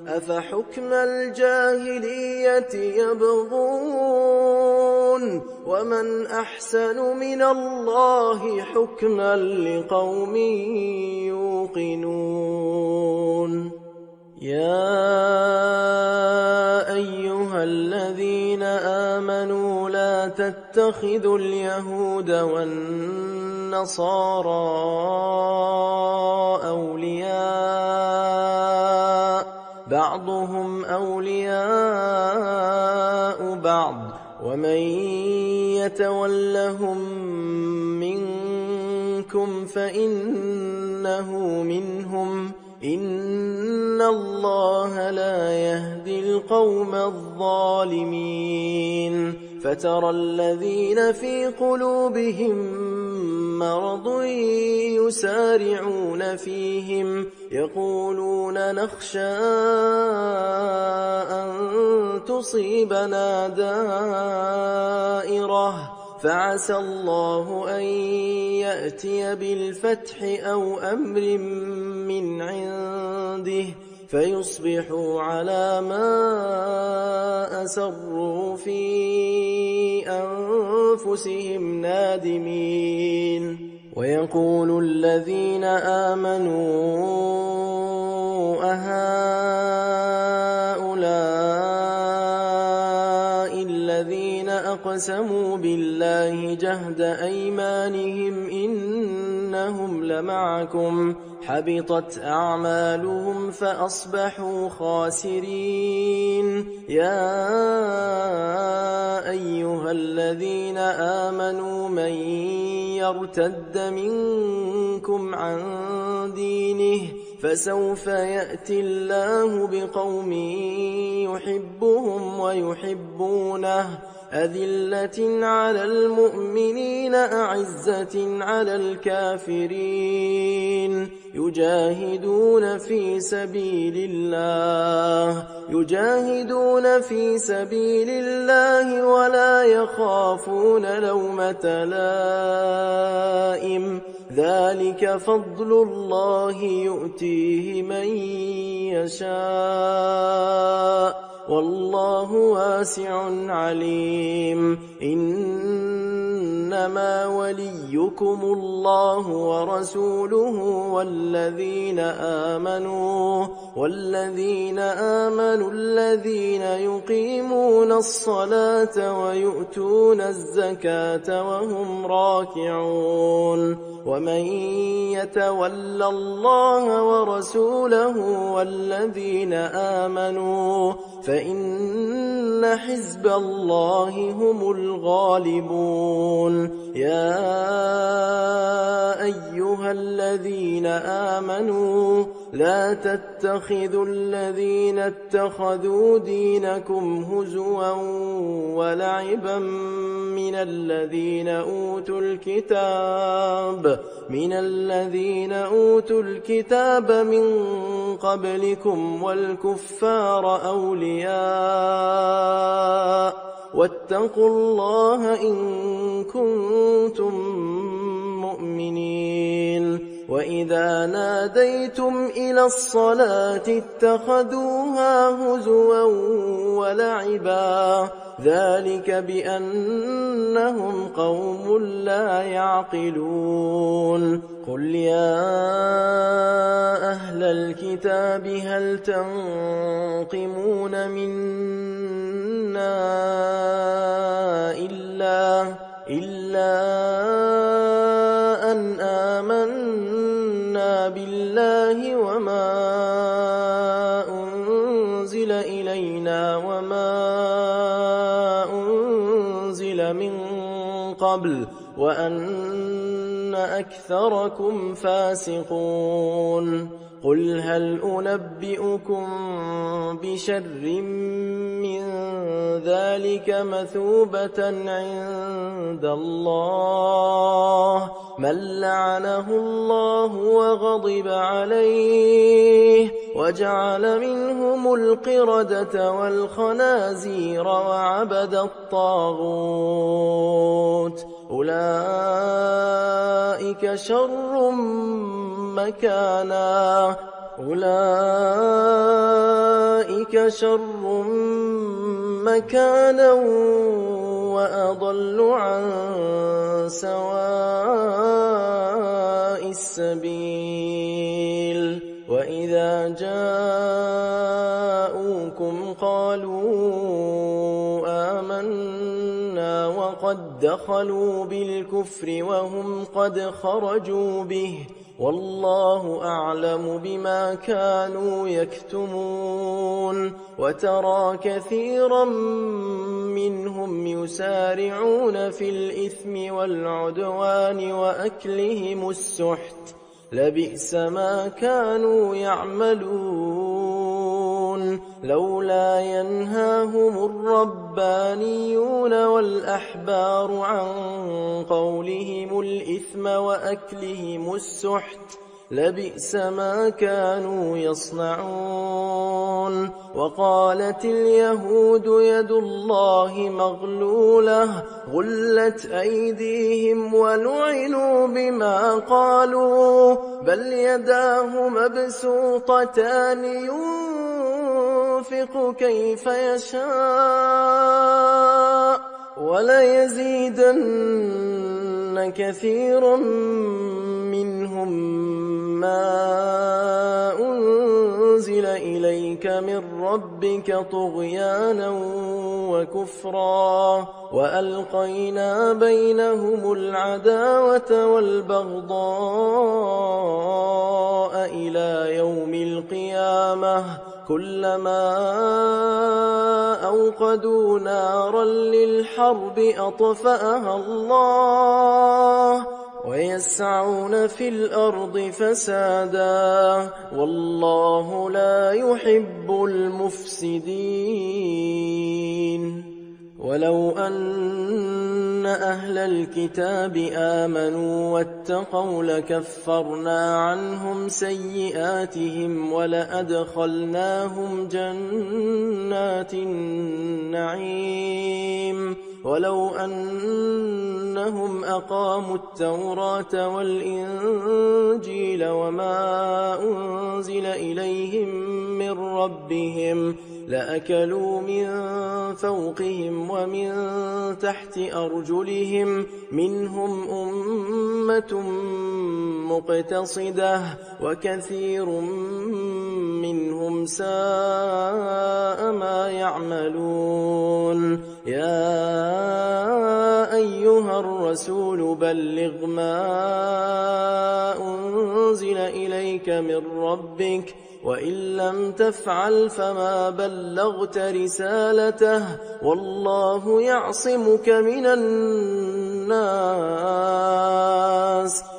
أفحكم الجاهلية يبغون ومن أحسن من الله حكما لقوم يوقنون. يا أيها الذين آمنوا لا تتخذوا اليهود والنصارى أولياء، بعضهم أولياء بعض، ومن يتولهم منكم فإنه منهم، إن الله لا يهدي القوم الظالمين. فترى الذين في قلوبهم مرض يسارعون فيهم يقولون نخشى أن تصيبنا دائرة، فعسى الله أن يأتي بالفتح أو أمر من عنده، فيصبحوا على ما أسروا في أنفسهم نادمين ويقول الذين آمنوا أهؤلاء الذين أقسموا بالله جهد أيمانهم إنهم لمعكم حبطت أعمالهم فأصبحوا خاسرين يا أيها الذين آمنوا من يرتد منكم عن دينه فسوف يأتي الله بقوم يحبهم ويحبونه أذلة على المؤمنين أعزة على الكافرين يجاهدون في سبيل الله ولا يخافون لومة لائم ذلك فضل الله يؤتيه من يشاء والله واسع عليم إنما وليكم الله ورسوله والذين آمنوا الذين يقيمون الصلاة ويؤتون الزكاة وهم راكعون ومن يتول الله ورسوله والذين آمنوا فإن حزب الله هم الغالبون يا أيها الذين آمنوا لا تتخذوا الذين اتخذوا دينكم هزوا ولعبا من الذين أوتوا الكتاب من قبلكم والكفار أولياء واتقوا الله إن كنتم مؤمنين وإذا ناديتم إلى الصلاة اتخذوها هزوا ولعبا ذلك بأنهم قوم لا يعقلون قل يا أهل الكتاب هل تنقمون منا إلا أن آمنا بالله وما أنزل إلينا وما أنزل من قبل وأن أكثركم فاسقون قل هل أنبئكم بشر من ذلك مثوبة عند الله من لعنه الله وغضب عليه وجعل منهم القردة والخنازير وعبد الطاغوت أولئك شر مكانا وأضل عن سواء السبيل وإذا جاءوكم قالوا آمنا وقد دخلوا بالكفر وهم قد خرجوا به والله أعلم بما كانوا يكتمون وترى كثيرا منهم يسارعون في الإثم والعدوان وأكلهم السحت لبئس ما كانوا يعملون لولا ينهاهم الربانيون والأحبار عن قولهم الإثم وأكلهم السحت لبئس ما كانوا يصنعون وقالت اليهود يد الله مغلولة غلت أيديهم ولعنوا بما قالوا بل يداه مبسوطتان ينفق كيف يشاء وليزيدن كثيرا منهم ما أنزل إليك من ربك طغيانا وكفرا وألقينا بينهم العداوة والبغضاء إلى يوم القيامة كلما أوقدوا نارا للحرب أطفأها الله ويسعون في الأرض فسادا والله لا يحب المفسدين ولو أن أهل الكتاب آمنوا واتقوا لكفرنا عنهم سيئاتهم ولأدخلناهم جنات النعيم ولو أنهم أقاموا التوراة والإنجيل وما أنزل إليهم من ربهم لأكلوا من فوقهم ومن تحت أرجلهم منهم أمة مقتصدة وكثير منهم ساء ما يعملون يا أيها الرسول بلغ ما أنزل إليك من ربك وإن لم تفعل فما بلغت رسالته والله يعصمك من الناس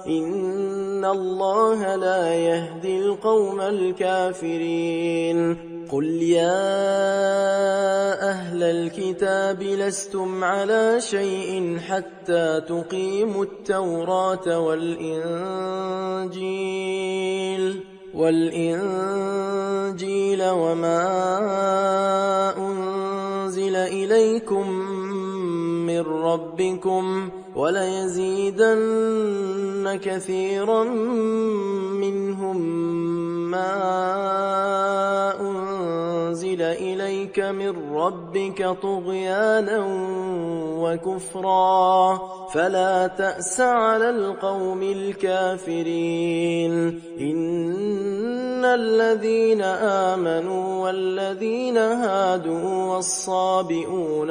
إن الله لا يهدي القوم الكافرين قل يا أهل الكتاب لستم على شيء حتى تقيموا التوراة والإنجيل وما أنزل إليكم من ربكم وليزيدن كثيرا منهم ما أنزل إليك من ربك طغيانا وكفرا فلا تأس على القوم الكافرين إن الذين آمنوا والذين هادوا والصابئون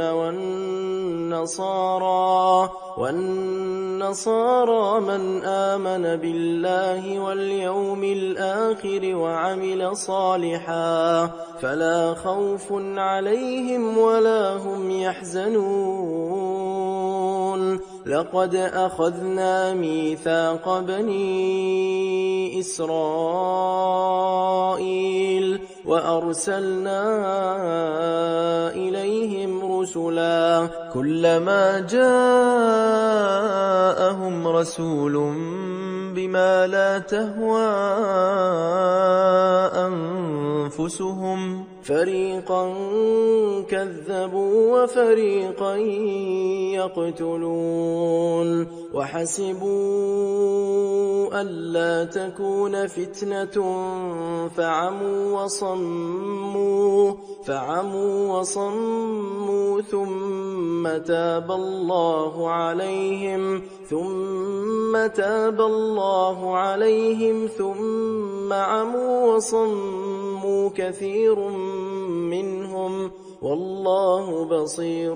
والنصارى من آمن بالله واليوم الآخر وعمل صالحا فلا خوف عليهم ولا هم يحزنون لقد أخذنا ميثاق بني إسرائيل وأرسلنا إليهم رسلا كلما جاءهم رسول بما لا تهوى أنفسهم فريقا كذبوا وفريقا يقتلون وحسبوا ألا تكون فتنة فعموا وصموا ثم تاب الله عليهم ثم عموا وصموا كثير منهم والله بصير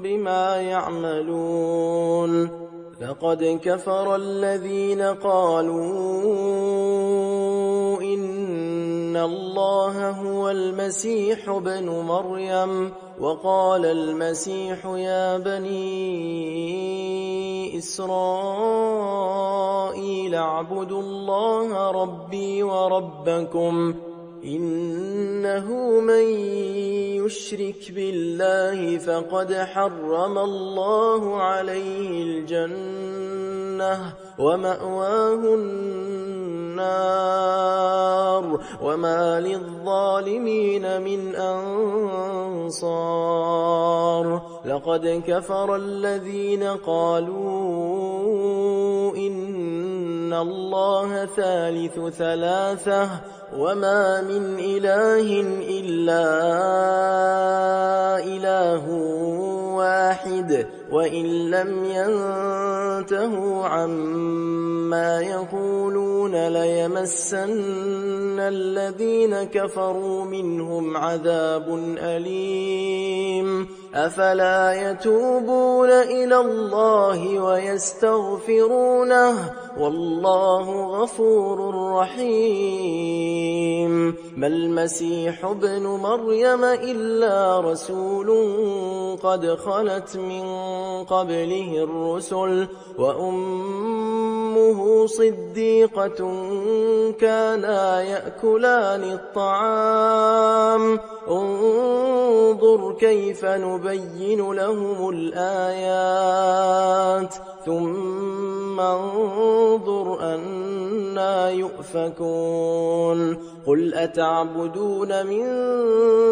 بما يعملون لقد كفر الذين قالوا إن الله هو المسيح ابن مريم وقال المسيح يا بني إسرائيل اعبدوا الله ربي وربكم إنه من يشرك بالله فقد حرم الله عليه الجنة ومأواه النار النار وما للظالمين من أنصار لقد كفر الذين قالوا إن الله ثالث ثلاثة وما من إله إلا إله واحد وإن لم ينتهوا عما يقولون ليمسن الذين كفروا منهم عذاب أليم أفلا يتوبون إلى الله ويستغفرونه والله غفور رحيم ما المسيح ابن مريم إلا رسول قد خلت من قبله الرسل وأمه صديقة كانا يأكلان الطعام انظر كيف نبين لهم الآيات ثم انظر أنا يؤفكون قل أتعبدون من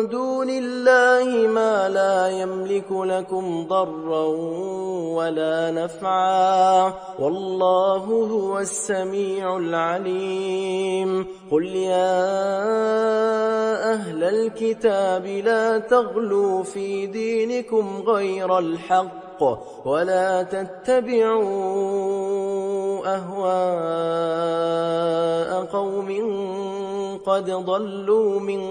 دون الله ما لا يملك لكم ضرا ولا نفعا والله هو السميع العليم قل يا أهل الكتاب لا تغلوا في دينكم غير الحق ولا تتبعوا أهواء قوم قد ضلوا من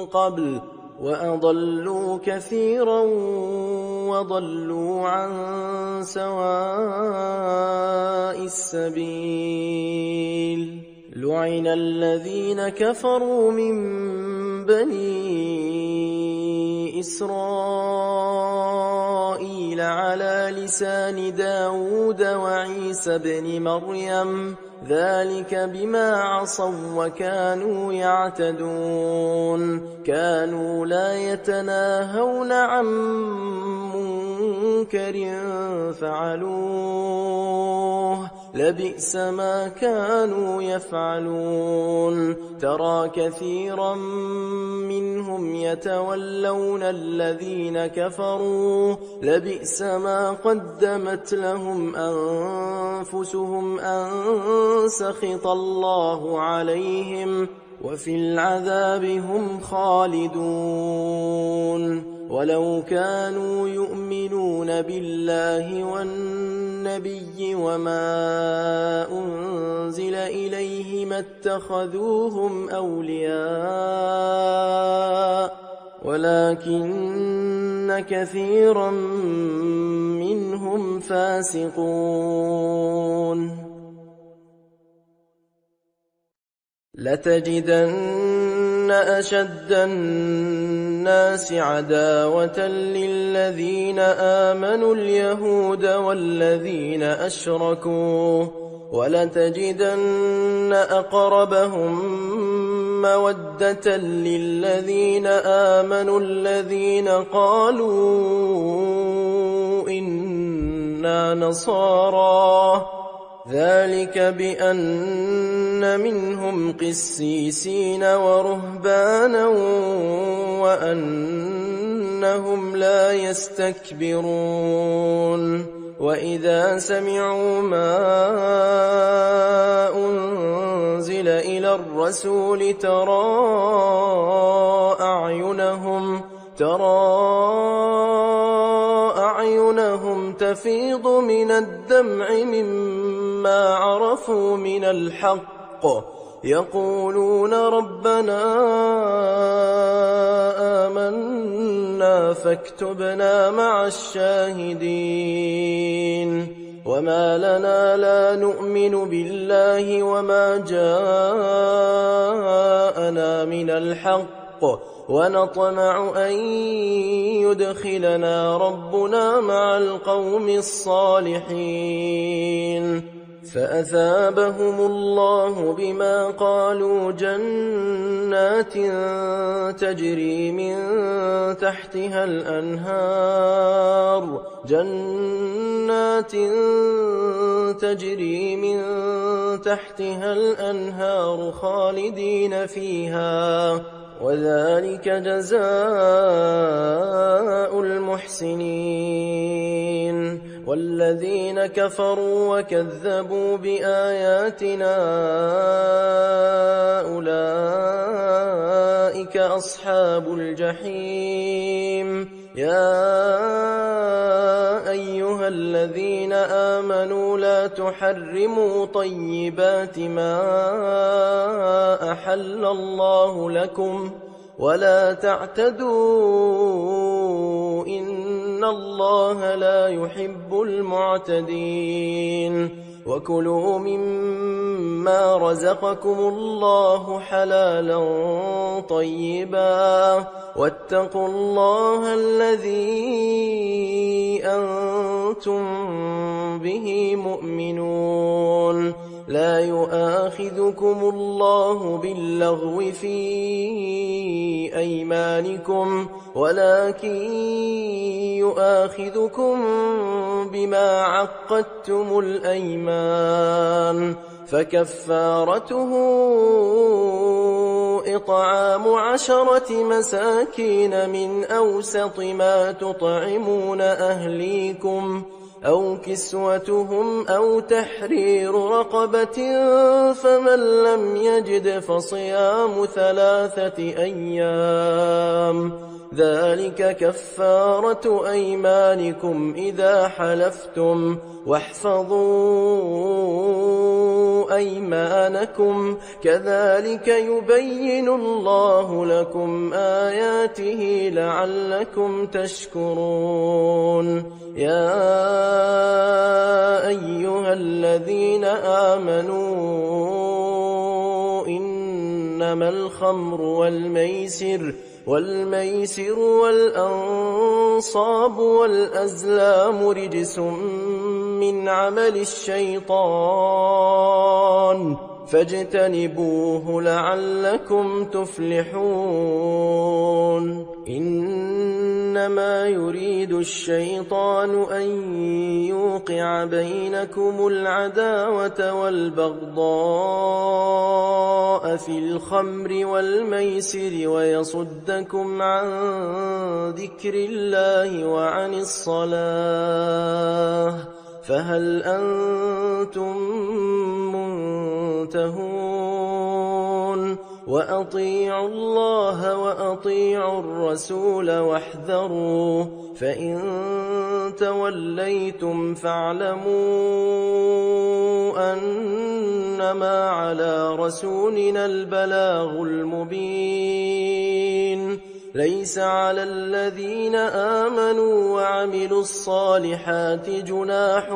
قبل وأضلوا كثيرا وضلوا عن سواء السبيل لعن الذين كفروا من بني إسرائيل على لسان داود وعيسى بن مريم ذلك بما عصوا وكانوا يعتدون كانوا لا يتناهون عن منكر فعلوه لبئس ما كانوا يفعلون ترى كثيرا منهم يتولون الذين كفروا لبئس ما قدمت لهم أنفسهم أن سخط الله عليهم وفي العذاب هم خالدون ولو كانوا يؤمنون بالله والنبي وما أنزل إليه ما اتخذوهم أولياء ولكن كثيرا منهم فاسقون لتجدن أشد الناس عداوة للذين آمنوا اليهود والذين أشركوا ولتجدن أقربهم مودة للذين آمنوا الذين قالوا إنا نصارى ذلك بأن منهم قسيسين ورهبانا وأنهم لا يستكبرون وإذا سمعوا ما أنزل إلى الرسول ترى أعينهم تفيض من الدمع مما عرفوا من الحق يقولون ربنا آمنا فاكتبنا مع الشاهدين وما لنا لا نؤمن بالله وما جاءنا من الحق ونطمع أن يدخلنا ربنا مع القوم الصالحين فأثابهم الله بما قالوا جنات تجري من تحتها الأنهار خالدين فيها وذلك جزاء المحسنين والذين كفروا وكذبوا بآياتنا أولئك أصحاب الجحيم يا أيها الذين آمنوا لا تحرموا طيبات ما أحل الله لكم ولا تعتدوا إن الله لا يحب المعتدين وكلوا مما رزقكم الله حلالا طيبا واتقوا الله الذي أنتم به مؤمنون لا يؤاخذكم الله باللغو في أيمانكم ولكن يؤاخذكم بما عقدتم الأيمان فكفارته إطعام 10 مساكين من أوسط ما تطعمون أهليكم أو كسوتهم أو تحرير رقبة فمن لم يجد فصيام 3 أيام ذلك كفارة أيمانكم إذا حلفتم واحفظوا أيمانكم كذلك يبين الله لكم آياته لعلكم تشكرون يا أيها الذين آمنوا إنما الخمر والميسر والأنصاب والأزلام رجس من عمل الشيطان فاجتنبوه لعلكم تفلحون إنما يريد الشيطان أن يوقع بينكم العداوة والبغضاء في الخمر والميسر ويصدكم عن ذكر الله وعن الصلاة فهل أنتم منتهون وأطيعوا الله وأطيعوا الرسول واحذروا فإن توليتم فاعلموا أنما على رسولنا البلاغ المبين ليس على الذين آمنوا وعملوا الصالحات جناح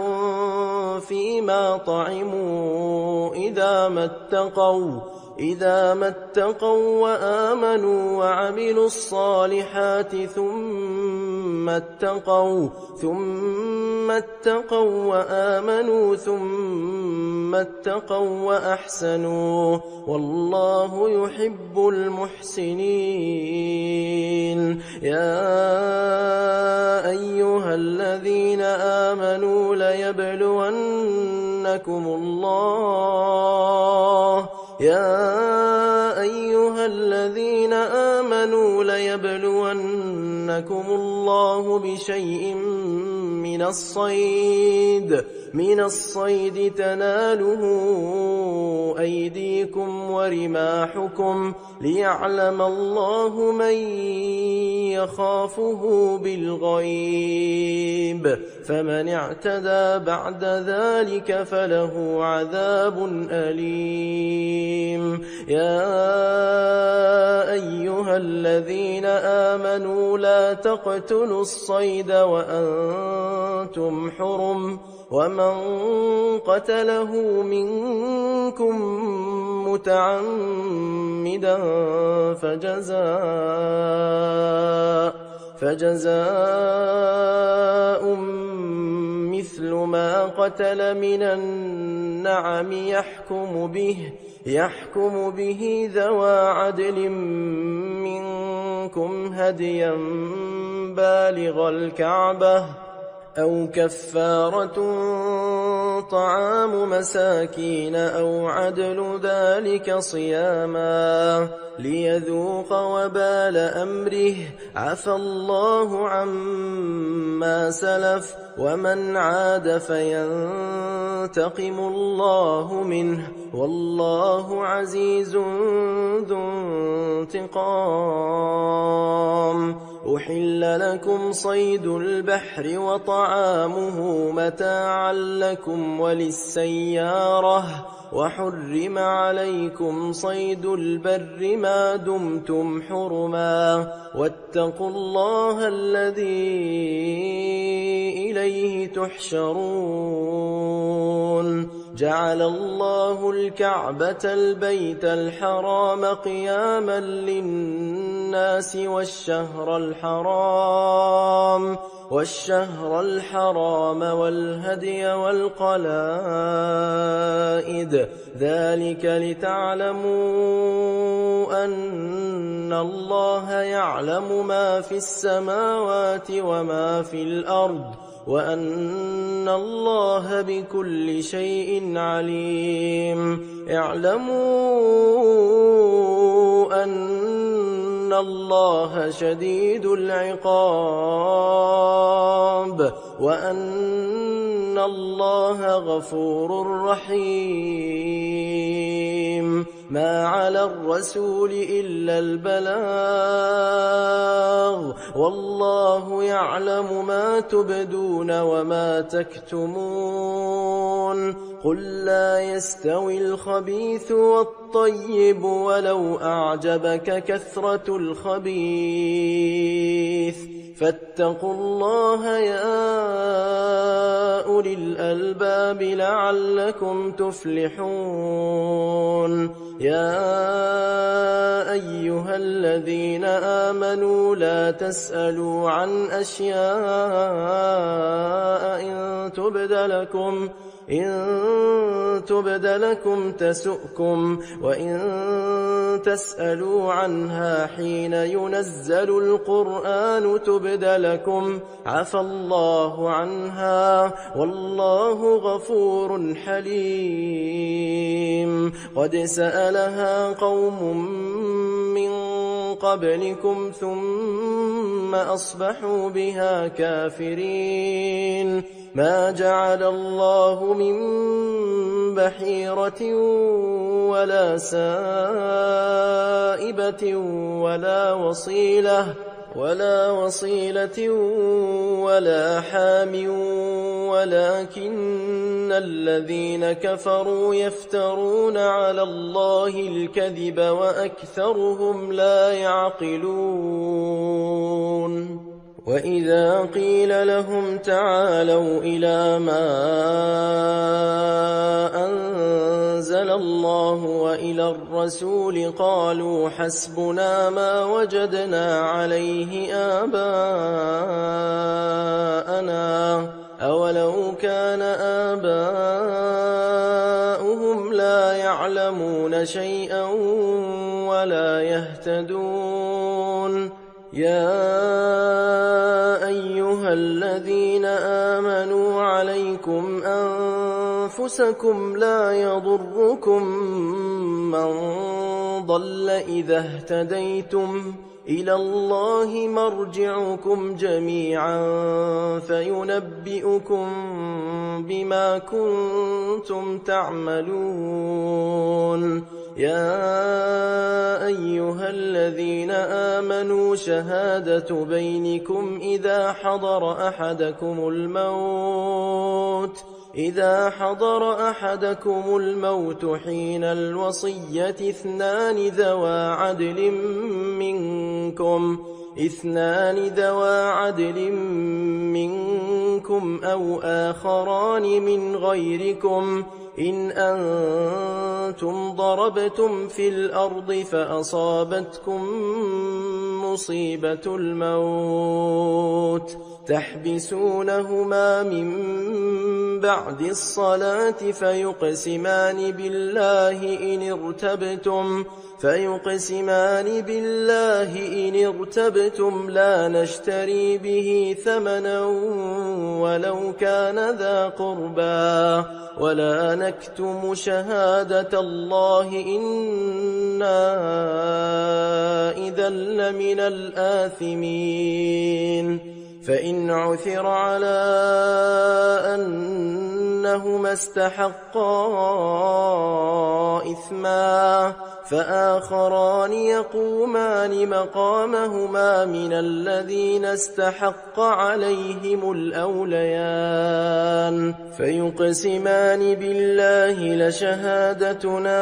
فيما طعموا إذا ما اتقوا وآمنوا وعملوا الصالحات ثم اتقوا وآمنوا ثم اتقوا وأحسنوا والله يحب المحسنين يا أيها الذين آمنوا ليبلونكم الله بشيء من الصيد تناله أيديكم ورماحكم ليعلم الله من يخافه بالغيب فمن اعتدى بعد ذلك فله عذاب أليم يا أيها الذين آمنوا لا تقتلوا الصيد وأنتم حرم ومن قتله منكم متعمدا فجزاء مثل ما قتل من النعم يحكم به ذوى عدل منكم هديا بالغ الكعبة أو كفارة طعام مساكين أو عدل ذلك صياما ليذوق وبال أمره عفى الله عما سلف ومن عاد فينتقم الله منه والله عزيز ذو انتقام. أحل لكم صيد البحر وطعامه متاعا لكم وللسيارة وحرم عليكم صيد البر ما دمتم حرما واتقوا الله الذي إليه تحشرون. جعل الله الكعبة البيت الحرام قياما للناس والشهر الحرام والهدي والقلائد ذلك لتعلموا أن الله يعلم ما في السماوات وما في الأرض وأن الله بكل شيء عليم. اعلموا أن الله شديد العقاب وأن الله غفور رحيم. ما على الرسول إلا البلاغ والله يعلم ما تبدون وما تكتمون. قل لا يستوي الخبيث والطيب ولو أعجبك كثرة الخبيث فاتقوا الله يا أولي الألباب لعلكم تفلحون. يا أيها الذين آمنوا لا تسألوا عن أشياء إن تبد لكم تسؤكم وإن تسألوا عنها حين ينزل القرآن تبد لكم عفى الله عنها والله غفور حليم. قد سألها قوم من قبلكم ثم أصبحوا بها كافرين. ما جعل الله من بحيرة ولا سائبة ولا وصيلة ولا حام ولكن الذين كفروا يفترون على الله الكذب وأكثرهم لا يعقلون. وإذا قيل لهم تعالوا إلى ما أنزل الله وإلى الرسول قالوا حسبنا ما وجدنا عليه آباءنا أولو كان آباؤهم لا يعلمون شيئا ولا يهتدون. يا أيها الذين آمنوا عليكم أنفسكم لا يضركم من ضل إذا اهتديتم إلى الله مرجعكم جميعا فينبئكم بما كنتم تعملون. يا أيها الذين آمنوا شهادة بينكم إذا حضر أحدكم الموت حين الوصية اثنان ذوى عدل منكم أو آخران من غيركم إن أنتم ضربتم في الأرض فأصابتكم مصيبة الموت تحبسونهما من بعد الصلاة فيقسمان بالله إن ارتبتم لا نشتري به ثمنا ولو كان ذا قربى ولا نكتم شهادة الله إنا إذا لمن الآثمين فإن عثر على أنهما استحقا إثما فآخران يقومان مقامهما من الذين استحق عليهم الأوليان فيقسمان بالله لشهادتنا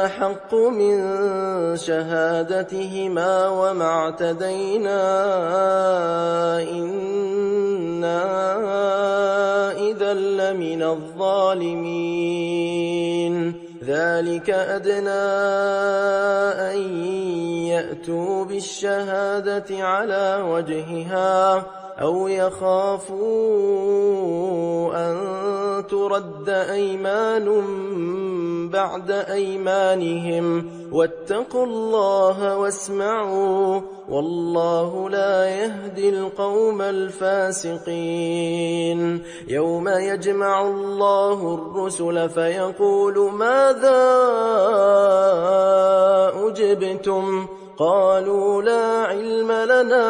أحق من شهادتهما وما اعتدينا إنا إذا لمن الظالمين ذلك أدنى أن يأتوا بالشهادة على وجهها أو يخافوا أن ترد أيمان بعد أيمانهم واتقوا الله واسمعوا والله لا يهدي القوم الفاسقين يوم يجمع الله الرسل فيقول ماذا أجبتم قالوا لا علم لنا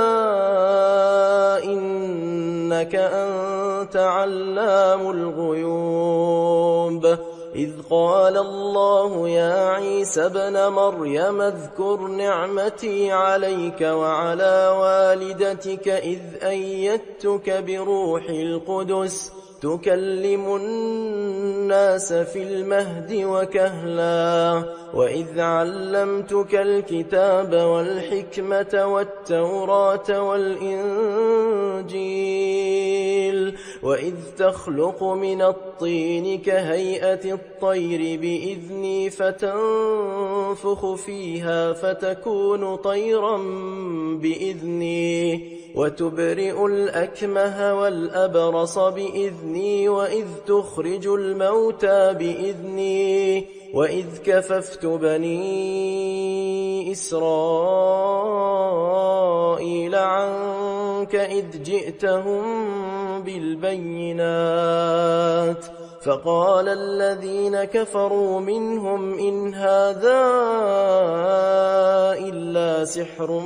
إنك أنت علام الغيوب إذ قال الله يا عيسى ابن مريم اذكر نعمتي عليك وعلى والدتك إذ أيدتك بروح القدس تكلم الناس في المهد وكهلا وإذ علمتك الكتاب والحكمة والتوراة والإنجيل وإذ تخلق من الطين كهيئة الطير بإذني فتنفخ فيها فتكون طيرا بإذني وتبرئ الأكمه والأبرص بإذني وإذ تخرج الموتى بإذني وإذ كففت بني إسرائيل عنك إذ جئتهم بالبينات فقال الذين كفروا منهم إن هذا إلا سحر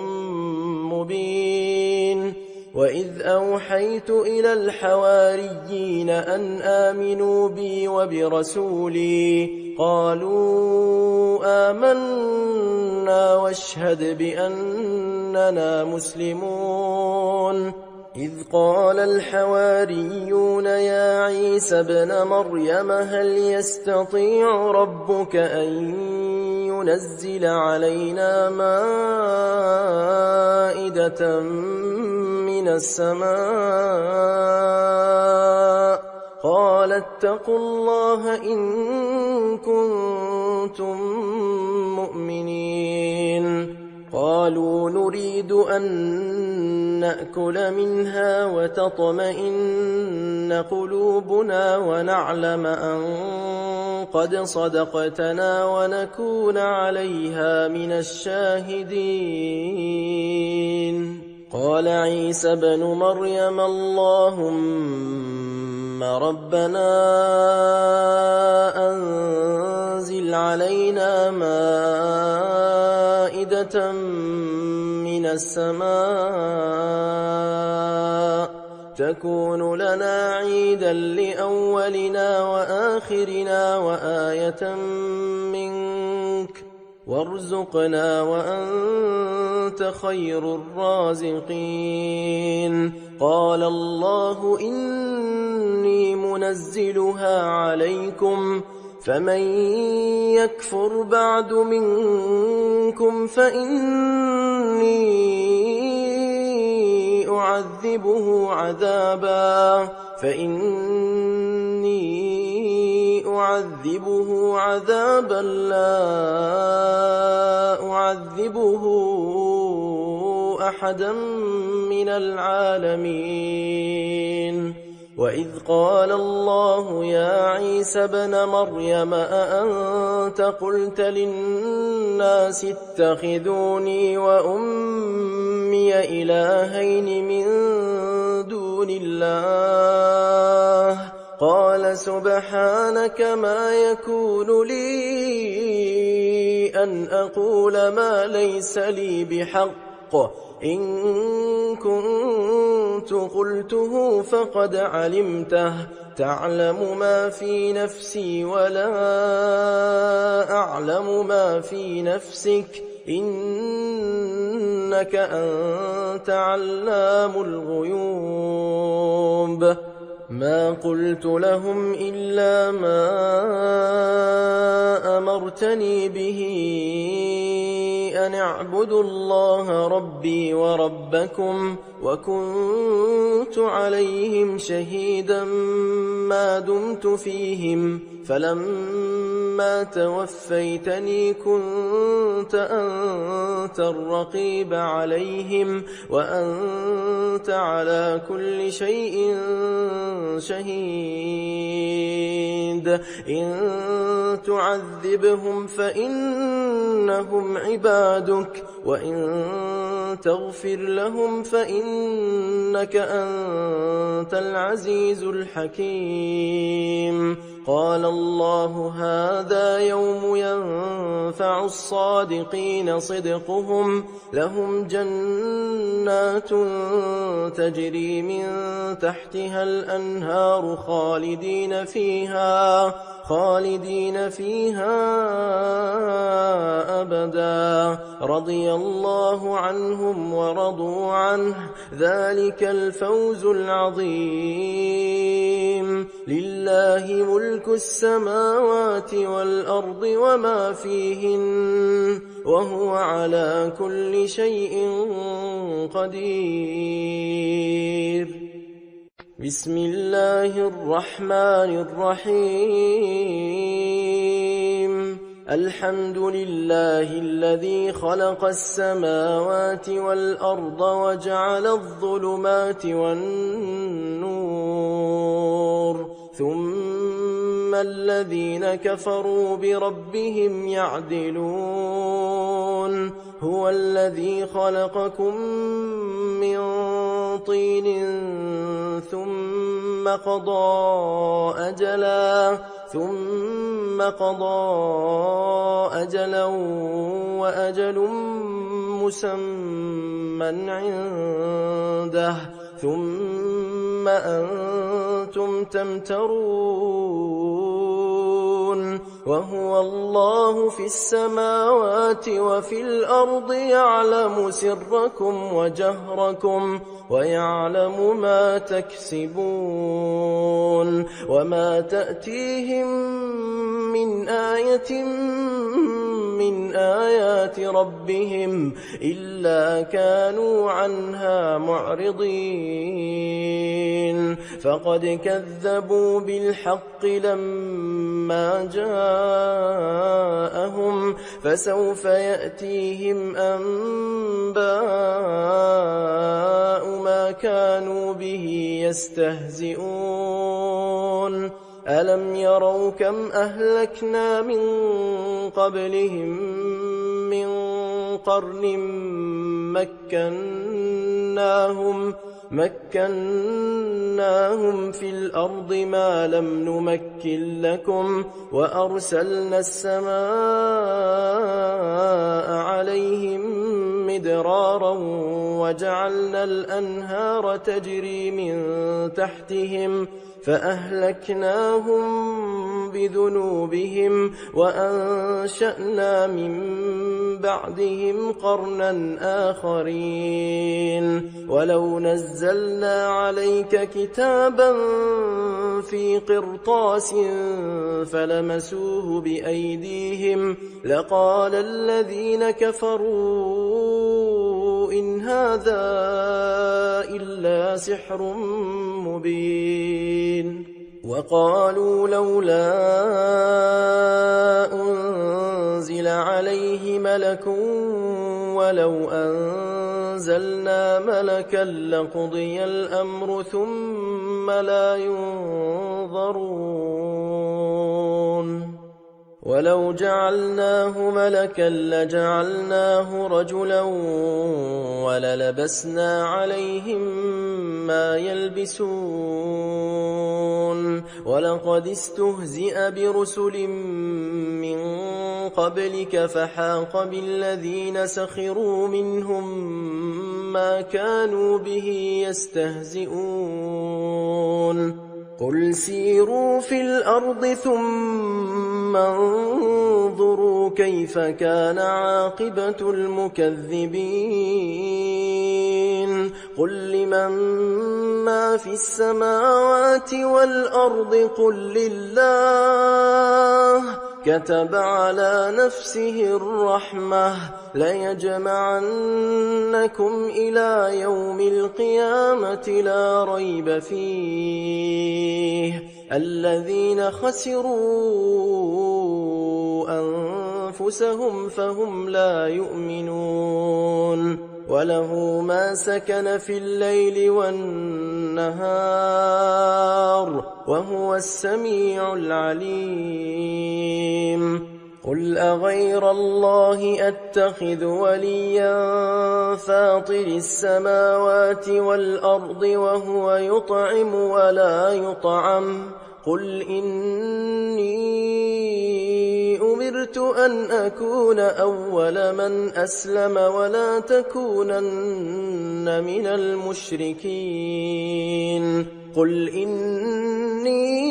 مبين وإذ أوحيت إلى الحواريين أن آمنوا بي وبرسولي قالوا آمنا واشهد بأننا مسلمون إذ قال الحواريون يا عيسى ابن مريم هل يستطيع ربك أن ينزل علينا مائدة من السماء قال اتقوا الله إن كنتم مؤمنين قالوا نريد أن نأكل منها وتطمئن قلوبنا ونعلم أن قد صدقتنا ونكون عليها من الشاهدين قال عيسى بن مريم اللهم ربنا أنزل علينا مائدة من السماء تكون لنا عيدا لأولنا وآخرنا وآية منك وارزقنا وأنت خير الرازقين قال الله إني منزلها عليكم فمن يكفر بعد منكم فإني أعذبه عذابا لا أعذبه أحدا من العالمين وإذ قال الله يا عيسى ابن مريم أأنت قلت للناس اتخذوني وأمي إلهين من دون الله قال سبحانك ما يكون لي أن أقول ما ليس لي بحق إن كنت قلته فقد علمته تعلم ما في نفسي ولا أعلم ما في نفسك إنك أنت علام الغيوب ما قلت لهم إلا ما أمرتني به أن اعبدوا الله ربي وربكم وكنت عليهم شهيدا ما دمت فيهم فلما توفيتني كنت أنت الرقيب عليهم وأنت على كل شيء شهيد إن تعذبهم فإنهم عبادك وإن تغفر لهم فإنك أنت العزيز الحكيم قال الله هذا يوم ينفع الصادقين صدقهم لهم جنات تجري من تحتها الأنهار خالدين فيها أبدا رضي الله عنهم ورضوا عنه ذلك الفوز العظيم لله ملك السماوات والأرض وما فيهن وهو على كل شيء قدير بسم الله الرحمن الرحيم الحمد لله الذي خلق السماوات والأرض وجعل الظلمات والنور ثم الذين كفروا بربهم يعدلون هو الذي خلقكم من طين ثم قضى أجلا وأجل مسمى عنده ثم أنتم تمترون وهو الله في السماوات وفي الأرض يعلم سركم وجهركم ويعلم ما تكسبون وما تأتيهم من آية من آيات ربهم إلا كانوا عنها معرضين فقد كذبوا بالحق لما جاءهم فسوف يأتيهم أنباء ما كانوا به يستهزئون ألم يروا كم أهلكنا من قبلهم من قرن مكناهم في الأرض ما لم نمكن لكم وأرسلنا السماء عليهم مدرارا وجعلنا الأنهار تجري من تحتهم فأهلكناهم بذنوبهم وأنشأنا من بعدهم قرنا آخرين ولو نزلنا عليك كتابا في قرطاس فلمسوه بأيديهم لقال الذين كفروا إن هذا إلا سحر مبين وقالوا لولا أنزل عليه ملك ولو أنزلنا ملكا لقضي الأمر ثم لا ينظرون ولو جعلناه ملكا لجعلناه رجلا وللبسنا عليهم ما يلبسون ولقد استهزئ برسل من قبلك فحاق بالذين سخروا منهم ما كانوا به يستهزئون قل سيروا في الأرض ثم انظروا كيف كان عاقبة المكذبين قل لمن ما في السماوات والأرض قل لله كتب على نفسه الرحمة ليجمعنكم إلى يوم القيامة لا ريب فيه الذين خسروا أنفسهم فهم لا يؤمنون وله ما سكن في الليل والنهار وهو السميع العليم قل أغير الله أتخذ وليا فاطر السماوات والأرض وهو يطعم ولا يطعم قل إني أمرت أن أكون أول من أسلم ولا تكونن من المشركين قل إني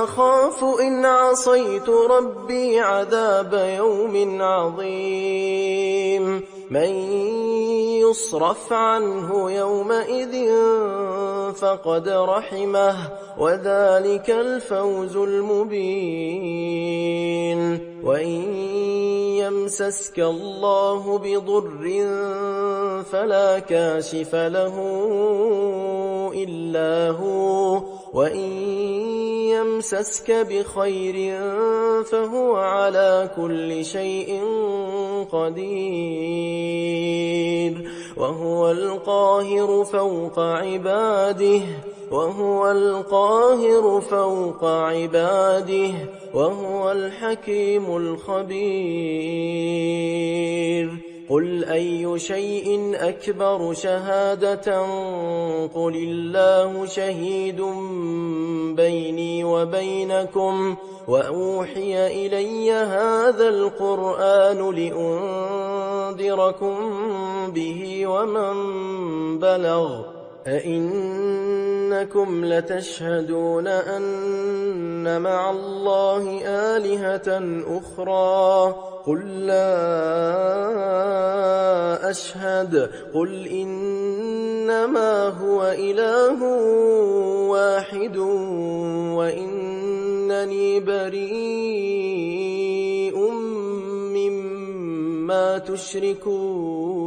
أخاف إن عصيت ربي عذاب يوم عظيم من يصرف عنه يومئذ فقد رحمه وذلك الفوز المبين وإن يمسسك الله بضر فلا كاشف له إلا هو وإن يمسسك بخير فهو على كل شيء قدير وهو القاهر فوق عباده وهو الحكيم الخبير قل أي شيء أكبر شهادة قل الله شهيد بيني وبينكم وأوحي إلي هذا القرآن لأنذركم به ومن بلغ أئنكم لتشهدون أن مع الله آلهة أخرى قل لا أشهد قل إنما هو إله واحد وإنني بريء مما تشركون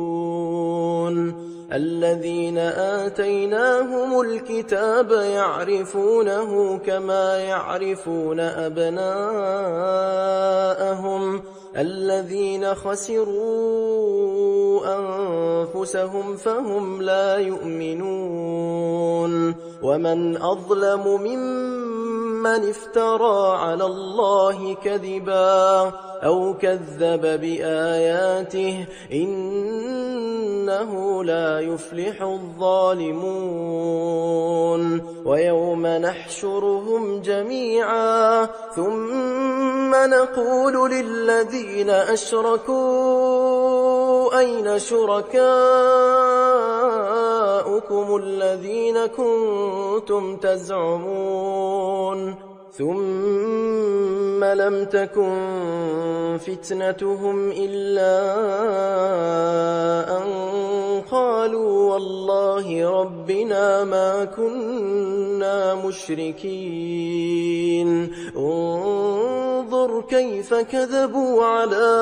الذين آتيناهم الكتاب يعرفونه كما يعرفون أبناءهم الذين خسروا أنفسهم فهم لا يؤمنون ومن أظلم ممن افترى على الله كذبا أو كذب بآياته إنه لا يفلح الظالمون ويوم نحشرهم جميعا ثم نقول للذين أشركوا أين شركاؤكم الذين كنتم تزعمون ثم لم تكن فتنتهم إلا أن قالوا والله ربنا ما كنا مشركين انظر كيف كذبوا على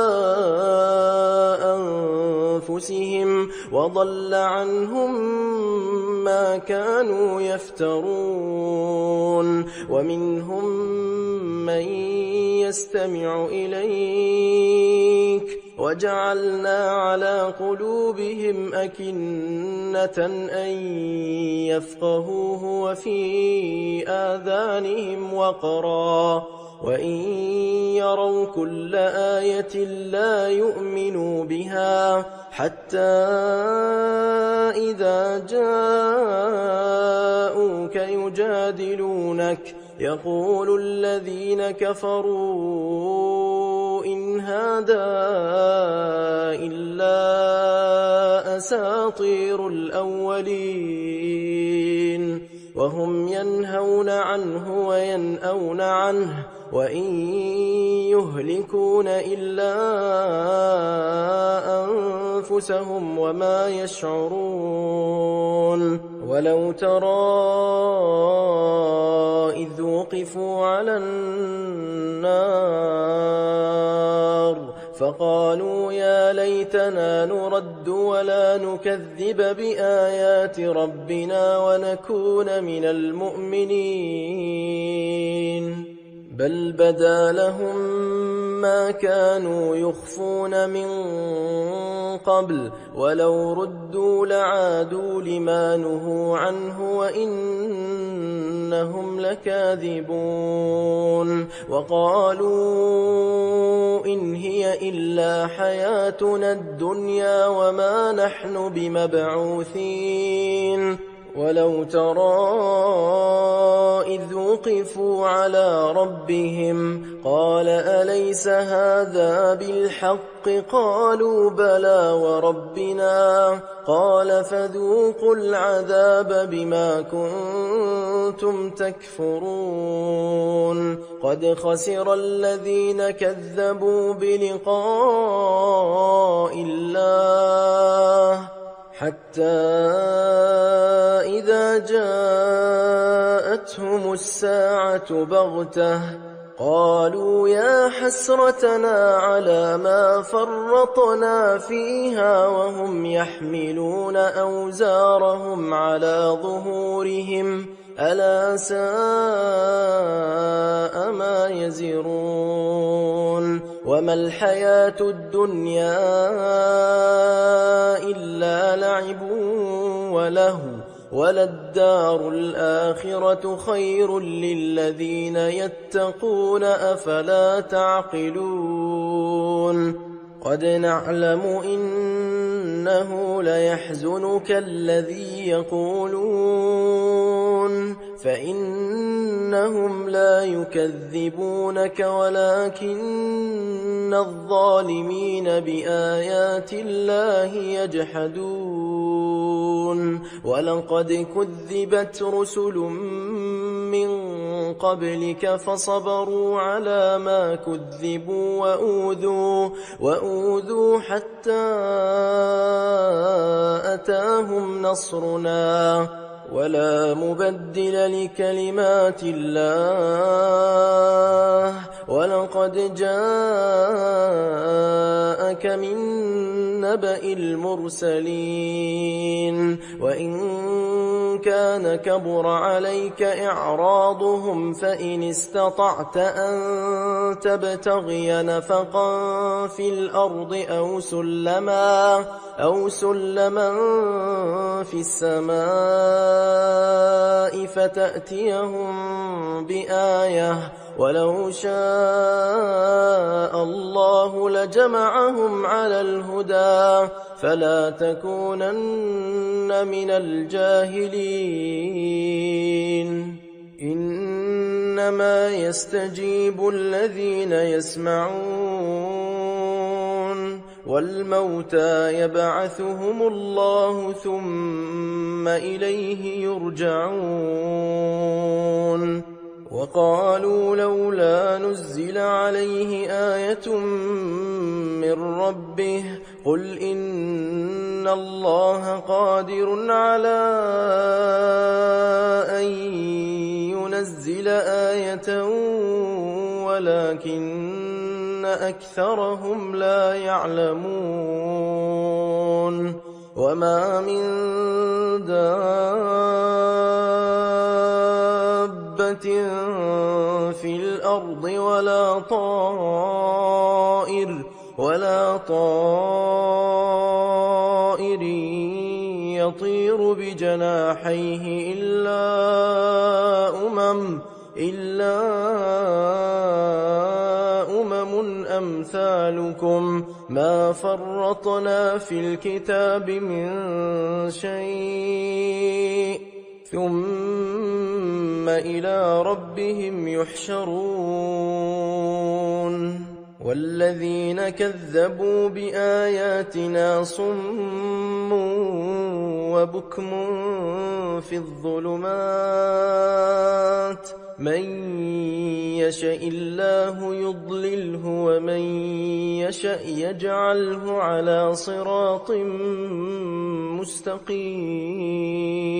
أنفسهم وضل عنهم ما كانوا يفترون ومنهم من يستمع إليك وجعلنا على قلوبهم أكنة أن يفقهوه وفي آذانهم وقرا وإن يروا كل آية لا يؤمنوا بها حتى إذا جاءوك يجادلونك يقول الذين كفروا إن هذا إلا أساطير الأولين وهم ينهون عنه وينأون عنه وإن يهلكون إلا أنفسهم وما يشعرون ولو ترى إذ وقفوا على النار فقالوا يا ليتنا نرد ولا نكذب بآيات ربنا ونكون من المؤمنين بل بدا لهم ما كانوا يخفون من قبل ولو ردوا لعادوا لما نهوا عنه وإنهم لكاذبون وقالوا إن هي إلا حياتنا الدنيا وما نحن بمبعوثين ولو ترى إذ وقفوا على ربهم قال أليس هذا بالحق قالوا بلى وربنا قال فذوقوا العذاب بما كنتم تكفرون قد خسر الذين كذبوا بلقاء الله حتى إذا جاءتهم الساعة بغتة قالوا يا حسرتنا على ما فرطنا فيها وهم يحملون أوزارهم على ظهورهم ألا ساء ما يزرون وما الحياة الدنيا إلا لعب وله وللدار الآخرة خير للذين يتقون أفلا تعقلون قد نعلم إنه ليحزنك الذي يقولون فإنهم لا يكذبونك ولكن الظالمين بآيات الله يجحدون ولقد كذبت رسل من قبلك فصبروا على ما كذبوا وأوذوا حتى أتاهم نصرنا ولا مبدل لكلمات الله ولقد جاءك من نبأ المرسلين وإن كان كبر عليك إعراضهم فإن استطعت أن تبتغي نفقا في الأرض أو سلما في السماء فتأتيهم بآية ولو شاء الله لجمعهم على الهدى فلا تكونن من الجاهلين إنما يستجيب الذين يسمعون والموتى يبعثهم الله ثم إليه يرجعون وقالوا لولا نزل عليه آية من ربه قل إن الله قادر على أن ينزل آية ولكن أكثرهم لا يعلمون وما من دابة في الأرض ولا طائر يطير بجناحيه إلا أمم أمثالكم ما فرطنا في الكتاب من شيء ثم إلى ربهم يحشرون والذين كذبوا بآياتنا صم وبكم في الظلمات من يشاء الله يضلله ومن يشاء يجعله على صراط مستقيم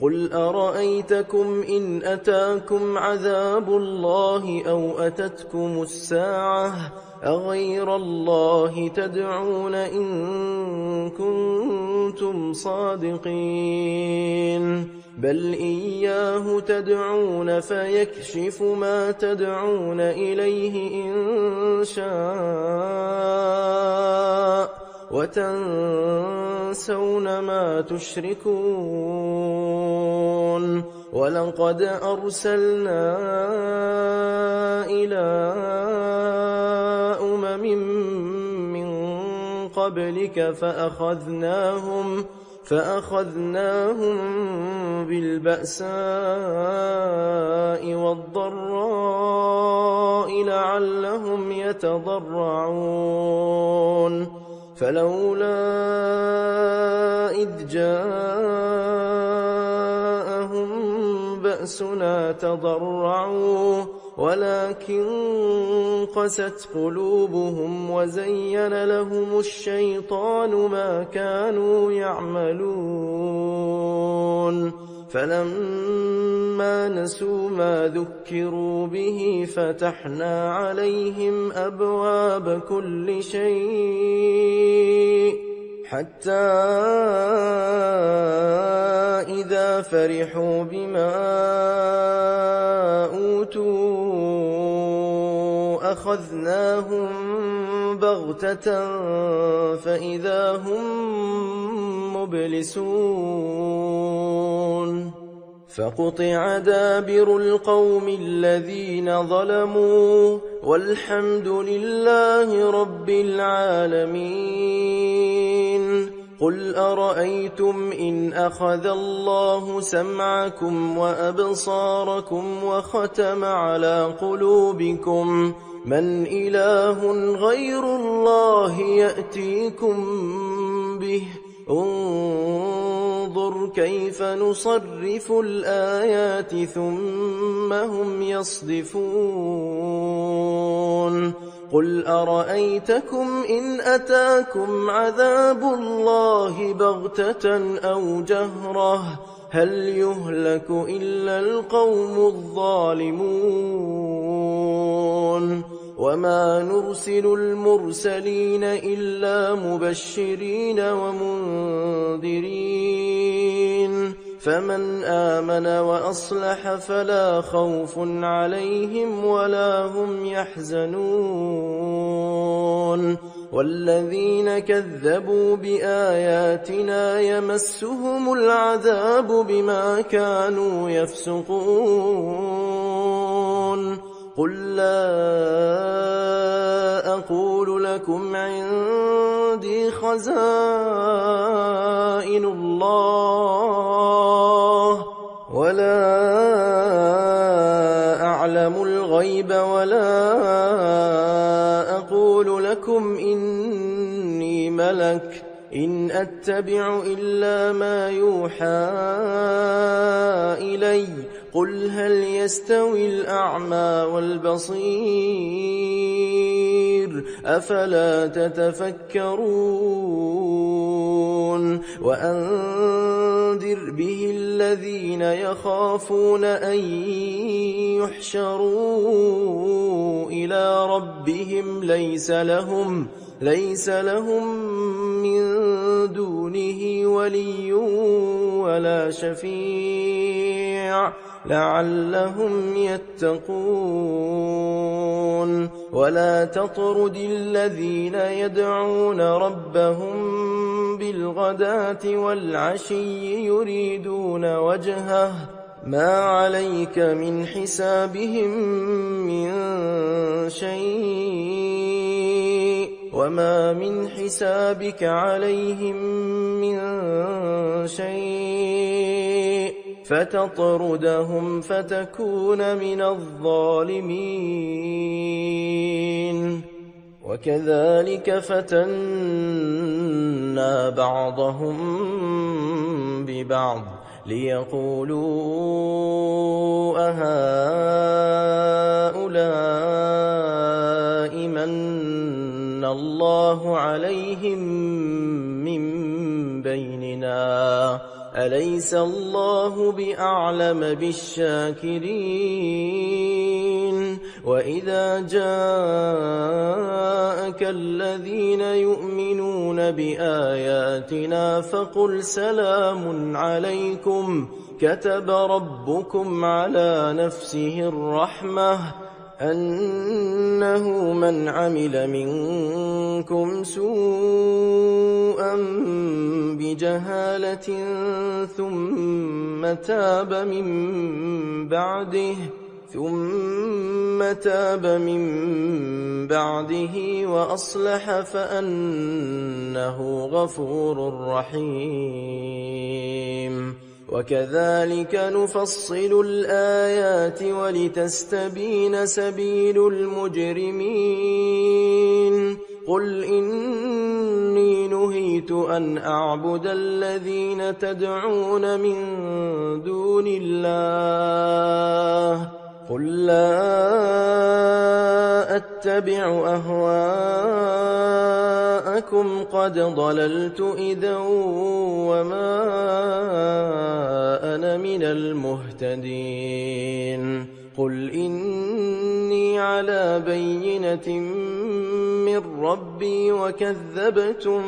قل أرأيتكم إن أتاكم عذاب الله أو أتتكم الساعة أغير الله تدعون إن كنتم صادقين بل إياه تدعون فيكشف ما تدعون إليه إن شاء وتنسون ما تشركون ولقد أرسلنا إلى أمم من قبلك فأخذناهم بالبأساء والضراء لعلهم يتضرعون فلولا إذ جاءهم بأسنا تضرعوا ولكن قست قلوبهم وزين لهم الشيطان ما كانوا يعملون فلما نسوا ما ذكروا به فتحنا عليهم أبواب كل شيء حتى إذا فرحوا بما أوتوا أخذناهم بغتة فإذا هم مبلسون فقطع دابر القوم الذين ظلموا والحمد لله رب العالمين قل أرأيتم إن أخذ الله سمعكم وأبصاركم وختم على قلوبكم من إله غير الله يأتيكم به انظر كيف نصرف الآيات ثم هم يصدفون قل أرأيتكم إن أتاكم عذاب الله بغتة أو جهرة هل يهلك إلا القوم الظالمون وما نرسل المرسلين إلا مبشرين ومنذرين فمن آمن وأصلح فلا خوف عليهم ولا هم يحزنون والذين كذبوا بآياتنا يمسهم العذاب بما كانوا يفسقون قل لا أقول لكم عندي خزائن الله ولا أعلم الغيب ولا أقول لكم إني ملك إن أتبع إلا ما يوحى إلي قل هل يستوي الأعمى والبصير أفلا تتفكرون وأنذر به الذين يخافون أن يحشروا إلى ربهم ليس لهم من دونه ولي ولا شفيع لعلهم يتقون ولا تطرد الذين يدعون ربهم بالغداة والعشي يريدون وجهه ما عليك من حسابهم من شيء وما من حسابك عليهم من شيء فتطردهم فتكون من الظالمين وكذلك فتنا بعضهم ببعض ليقولوا أهؤلاء من الله عليهم من بيننا أليس الله بأعلم بالشاكرين وإذا جاءك الذين يؤمنون بآياتنا فقل سلام عليكم كتب ربكم على نفسه الرحمة أنه من عمل منكم سوءا بجهالة ثم تاب من بعده وأصلح فأنه غفور رحيم وكذلك نفصل الآيات ولتستبين سبيل المجرمين قل إني نهيت أن أعبد الذين تدعون من دون الله قل لا أتبع أهواءكم قد ضللت إذا وما أنا من المهتدين قل إني على بينة من ربي وكذبتم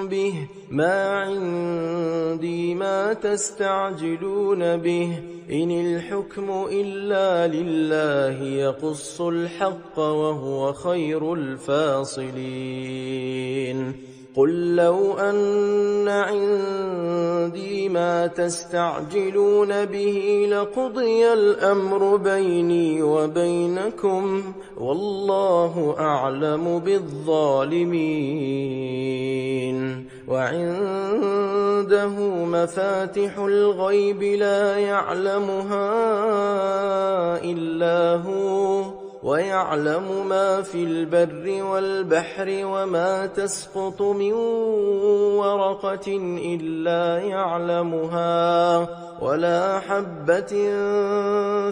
به ما عندي ما تستعجلون به إن الحكم إلا لله يقص الحق وهو خير الفاصلين قل لو أن عندي ما تستعجلون به لقضي الأمر بيني وبينكم والله أعلم بالظالمين وعنده مفاتح الغيب لا يعلمها إلا هو ويعلم ما في البر والبحر وما تسقط من ورقة إلا يعلمها ولا حبة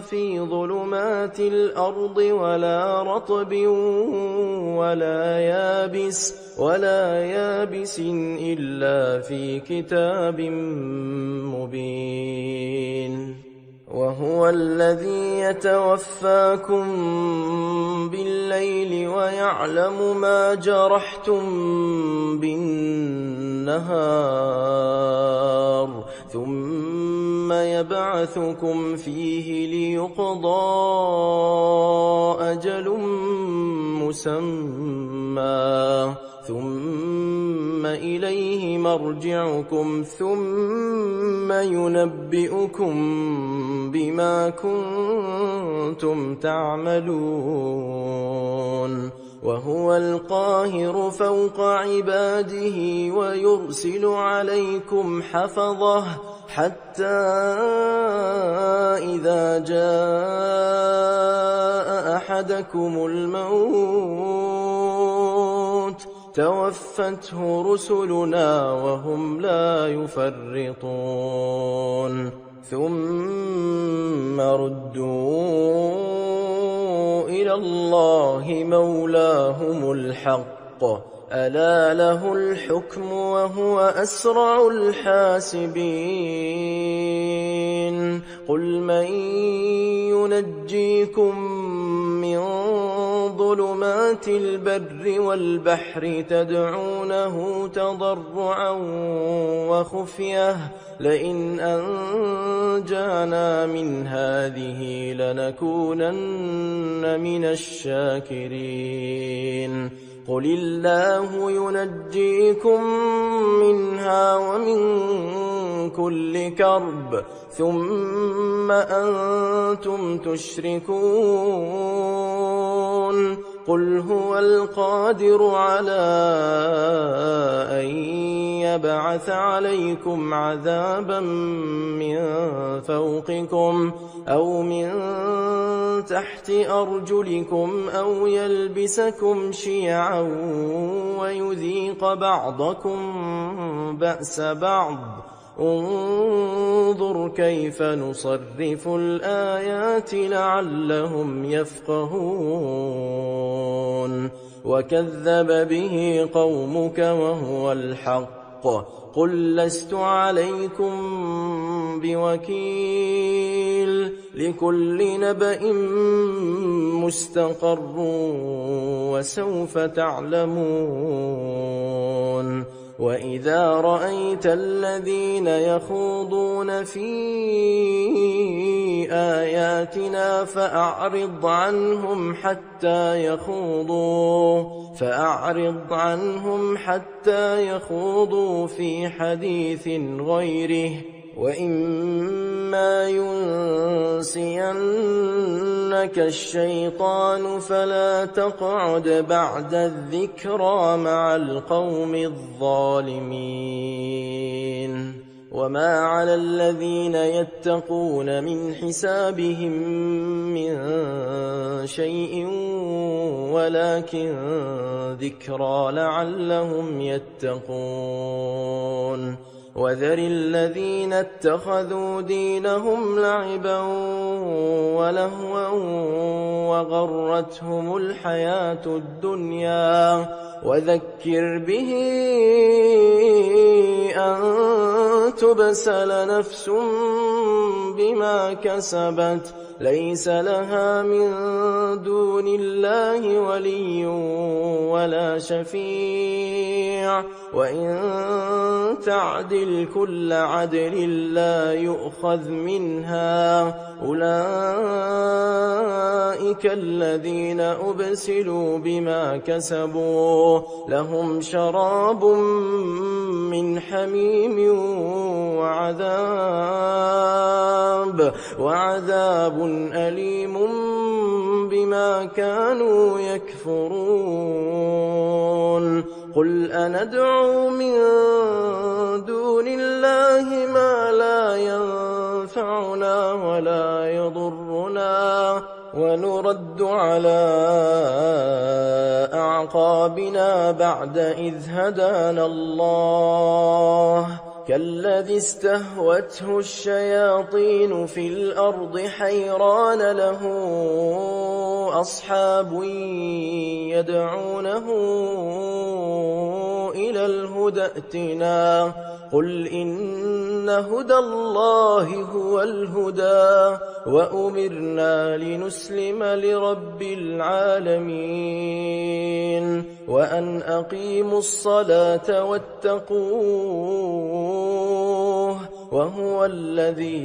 في ظلمات الأرض ولا رطب ولا يابس إلا في كتاب مبين وهو الذي يتوفاكم بالليل ويعلم ما جرحتم بالنهار ثم يبعثكم فيه ليقضى أجل مسمى ثم إليه مرجعكم ثم ينبئكم بما كنتم تعملون وهو القاهر فوق عباده ويرسل عليكم حفظه حتى إذا جاء أحدكم الموت توفته رسلنا وهم لا يفرطون ثم ردوا إلى الله مولاهم الحق ألا له الحكم وهو أسرع الحاسبين قل من ينجيكم من ظلمات البر والبحر تدعونه تضرعا وخفية لئن أنجانا من هذه لنكونن من الشاكرين قل الله ينجيكم منها ومن كل كرب ثم أنتم تشركون قل هو القادر على أن يبعث عليكم عذابا من فوقكم أو من تحت أرجلكم أو يلبسكم شيعا ويذيق بعضكم بأس بعض انظر كيف نصرف الآيات لعلهم يفقهون وكذب به قومك وهو الحق قل لست عليكم بوكيل لكل نبأ مستقر وسوف تعلمون وإذا رأيت الذين يخوضون في آياتنا فأعرض حتى يخوضوا في حديث غيره وإما ينسينك الشيطان فلا تقعد بعد الذكرى مع القوم الظالمين وما على الذين يتقون من حسابهم من شيء ولكن ذكرى لعلهم يتقون وذر الذين اتخذوا دينهم لعبا ولهوا وغرتهم الحياة الدنيا وذكر به أن تبسل نفس بما كسبت ليس لها من دون الله ولي ولا شفيع وإن تعدل كل عدل لا يؤخذ منها أولئك الذين أبسلوا بما كسبوا لهم شراب من حميم وعذاب أليم بما كانوا يكفرون قل أندعو من دون الله ما لا ينفعنا ولا يضرنا ونرد على أعقابنا بعد إذ هدانا الله كالذي استهوته الشياطين في الأرض حيران له أصحاب يدعونه إلى الهدى ائتنا قل إن هدى الله هو الهدى وأمرنا لنسلم لرب العالمين وأن أقيموا الصلاة واتقوه وهو الذي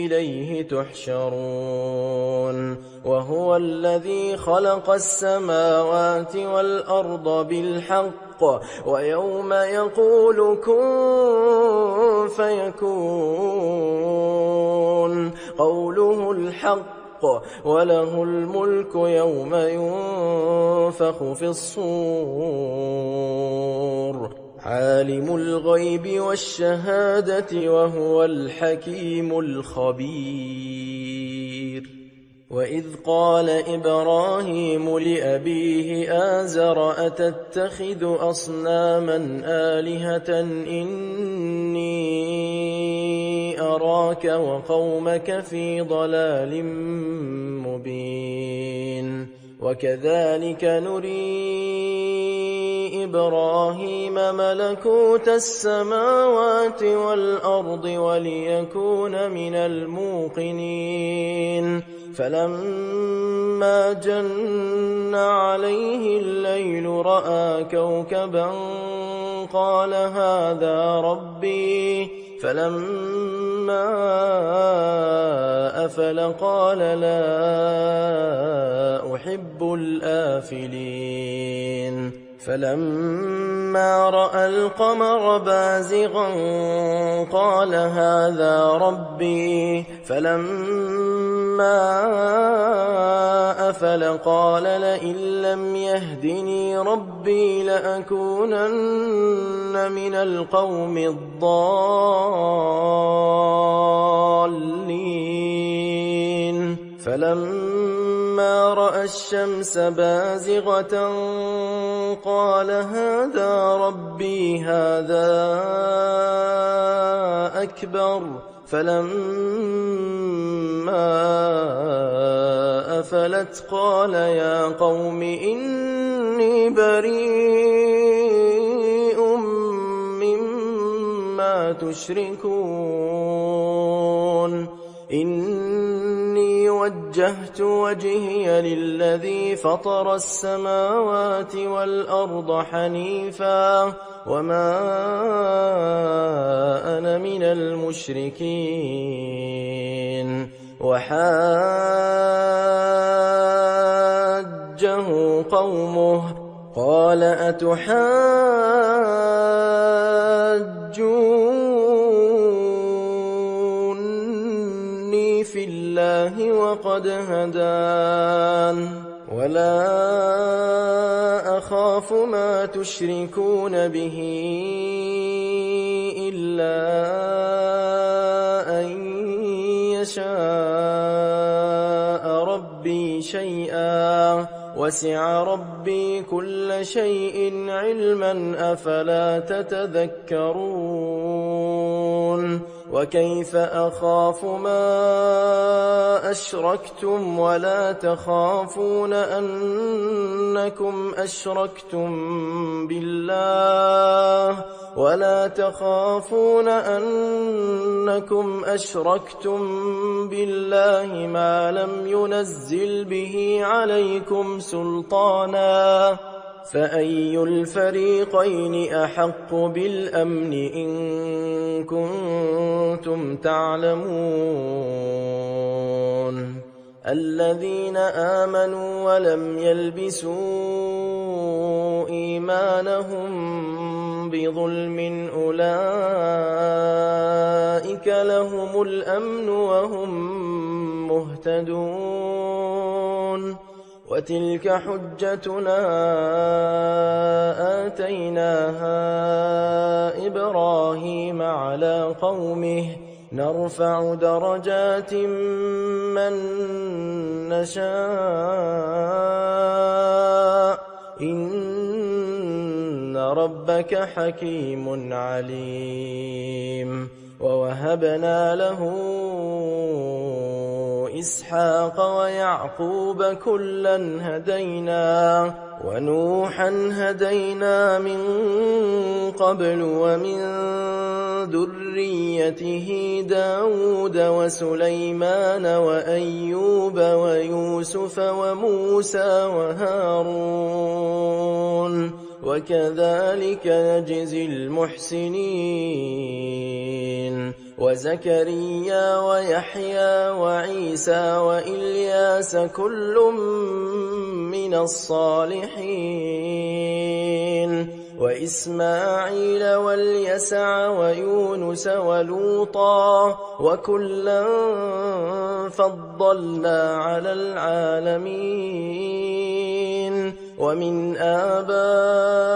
إليه تحشرون وهو الذي خلق السماوات والأرض بالحق ويوم يقول كن فيكون قوله الحق وله الملك يوم ينفخ في الصور عالم الغيب والشهادة وهو الحكيم الخبير وإذ قال إبراهيم لأبيه آزر أتتخذ أصناما آلهة إني أراك وقومك في ضلال مبين وكذلك نري إبراهيم ملكوت السماوات والأرض وليكون من الموقنين فلما جن عليه الليل رأى كوكبا قال هذا ربي فلما أفل قال لا أحب الآفلين فلما رأى القمر بازغا قال هذا ربي فلما أفل قال لئن لم يهدني ربي لأكونن من القوم الضالين فلما رأى الشمس بازغة قال هذا ربي هذا أكبر فلما أفلت قال يا قوم إني بريء مما تشركون إني وجهت وجهي للذي فطر السماوات والأرض حنيفا وما أنا من المشركين وحاجه قومه قال أتحاجوني في الله وقد هدان ولا أخاف ما تشركون به إلا أن يشاء ربي شيئا وسع ربي كل شيء علما أفلا تتذكرون وكيف أخاف ما أشركتم ولا تخافون أنكم أشركتم بالله ما لم ينزل به عليكم سلطانا فأي الفريقين أحق بالأمن إن كنتم تعلمون الذين آمنوا ولم يلبسوا إيمانهم بظلم أولئك لهم الأمن وهم مهتدون وتلك حجتنا آتيناها إبراهيم على قومه نرفع درجات من نشاء إن ربك حكيم عليم ووهبنا له إسحاق ويعقوب كلا هدينا ونوحا هدينا من قبل ومن ذريته داود وسليمان وأيوب ويوسف وموسى وهارون وكذلك نجزي المحسنين وزكريا ويحيى وعيسى وإلياس كل من الصالحين وإسماعيل واليسع ويونس ولوطا وكلا فضلنا على العالمين ومن آبائهم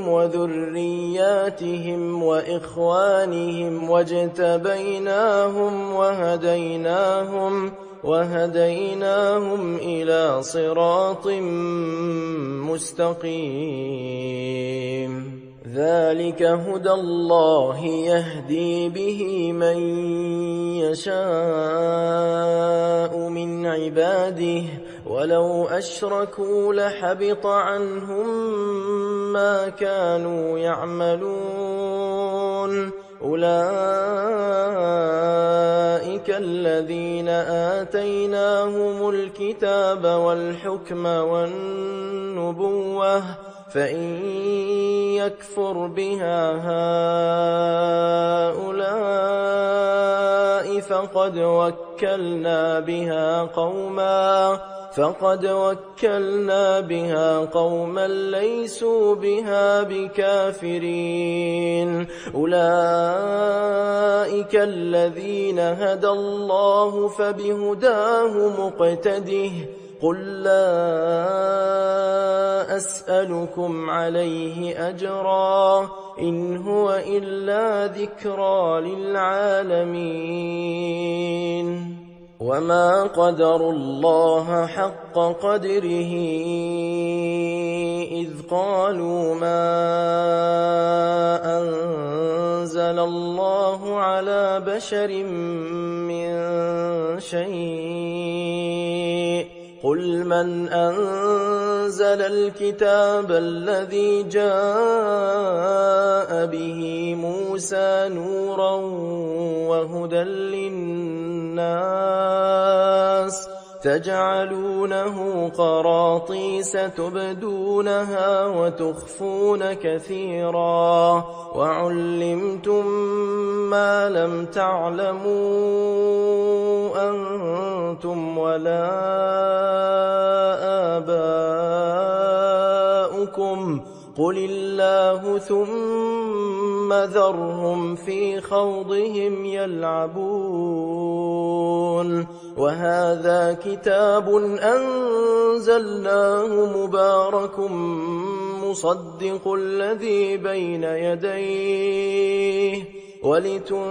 وذرياتهم وإخوانهم واجتبيناهم وهديناهم إلى صراط مستقيم ذلك هدى الله يهدي به من يشاء من عباده ولو أشركوا لحبط عنهم ما كانوا يعملون أولئك الذين آتيناهم الكتاب والحكم والنبوة فإن يكفر بها هؤلاء فقد وكلنا بها قوما ليسوا بها بكافرين أولئك الذين هدى الله فبهداه مقتده قل لا أسألكم عليه أجرا إن هو إلا ذكرى للعالمين وما قدروا الله حق قدره إذ قالوا ما أنزل الله على بشر من شيء قل من أنزل الكتاب الذي جاء به موسى نورا وهدى للناس تجعلونه قراطيس تبدونها وتخفون كثيرا وعلمتم ما لم تعلموا أنتم ولا آباؤكم قل الله ثم ذرهم في خوضهم يلعبون وهذا كتاب أنزلناه مبارك مصدق الذي بين يديه ولتنذر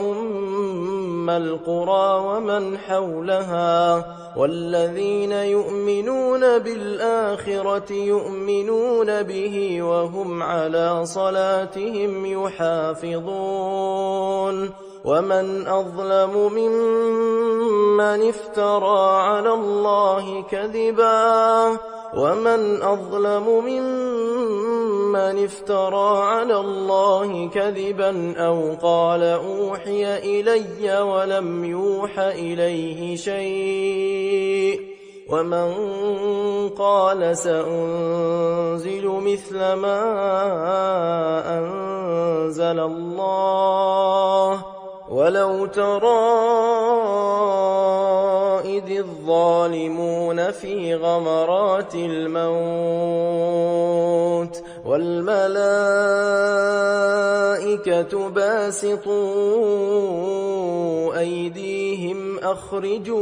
أم القرى ومن حولها والذين يؤمنون بالآخرة يؤمنون به وهم على صلاتهم يحافظون ومن أظلم ممن افترى على الله كذبا أو قال أوحي إلي ولم يوح إليه شيء ومن قال سأنزل مثل ما أنزل الله ولو ترى إذ الظالمون في غمرات الموت والملائكة باسطوا أيديهم أخرجوا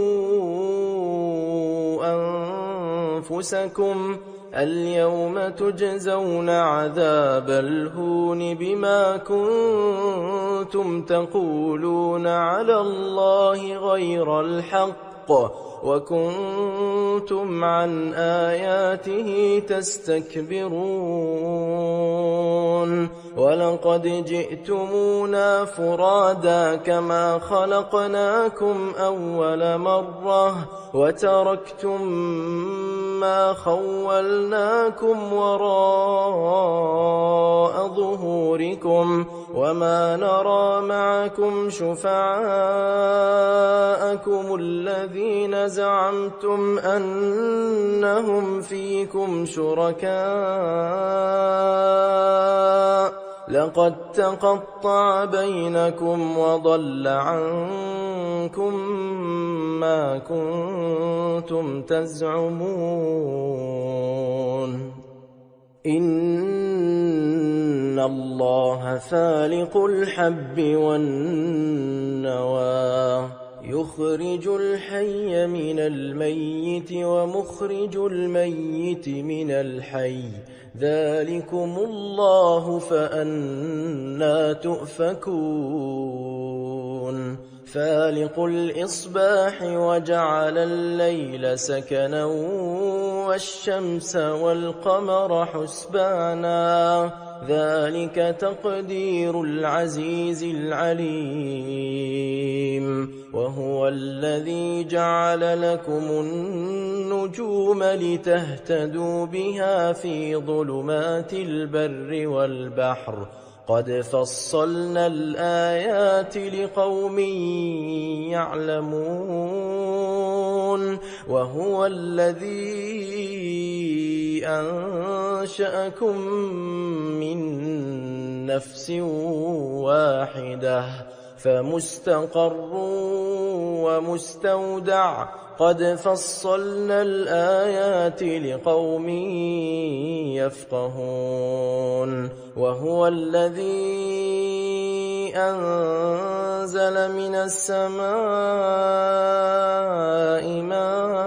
أنفسكم اليوم تجزون عذاب الهون بما كنتم تقولون على الله غير الحق وكنتم عن آياته تستكبرون ولقد جئتمونا فرادا كما خلقناكم أول مرة وتركتم ما خولناكم وراء ظهوركم وما نرى معكم شفعاءكم الذين زعمتم أنهم فيكم شركاء لقد تقطع بينكم وضل عنكم ما كنتم تزعمون إن الله فالق الحب والنوى يخرج الحي من الميت ومخرج الميت من الحي ذلكم الله فأنى تؤفكون فالق الإصباح وجعل الليل سكنا والشمس والقمر حسبانا ذلك تقدير العزيز العليم وهو الذي جعل لكم النجوم لتهتدوا بها في ظلمات البر والبحر قد فصلنا الآيات لقوم يعلمون وهو الذي أنشأكم من نفس واحدة فمستقر ومستودع قد فصلنا الآيات لقوم يفقهون وهو الذي أنزل من السماء ماء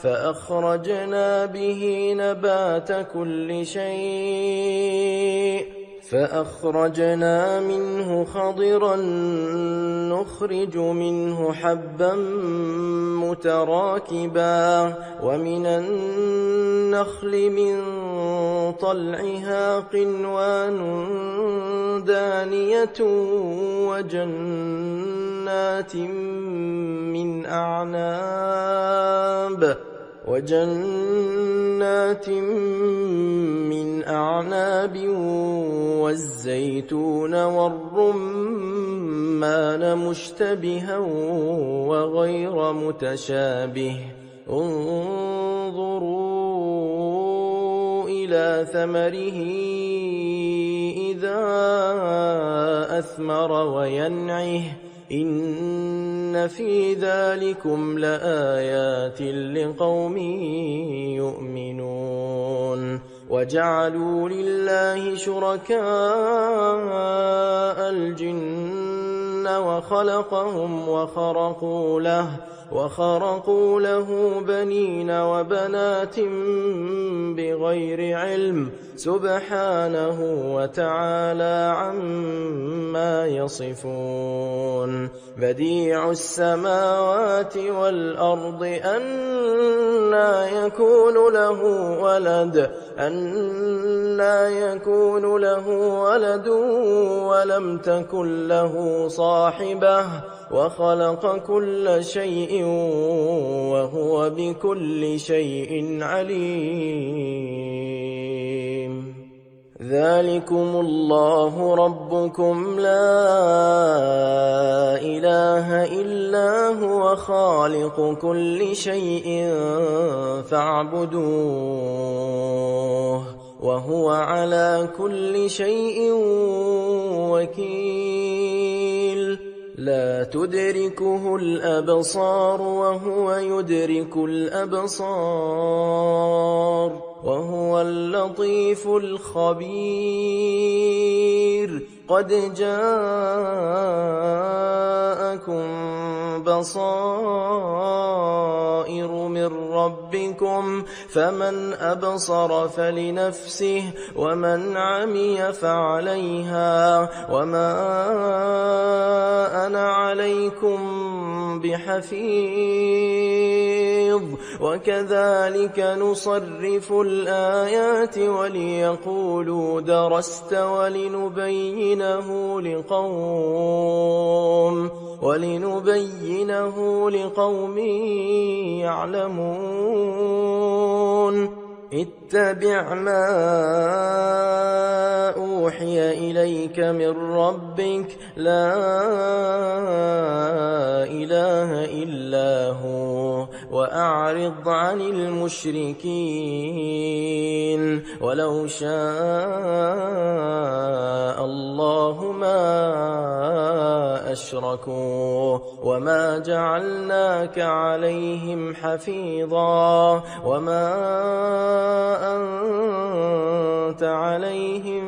فأخرجنا به نبات كل شيء فأخرجنا منه خضرا نخرج منه حبا متراكبا ومن النخل من طلعها قنوان دانية وجنات من أعناب والزيتون والرمان مشتبها وغير متشابه انظروا إلى ثمره إذا أثمر وينعه إن في ذلكم لآيات لقوم يؤمنون وجعلوا لله شركاء الجن وخلقهم وخرقوا له بنين وبنات بغير علم سبحانه وتعالى عما يصفون بديع السماوات والأرض أنى يكون له ولد ولم تكن له صاحبة وخلق كل شيء وهو بكل شيء عليم ذلكم الله ربكم لا إله إلا هو خالق كل شيء فاعبدوه وهو على كل شيء وكيل لا تدركه الأبصار وهو يدرك الأبصار وهو اللطيف الخبير قد جاءكم بصائر من ربكم فمن أبصر فلنفسه ومن عمي فعليها وما أنا عليكم بحفيظ وكذلك نصرف الآيات وليقولوا درست ولنبينه لقوم يعلمون اتبع ما أوحي إليك من ربك لا إله إلا هو وأعرض عن المشركين ولو شاء الله ما أشركوا وما جعلناك عليهم حفيظا وما أنت عليهم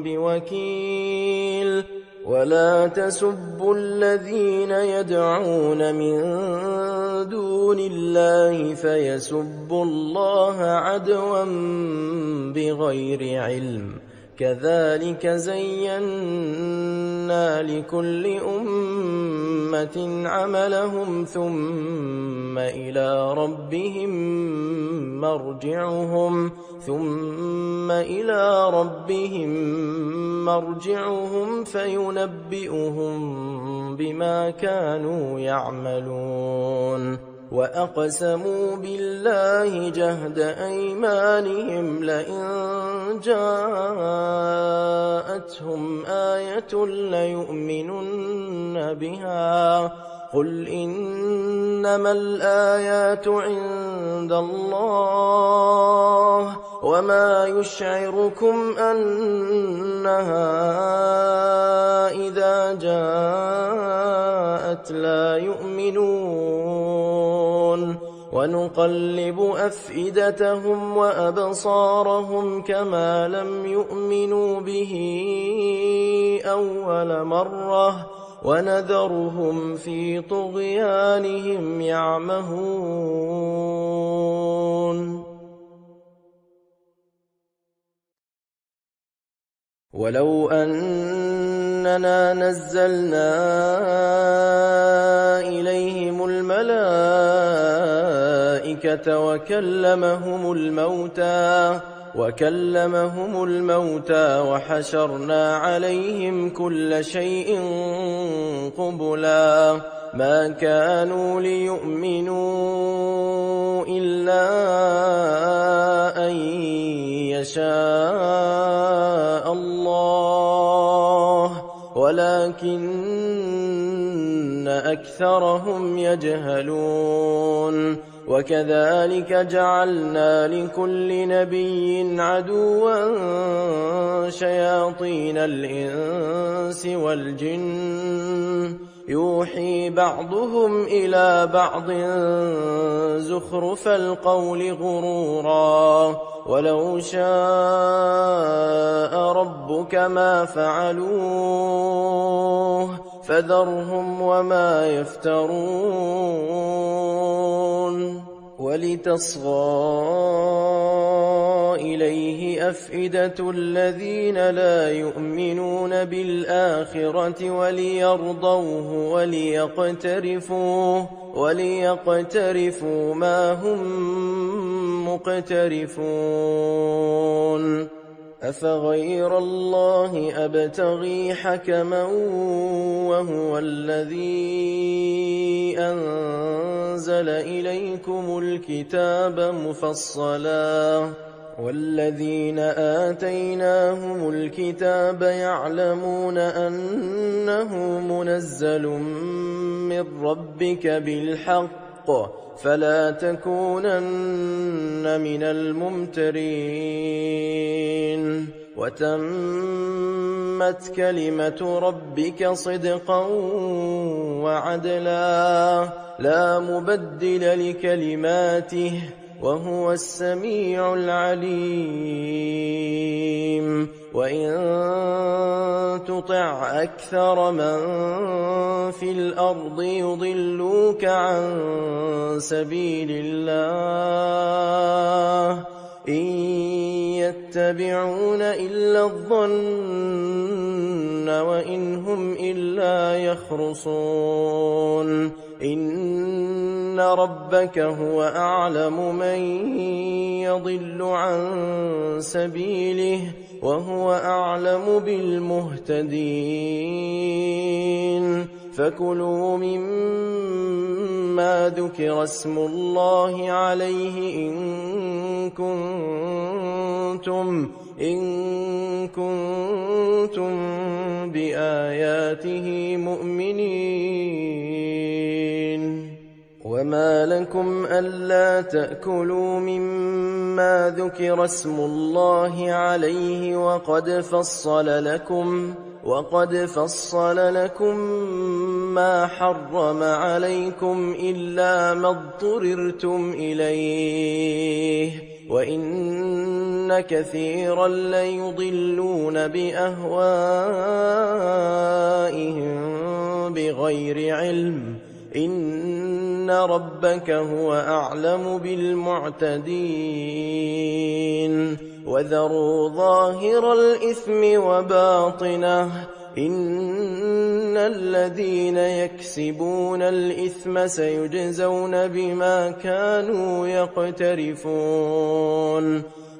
بوكيل ولا تسبوا الذين يدعون من دون الله فيسبوا الله عدوا بغير علم كذلك زينا لكل أمة عملهم ثم إلى ربهم مرجعهم فينبئهم بما كانوا يعملون وأقسموا بالله جهد أيمانهم لئن جاءتهم آية ليؤمنن بها قل إنما الآيات عند الله وما يشعركم أنها إذا جاءت لا يؤمنون ونقلب أفئدتهم وأبصارهم كما لم يؤمنوا به أول مرة ونذرهم في طغيانهم يعمهون ولو أننا نزلنا إليهم الملائكة وكلمهم الموتى وحشرنا عليهم كل شيء قبلا ما كانوا ليؤمنوا إلا أن يشاء الله ولكن أكثرهم يجهلون وكذلك جعلنا لكل نبي عدوا شياطين الإنس والجن يوحي بعضهم إلى بعض زخرف القول غرورا ولو شاء ربك ما فعلوه فذرهم وما يفترون ولتصغى إليه أفئدة الذين لا يؤمنون بالآخرة وليرضوه وليقترفوا ما هم مقترفون أفغير الله أبتغي حكما وهو الذي أنزل إليكم الكتاب مفصلا والذين آتيناهم الكتاب يعلمون أنه منزل من ربك بالحق فلا تكونن من الممترين وتمت كلمة ربك صدقا وعدلا لا مبدل لكلماته وهو السميع العليم وإن تطع أكثر من في الأرض يضلوك عن سبيل الله إن يتبعون إلا الظن وإن هم إلا يخرصون إن ربك هو أعلم من يضل عن سبيله وهو أعلم بالمهتدين فكلوا مما ذكر اسم الله عليه إن كنتم بآياته مؤمنين وما لكم ألا تأكلوا مما ذكر اسم الله عليه وقد فصل لكم ما حرم عليكم إلا ما اضطررتم إليه وإن كثيرا ليضلون بأهوائهم بغير علم إن ربك هو أعلم بالمعتدين وذروا ظاهر الإثم وباطنه إن الذين يكسبون الإثم سيجزون بما كانوا يقترفون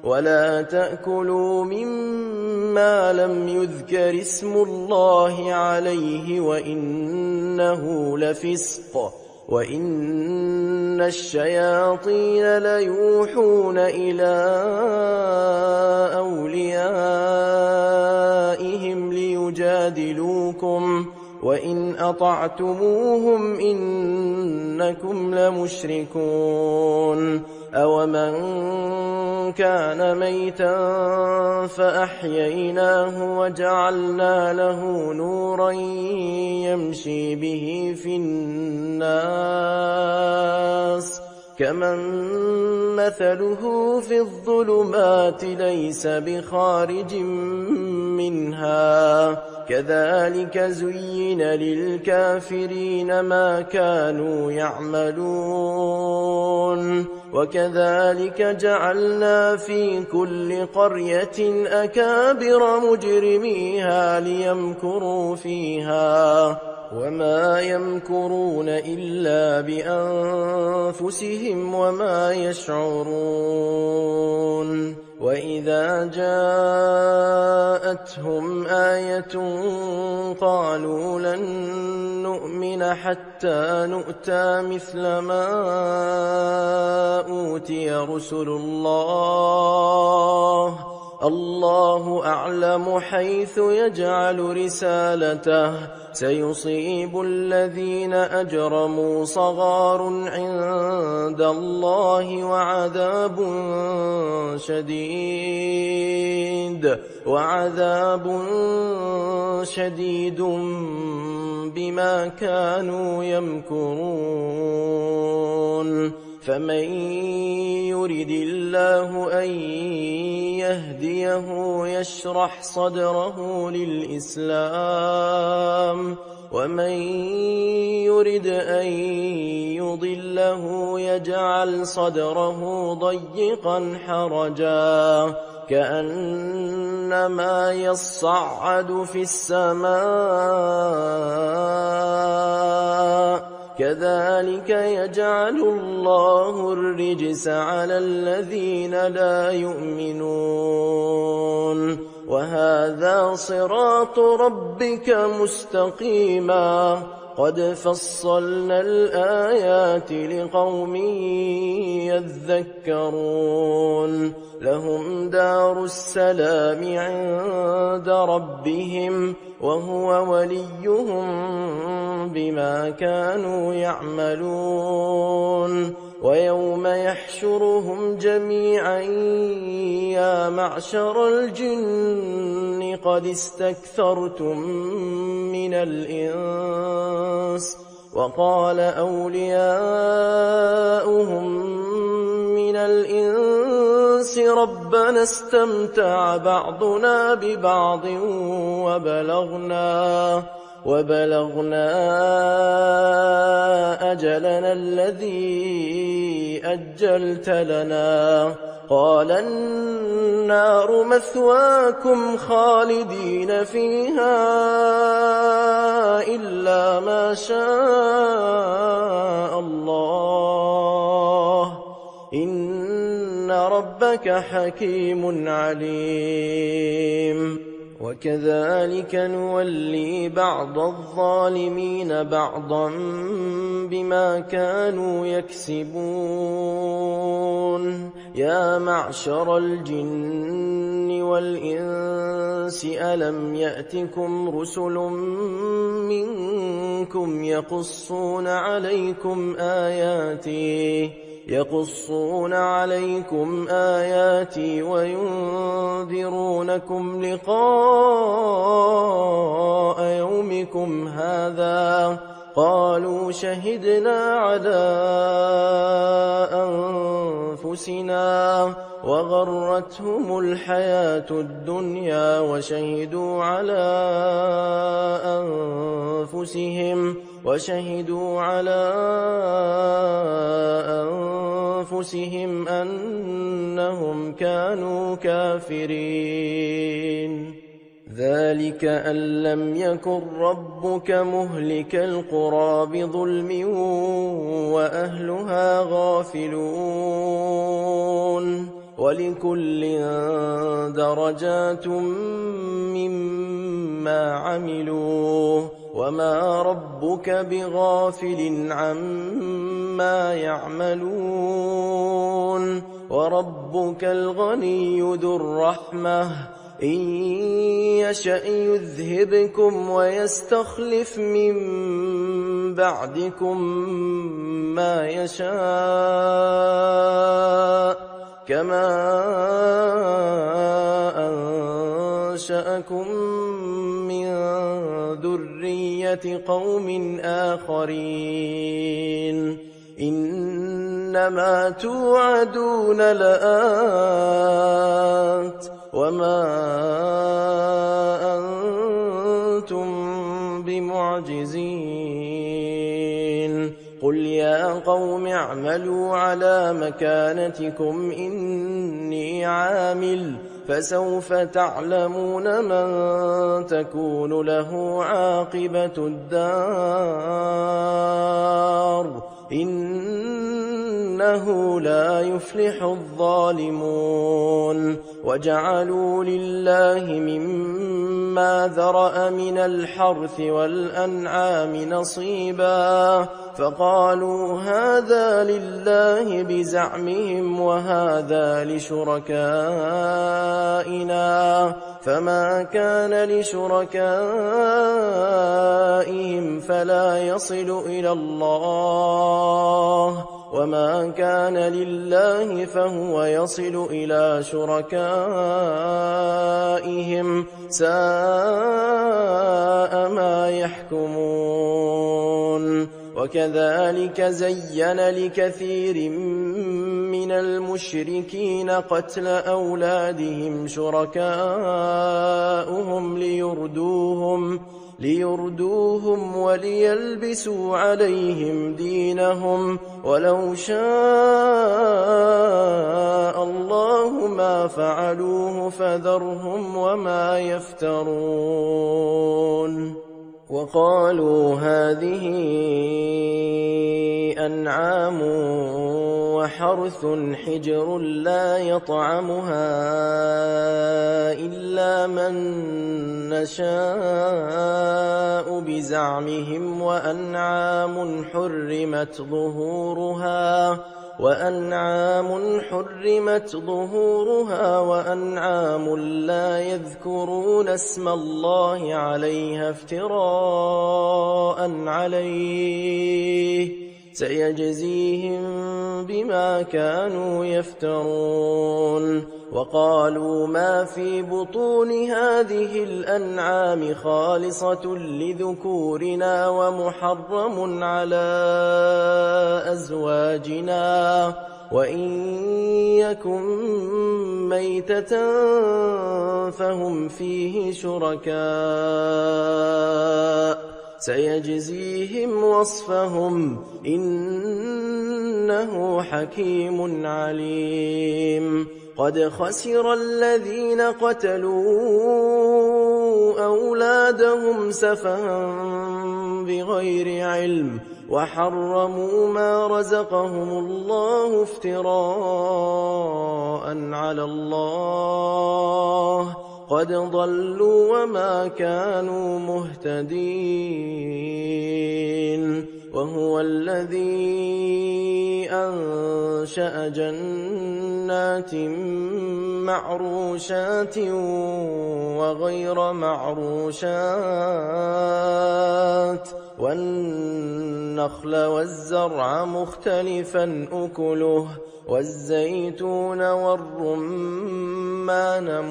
ولا تأكلوا مما لم يذكر اسم الله عليه وإنه لفسق وإن الشياطين ليوحون إلى أوليائهم ليجادلوكم وإن أطعتموهم إنكم لمشركون أومن كان ميتا فأحييناه وجعلنا له نورا يمشي به في الناس كمن مثله في الظلمات ليس بخارج منها كذلك زين للكافرين ما كانوا يعملون وكذلك جعلنا في كل قرية أكابر مجرميها ليمكروا فيها وما يمكرون إلا بأنفسهم وما يشعرون وإذا جاءتهم آية قالوا لن نؤمن حتى نؤتى مثل ما أوتي رسل الله أعلم حيث يجعل رسالته سيصيب الذين أجرموا صغار عند الله وعذاب شديد بما كانوا يمكرون فمن يرد الله أن يهديه يشرح صدره للإسلام ومن يرد أن يضله يجعل صدره ضيقا حرجا كأنما يصعد في السماء كذلك يجعل الله الرجس على الذين لا يؤمنون وهذا صراط ربك مستقيما قد فصلنا الآيات لقوم يذكرون لهم دار السلام عند ربهم وهو وليهم بما كانوا يعملون ويوم يحشرهم جميعا يا معشر الجن قد استكثرتم من الإنس وقال أولياؤهم من الإنس ربنا استمتع بعضنا ببعض وبلغنا أجلنا الذي أجلت لنا قال النار مثواكم خالدين فيها إلا ما شاء الله إن ربك حكيم عليم وكذلك نولي بعض الظالمين بعضا بما كانوا يكسبون يا معشر الجن والإنس ألم يأتكم رسل منكم يقصون عليكم آياتي وينذرونكم لقاء يومكم هذا قالوا شهدنا على أنفسنا وغرتهم الحياة الدنيا وشهدوا على أنفسهم أنهم كانوا كافرين ذلك أن لم يكن ربك مهلك القرى بظلم وأهلها غافلون ولكل درجات مما عملوا وما ربك بغافل عما يعملون وربك الغني ذو الرحمة إن يشأ يذهبكم ويستخلف من بعدكم ما يشاء كما أنشأكم من ذرية قوم آخرين إنما توعدون لآت وما أنتم بمعجزين قل يا قوم اعملوا على مكانتكم إني عامل فسوف تعلمون من تكون له عاقبة الدار إنه لا يفلح الظالمون وجعلوا لله مما ذرأ من الحرث والأنعام نصيبا فقالوا هذا لله بزعمهم وهذا لشركائنا فما كان لشركائهم فلا يصل إلى الله وما كان لله فهو يصل إلى شركائهم ساء ما يحكمون وكذلك زين لكثير من المشركين قتل أولادهم شركاؤهم ليردوهم وليلبسوا عليهم دينهم ولو شاء الله ما فعلوه فذرهم وما يفترون وقالوا هذه أنعام وحرث حجر لا يطعمها إلا من نشاء بزعمهم وأنعام حرمت ظهورها وأنعام لا يذكرون اسم الله عليها افتراء عليه سيجزيهم بما كانوا يفترون وقالوا ما في بطون هذه الأنعام خالصة لذكورنا ومحرم على أزواجنا وإن يكن ميتة فهم فيه شركاء سيجزيهم وصفهم إنه حكيم عليم قد خسر الذين قتلوا أولادهم سفها بغير علم وحرموا ما رزقهم الله افتراء على الله قد ضلوا وما كانوا مهتدين وهو الذي أنشأ جنات معروشات وغير معروشات والنخل والزرع مختلفا أكله والزيتون والرمان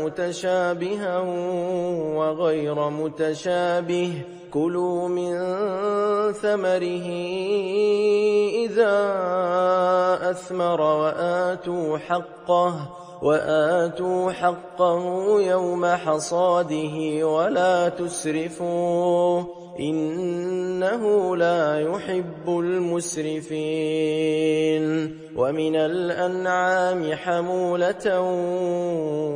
متشابها وغير متشابه كلوا من ثمره إذا أثمر وآتوا حقه يوم حصاده ولا تسرفوا إنه لا يحب المسرفين ومن الأنعام حمولة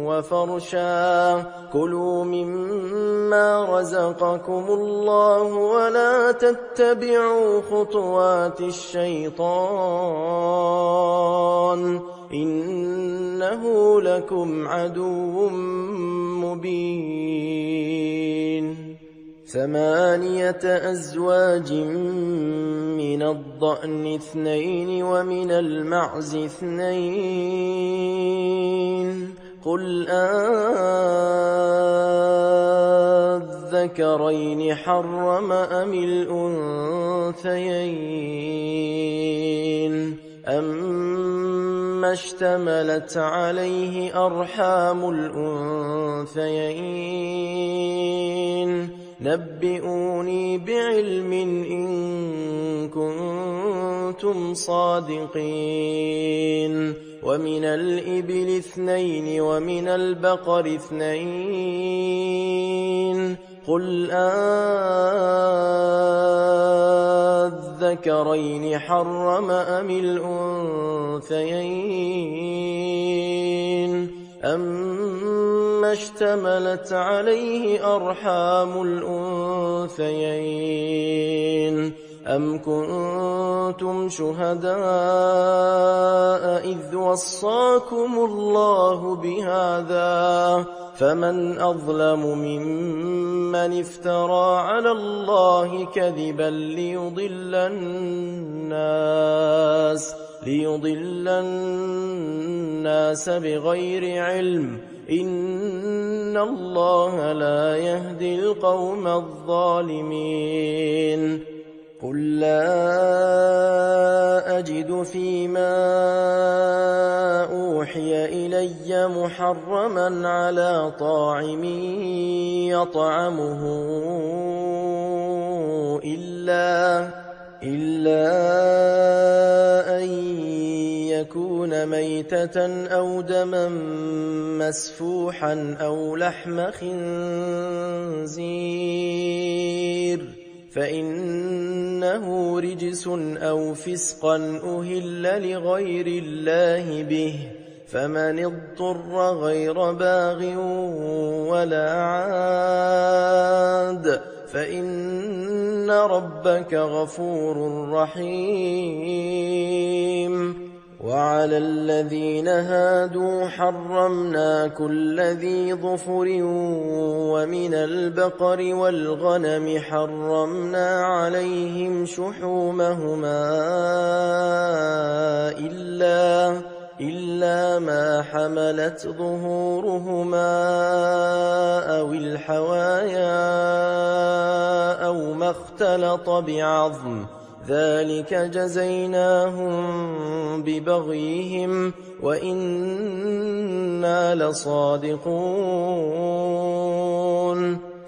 وفرشا كلوا مما رزقكم الله ولا تتبعوا خطوات الشيطان إنه لكم عدو مبين ثمانية أزواج من الضأن 2 ومن المعز 2 قل أذكرين حرم أم الأنثيين أما اشتملت عليه أرحام الأنثيين نبئوني بعلم إن كنتم صادقين ومن الإبل 2 ومن البقر 2 قل أذكرين حرم أم الأنثيين أما اشتملت عليه أرحام الأنثيين أم كنتم شهداء إذ وصاكم الله بهذا فمن أظلم ممن افترى على الله كذبا ليضل الناس بغير علم إن الله لا يهدي القوم الظالمين قل لا أجد فيما أوحي إلي محرما على طاعم يطعمه إلا أن يكون ميتة أو دما مسفوحا أو لحم خنزير فإنه رجس أو فسقا أهل لغير الله به فمن اضطر غير باغ ولا عاد فإن ربك غفور رحيم وعلى الذين هادوا حرمنا كل ذي ظفر ومن البقر والغنم حرمنا عليهم شحومهما إلا ما حملت ظهورهما أو الحوايا أو ما اختلط بعظم ذلك جزيناهم ببغيهم وإنا لصادقون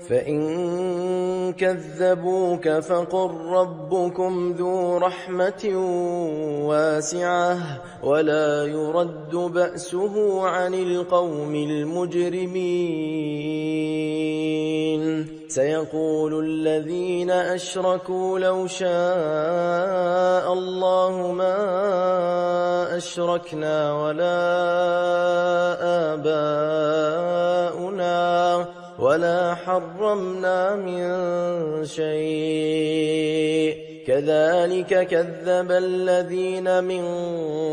فإن كذبوك فقل ربكم ذو رحمة واسعة ولا يرد بأسه عن القوم المجرمين سيقول الذين أشركوا لو شاء الله ما أشركنا ولا آباؤنا ولا حرمنا من شيء كذلك كذب الذين من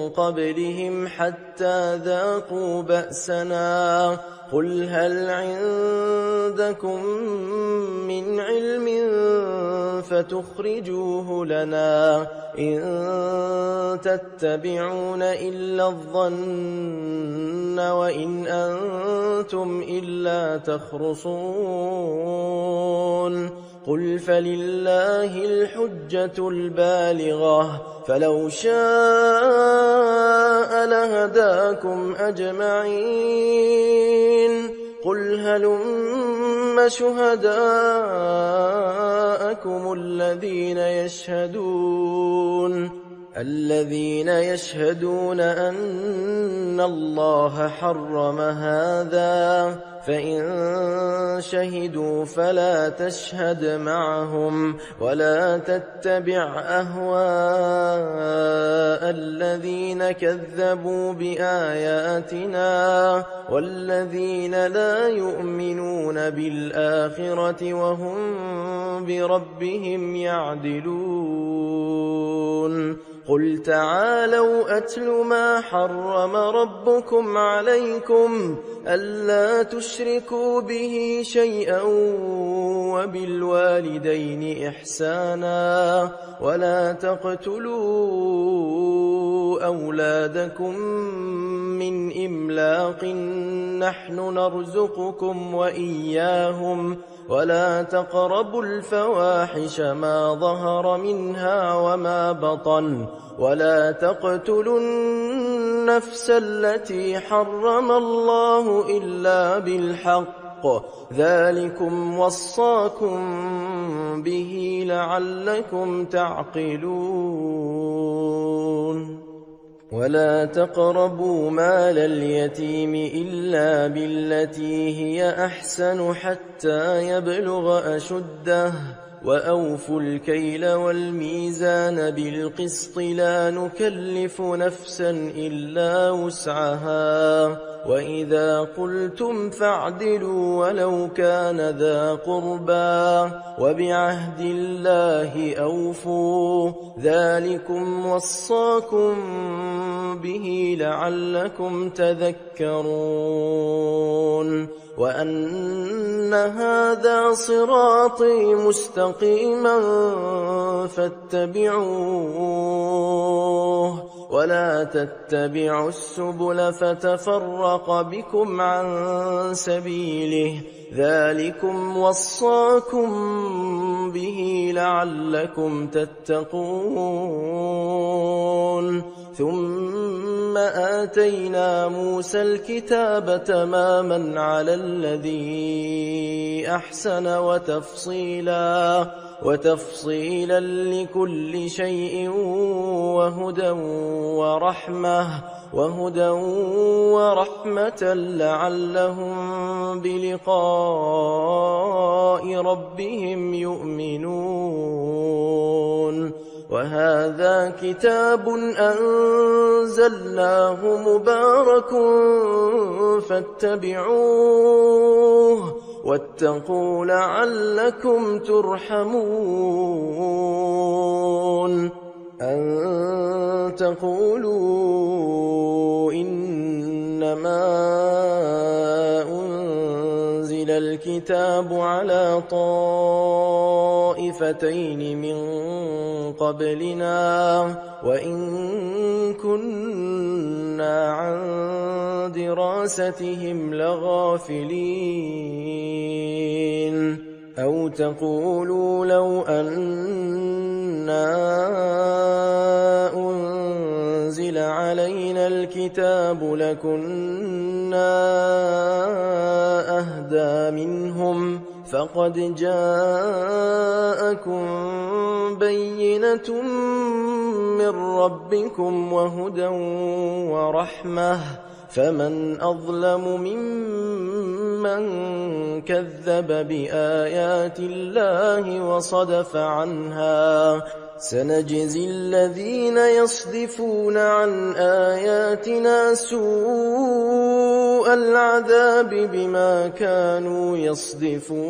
قبلهم حتى ذاقوا بأسنا قل هل عندكم من علم فتخرجوه لنا إن تتبعون إلا الظن وإن أنتم إلا تخرصون قل فلله الحجة البالغة فلو شاء لهداكم أجمعين قل هلم شهداءكم الذين يشهدون أن الله حرم هذا فإن شهدوا فلا تشهد معهم ولا تتبع أهواء الذين كذبوا بآياتنا والذين لا يؤمنون بالآخرة وهم بربهم يعدلون قل تعالوا أتل ما حرم ربكم عليكم ألا تشركوا به شيئا وبالوالدين إحسانا ولا تقتلوا أولادكم من إملاق نحن نرزقكم وإياهم ولا تقربوا الفواحش ما ظهر منها وما بطن ولا تقتلوا النفس التي حرم الله إلا بالحق ذلكم وصاكم به لعلكم تعقلون ولا تقربوا مال اليتيم إلا بالتي هي أحسن حتى يبلغ أشده وأوفوا الكيل والميزان بالقسط لا نكلف نفسا إلا وسعها وإذا قلتم فاعدلوا ولو كان ذا قربى وبعهد الله أوفوا ذلكم وصاكم به لعلكم تذكرون وأن هذا صراطي مستقيما فاتبعوه ولا تتبعوا السبل فتفرق بكم عن سبيله ذلكم وصاكم به لعلكم تتقون ثم آتينا موسى الكتاب تماما على الذي أحسن وتفصيلا لكل شيء وهدى ورحمة لعلهم بلقاء ربهم يؤمنون وهذا كتاب أنزلناه مبارك فاتبعوه واتقوا لعلكم ترحمون أن تقولوا إنما أنزل الكتاب على طائفتين من قبلنا وإن كنا عن دراستهم لغافلين أو تقولوا لو أنا أنزل علينا الكتاب لكنا أهدى منهم فقد جاءكم بينة من ربكم وهدى ورحمة فمن أظلم ممن كذب بآيات الله وصدف عنها سنجزي الذين يصدفون عن آياتنا سوء العذاب بما كانوا يصدفون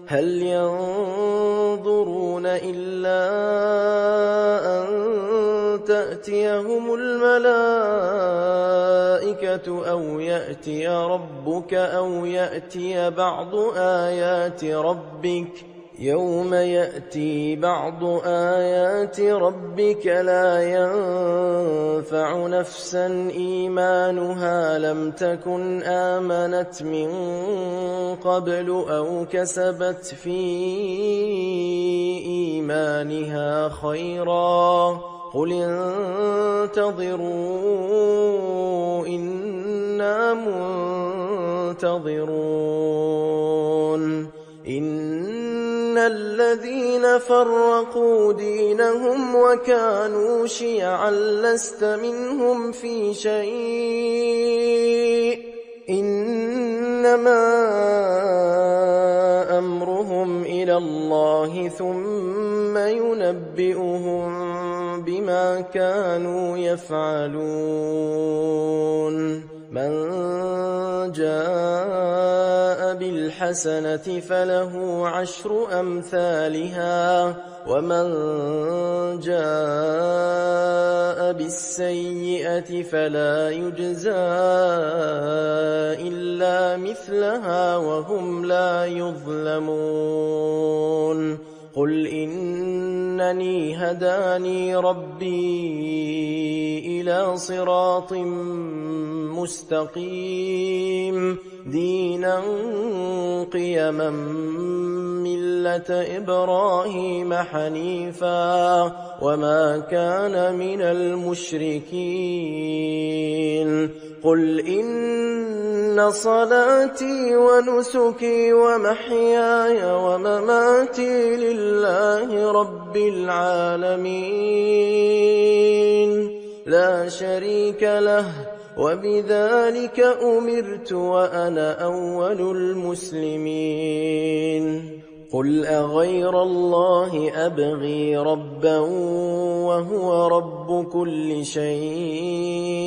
هل ينظرون إلا أن تأتيهم الملائكة أو يأتي ربك أو يأتي بعض آيات ربك يوم يأتي بعض آيات ربك لا ينفع نفسا إيمانها لم تكن آمنت من قبل أو كسبت في إيمانها خيرا قل انتظروا إنا منتظرون إن الذين فرقوا دينهم وكانوا شيعا لست منهم في شيء إنما أمرهم إلى الله ثم ينبئهم بما كانوا يفعلون من جاء بالحسنة فله 10 أمثالها ومن جاء بالسيئة فلا يجزى إلا مثلها وهم لا يظلمون قل إنني هداني ربي إلى صراط مستقيم دينا قيما ملة إبراهيم حنيفا وما كان من المشركين قل إن صلاتي ونسكي ومحياي ومماتي لله رب العالمين لا شريك له وبذلك أمرت وأنا أول المسلمين قل أغير الله أبغي ربا وهو رب كل شيء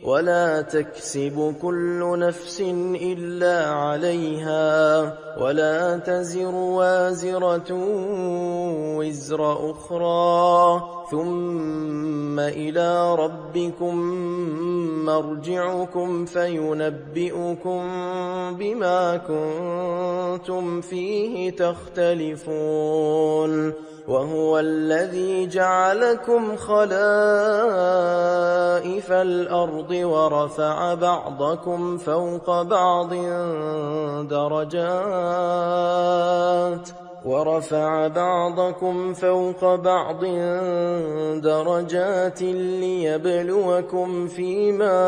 ولا تكسب كل نفس إلا عليها ولا تزر وازرة وزر أخرى ثم إلى ربكم مرجعكم فينبئكم بما كنتم فيه تختلفون وهو الذي جعلكم خلائف الأرض ورفع بعضكم فوق بعض درجات ليبلوكم فيما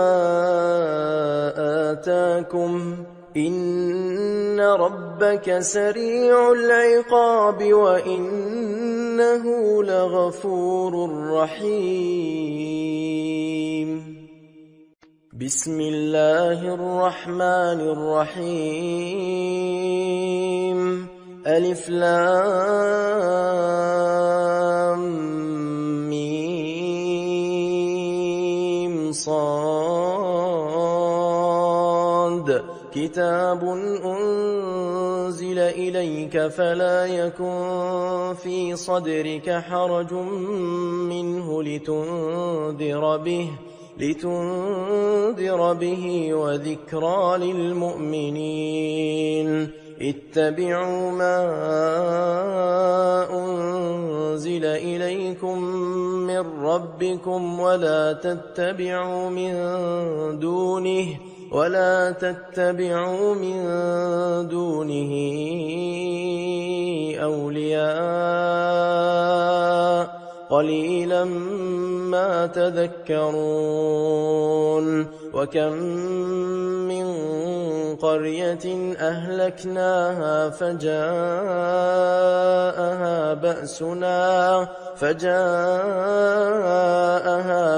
آتاكم إن ربك سريع العقاب وإنه لغفور رحيم بسم الله الرحمن الرحيم ألف لام ميم صاد كتاب أنزل إليك فلا يكن في صدرك حرج منه لتنذر به وذكرى للمؤمنين اتبعوا ما أنزل إليكم من ربكم ولا تتبعوا من دونه أولياء قليلا ما تذكرون وكم من قرية أهلكناها فجاءها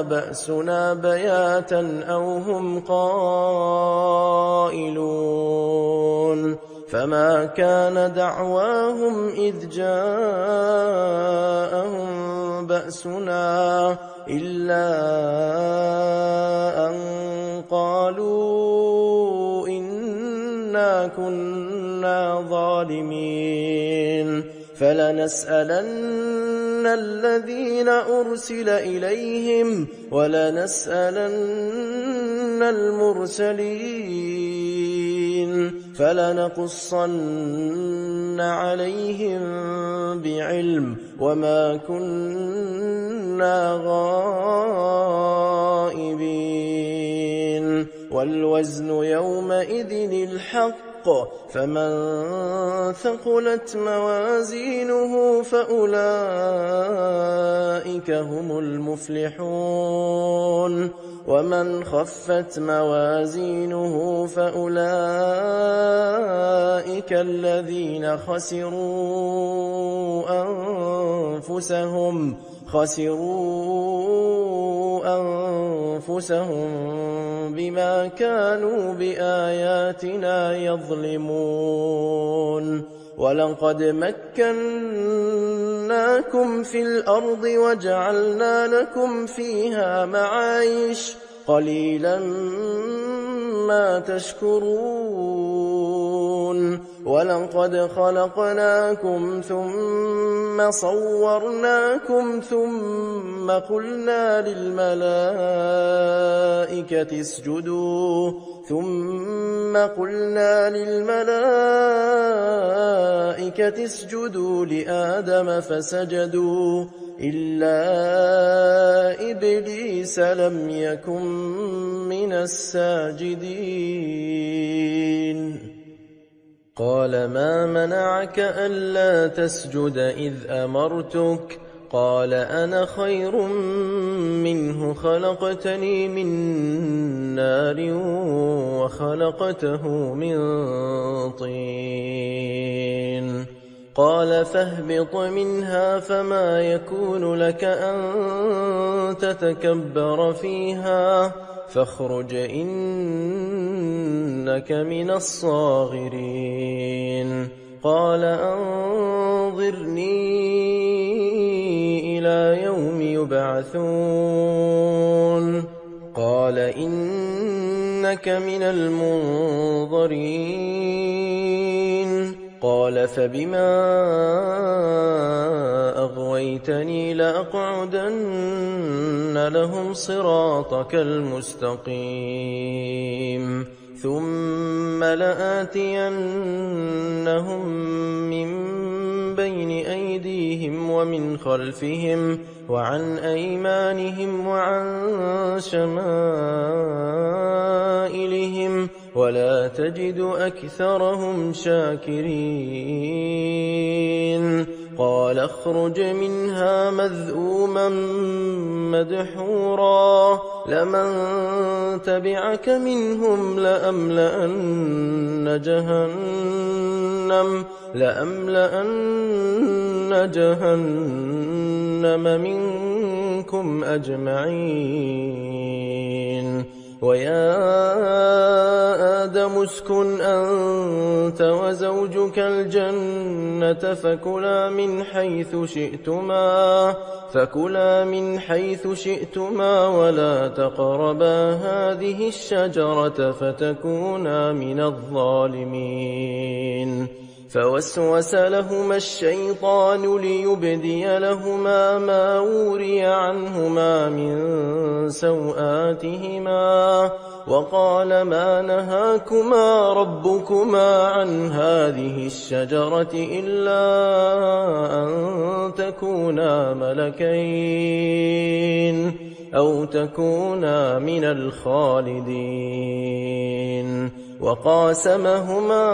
بأسنا بياتا أو هم قائلون فما كان دعواهم إذ جاءهم بأسنا إلا أن قالوا إنا كنا ظالمين فلنسألن الذين أرسل إليهم ولنسألن المرسلين فلنقصن عليهم بعلم وما كنا غائبين والوزن يومئذ الحق فمن ثقلت موازينه فأولئك هم المفلحون ومن خفت موازينه فأولئك الذين خسروا أنفسهم بما كانوا بآياتنا يظلمون ولقد مكناكم في الأرض وجعلنا لكم فيها معايش قليلا ما تشكرون ولقد خلقناكم ثم صورناكم ثم قلنا للملائكة اسجدوا لآدم فسجدوا إلا إبليس لم يكن من الساجدين قال ما منعك ألا تسجد إذ أمرتك قال أنا خير منه خلقتني من نار وخلقته من طين قال فاهبط منها فما يكون لك أن تتكبر فيها فاخرج إنك من الصاغرين قال أنظرني إلى يوم يبعثون قال إنك من المنظرين قال فبما أغويتني لأقعدن لهم صراطك المستقيم ثم لآتينهم من بين أيديهم ومن خلفهم وعن أيمانهم وعن شمائلهم ولا تجد أكثرهم شاكرين قال اخرج منها مذءوما مدحورا لمن تبعك منهم لأملأن جهنم منكم أجمعين ويا آدم اسكن أنت وزوجك الجنة فكلا من حيث شئتما ولا تقربا هذه الشجرة فتكونا من الظالمين فوسوس لهما الشيطان ليبدي لهما ما وري عنهما من سوآتهما وقال ما نهاكما ربكما عن هذه الشجرة إلا أن تكونا ملكين أو تكونا من الخالدين وقاسمهما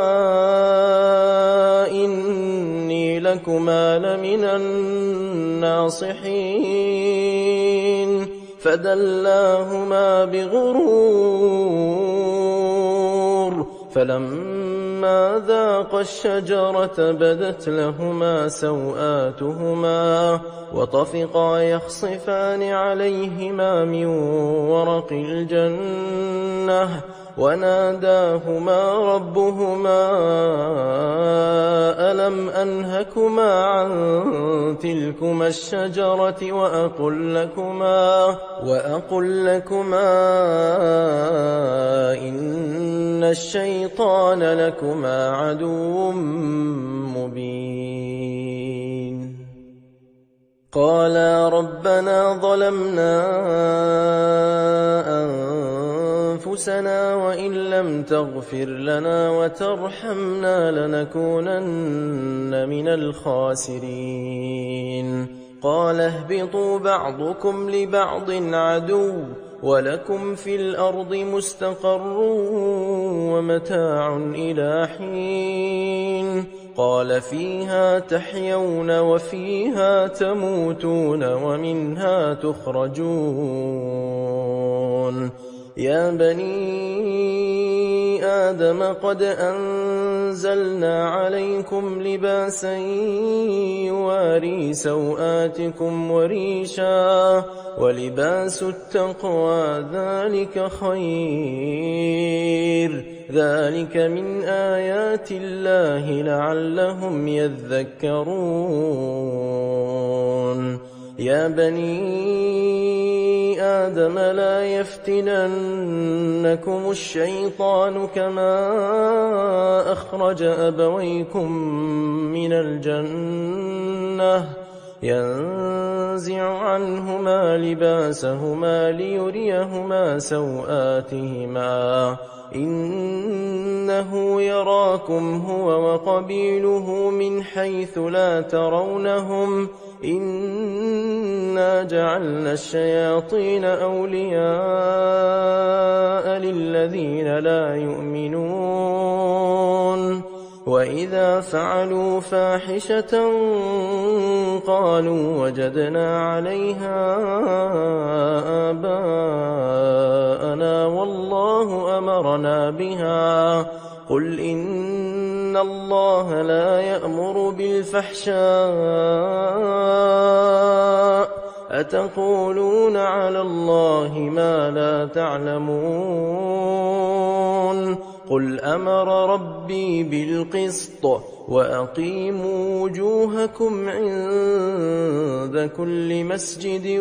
إني لكما لمن الناصحين فدلاهما بغرور فلما ذاقا الشجرة بدت لهما سوآتهما وطفقا يخصفان عليهما من ورق الجنة وناداهما ربهما ألم أنهكما عن تلكما الشجرة وأقل لكما إن الشيطان لكما عدو مبين قالا ربنا ظلمنا أنفسنا وإن لم تغفر لنا وترحمنا لنكونن من الخاسرين قال اهبطوا بعضكم لبعض عدو ولكم في الأرض مستقر ومتاع إلى حين قال فيها تحيون وفيها تموتون ومنها تخرجون يا بني آدم قد أنزلنا عليكم لباسا يواري سوآتكم وريشا ولباس التقوى ذلك خير ذلك من آيات الله لعلهم يذكرون يا بني آدم لا يفتننكم الشيطان كما أخرج أبويكم من الجنة ينزع عنهما لباسهما ليريهما سوآتهما إنه يراكم هو وقبيله من حيث لا ترونهم إنا جعلنا الشياطين أولياء للذين لا يؤمنون وإذا فعلوا فاحشة قالوا وجدنا عليها آباءنا والله أمرنا بها قل إن الله لا يأمر بالفحشاء أتقولون على الله ما لا تعلمون قل أمر ربي بالقسط وأقيموا وجوهكم عند كل مسجد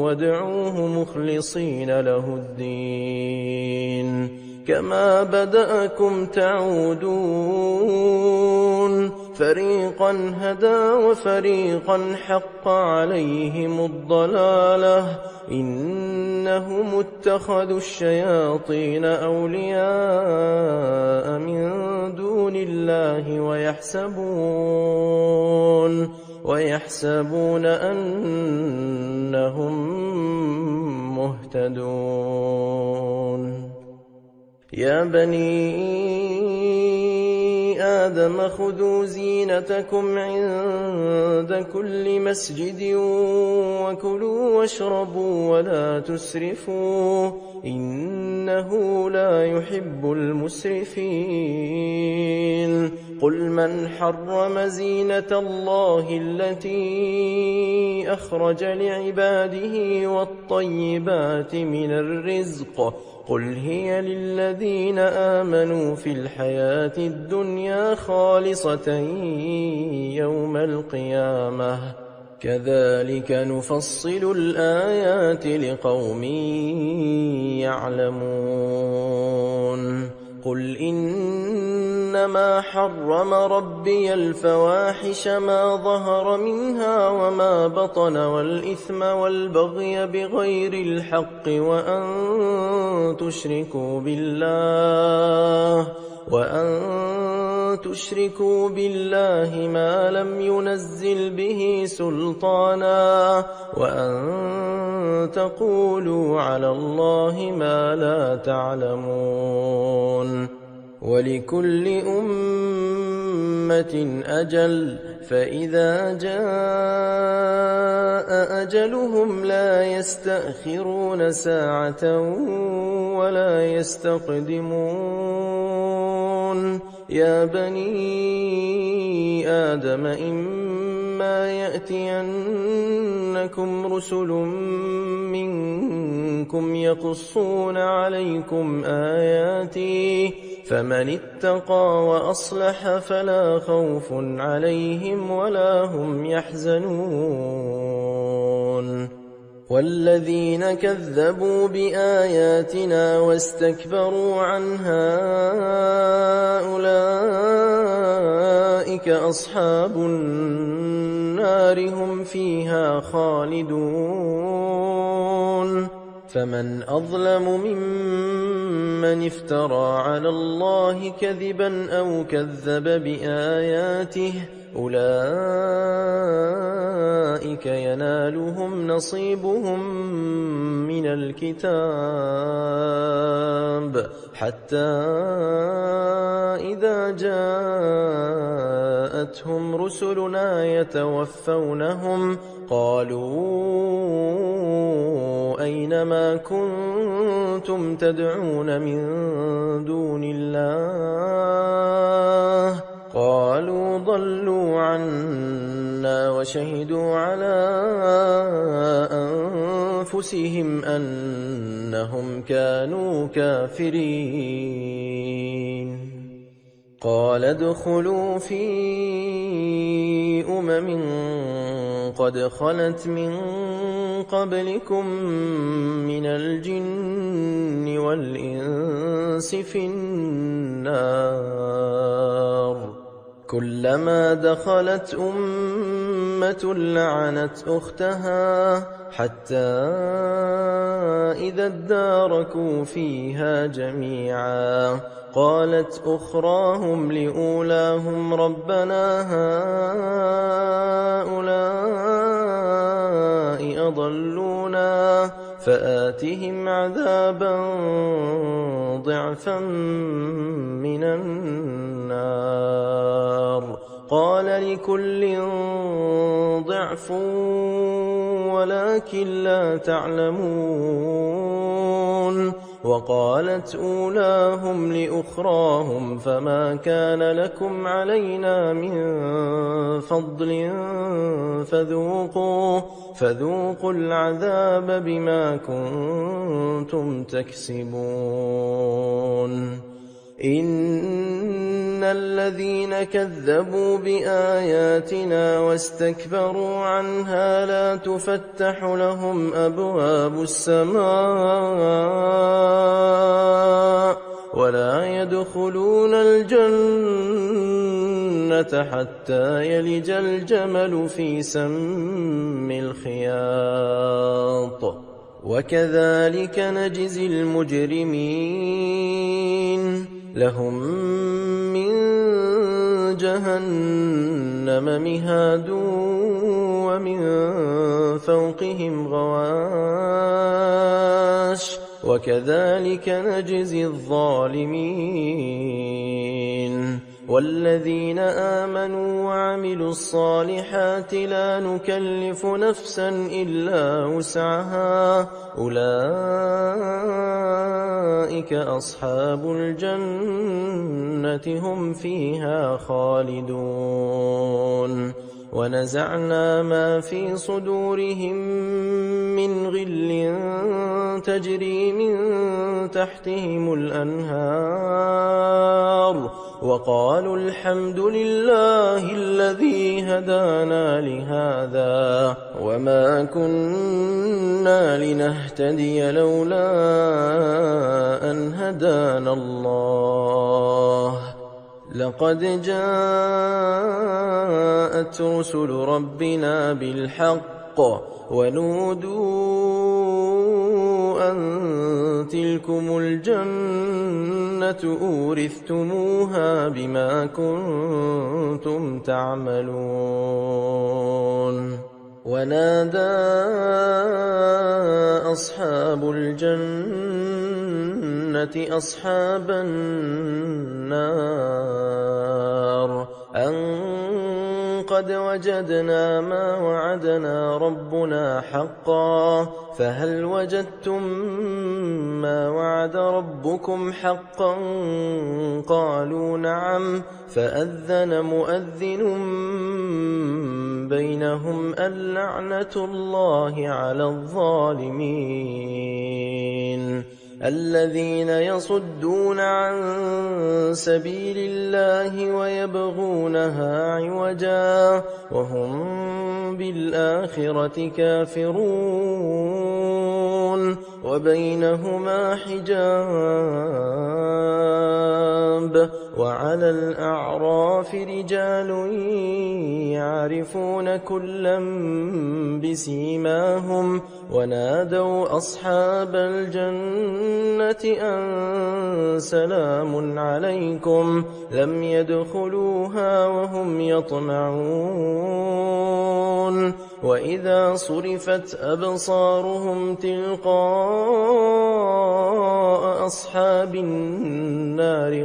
وادعوه مخلصين له الدين كما بدأكم تعودون فريقا هدى وفريقا حق عليهم الضلالة إنهم اتخذوا الشياطين أولياء من دون الله ويحسبون أنهم مهتدون يا بني آدم خذوا زينتكم عند كل مسجد وكلوا واشربوا ولا تسرفوا إنه لا يحب المسرفين قل من حرم زينة الله التي أخرج لعباده والطيبات من الرزق قل هي للذين آمنوا في الحياة الدنيا خالصة يوم القيامة كذلك نفصل الآيات لقوم يعلمون قل إنما حرم ربي الفواحش ما ظهر منها وما بطن والإثم والبغي بغير الحق وأن تشركوا بالله ما لم ينزل به سلطانا وأن تقولوا على الله ما لا تعلمون ولكل أمة أجل فإذا جاء أجلهم لا يستأخرون ساعة ولا يستقدمون يا بني آدم إما يأتينكم رسل منكم يقصون عليكم آياتي فمن اتقى وأصلح فلا خوف عليهم ولا هم يحزنون والذين كذبوا بآياتنا واستكبروا عنها أولئك أصحاب النار هم فيها خالدون فمن أظلم ممن افترى على الله كذبا أو كذب بآياته أولئك ينالهم نصيبهم من الكتاب حتى إذا جاءتهم رسلنا يتوفونهم قالوا أين ما كنتم تدعون من دون الله قالوا ضلوا عنا وشهدوا على أنفسهم أنهم كانوا كافرين قال ادخلوا في قد خلت من قبلكم من الجن والإنس في النار كلما دخلت أمة لعنت أختها حتى إذا اداركوا فيها جميعا قالت أخراهم لأولاهم ربنا هؤلاء أضلونا فآتهم عذابا ضعفا من النار قال لكل ضعف ولكن لا تعلمون وقالت أولاهم لأخراهم فما كان لكم علينا من فضل فذوقوا العذاب بما كنتم تكسبون إن الذين كذبوا بآياتنا واستكبروا عنها لا تفتح لهم أبواب السماء ولا يدخلون الجنة حتى يلج الجمل في سم الخياط وكذلك نجزي المجرمين لهم من جهنم مهاد ومن فوقهم غواش وكذلك نجزي الظالمين والذين آمنوا وعملوا الصالحات لا نكلف نفسا إلا وسعها أولئك أصحاب الجنة هم فيها خالدون ونزعنا ما في صدورهم من غل تجري من تحتهم الأنهار وقالوا الحمد لله الذي هدانا لهذا وما كنا لنهتدي لولا أن هدانا الله لقد جاءت رسل ربنا بالحق ونودوا أن تلكم الجنة أورثتموها بما كنتم تعملون ونادى أصحاب الجنة أصحاب النار أن قد وجدنا ما وعدنا ربنا حقا فهل وجدتم ما وعد ربكم حقا قالوا نعم فأذن مؤذن بينهم اللعنة الله على الظالمين الذين يصدون عن سبيل الله ويبغونها عوجا وهم بالآخرة كافرون وبينهما حجاب وعلى الأعراف رجال يعرفون كلا بسيماهم ونادوا أصحاب الجنة أن سلام عليكم لم يدخلوها وهم يطمعون وإذا صرفت أبصارهم تلقاء أصحاب النار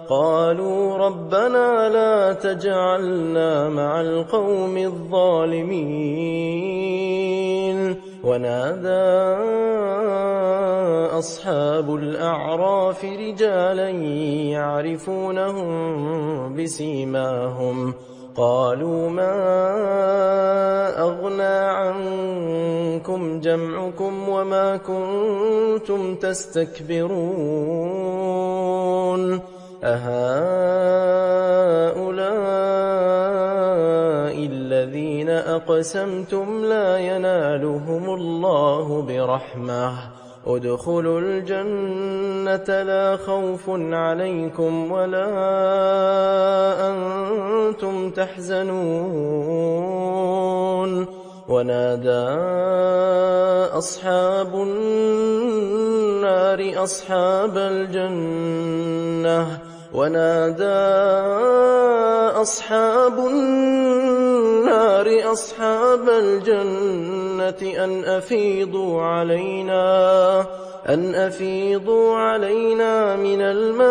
قالوا ربنا لا تجعلنا مع القوم الظالمين ونادى أصحاب الأعراف رجالا يعرفونهم بسيماهم قالوا ما أغنى عنكم جمعكم وما كنتم تستكبرون أهؤلاء الذين أقسمتم لا ينالهم الله برحمة ادخلوا الجنة لا خوف عليكم ولا أنتم تحزنون ونادى أصحاب النار أصحاب الجنة أن أفيضوا علينا من الماء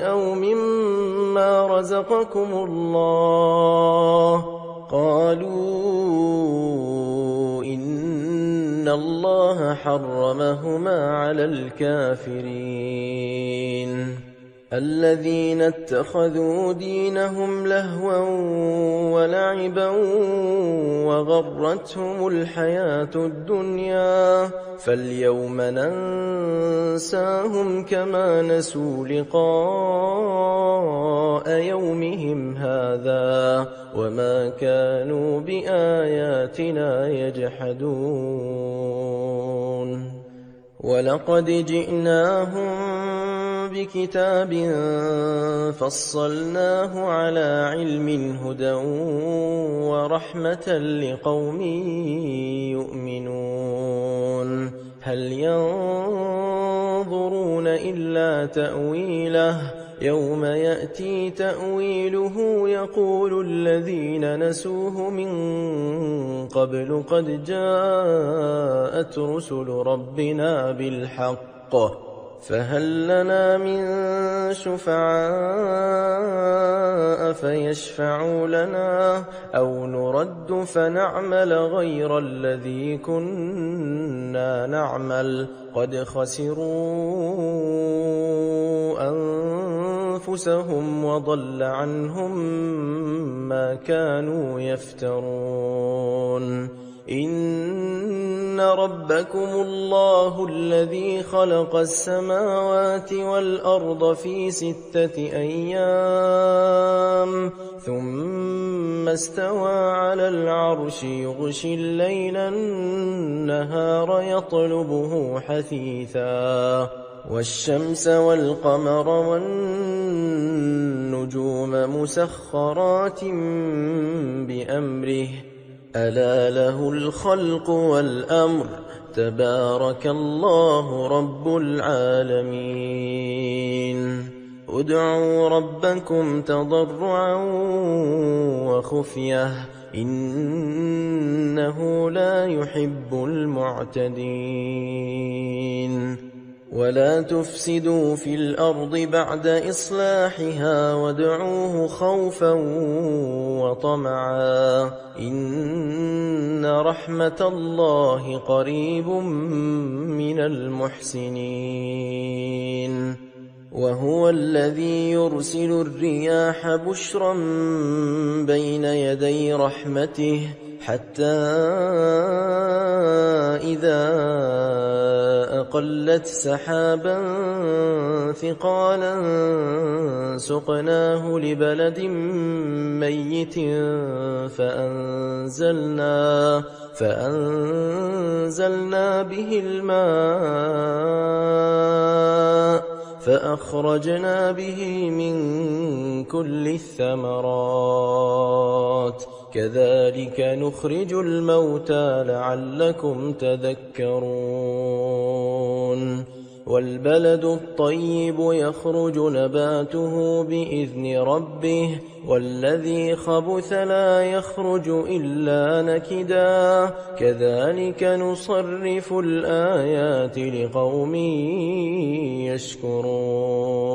أو مما رزقكم الله قالوا إن الله حرمهما على الكافرين الذين اتخذوا دينهم لهوا ولعبا وغرتهم الحياة الدنيا فاليوم ننساهم كما نسوا لقاء يومهم هذا وما كانوا بآياتنا يجحدون ولقد جئناهم بكتاب فصلناه على علم هدى ورحمة لقوم يؤمنون هل ينظرون إلا تأويله يوم يأتي تأويله يقول الذين نسوه من قبل قد جاءت رسل ربنا بالحق فهل لنا من شفعاء فيشفعوا لنا أو نرد فنعمل غير الذي كنا نعمل قد خسروا أنفسهم وضل عنهم ما كانوا يفترون إن ربكم الله الذي خلق السماوات والأرض في 6 أيام ثم استوى على العرش يغشي الليل النهار يطلبه حثيثا والشمس والقمر والنجوم مسخرات بأمره ألا له الخلق والأمر تبارك الله رب العالمين ادعوا ربكم تضرعا وخفية إنه لا يحب المعتدين ولا تفسدوا في الأرض بعد إصلاحها وادعوه خوفا وطمعا إن رحمة الله قريب من المحسنين وهو الذي يرسل الرياح بشرا بين يدي رحمته حتى إذا أقلت سحابا ثقالا سقناه لبلد ميت فأنزلنا به الماء فأخرجنا به من كل الثمرات كذلك نخرج الموتى لعلكم تذكرون والبلد الطيب يخرج نباته بإذن ربه والذي خبث لا يخرج إلا نكدا كذلك نصرف الآيات لقوم يشكرون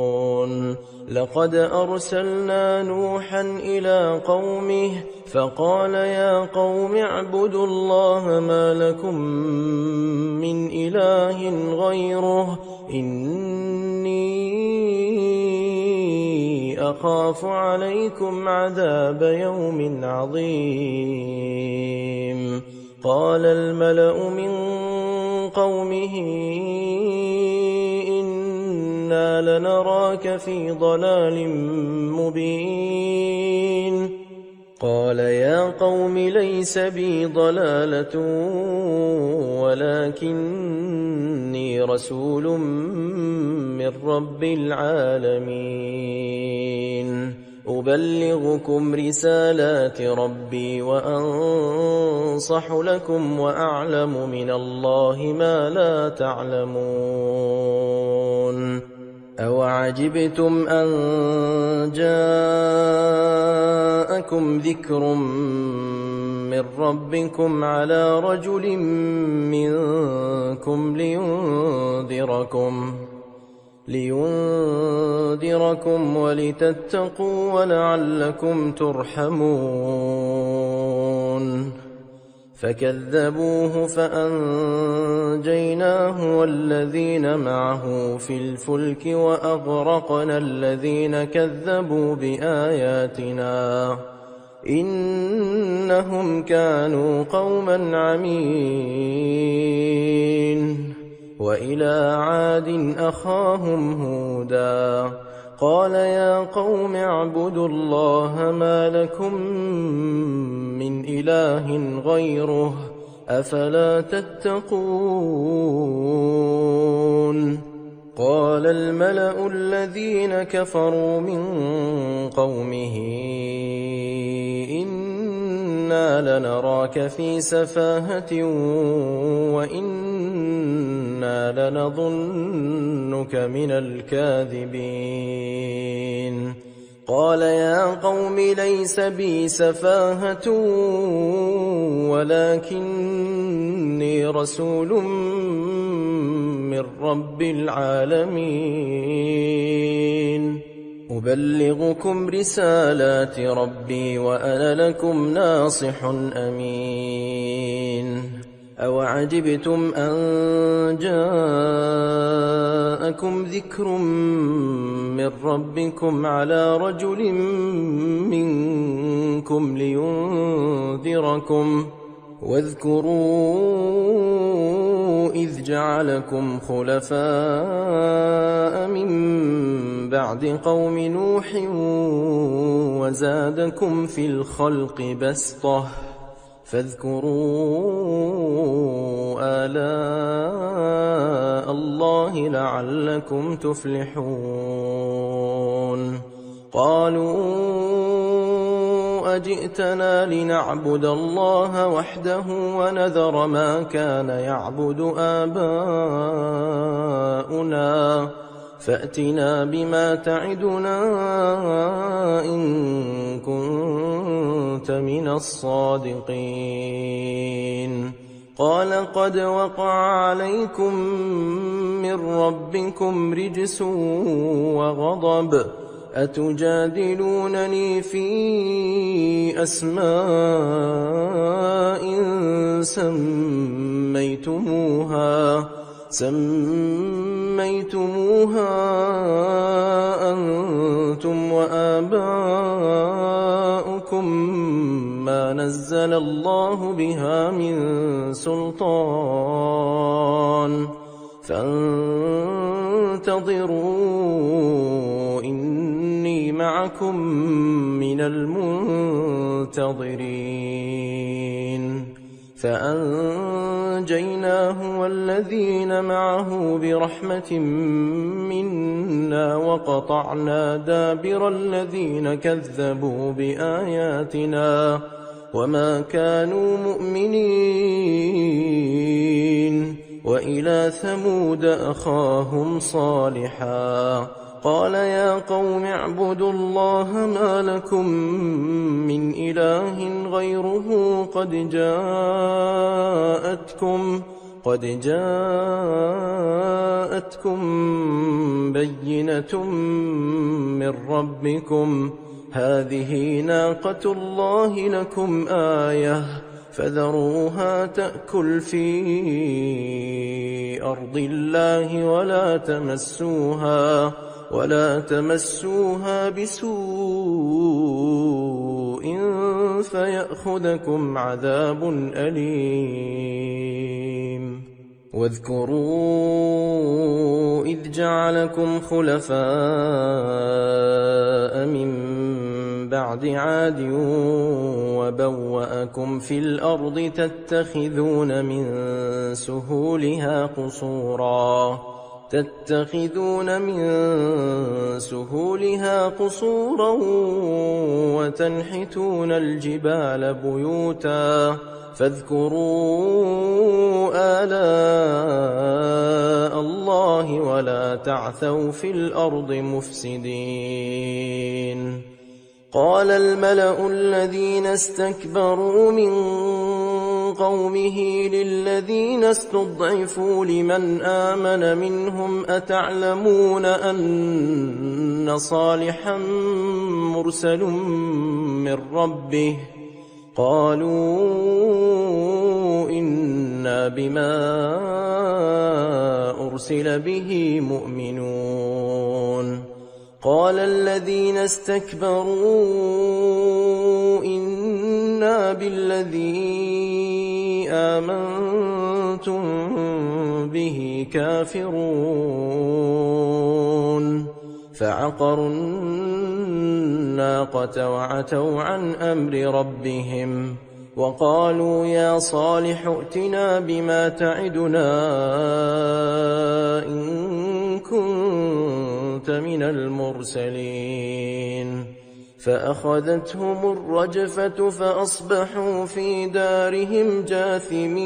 لقد أرسلنا نوحا إلى قومه فقال يا قوم اعبدوا الله ما لكم من إله غيره إني أخاف عليكم عذاب يوم عظيم قال الملأ من قومه إنا لنراك في ضلال مبين قال يا قوم ليس بي ضلالة ولكني رسول من رب العالمين أبلغكم رسالات ربي وأنصح لكم وأعلم من الله ما لا تعلمون أوعجبتم أن جاءكم ذكر من ربكم على رجل منكم لينذركم ولتتقوا ولعلكم ترحمون فكذبوه فأنجيناه والذين معه في الفلك وأغرقنا الذين كذبوا بآياتنا إنهم كانوا قوما عمين وإلى عاد أخاهم هودا قال يا قوم اعبدوا الله ما لكم من إله غيره أفلا تتقون قال الملأ الذين كفروا من قومه إنا لنراك في سفاهة وإنا لنظنك من الكاذبين قال يا قوم ليس بي سفاهة ولكني رسول من رب العالمين أبلغكم رسالات ربي وأنا لكم ناصح أمين أوعجبتم أن جاءكم ذكر من ربكم على رجل منكم لينذركم واذكروا إذ جعلكم خلفاء من بعد قوم نوح وزادكم في الخلق بسطة فاذكروا آلاء الله لعلكم تفلحون قالوا أجئتنا لنعبد الله وحده ونذر ما كان يعبد آباؤنا فأتنا بما تعدنا إن كنت من الصادقين قال قد وقع عليكم من ربكم رجس وغضب أتجادلونني في أسماء سميتموها أنتم وآباؤكم ما نزل الله بها من سلطان فانتظروا إني معكم من المنتظرين فأنجيناه والذين معه برحمة منا وقطعنا دابر الذين كذبوا بآياتنا وما كانوا مؤمنين وإلى ثمود أخاهم صالحا قال يا قوم اعبدوا الله ما لكم من إله غيره قد جاءتكم بينة من ربكم هذه ناقة الله لكم آية فذروها تأكل في أرض الله ولا تمسوها بسوء فيأخذكم عذاب أليم واذكروا إذ جعلكم خلفاء من بعد عاد وبوأكم في الأرض تتخذون من سهولها قصورا وتنحتون الجبال بيوتا فاذكروا آلاء الله ولا تعثوا في الأرض مفسدين. قال الملأ الذين استكبروا من قومه للذين استضعفوا لمن آمن منهم أتعلمون أن صالحا مرسل من ربه قالوا إنا بما أرسل به مؤمنون. قال الذين استكبروا إنا بالذي آمنتم به كافرون فعقروا الناقة وعتوا عن أمر ربهم وقالوا يا صالح ائتنا بما تعدنا إن كنت من المرسلين. فأخذتهم الرجفة فأصبحوا في دارهم جاثمين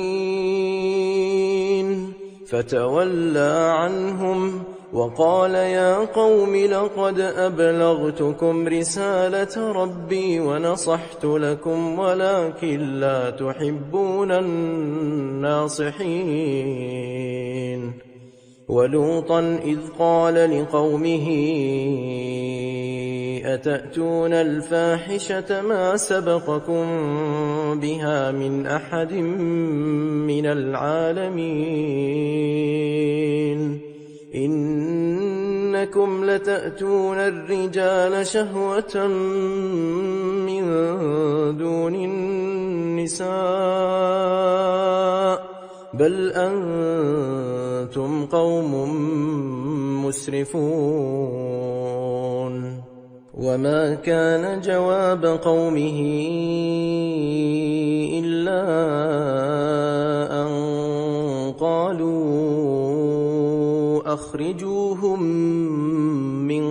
فتولى عنهم وقال يا قوم لقد أبلغتكم رسالة ربي ونصحت لكم ولكن لا تحبون الناصحين. ولوطا إذ قال لقومه أتأتون الفاحشة ما سبقكم بها من أحد من العالمين إنكم لتأتون الرجال شهوة من دون النساء بل أنتم قوم مسرفون. وما كان جواب قومه إلا أن قالوا أخرجوهم من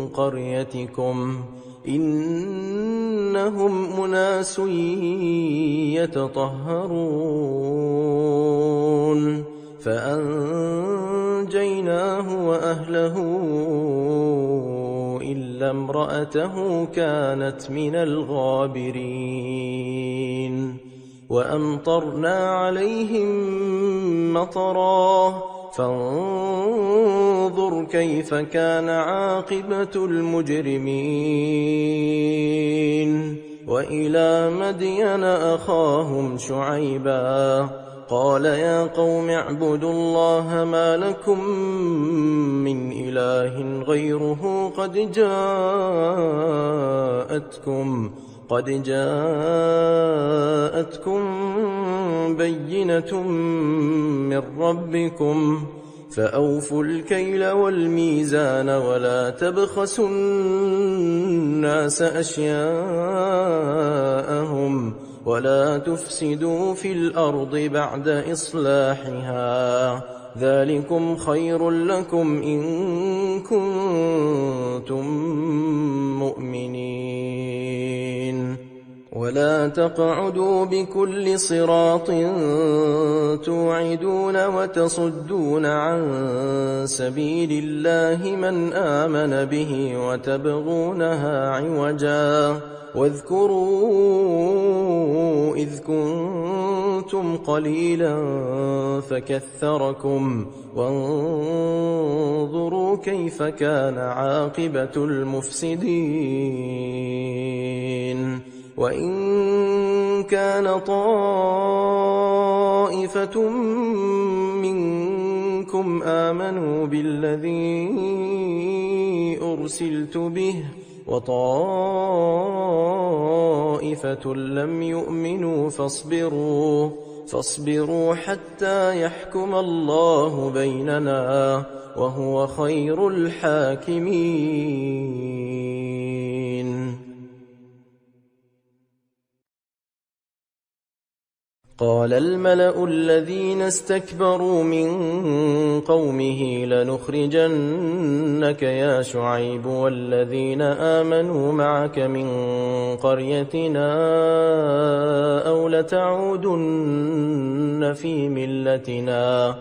قريتكم إنهم أناس يتطهرون فأنجيناه وأهله إلا امرأته كانت من الغابرين. وأمطرنا عليهم مطرا فانظر كيف كان عاقبة المجرمين. وإلى مدين أخاهم شعيبا قال يا قوم اعبدوا الله ما لكم من إله غيره قد جاءتكم بينة من ربكم فأوفوا الكيل والميزان ولا تبخسوا الناس أشياءهم ولا تفسدوا في الأرض بعد إصلاحها ذلكم خير لكم إن كنتم مؤمنين. ولا تقعدوا بكل صراط توعدون وتصدون عن سبيل الله من آمن به وتبغونها عوجا واذكروا إذ كنتم قليلا فكثركم وانظروا كيف كان عاقبة المفسدين. وإن كان طائفة منكم آمنوا بالذي أرسلت به وطائفة لم يؤمنوا فاصبروا حتى يحكم الله بيننا وهو خير الحاكمين. قال الملأ الذين استكبروا من قومه لنخرجنك يا شعيب والذين آمنوا معك من قريتنا أو لتعودن في ملتنا.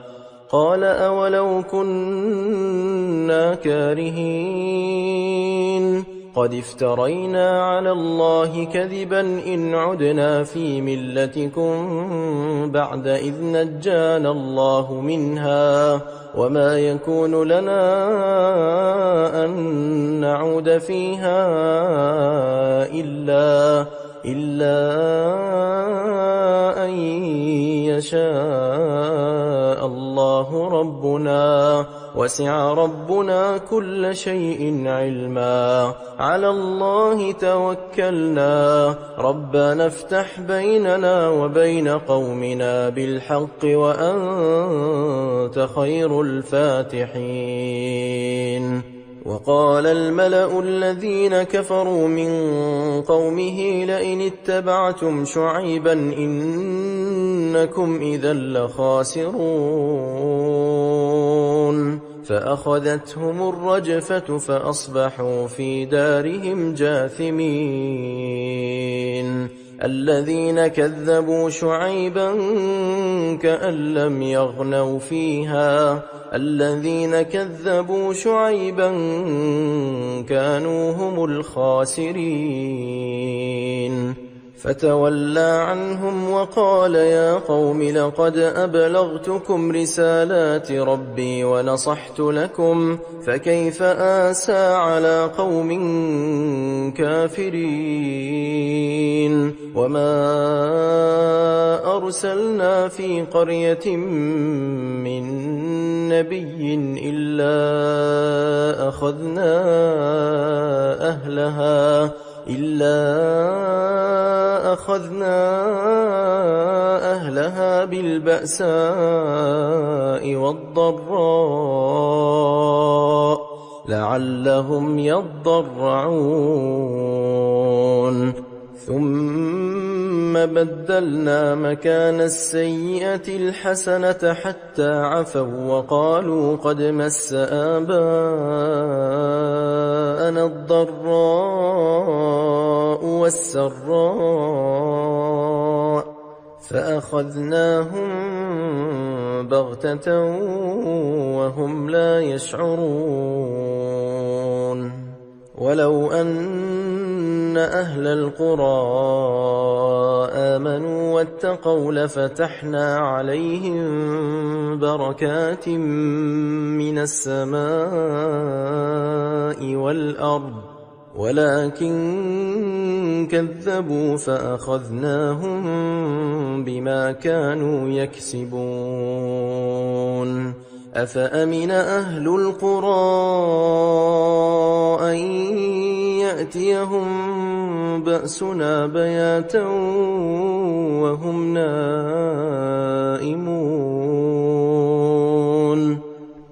قال أولو كنا كارهين قد افترينا على الله كذبا إن عدنا في ملتكم بعد إذ نجانا الله منها وما يكون لنا أن نعود فيها إلا أن يشاء الله ربنا وسع ربنا كل شيء علما على الله توكلنا ربنا افتح بيننا وبين قومنا بالحق وأنت خير الفاتحين. وقال الملأ الذين كفروا من قومه لئن اتبعتم شعيبا إنكم إذا لخاسرون فأخذتهم الرجفة فأصبحوا في دارهم جاثمين. الذين كذبوا شعيبا كأن لم يغنوا فيها الذين كذبوا شعيبا كانوا هم الخاسرين. فتولى عنهم وقال يا قوم لقد أبلغتكم رسالات ربي ونصحت لكم فكيف آسى على قوم كافرين. وما أرسلنا في قرية من نبي إلا أخذنا أهلها بالبأساء والضراء لعلهم يضرعون. ثم بدلنا مكان السيئة الحسنة حتى عفوا وقالوا قد مس آباءنا الضراء والسراء فأخذناهم بغتة وهم لا يشعرون. ولو أن أهل القرى آمنوا واتقوا لفتحنا عليهم بركات من السماء والأرض ولكن كذبوا فأخذناهم بما كانوا يكسبون. أفأمن أهل القرى أن يأتيهم بأسنا بياتا وهم نائمون.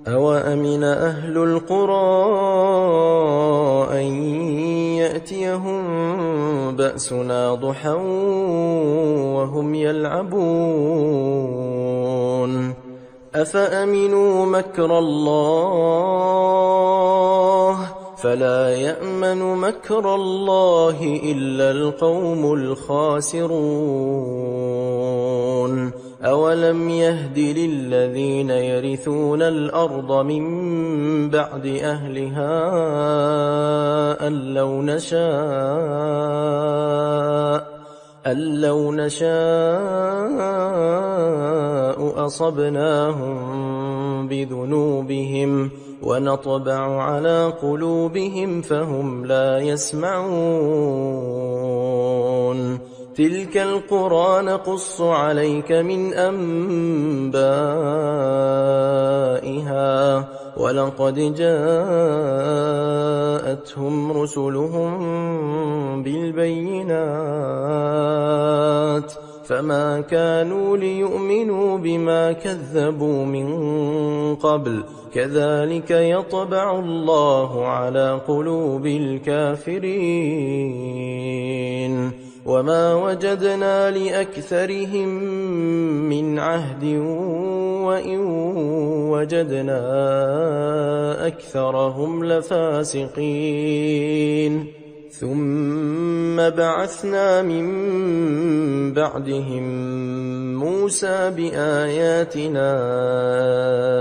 أوأمن أهل القرى أن يأتيهم بأسنا ضحى وهم يلعبون. أفأمنوا مكر الله فلا يأمن مكر الله إلا القوم الخاسرون. أولم يهد للذين يرثون الأرض من بعد أهلها أن لو نشاء أصبناهم بذنوبهم ونطبع على قلوبهم فهم لا يسمعون. تلك القرى نقص عليك من أنبائها ولقد جاءتهم رسلهم بالبينات فما كانوا ليؤمنوا بما كذبوا من قبل كذلك يطبع الله على قلوب الكافرين وما وجدنا لأكثرهم من عهد وإن وجدنا أكثرهم لفاسقين ثم بعثنا من بعدهم موسى بآياتنا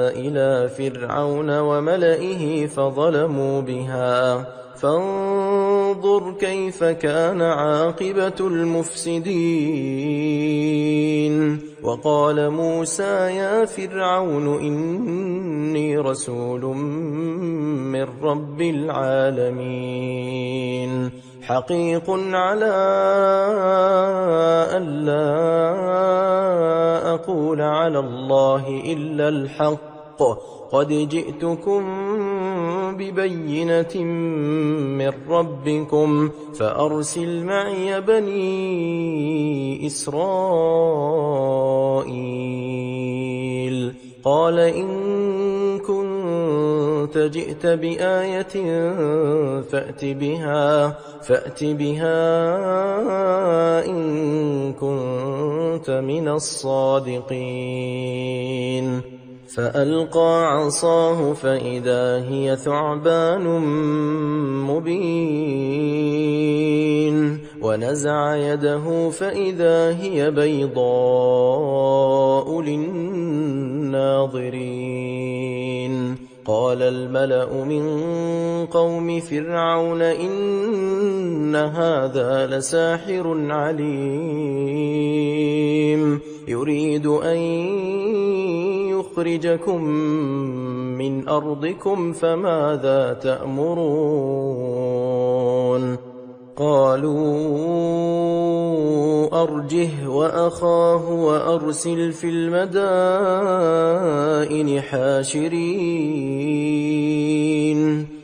إلى فرعون وملئه فظلموا بها فانظر كيف كان عاقبة المفسدين وقال موسى يا فرعون إني رسول من رب العالمين حقيق على ألا أقول على الله إلا الحق قد جئتكم ببينة من ربكم فأرسل معي بني إسرائيل قال إن كنت جئت بآية فأت بها إن كنت من الصادقين فألقى عصاه فإذا هي ثعبان مبين ونزع يده فإذا هي بيضاء للناظرين قال الملأ من قوم فرعون إن هذا لساحر عليم يريد أن يخرجكم من أرضكم فماذا تأمرون قالوا أرجه وأخاه وأرسل في المدائن حاشرين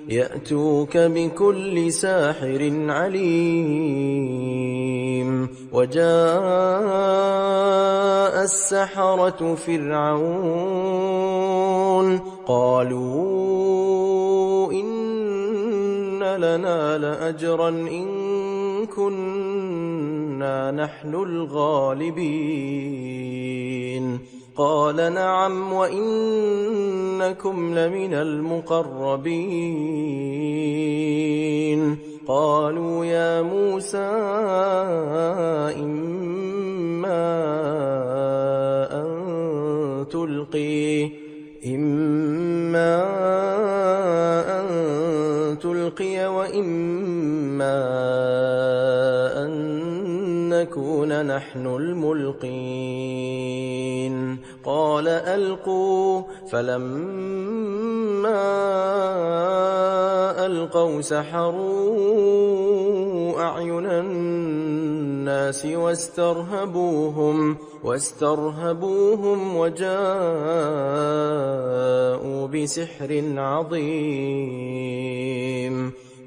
يأتوك بكل ساحر عليم وجاء السحرة فرعون قالوا إن لنا لأجرا إن كنا نحن الغالبين قال نعم وإنكم لمن المقربين قالوا يا موسى إما أن تلقي وإما أن نكون نحن الملقين قال ألقوا فلما ألقوا سحروا أعين الناس واسترهبوهم وجاءوا بسحر عظيم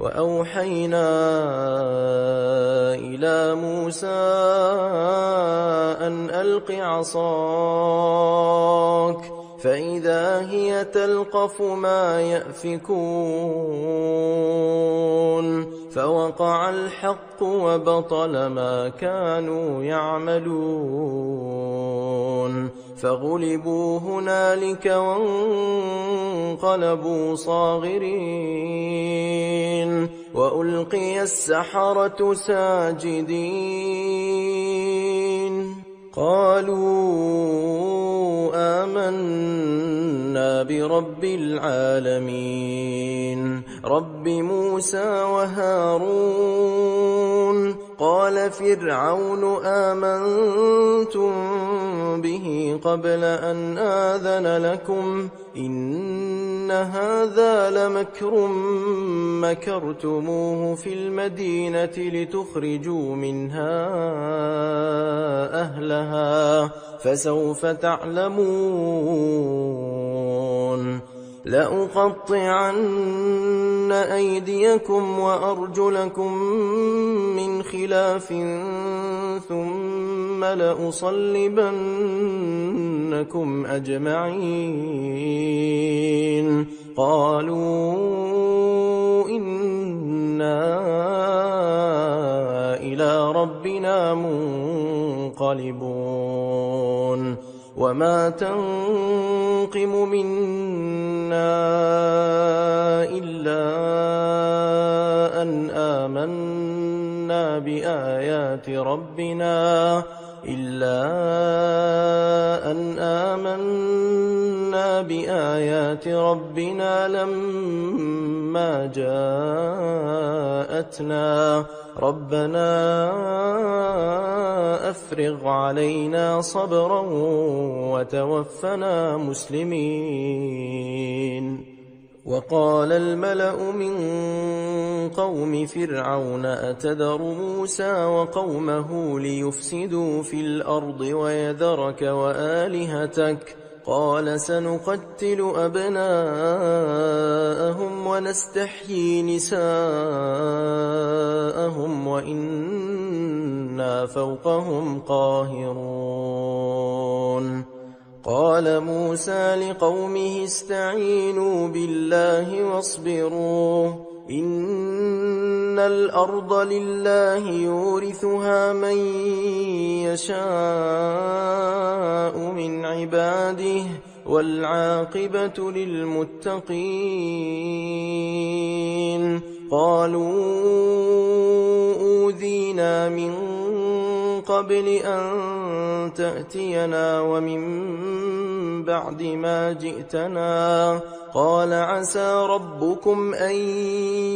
وأوحينا إلى موسى أن ألق عصاك فإذا هي تلقف ما يأفكون فوقع الحق وبطل ما كانوا يعملون فغلبوا هنالك وانقلبوا صاغرين وألقي السحرة ساجدين قالوا آمنا برب العالمين رب موسى وهارون قال فرعون آمنتم به قبل أن آذن لكم إن هذا لمكر مكرتموه في المدينة لتخرجوا منها أهلها فسوف تعلمون لأقطعن أيديكم وأرجلكم من خلاف ثم لأصلبنكم أجمعين. قالوا إنا إلى ربنا منقلبون. وما تنقم منا إلا أن آمنا بآيات ربنا لما جاءتنا. ربنا أفرغ علينا صبرا وتوفنا مسلمين. وقال الملأ من قوم فرعون أتذر موسى وقومه ليفسدوا في الأرض ويذرك وآلهتك؟ قال سنقتل أبناءهم ونستحيي نساءهم وإنا فوقهم قاهرون. قال موسى لقومه استعينوا بالله واصبروا إن الأرض لله يورثها من يشاء من عباده والعاقبة للمتقين. قالوا أوذينا من قبل أن تأتينا ومن بعد ما جئتنا. قال عسى ربكم أن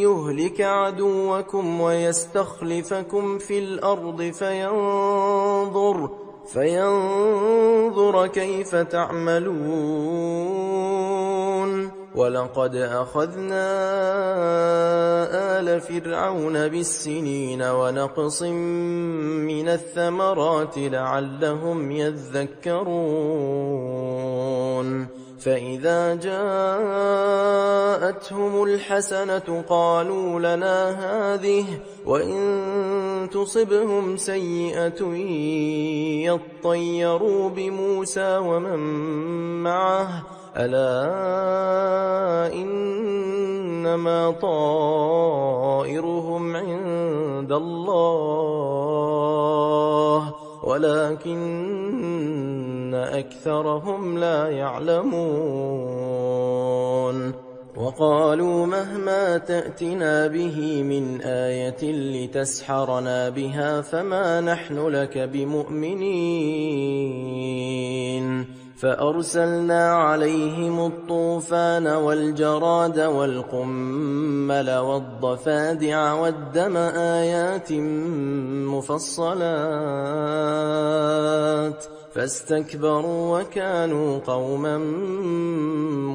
يهلك عدوكم ويستخلفكم في الأرض فينظر كيف تعملون. ولقد أخذنا آل فرعون بالسنين ونقص من الثمرات لعلهم يذكرون. فإذا جاءتهم الحسنة قالوا لنا هذه وإن تصبهم سيئة يطيروا بموسى ومن معه ألا إنما طائرهم عند الله ولكن أكثرهم لا يعلمون. وقالوا مهما تأتنا به من آية لتسحرنا بها فما نحن لك بمؤمنين. فأرسلنا عليهم الطوفان والجراد والقمل والضفادع والدم آيات مفصلات فاستكبروا وكانوا قوما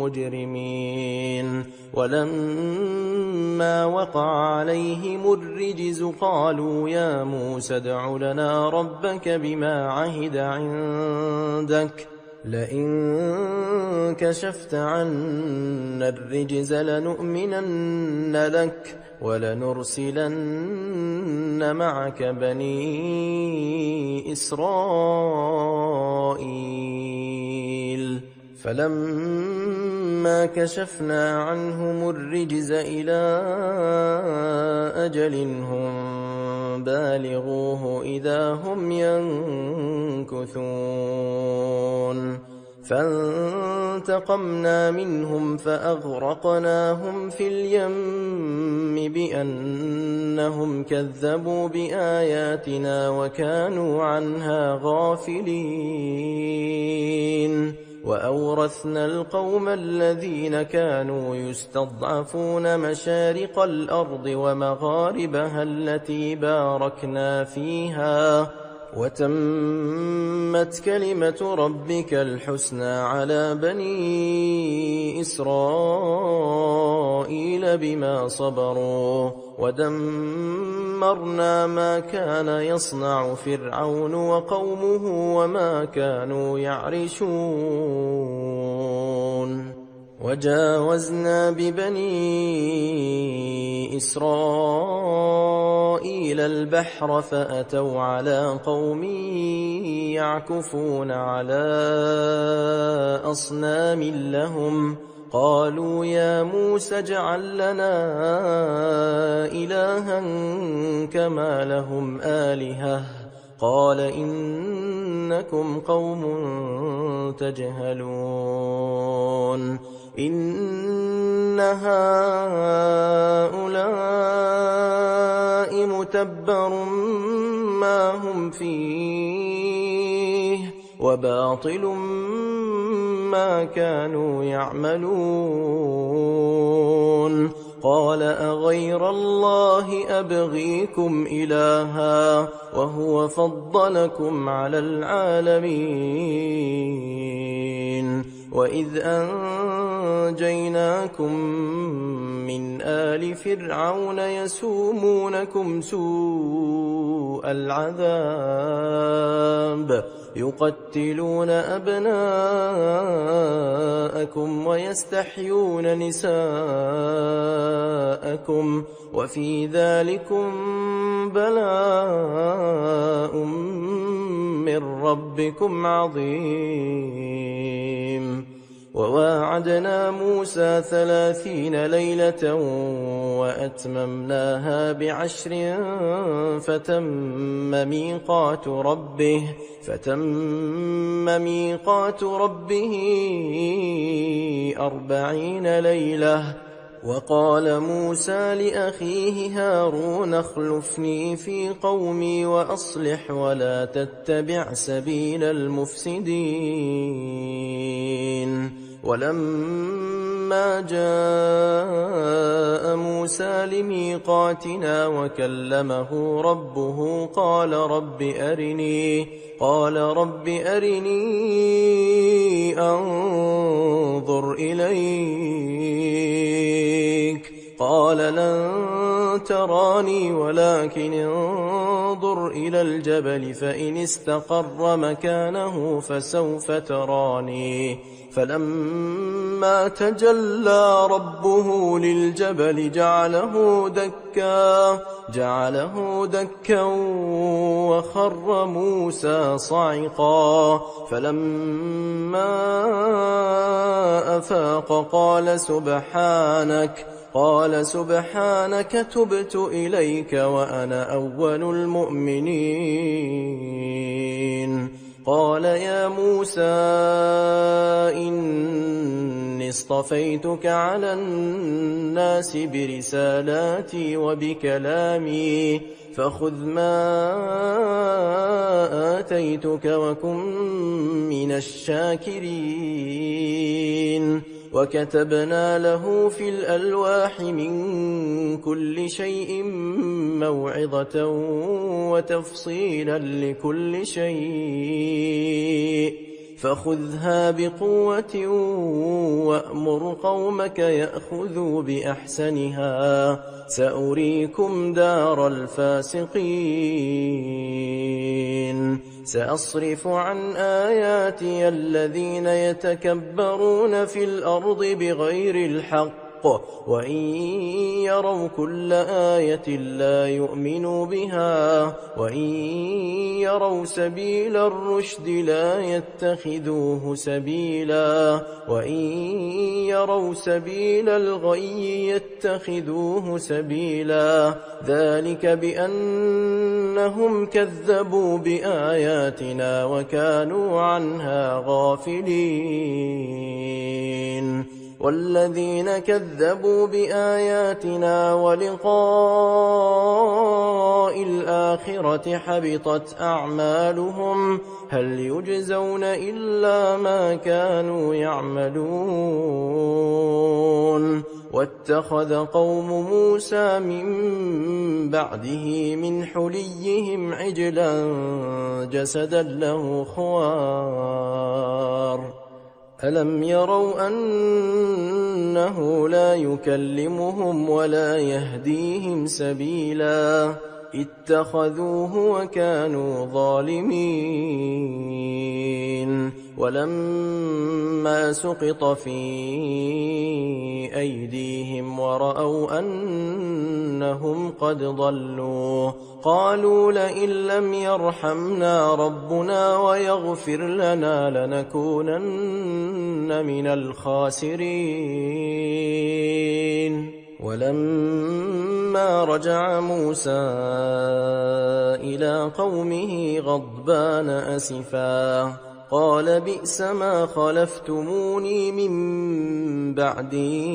مجرمين. ولما وقع عليهم الرجز قالوا يا موسى ادع لنا ربك بما عهد عندك لئن كشفت عنا الرجز لنؤمنن لك ولنرسلن معك بني إسرائيل. فلما كشفنا عنهم الرجز إلى أجل هم بالغوه إذا هم ينكثون. فانتقمنا منهم فأغرقناهم في اليم بأنهم كذبوا بآياتنا وكانوا عنها غافلين. وأورثنا القوم الذين كانوا يستضعفون مشارق الأرض ومغاربها التي باركنا فيها وتمت كلمة ربك الحسنى على بني إسرائيل بما صبروا ودمرنا ما كان يصنع فرعون وقومه وما كانوا يعرشون. وجاوزنا ببني إسرائيل البحر فأتوا على قوم يعكفون على أصنام لهم قالوا يا موسى اجعل لنا إلها كما لهم آلهة قال إنكم قوم تجهلون إن هؤلاء متبر ما هم فيه وباطل ما كانوا يعملون قال أغير الله أبغيكم إلها وهو فضلكم على العالمين وإذ أنجيناكم من آل فرعون يسومونكم سوء العذاب يقتلون أبناءكم ويستحيون نساءكم وفي ذلكم بلاء من ربكم عظيم وواعدنا موسى 30 ليلة وأتممناها ب10 فتم ميقات ربه 40 ليلة وقال موسى لأخيه هارون اخلفني في قومي وأصلح ولا تتبع سبيل المفسدين ولما جاء موسى لميقاتنا وكلمه ربه قال رب أرني أنظر إليك قال لن تراني ولكن انظر إلى الجبل فإن استقر مكانه فسوف تراني فلما تجلى ربه للجبل جعله دكا وخر موسى صعقا فلما أفاق قال سبحانك تبت إليك وأنا أول المؤمنين قال يا موسى إني اصطفيتك على الناس برسالاتي وبكلامي فخذ ما آتيتك وكن من الشاكرين وكتبنا له في الألواح من كل شيء موعظة وتفصيلا لكل شيء فخذها بقوة وأمر قومك يأخذوا بأحسنها سأريكم دار الفاسقين سأصرف عن آياتي الذين يتكبرون في الأرض بغير الحق وإن يروا كل آية لا يؤمنوا بها وإن يروا سبيل الرشد لا يتخذوه سبيلا وإن يروا سبيل الغي يتخذوه سبيلا ذلك بأنهم كذبوا بآياتنا وكانوا عنها غافلين والذين كذبوا بآياتنا ولقاء الآخرة حبطت أعمالهم هل يجزون إلا ما كانوا يعملون واتخذ قوم موسى من بعده من حليهم عجلا جسدا له خوار ألم يروا أنه لا يكلمهم ولا يهديهم سبيلا اتخذوه وكانوا ظالمين. ولما سقط في أيديهم ورأوا أنهم قد ضلوا قالوا لئن لم يرحمنا ربنا ويغفر لنا لنكونن من الخاسرين. ولما رجع موسى إلى قومه غضبان أسفا قال بئس ما خلفتموني من بعدي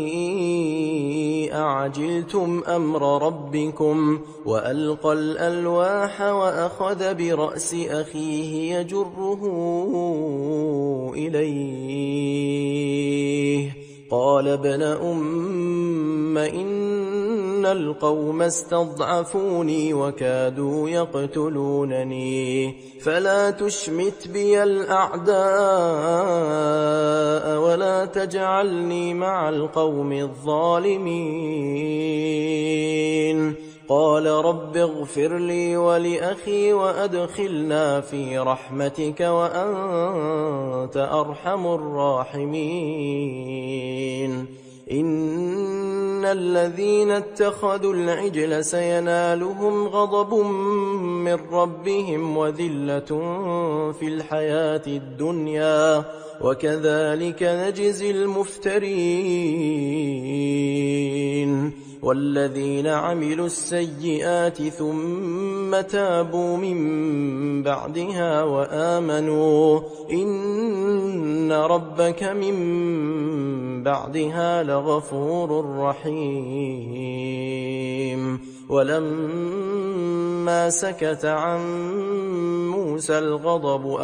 أعجلتم أمر ربكم وألقى الألواح وأخذ برأس أخيه يجره إليه قال ابن أم إن القوم استضعفوني وكادوا يقتلونني فلا تشمت بي الأعداء ولا تجعلني مع القوم الظالمين. قال رب اغفر لي ولأخي وأدخلنا في رحمتك وأنت أرحم الراحمين. إن الذين اتخذوا العجل سينالهم غضب من ربهم وذلة في الحياة الدنيا وكذلك نجزي المفترين. والذين عملوا السيئات ثم تابوا من بعدها وآمنوا إن ربك من بعدها لغفور رحيم. ولما سكت عن موسى الغضب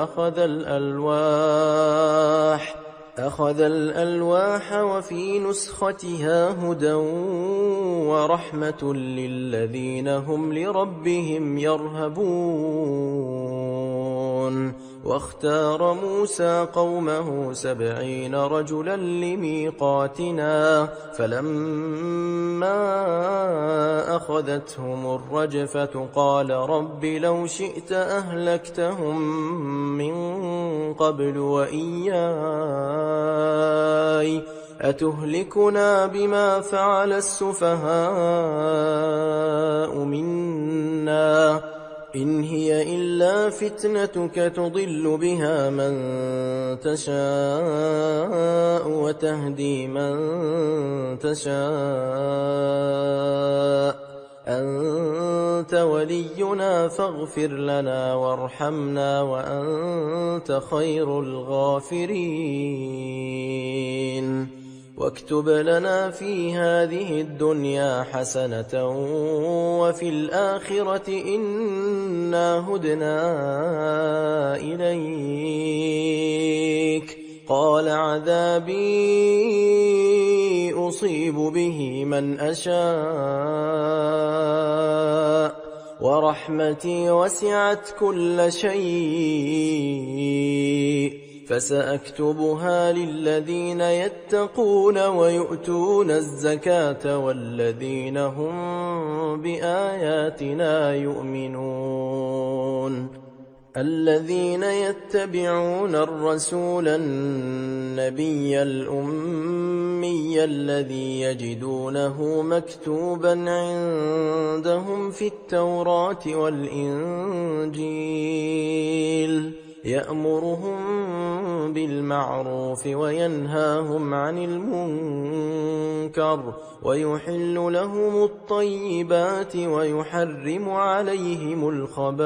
أخذ الألواح وفي نسختها هدى ورحمة للذين هم لربهم يرهبون. واختار موسى قومه 70 رجلا لميقاتنا فلما أخذتهم الرجفة قال رب لو شئت أهلكتهم من قبل وإياي أتهلكنا بما فعل السفهاء منا إن هي إلا فتنتك تضل بها من تشاء وتهدي من تشاء أنت ولينا فاغفر لنا وارحمنا وأنت خير الغافرين. واكتب لنا في هذه الدنيا حسنة وفي الآخرة إنا هدنا إليك. قال عذابي أصيب به من أشاء ورحمتي وسعت كل شيء فسأكتبها للذين يتقون ويؤتون الزكاة والذين هم بآياتنا يؤمنون. الذين يتبعون الرسول النبي الأمي الذي يجدونه مكتوبا عندهم في التوراة والإنجيل يأمرهم بالمعروف وينهاهم عن المنكر ويحل لهم الطيبات ويحرم عليهم الخبائث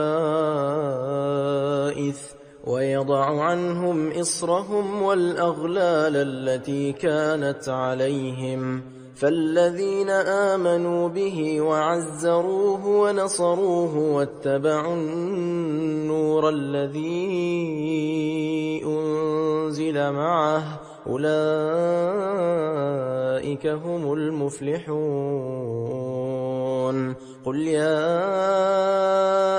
ويضع عنهم إصرهم والأغلال التي كانت عليهم. فالذين آمنوا به وعزروه ونصروه واتبعوا النور الذي أنزل معه أولئك هم المفلحون. قل يا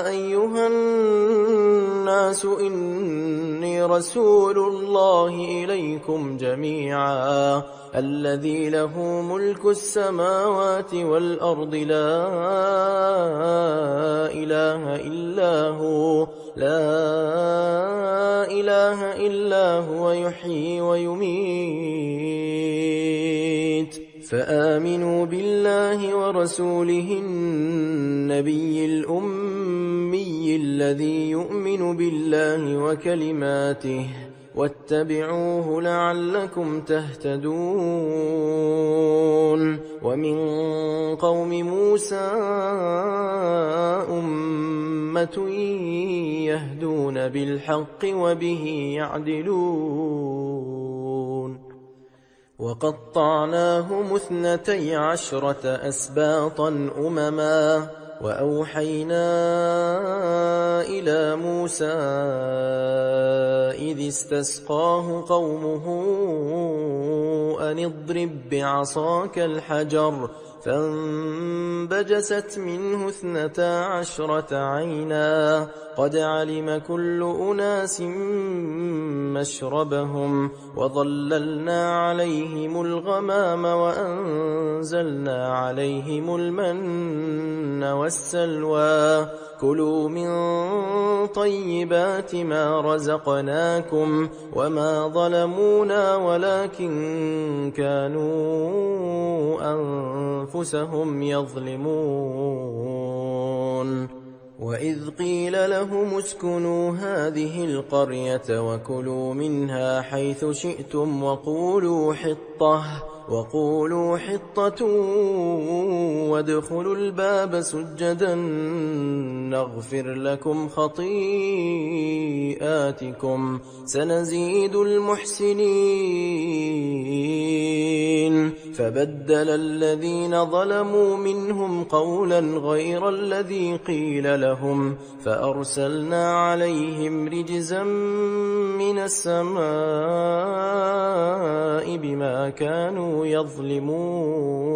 أيها الناس إني رسول الله إليكم جميعا الذي له ملك السماوات والأرض لا إله إلا هو يحيي ويميت. فآمنوا بالله ورسوله النبي الأمي الذي يؤمن بالله وكلماته واتبعوه لعلكم تهتدون. ومن قوم موسى أمة يهدون بالحق وبه يعدلون. وقطعناهم 12 أسباطا أمما وأوحينا إلى موسى إذ استسقاه قومه أن اضرب بعصاك الحجر فانبجست منه 12 عينا قد علم كل أناس مشربهم وظللنا عليهم الغمام وأنزلنا عليهم المن والسلوى كلوا من طيبات ما رزقناكم وما ظلمونا ولكن كانوا أنفسهم يظلمون. وإذ قيل لهم اسكنوا هذه القرية وكلوا منها حيث شئتم وقولوا حطة وادخلوا الباب سجدا نغفر لكم خطيئاتكم سنزيد المحسنين. فبدل الذين ظلموا منهم قولا غير الذي قيل لهم فأرسلنا عليهم رجزا من السماء بما كانوا يظلمون.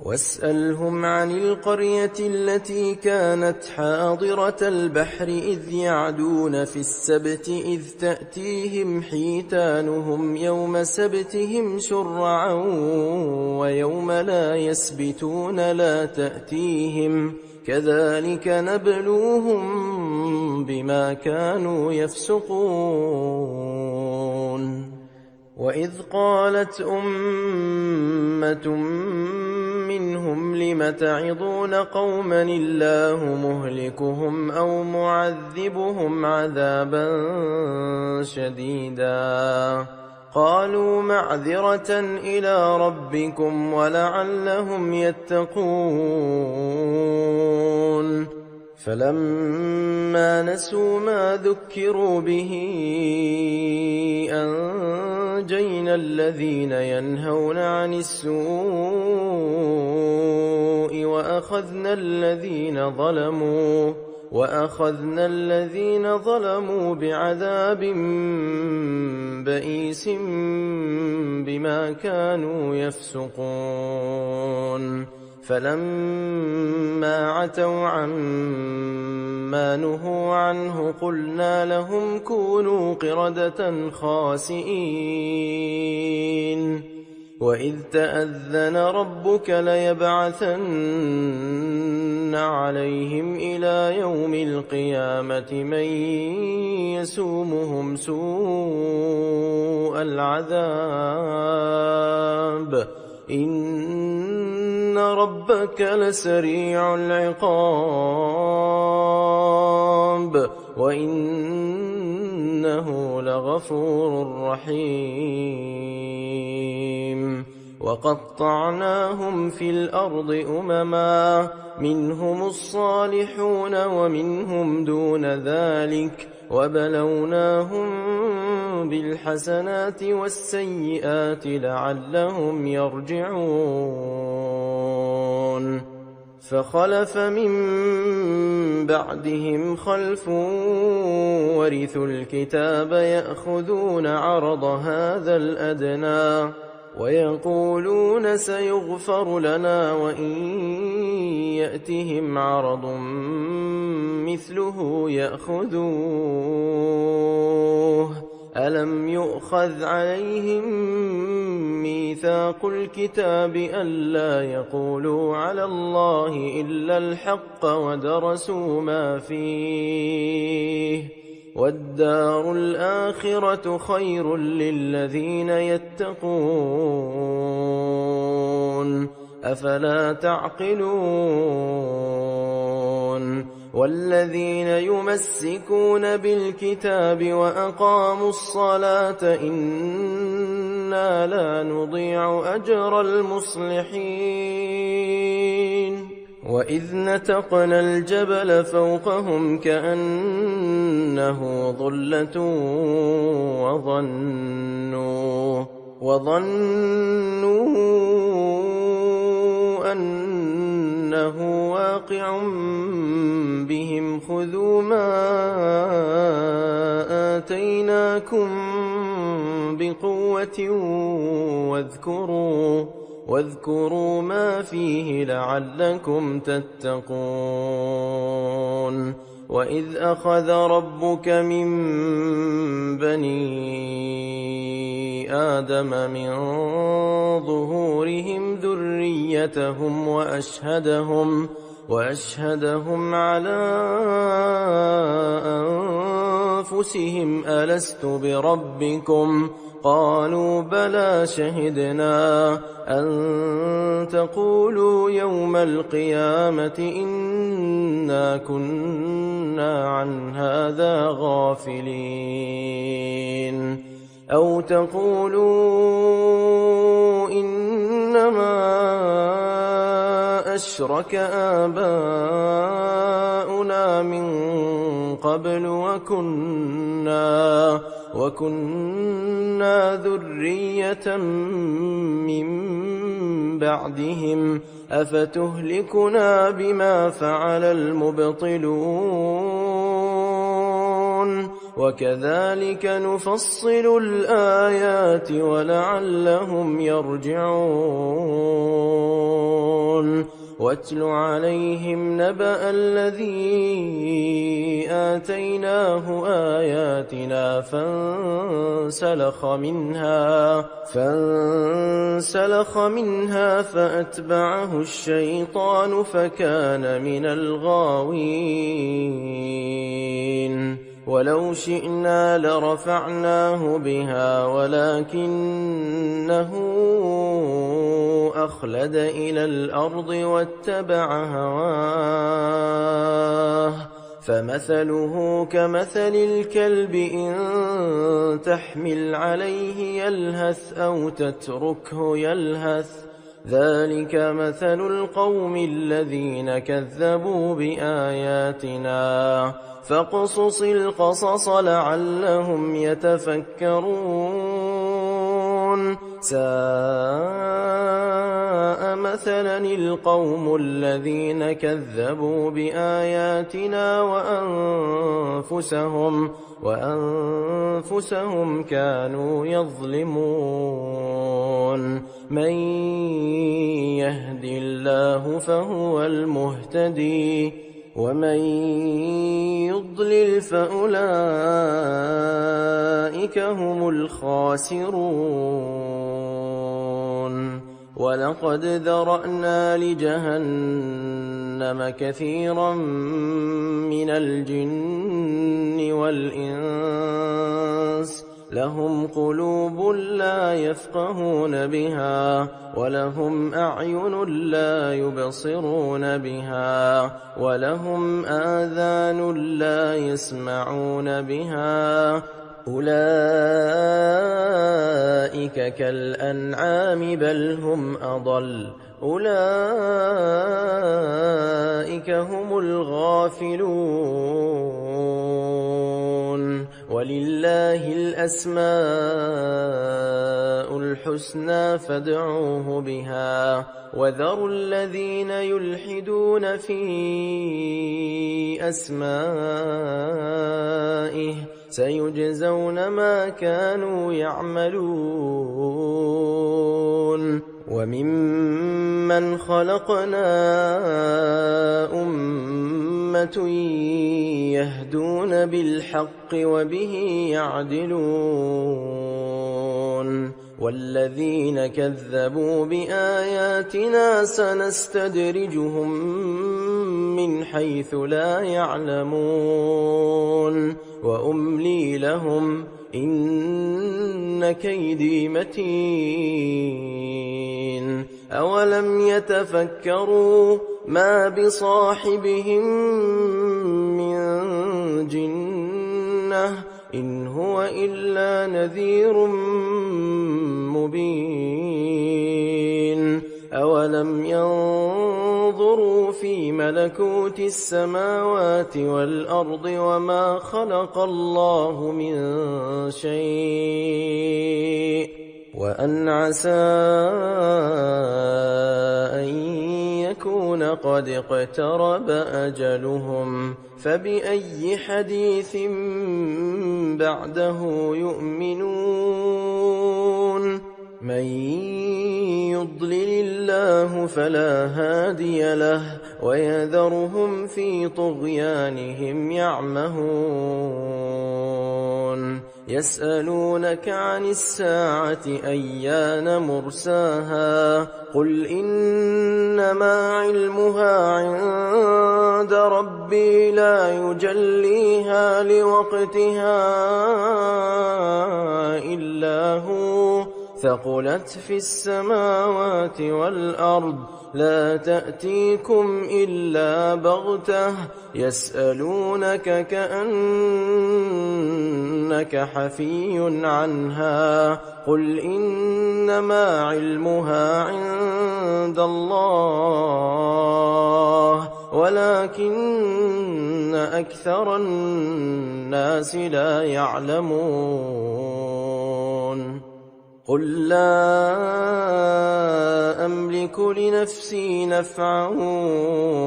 واسألهم عن القرية التي كانت حاضرة البحر إذ يعدون في السبت إذ تأتيهم حيتانهم يوم سبتهم شرعا ويوم لا يسبتون لا تأتيهم كذلك نبلوهم بما كانوا يفسقون. وإذ قالت أمة منهم لم تعظون قوما الله مهلكهم أو معذبهم عذابا شديدا قالوا معذرة إلى ربكم ولعلهم يتقون. فلما نسوا ما ذكروا به أنجينا الذين ينهون عن السوء وأخذنا الذين ظلموا بعذاب بئيس بما كانوا يفسقون. فلما عتوا عما نهوا عنه قلنا لهم كونوا قردة خاسئين. وإذ تأذن ربك ليبعثن عليهم إلى يوم القيامة من يسومهم سوء العذاب إن ربك لسريع العقاب وإنه لغفور رحيم. وقطعناهم في الأرض أمما منهم الصالحون ومنهم دون ذلك وبلوناهم بالحسنات والسيئات لعلهم يرجعون. فخلف من بعدهم خلف ورثوا الكتاب يأخذون عرض هذا الأدنى ويقولون سيغفر لنا وإن يأتهم عرض مثله يأخذوه ألم يؤخذ عليهم ميثاق الكتاب ألا يقولوا على الله إلا الحق ودرسوا ما فيه والدار الآخرة خير للذين يتقون أفلا تعقلون والذين يمسكون بالكتاب وأقاموا الصلاة إنا لا نضيع أجر المصلحين وإذ نتقنا الجبل فوقهم كأنه ظلة وظنوا أنه واقع بهم خذوا ما آتيناكم بقوة واذكروا ما فيه لعلكم تتقون وإذ أخذ ربك من بني آدم من ظهورهم ذريتهم وأشهدهم على أنفسهم ألست بربكم قالوا بلى شهدنا أن تقولوا يوم القيامة إنا كنا عن هذا غافلين أو تقولوا إنما أشرك آباؤنا من قبل وكنا ذرية من بعدهم أفتهلكنا بما فعل المبطلون وكذلك نفصل الآيات ولعلهم يرجعون واتل عليهم نبأ الذي آتيناه آياتنا فانسلخ منها فأتبعه الشيطان فكان من الغاوين ولو شئنا لرفعناه بها ولكنه أخلد إلى الأرض واتبع هواه فمثله كمثل الكلب إن تحمل عليه يلهث أو تتركه يلهث ذلك مثل القوم الذين كذبوا بآياتنا فاقصص القصص لعلهم يتفكرون ساء مثلا القوم الذين كذبوا بآياتنا وأنفسهم كانوا يظلمون من يهد الله فهو المهتدي ومن يضلل فأولئك هم الخاسرون ولقد ذرأنا لجهنم كثيرا من الجن والإنس لهم قلوب لا يفقهون بها ولهم أعين لا يبصرون بها ولهم آذان لا يسمعون بها أولئك كالأنعام بل هم أضل أولئك هم الغافلون ولله الأسماء الحسنى فادعوه بها وذروا الذين يلحدون في أسمائه سيجزون ما كانوا يعملون وممن خلقنا أمة يهدون بالحق وبه يعدلون والذين كذبوا بآياتنا سنستدرجهم من حيث لا يعلمون وأملي لهم إن كيدي متين أولم يتفكروا ما بصاحبهم من جنة إن هو إلا نذير مبين أولم ينظروا في ملكوت السماوات والأرض وما خلق الله من شيء وأن عسى أن يكون قد اقترب أجلهم فبأي حديث بعده يؤمنون من يضلل الله فلا هادي له ويذرهم في طغيانهم يعمهون يسألونك عن الساعة أيان مرساها قل إنما علمها عند ربي لا يجليها لوقتها إلا هو ثقلت في السماوات والأرض لا تأتيكم إلا بغتة يسألونك كأنك حفي عنها قل إنما علمها عند الله ولكن أكثر الناس لا يعلمون قل لا أملك لنفسي نفعا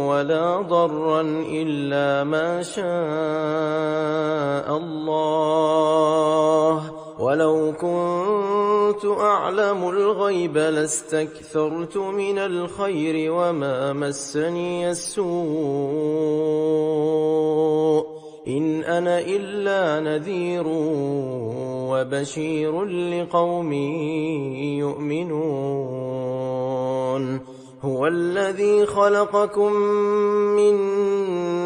ولا ضرا إلا ما شاء الله ولو كنت أعلم الغيب لاستكثرت من الخير وما مسني السوء إن أنا إلا نذير وبشير لقوم يؤمنون هو الذي خلقكم من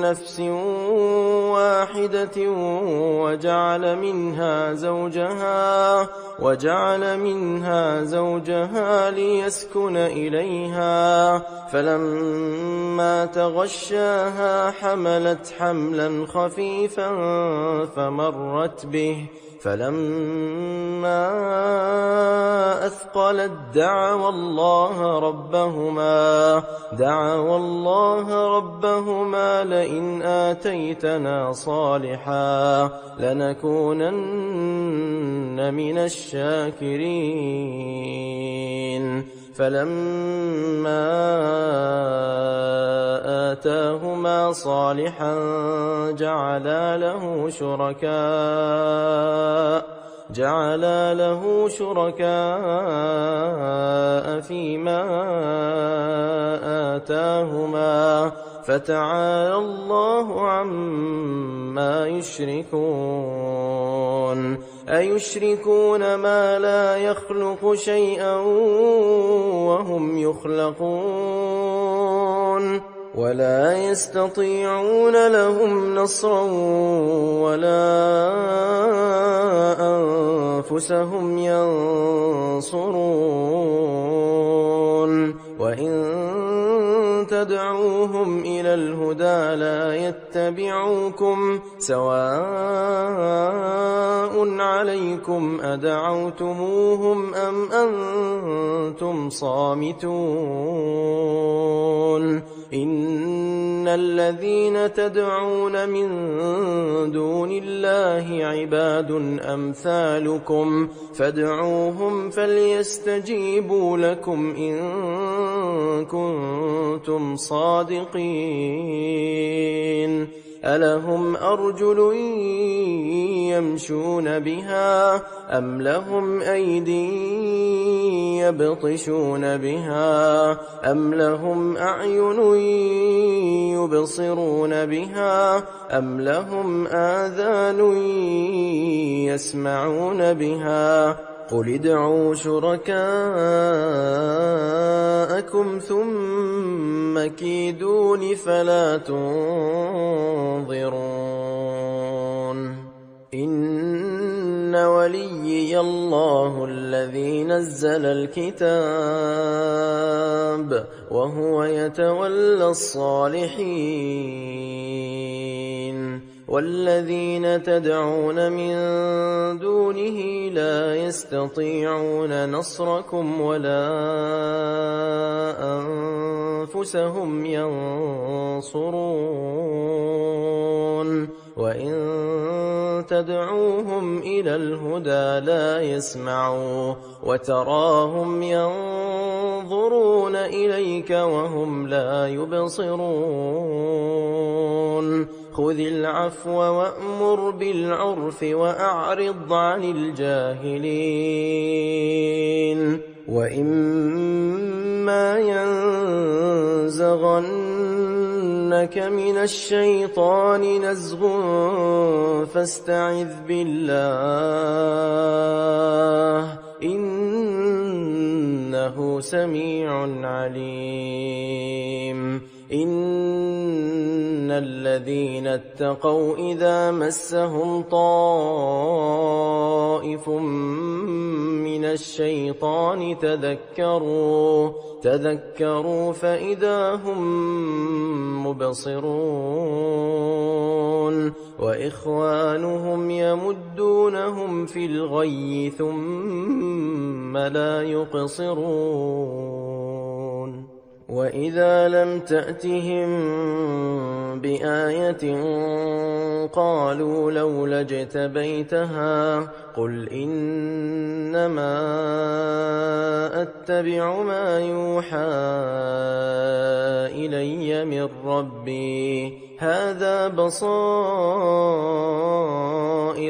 نفس واحدة وجعل منها زوجها ليسكن إليها فلما تغشاها حملت حملا خفيفا فمرت به فلما أثقلت دعوا الله ربهما لئن آتيتنا صالحا لنكونن من الشاكرين فلما آتاهما صالحا جعلا له شركاء فيما آتاهما فتعالى الله عما يشركون أيشركون ما لا يخلق شيئا وهم يخلقون ولا يستطيعون لهم نصرا ولا أنفسهم ينصرون وإن تدعوهم إلى الهدى لا يتبعوكم سواء عليكم أدعوتموهم أم أنتم صامتون إن الذين تدعون من دون الله عباد أمثالكم فادعوهم فليستجيبوا لكم إن كنتم صادقين ألهم أرجل يمشون بها أم لهم أيدي يبطشون بها أم لهم أعين يبصرون بها أم لهم آذان يسمعون بها قل ادعوا شركاءكم ثم كيدون فلا تنظرون إن وليي الله الذي نزل الكتاب وهو يتولى الصالحين والذين تدعون من دونه لا يستطيعون نصركم ولا أنفسهم ينصرون وإن تدعوهم إلى الهدى لا يسمعوا وتراهم ينظرون إليك وهم لا يبصرون خذ العفو وأمر بالعرف وأعرض عن الجاهلين وإما ينزغنك من الشيطان نزغ فاستعذ بالله إنه سميع عليم إن الذين اتقوا إذا مسهم طائف من الشيطان تذكروا فإذا هم مبصرون وإخوانهم يمدونهم في الغي ثم لا يقصرون وإذا لم تأتهم بآية قالوا لولا اجتبيتها قل إنما أتبع ما يوحى إلي من ربي هذا بصائر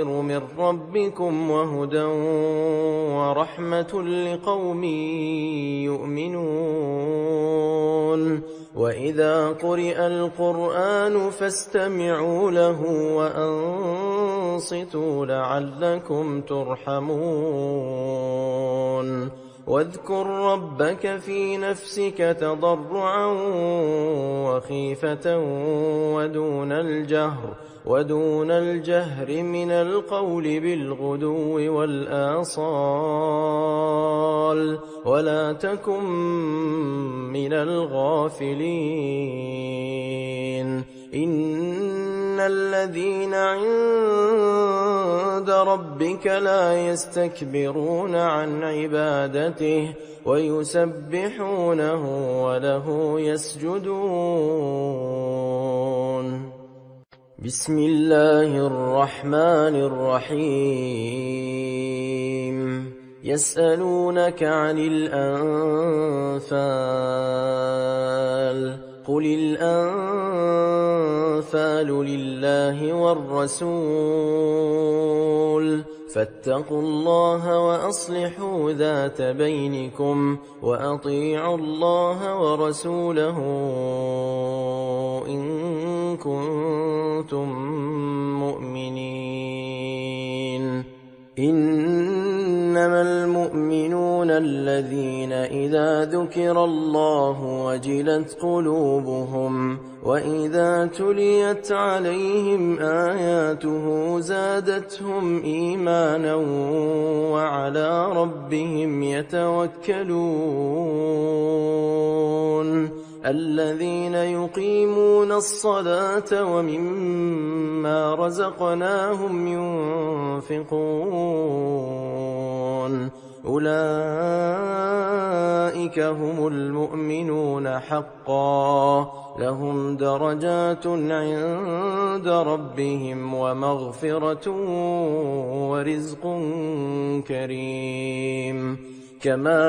من ربكم وهدى ورحمة لقوم يؤمنون وإذا قرئ القرآن فاستمعوا له وأنصتوا لعلكم ترحمون واذكر ربك في نفسك تضرعا وخيفة ودون الجهر من القول بالغدو والآصال ولا تكن من الغافلين إن الذين عند ربك لا يستكبرون عن عبادته ويسبحونه وله يسجدون بسم الله الرحمن الرحيم يسألونك عن الأنفال قل الأنفال لله والرسول فاتقوا الله وأصلحوا ذات بينكم وأطيعوا الله ورسوله إن كنتم مؤمنين إنما المؤمنون الذين إذا ذكر الله وجلت قلوبهم وإذا تليت عليهم آياته زادتهم إيمانا وعلى ربهم يتوكلون الذين يقيمون الصلاة ومما رزقناهم ينفقون أولئك هم المؤمنون حقا لهم درجات عند ربهم ومغفرة ورزق كريم كما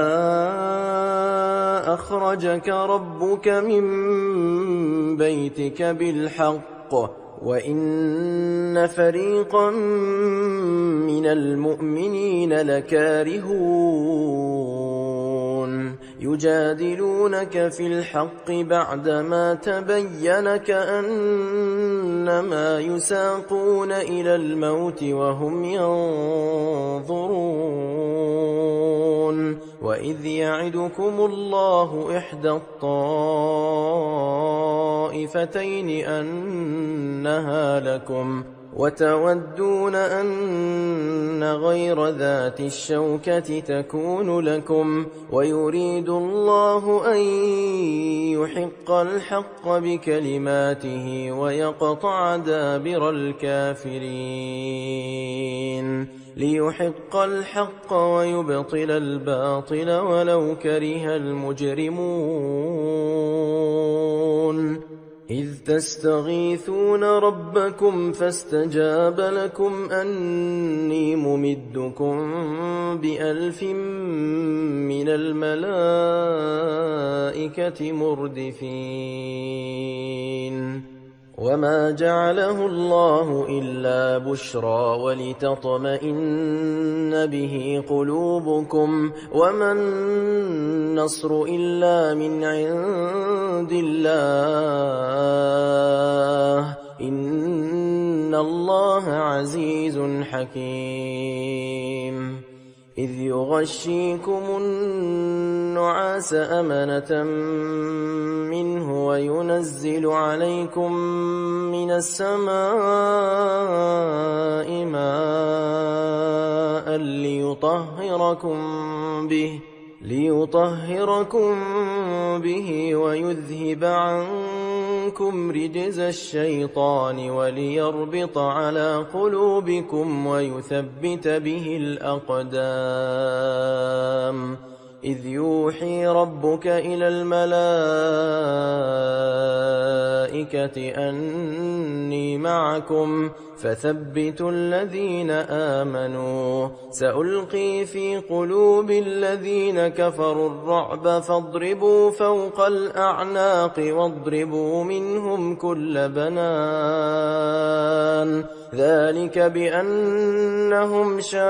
أخرجك ربك من بيتك بالحق وَإِنَّ فَرِيقًا مِّنَ الْمُؤْمِنِينَ لَكَارِهُونَ يُجَادِلُونَكَ فِي الْحَقِّ بَعْدَمَا تَبَيَّنَ كَأَنَّمَا يُسَاقُونَ إِلَى الْمَوْتِ وَهُمْ يَنظُرُونَ وَإِذْ يَعِدُكُمُ اللَّهُ إِحْدَى الطَّائِفَتَيْنِ أَنَّهَا لَكُمْ وَتَوَدُّونَ أَنَّ غَيْرَ ذَاتِ الشَّوْكَةِ تَكُونُ لَكُمْ وَيُرِيدُ اللَّهُ أَن يُحِقَّ الْحَقَّ بِكَلِمَاتِهِ وَيَقْطَعَ دَابِرَ الْكَافِرِينَ لِيُحِقَّ الْحَقَّ وَيُبْطِلَ الْبَاطِلَ وَلَوْ كَرِهَ الْمُجْرِمُونَ إِذْ تَسْتَغِيثُونَ رَبَّكُمْ فَاسْتَجَابَ لَكُمْ أَنِّي مُمِدُّكُم بِأَلْفٍ مِّنَ الْمَلَائِكَةِ مُرْدِفِينَ وَمَا جَعَلَهُ اللَّهُ إِلَّا بُشْرَىٰ وَلِتَطْمَئِنَّ بِهِ قُلُوبُكُمْ وَمَا النَّصْرُ إِلَّا مِنْ عِندِ اللَّهِ إِنَّ اللَّهَ عَزِيزٌ حَكِيمٌ إِذْ يُغَشِّيكُمُ النُّعَاسَ أَمَنَةً مِّنْهُ وَيُنَزِّلُ عَلَيْكُم مِّنَ السَّمَاءِ مَاءً لِّيُطَهِّرَكُم بِهِ وَيُذْهِبَ عَنكُمْ رِجْزَ الشَّيْطَانِ وَلِيَرْبِطَ عَلَىٰ قُلُوبِكُمْ وَيُثَبِّتَ بِهِ الْأَقْدَامَ إِذْ يُوحِي رَبُّكَ إِلَى الْمَلَائِكَةِ أَنِّي مَعَكُمْ فَثَبِّتُوا الَّذِينَ آمَنُوا سَأُلْقِي فِي قُلُوبِ الَّذِينَ كَفَرُوا الرُّعْبَ فاضربوا فَوْقَ الْأَعْنَاقِ وَاضْرِبُوا مِنْهُمْ كُلَّ بَنَانٍ ذَلِكَ بِأَنَّهُمْ شَاقُّوا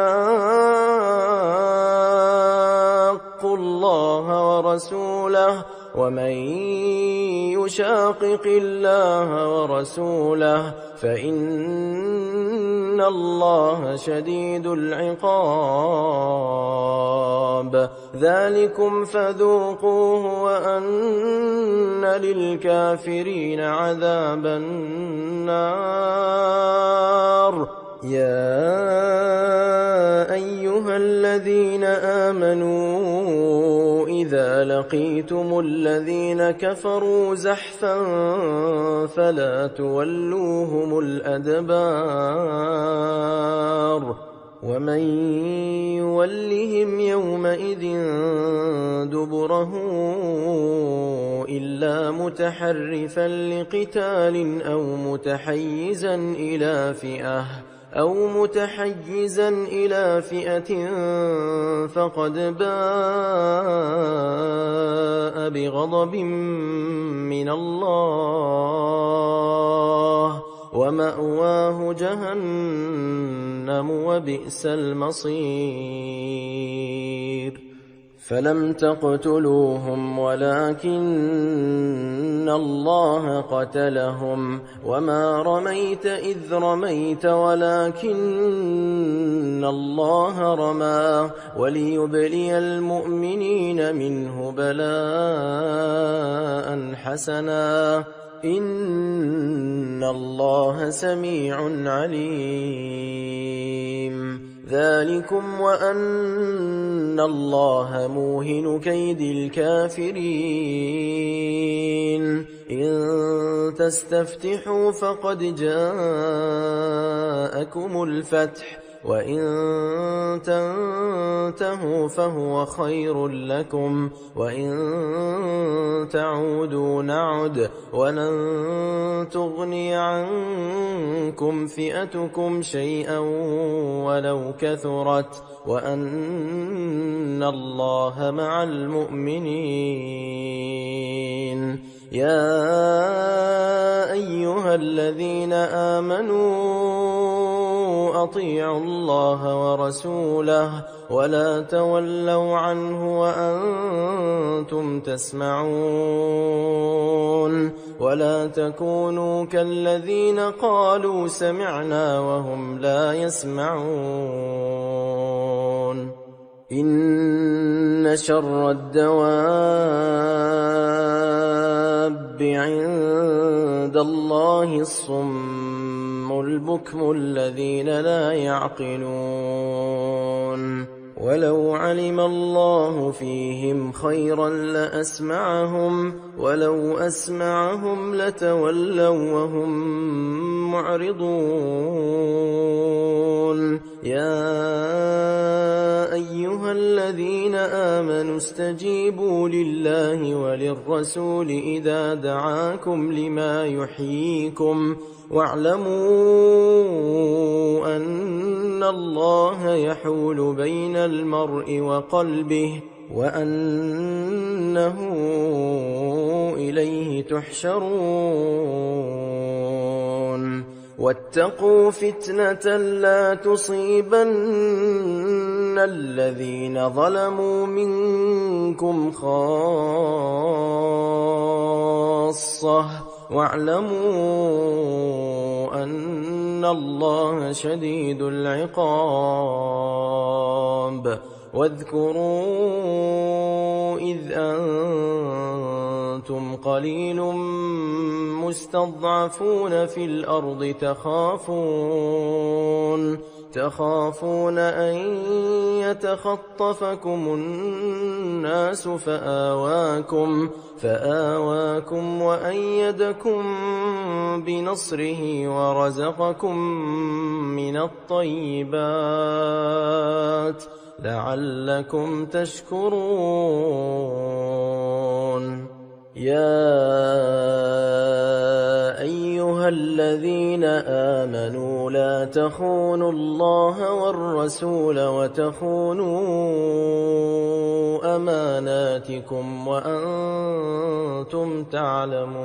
اللَّهَ وَرَسُولَهُ وَمَن يُشَاقِقِ اللَّهَ وَرَسُولَهُ فَإِنَّ اللَّهَ شَدِيدُ الْعِقَابِ ذَلِكُمْ فَذُوقُوهُ وَأَنَّ لِلْكَافِرِينَ عَذَابَ النَّارِ يَا أَيُّهَا الَّذِينَ آمَنُوا إِذَا لَقِيتُمُ الَّذِينَ كَفَرُوا زَحْفًا فَلَا تُوَلُّوهُمُ الْأَدْبَارَ وَمَن يُوَلِّهِمْ يَوْمَئِذٍ دُبُرَهُ إِلَّا مُتَحَرِّفًا لِّقِتَالٍ أَوْ مُتَحَيِّزًا إِلَىٰ فِئَةٍ فَقَدْ بَاءَ بِغَضَبٍ مِّنَ اللَّهِ وَمَأْوَاهُ جَهَنَّمُ وَبِئْسَ الْمَصِيرُ فَلَمْ تَقْتُلُوهُمْ وَلَٰكِنَّ اللَّهَ قَتَلَهُمْ وَمَا رَمَيْتَ إِذْ رَمَيْتَ وَلَٰكِنَّ اللَّهَ رَمَىٰ وَلِيُبْلِيَ الْمُؤْمِنِينَ مِنْهُ بَلَاءً حَسَنًا إِنَّ اللَّهَ سَمِيعٌ عَلِيمٌ ذَلِكُمْ وَأَنَّ اللَّهَ مُوهِنُ كَيْدِ الْكَافِرِينَ إِن تَسْتَفْتِحُوا فَقَدْ جَاءَكُمُ الْفَتْحُ وَإِن تَنتَهُوا فَهُوَ خَيْرٌ لَّكُمْ وَإِن تَعُودُوا نَعُدْ وَلَن تُغْنِيَ عَنكُمْ فِئَتُكُمْ شَيْئًا وَلَوْ كَثُرَتْ وَأَنَّ اللَّهَ مَعَ الْمُؤْمِنِينَ يا أيها الذين آمنوا أطيعوا الله ورسوله ولا تولوا عنه وأنتم تسمعون ولا تكونوا كالذين قالوا سمعنا وهم لا يسمعون إن شر الدواب عند الله الصم البكم الذين لا يعقلون ولو علم الله فيهم خيرا لأسمعهم ولو أسمعهم لتولوا وهم معرضون يا أيها الذين آمنوا استجيبوا لله وللرسول إذا دعاكم لما يحييكم واعلموا أن الله يحول بين المرء وقلبه وأنه إليه تحشرون واتقوا فتنة لا تصيبن الذين ظلموا منكم خاصة واعلموا أن الله شديد العقاب واذكروا إذ أنتم قليل مستضعفون في الأرض تخافون أن يتخطفكم الناس فآواكم وأيدكم بنصره ورزقكم من الطيبات لعلكم تشكرون يا أيها الذين آمنوا لا تخونوا الله والرسول وتخونوا أماناتكم وأنتم تعلمون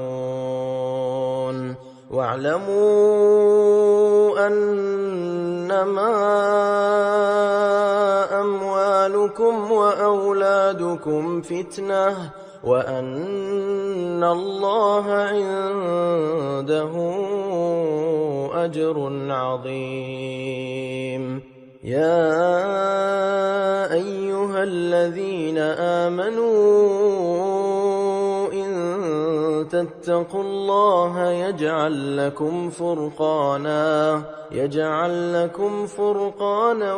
واعلموا أنما أموالكم وأولادكم فتنة وأن الله عنده أجر عظيم يا أيها الذين آمنوا إن تتقوا الله يجعل لكم فرقانا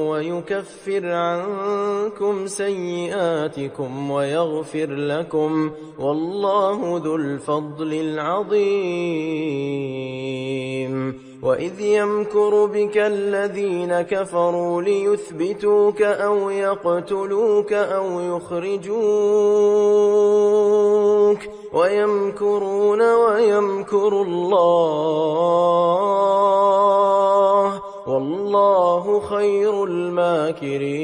ويكفر عنكم سيئاتكم ويغفر لكم والله ذو الفضل العظيم وإذ يمكر بك الذين كفروا ليثبتوك أو يقتلوك أو يخرجوك ويمكرون ويمكر الله والله خير الماكرين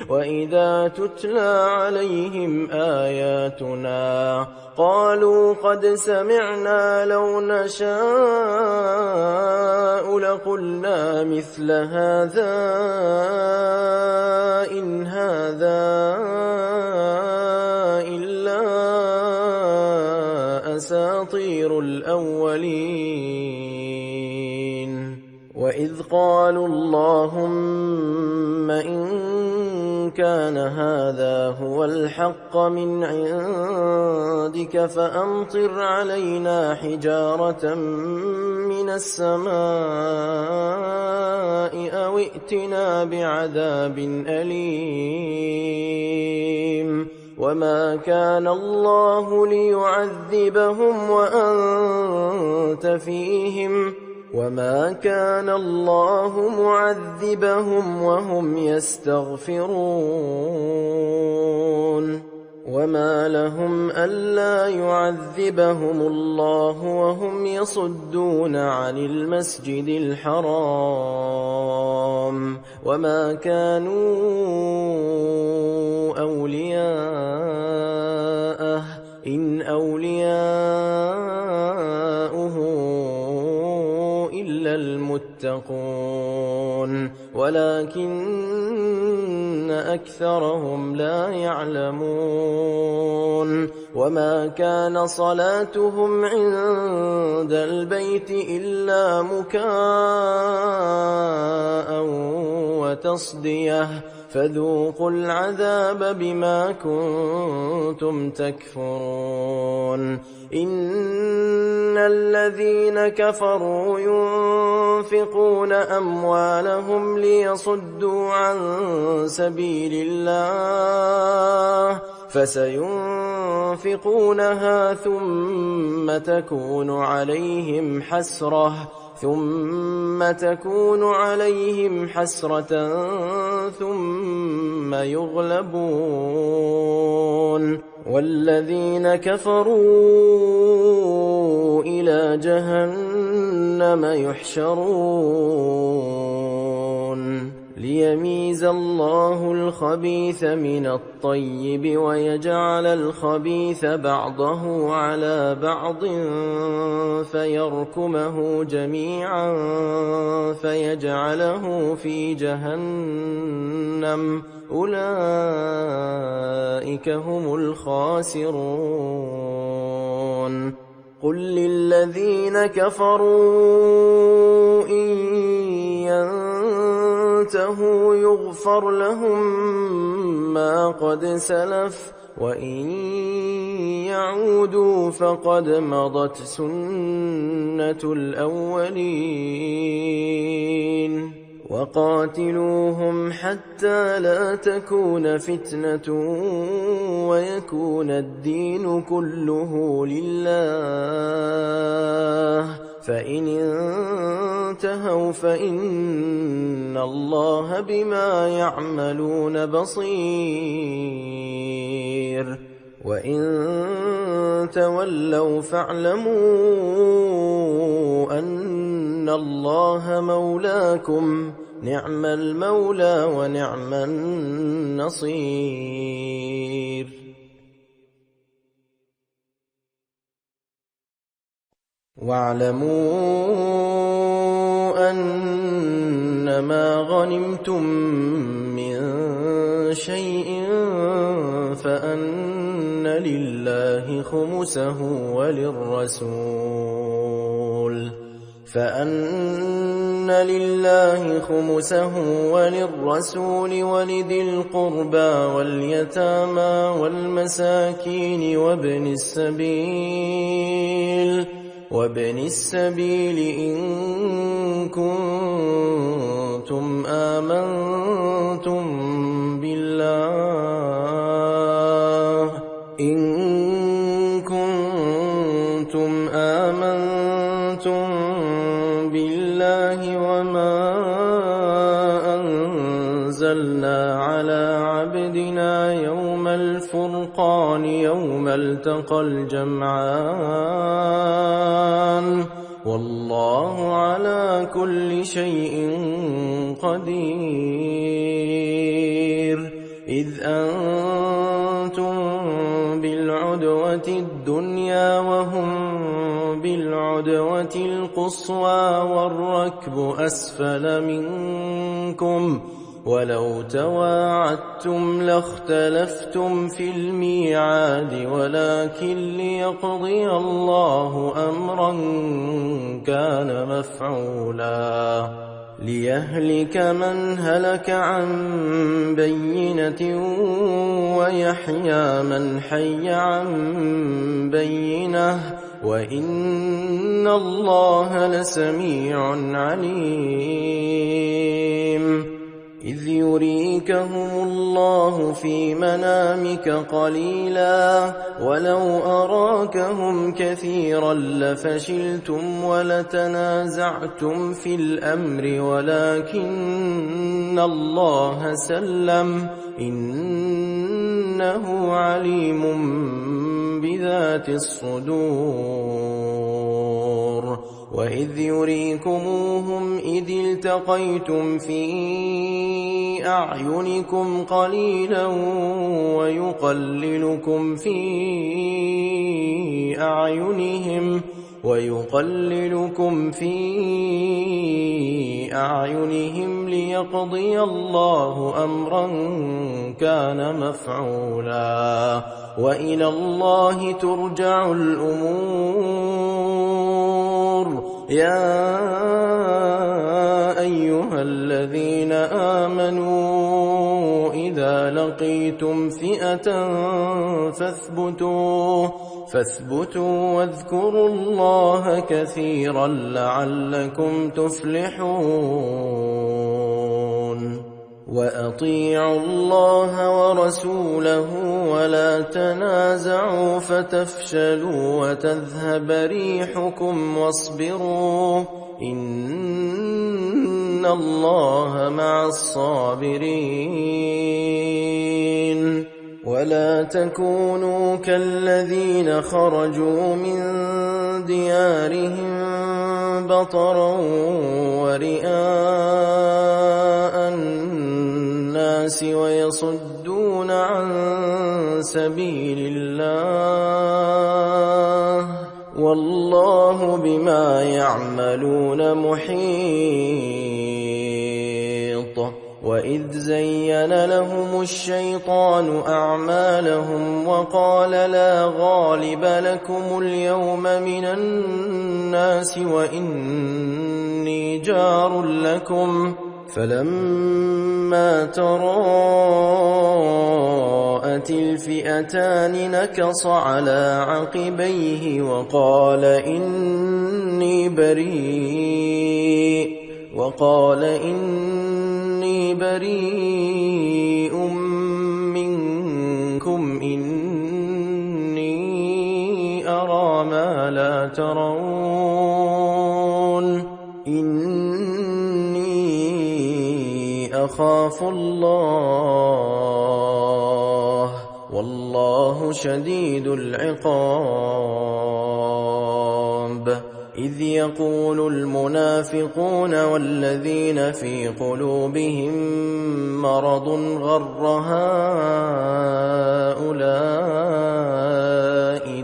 وإذا تتلى عليهم آياتنا قالوا قد سمعنا لو نشاء لقلنا مثل هذا إن هذا إلا أساطير الأولين وإذ قالوا اللهم إن كان هذا هو الحق من عندك فأمطر علينا حجارة من السماء أو ائتنا بعذاب أليم وما كان الله ليعذبهم وأنت فيهم وما كان الله معذبهم وهم يستغفرون وما لهم ألا يعذبهم الله وهم يصدون عن المسجد الحرام وما كانوا أولياءه إن أولياؤه إلا المتقون ولكن أكثرهم لا يعلمون وما كان صلاتهم عند البيت إلا مكاء وتصدية فذوقوا العذاب بما كنتم تكفرون إن الذين كفروا ينفقون أموالهم ليصدوا عن سبيل الله فسينفقونها ثم تكون عليهم حسرة ثم يغلبون والذين كفروا إلى جهنم يحشرون ليميز الله الخبيث من الطيب ويجعل الخبيث بعضه على بعض فيركمه جميعا فيجعله في جهنم أولئك هم الخاسرون قل للذين كفروا إن ينتهوا يغفر لهم ما قد سلف وإن يعودوا فقد مضت سنة الأولين وقاتلوهم حتى لا تكون فتنة ويكون الدين كله لله فإن انتهوا فإن الله بما يعملون بصير وإن تولوا فاعلموا أن الله مولاكم نعم المولى ونعم النصير واعلموا أنما غنمتم من شيء فأن لله خمسه وللرسول ولذي القربى واليتامى والمساكين وابن السبيل إن كنتم آمنتم بالله وما أنزلنا على عبدنا يوم الفرقان يوم التقى الجمعان والله على كل شيء قدير إذ أنتم بالعدوة الدنيا وهم بالعدوة القصوى والركب أسفل منكم ولو تواعدتم لاختلفتم في الميعاد ولكن ليقضي الله أمرا كان مفعولا ليهلك من هلك عن بينة ويحيى من حي عن بينة وإن الله لسميع عليم إذ يريكهم الله في منامك قليلا ولو أراكهم كثيرا لفشلتم ولتنازعتم في الأمر ولكن الله سلم إنه عليم بذات الصدور وإذ يريكموهم إذ التقيتم في أعينكم قليلا ويقللكم في أعينهم ليقضي الله أمرا كان مفعولا وإلى الله ترجع الأمور يا أيها الذين آمنوا إذا لقيتم فئة فاثبتوا واذكروا الله كثيرا لعلكم تفلحون وأطيعوا الله ورسوله ولا تنازعوا فتفشلوا وتذهب ريحكم واصبروا إن الله مع الصابرين ولا تكونوا كالذين خرجوا من ديارهم بطرا ورئاء الناس ويصدون عن سبيل الله والله بما يعملون محيط وإذ زين لهم الشيطان أعمالهم وقال لا غالب لكم اليوم من الناس وإني جار لكم فلما تراءت الفئتان نكص على عقبيه وقال إني بريء منكم إني أرى ما لا ترون إني أخاف الله والله شديد العقاب إذ يقول المنافقون والذين في قلوبهم مرض غر هؤلاء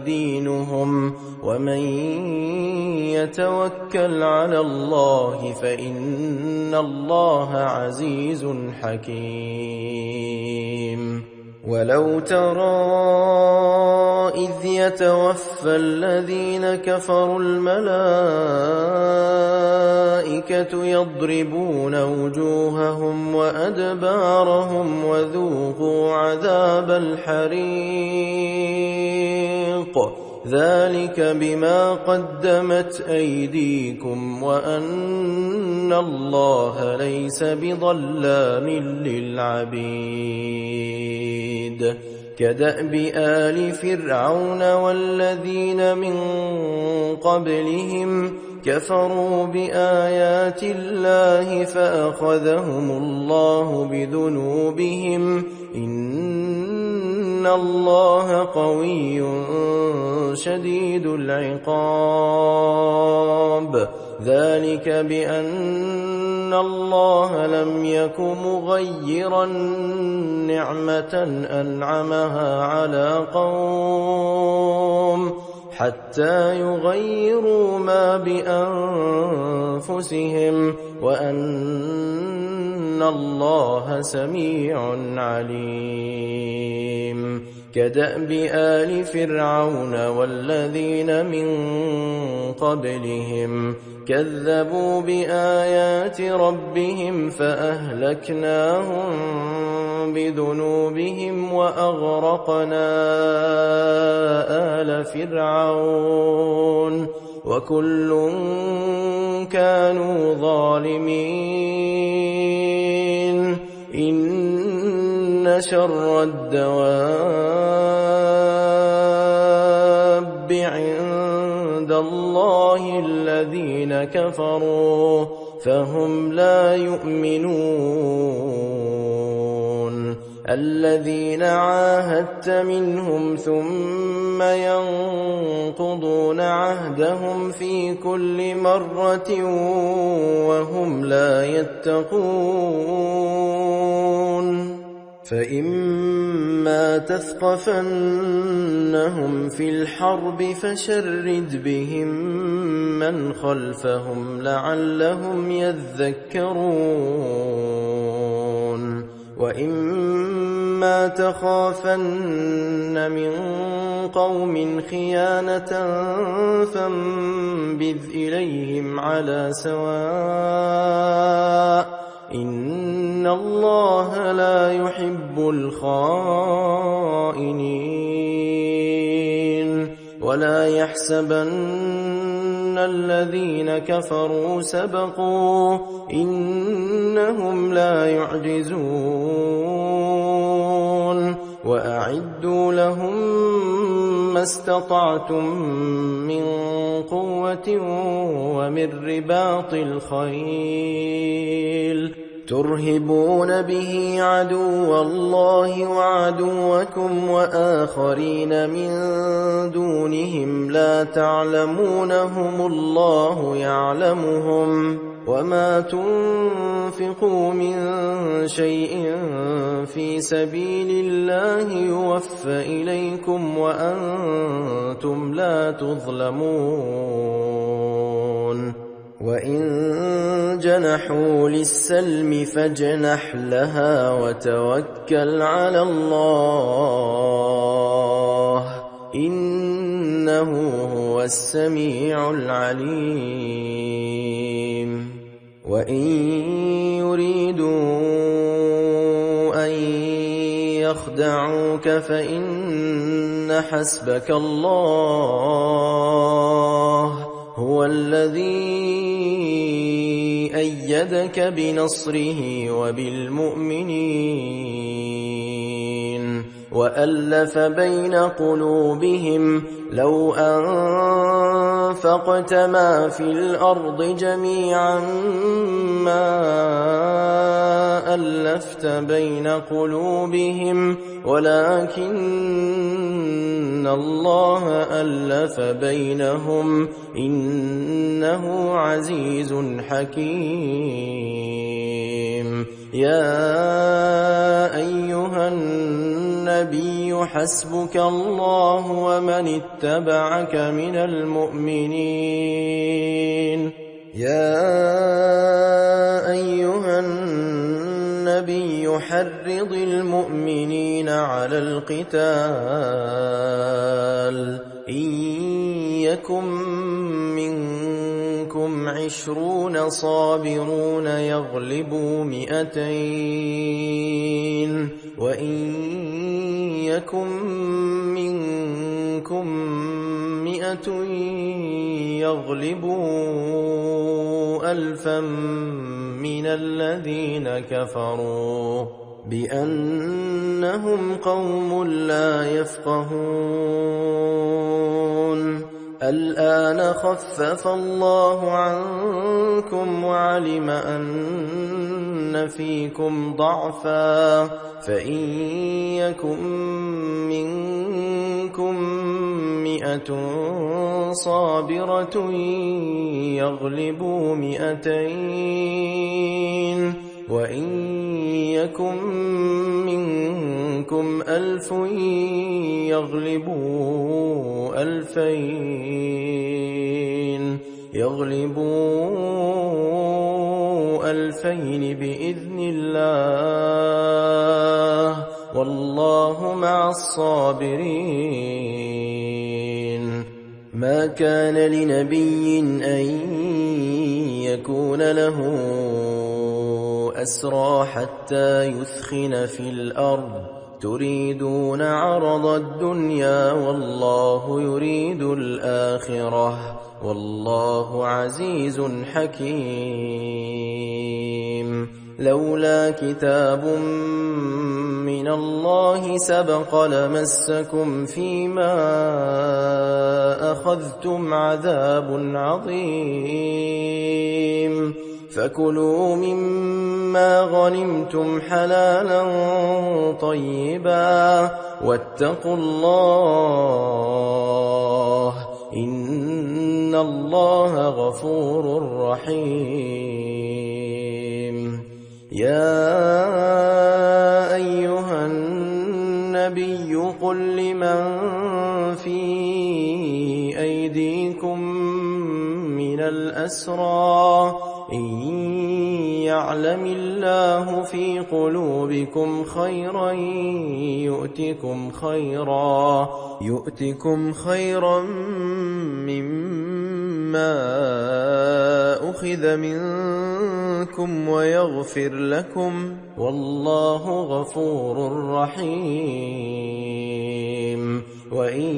دينهم ومن يتوكل على الله فإن الله عزيز حكيم ولو ترى إذ يتوفى الذين كفروا الملائكة يضربون وجوههم وأدبارهم وذوقوا عذاب الحريق ذلك بما قدمت أيديكم وأن الله ليس بظلام للعبيد كدأب آل فرعون والذين من قبلهم كفروا بآيات الله فأخذهم الله بذنوبهم إن الله قوي شديد العقاب ذلك بأن الله لم يك مغيرا نعمة أنعمها على قوم حتى يغيروا ما بأنفسهم وأن الله سميع عليم كدأب آل فرعون والذين من قبلهم كذبوا بآيات ربهم فأهلكناهم بذنوبهم وأغرقنا آل فرعون وكل كانوا ظالمين إن شر الدواب عند الله الذين كفروا فهم لا يؤمنون الذين عاهدت منهم ثم ينقضون عهدهم في كل مرة وهم لا يتقون فإما تثقفنهم في الحرب فشرد بهم من خلفهم لعلهم يذكرون وإما تخافن من قوم خيانة فانبذ إليهم على سواء إن الله لا يحب الخائنين ولا يحسبن الذين كفروا سبقوا إنهم لا يعجزون وأعدوا لهم ما استطعتم من قوة ومن رباط الخيل ترهبون به عدو الله وعدوكم وآخرين من دونهم لا تعلمونهم الله يعلمهم وما تنفقوا من شيء في سبيل الله يوفى إليكم وأنتم لا تظلمون وإن جنحوا للسلم فاجنح لها وتوكل على الله إنه هو السميع العليم وإن يريدوا أن يخدعوك فإن حسبك الله هو الذي أيدك بنصره وبالمؤمنين وألف بين قلوبهم لو أنفقت ما في الأرض جميعا ما ألفت بين قلوبهم ولكن الله ألف بينهم إنه عزيز حكيم يا أيها النبي حسبك الله ومن اتبعك من المؤمنين يا أيها النبي حرض المؤمنين على القتال إن يكن منكم 20 صابرون يغلبوا 200 وإن يكن منكم 100 يغلبوا 1000 من الذين كفروا بأنهم قوم لا يفقهون الآن خفف الله عنكم وعلم أن فيكم ضعفا فإن يكن منكم 100 صابرة يغلبوا 200 وإن يكن منكم 1000 يغلبوا 2000 بإذن الله والله مع الصابرين ما كان لنبي أن يكون له أسرى حتى يثخن في الأرض تريدون عرض الدنيا والله يريد الآخرة والله عزيز حكيم لولا كتاب من الله سبق لمسكم فيما أخذتم عذاب عظيم فكلوا مما غنمتم حلالا طيبا واتقوا الله إن الله غفور رحيم يا أيها النبي قل لمن في أيديكم من الأسرى إن يعلم الله في قلوبكم خيرا يؤتكم خيرا مما أخذ منكم ويغفر لكم والله غفور رحيم وإن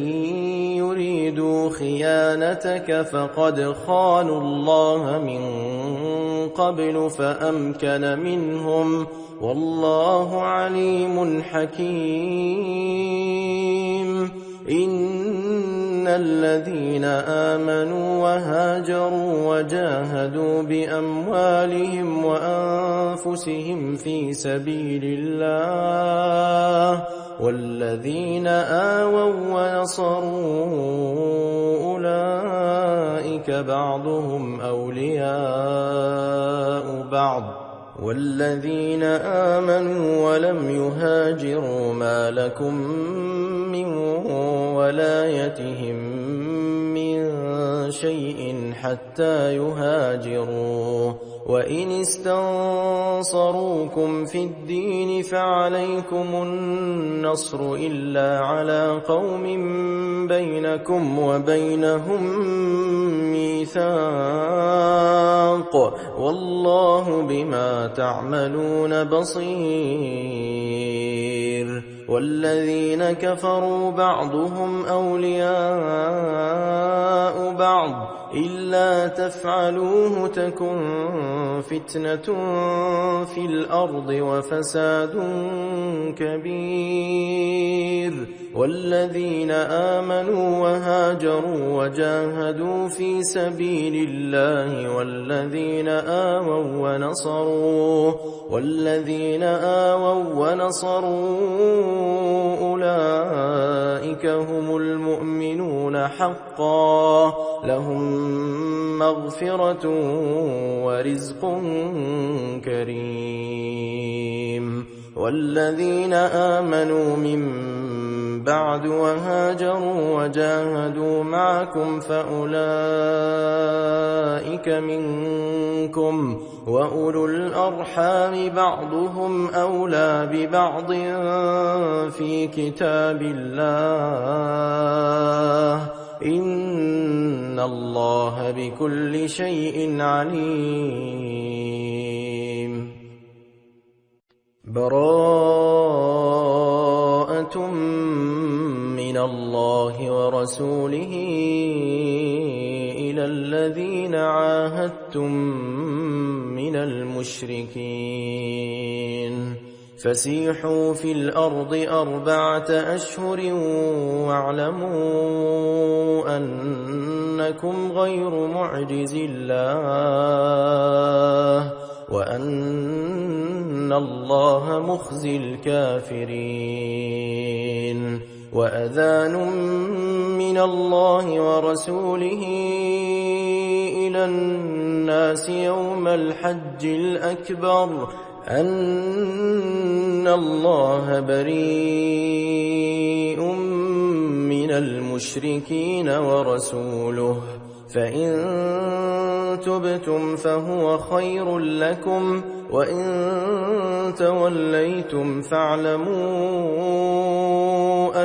يريدوا خيانتك فقد خانوا الله من قبل فأمكن منهم والله عليم حكيم إن الذين آمنوا وهاجروا وجاهدوا بأموالهم وأنفسهم في سبيل الله والذين آووا ونصروا أولئك بعضهم أولياء بعض والذين آمنوا ولم يهاجروا ما لكم من ولايتهم من شيء حتى يهاجروا وإن استنصروكم في الدين فعليكم النصر إلا على قوم بينكم وبينهم ميثاق والله بما تعملون بصير والذين كفروا بعضهم أولياء بعض إلا تفعلوه تكن فتنة في الأرض وفساد كبير والذين آمنوا وهاجروا وجاهدوا في سبيل الله والذين آووا ونصروا أولئك هم المؤمنون حقا لهم مغفرة ورزق كريم والذين آمنوا من بعد وهاجروا وجاهدوا معكم فأولئك منكم وأولو الأرحام بعضهم أولى ببعض في كتاب الله إن الله بكل شيء عليم براءة من الله ورسوله إلى الذين عاهدتم من المشركين فسيحوا في الأرض 4 أشهر واعلموا أنكم غير معجز الله وأن الله مخزي الكافرين وأذان من الله ورسوله إلى الناس يوم الحج الأكبر أن الله بريء من المشركين ورسوله فإن تبتم فهو خير لكم وإن توليتم فاعلموا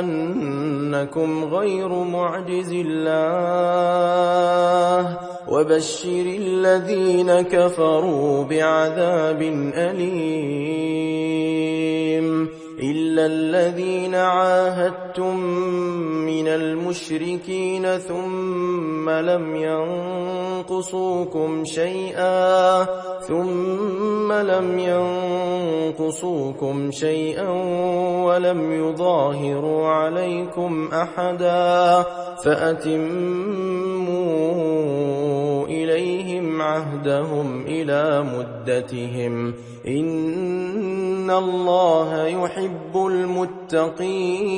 أنكم غير معجز الله وبشر الذين كفروا بعذاب أليم إلا الذين عاهدتم من المشركين ثم لم ينقصوكم شيئا ولم يظاهروا عليكم أحدا فأتموا إليهم عهدهم إلى مدتهم إن الله يحب المتقين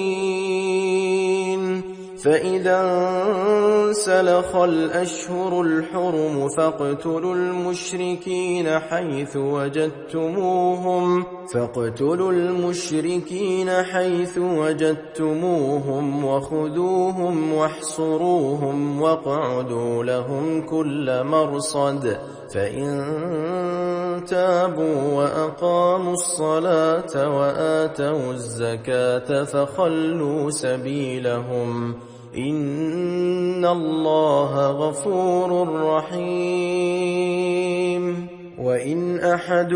فإذا انسلخ الأشهر الحرم فاقتلوا المشركين حيث وجدتموهم وخذوهم واحصروهم واقعدوا لهم كل مرصد فإن تابوا وأقاموا الصلاة وآتوا الزكاة فخلوا سبيلهم إن الله غفور رحيم وإن أحد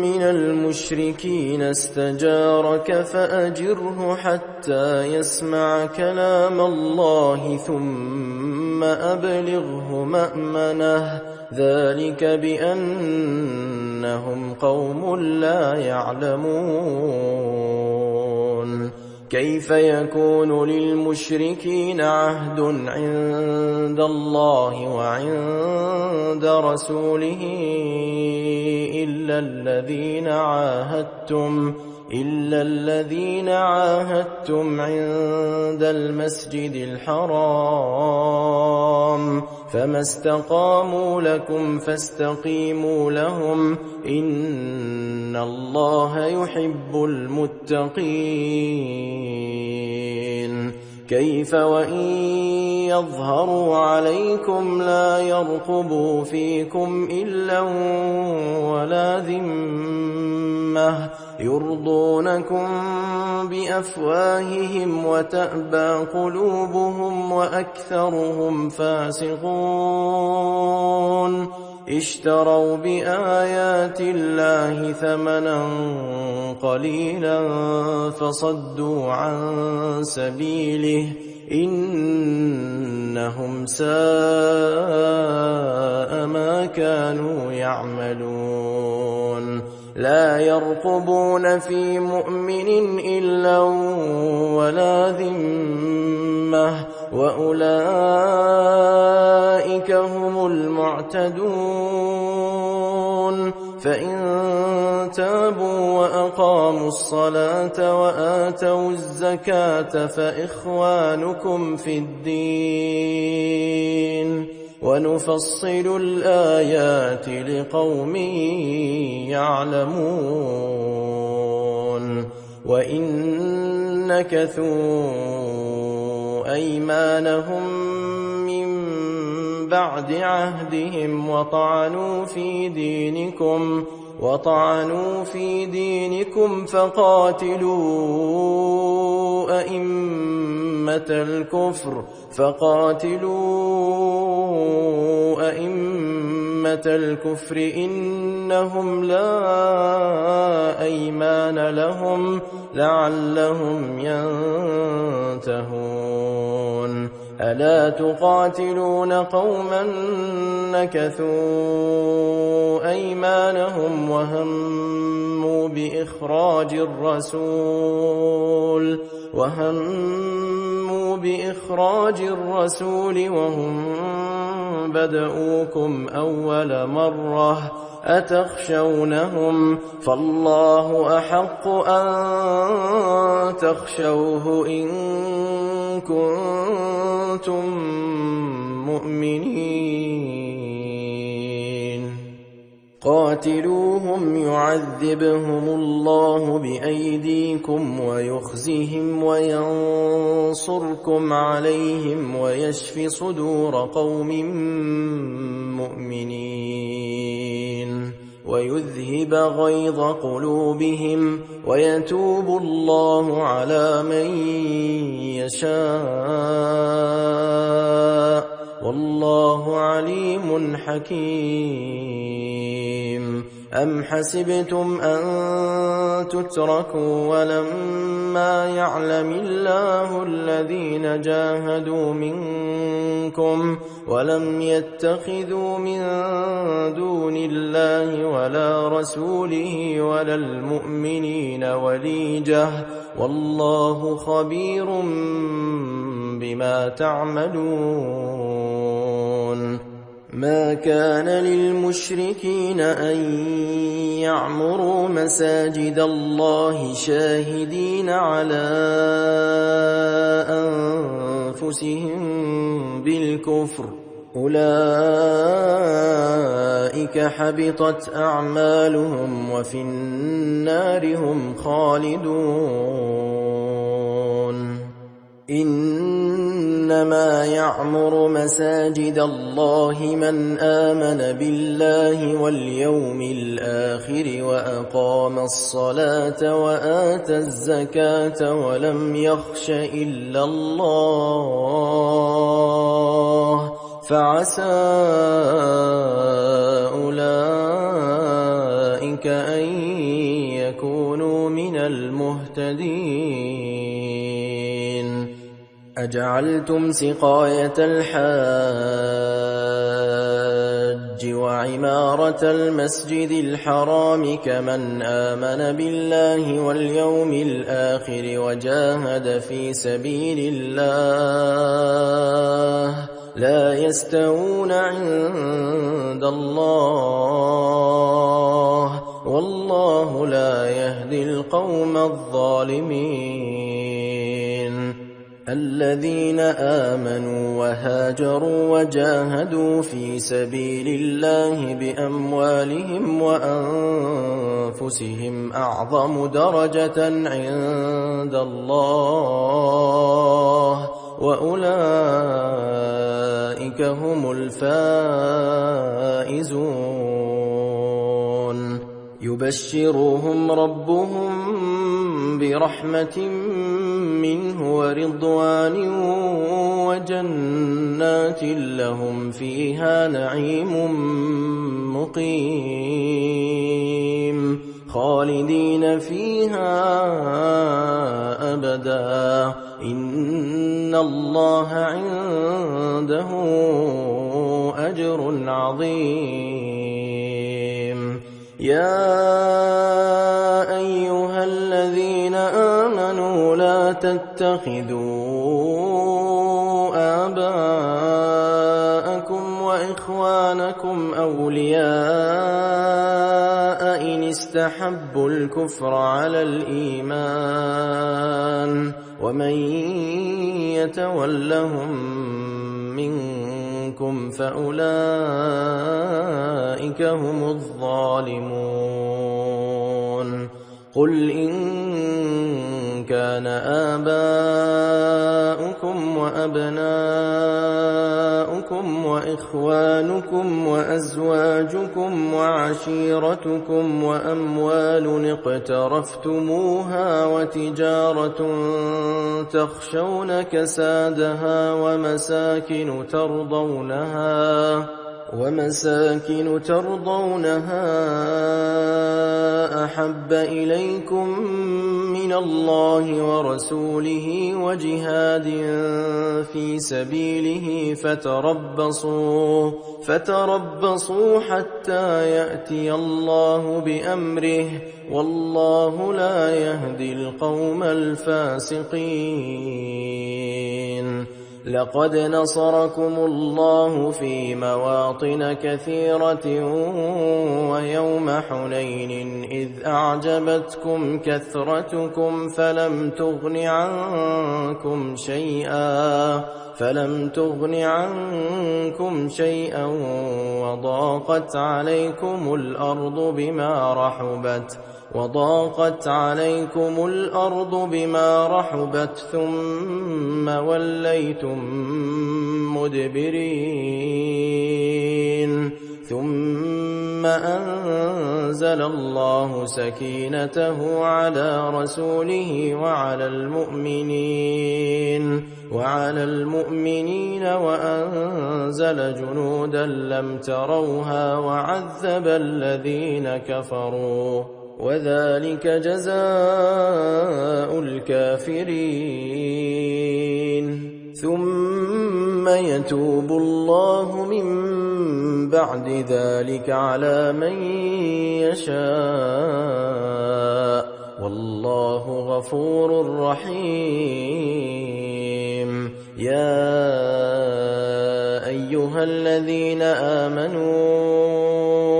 من المشركين استجارك فأجره حتى يسمع كلام الله ثم أبلغه مأمنه ذلك بأنهم قوم لا يعلمون كيف يكون للمشركين عهد عند الله وعند رسوله إلا الذين عاهدتم عند المسجد الحرام فما استقاموا لكم فاستقيموا لهم إن الله يحب المتقين كيف وإن يظهروا عليكم لا يرقبوا فيكم إلا ولا ذمة يرضونكم بأفواههم وتأبى قلوبهم وأكثرهم فاسقون اشتروا بآيات الله ثمنا قليلا فصدوا عن سبيله إنهم ساء ما كانوا يعملون لا يرقبون في مؤمن إلا ولا ذمة وأولئك هم المعتدون فإن تابوا وأقاموا الصلاة وآتوا الزكاة فإخوانكم في الدين ونفصل الآيات لقوم يعلمون وإن نكثوا أيمانهم من بعد عهدهم وطعنوا في دينكم فقاتلوا أئمة الكفر إنهم لا أيمان لهم لعلهم ينتهون ألا تقاتلون قوما نكثوا أيمانهم وهموا بإخراج الرسول وهم بدؤوكم أول مرة أتخشونهم فالله أحق أن تخشوه إن كنتم مؤمنين قاتلوهم يعذبهم الله بأيديكم ويخزهم وينصركم عليهم ويشف صدور قوم مؤمنين ويذهب غيظ قلوبهم ويتوب الله على من يشاء والله عليم حكيم أم حسبتم أن تتركوا ولما يعلم الله الذين جاهدوا منكم ولم يتخذوا من دون الله ولا رسوله ولا المؤمنين وليجة والله خبير بما تعملون ما كان للمشركين أن يعمروا مساجد الله شاهدين على أنفسهم بالكفر أولئك حبطت أعمالهم وفي النار هم خالدون إنما يعمر مساجد الله من آمن بالله واليوم الآخر وأقام الصلاة وآتى الزكاة ولم يخش إلا الله فعسى أولئك أن يكونوا من المهتدين أجعلتم سقاية الحاج وعمارة المسجد الحرام كمن آمن بالله واليوم الآخر وجاهد في سبيل الله لا يستوون عند الله والله لا يهدي القوم الظالمين الذين آمنوا وهاجروا وجاهدوا في سبيل الله بأموالهم وأنفسهم أعظم درجة عند الله وأولئك هم الفائزون يبشرهم ربهم برحمة منه ورضوان وجنات لهم فيها نعيم مقيم خالدين فيها أبدا إن الله عنده أجر عظيم يا أيها الذين آمنوا لا تتخذوا آباءكم وإخوانكم أولياء إن استحبوا الكفر على الإيمان ومن يتولهم منكم فأولئك هم الظالمون قل إن كان آباؤكم وأبناؤكم وإخوانكم وأزواجكم وعشيرتكم وأموال اقترفتموها وتجارة تخشون كسادها ومساكن ترضونها أحب إليكم من الله ورسوله وجهاد في سبيله فتربصوا حتى يأتي الله بأمره والله لا يهدي القوم الفاسقين لقد نصركم الله في مواطن كثيرة ويوم حنين إذ أعجبتكم كثرتكم فلم تغن عنكم شيئا وضاقت عليكم الأرض بما رحبت ثم وليتم مدبرين ثم أنزل الله سكينته على رسوله وعلى المؤمنين وأنزل جنودا لم تروها وعذب الذين كفروا وذلك جزاء الكافرين ثم يتوب الله من بعد ذلك على من يشاء والله غفور رحيم يا أيها الذين آمنوا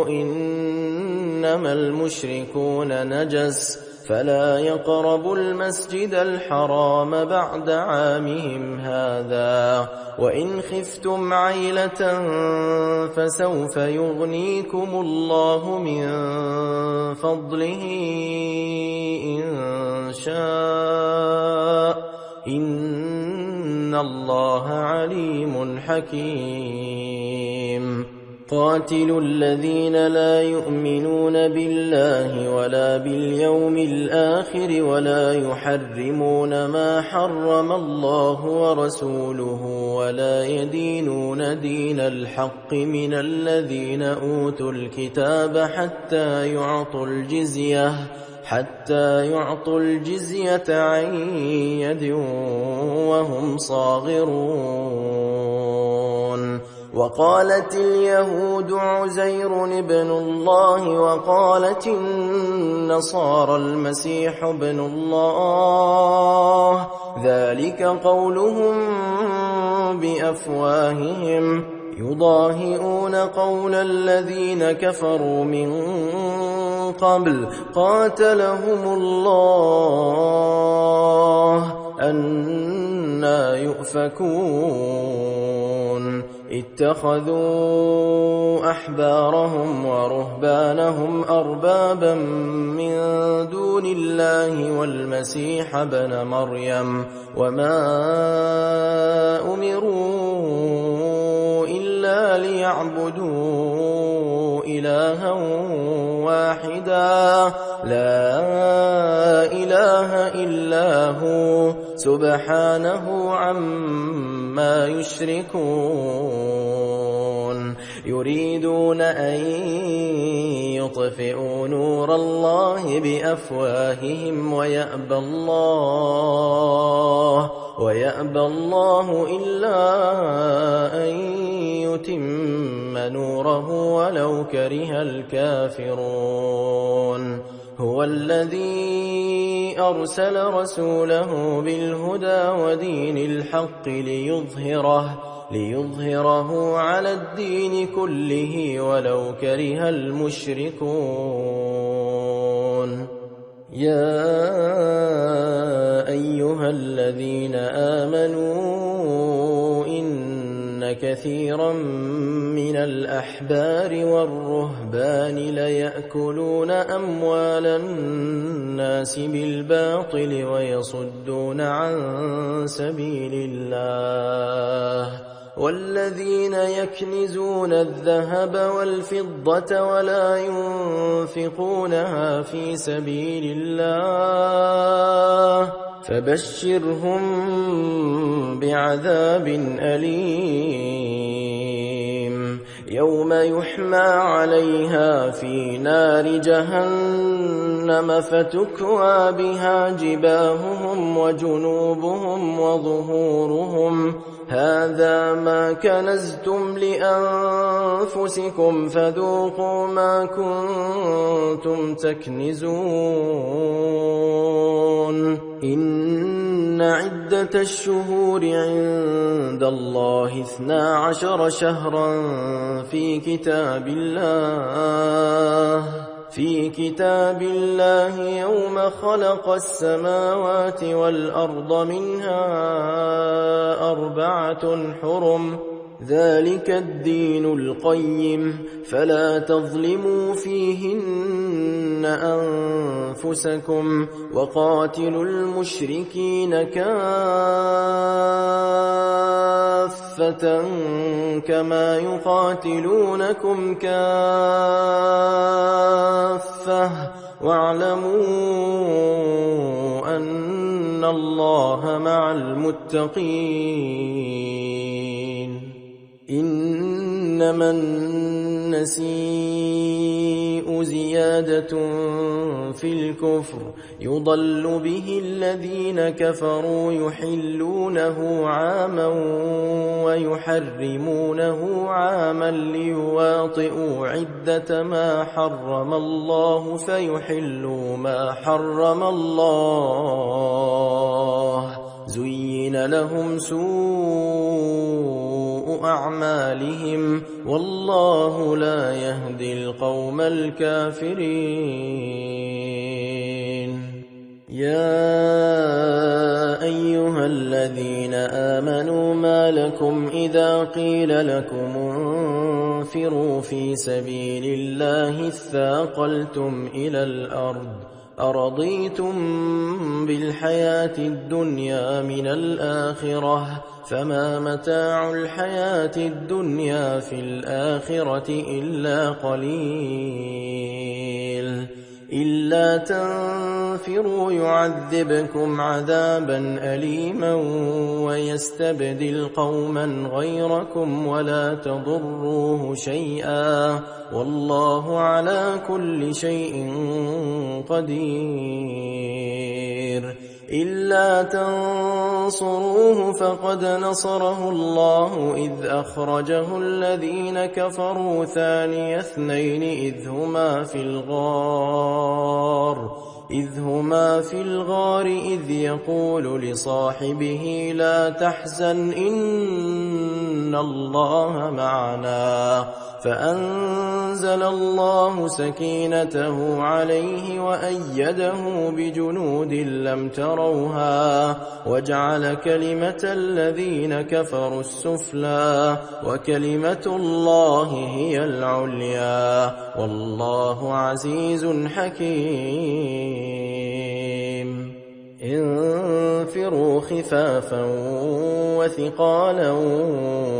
إنما المشركون نجس فلا يقربوا المسجد الحرام بعد عامهم هذا وإن خفتم عيلة فسوف يغنيكم الله من فضله إن شاء إن الله عليم حكيم قاتلوا الذين لا يؤمنون بالله ولا باليوم الآخر ولا يحرمون ما حرم الله ورسوله ولا يدينون دين الحق من الذين أوتوا الكتاب حتى يعطوا الجزية عن يد وهم صاغرون وقالت اليهود عزير ابن الله وقالت النصارى المسيح ابن الله ذلك قولهم بأفواههم يضاهئون قول الذين كفروا من قبل قاتلهم الله أنى يؤفكون اتخذوا أحبارهم ورهبانهم أربابا من دون الله والمسيح ابن مريم وما أمروا إلا ليعبدوا إلها واحدا لا إله إلا هو سبحانه عما يشركون يريدون أن يطفئوا نور الله بأفواههم ويأبى الله إلا أن يتم نوره ولو كره الكافرون هو الذي أرسل رسوله بالهدى ودين الحق ليظهره على الدين كله ولو كره المشركون يا أيها الذين آمنوا إن كثيرا من الأحبار والرهبان ليأكلون أموال الناس بالباطل ويصدون عن سبيل الله والذين يكنزون الذهب والفضة ولا ينفقونها في سبيل الله فبشرهم بعذاب أليم يوم يحمى عليها في نار جهنم فتكوى بها جباههم وجنوبهم وظهورهم هذا ما كنزتم لأنفسكم فذوقوا ما كنتم تكنزون إن عدة الشهور عند الله 12 شهرا في كتاب الله يوم خلق السماوات والأرض منها 4 حرم ذلك الدين القيم فلا تظلموا فيهن أنفسكم وقاتلوا المشركين كافة كما يقاتلونكم كافة واعلموا أن الله مع المتقين. إنما النسيء زيادة في الكفر يضل به الذين كفروا يحلونه عاما ويحرمونه عاما ليواطئوا عدة ما حرم الله فيحلوا ما حرم الله. زين لهم سوء أعمالهم والله لا يهدي القوم الكافرين. يا أيها الذين آمنوا ما لكم إذا قيل لكم انفروا في سبيل الله اثاقلتم إلى الأرض أرضيتم بالحياة الدنيا من الآخرة فما متاع الحياة الدنيا في الآخرة إلا قليل. إلا تنفروا يعذبكم عذابا أليما ويستبدل قوما غيركم ولا تضروه شيئا والله على كل شيء قدير. إلا تنصروه فقد نصره الله إذ أخرجه الذين كفروا ثاني اثنين إذ هما في الغار إذ يقول لصاحبه لا تحزن إن الله معنا فأنزل الله سكينته عليه وأيده بجنود لم تروها وجعل كلمة الذين كفروا السفلى وكلمة الله هي العليا والله عزيز حكيم. انفروا خفافا وثقالا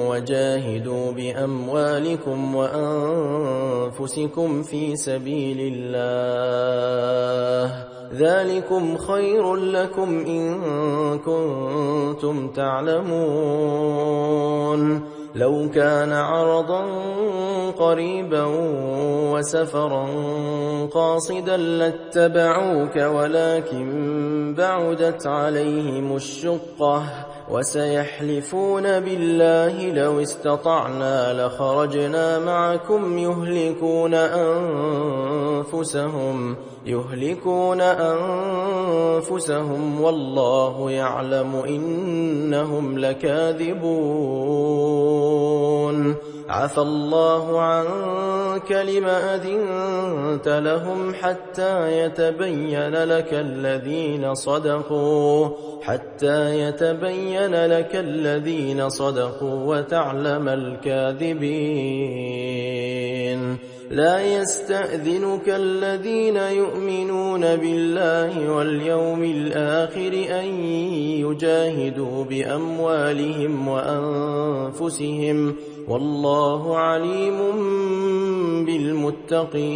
وجاهدوا بأموالكم وأنفسكم في سبيل الله ذلكم خير لكم إن كنتم تعلمون. لو كان عرضا قريبا وسفرا قاصدا لاتبعوك ولكن بعدت عليهم الشقة وسيحلفون بالله لو استطعنا لخرجنا معكم يهلكون أنفسهم والله يعلم إنهم لكاذبون. عفى الله عنك لما أذنت لهم حتى يتبين لك الذين صدقوا وتعلم الكاذبين. لا يستأذنك الذين يؤمنون بالله واليوم الآخر أن يجاهدوا بأموالهم وأنفسهم والله عليم بالمتقين.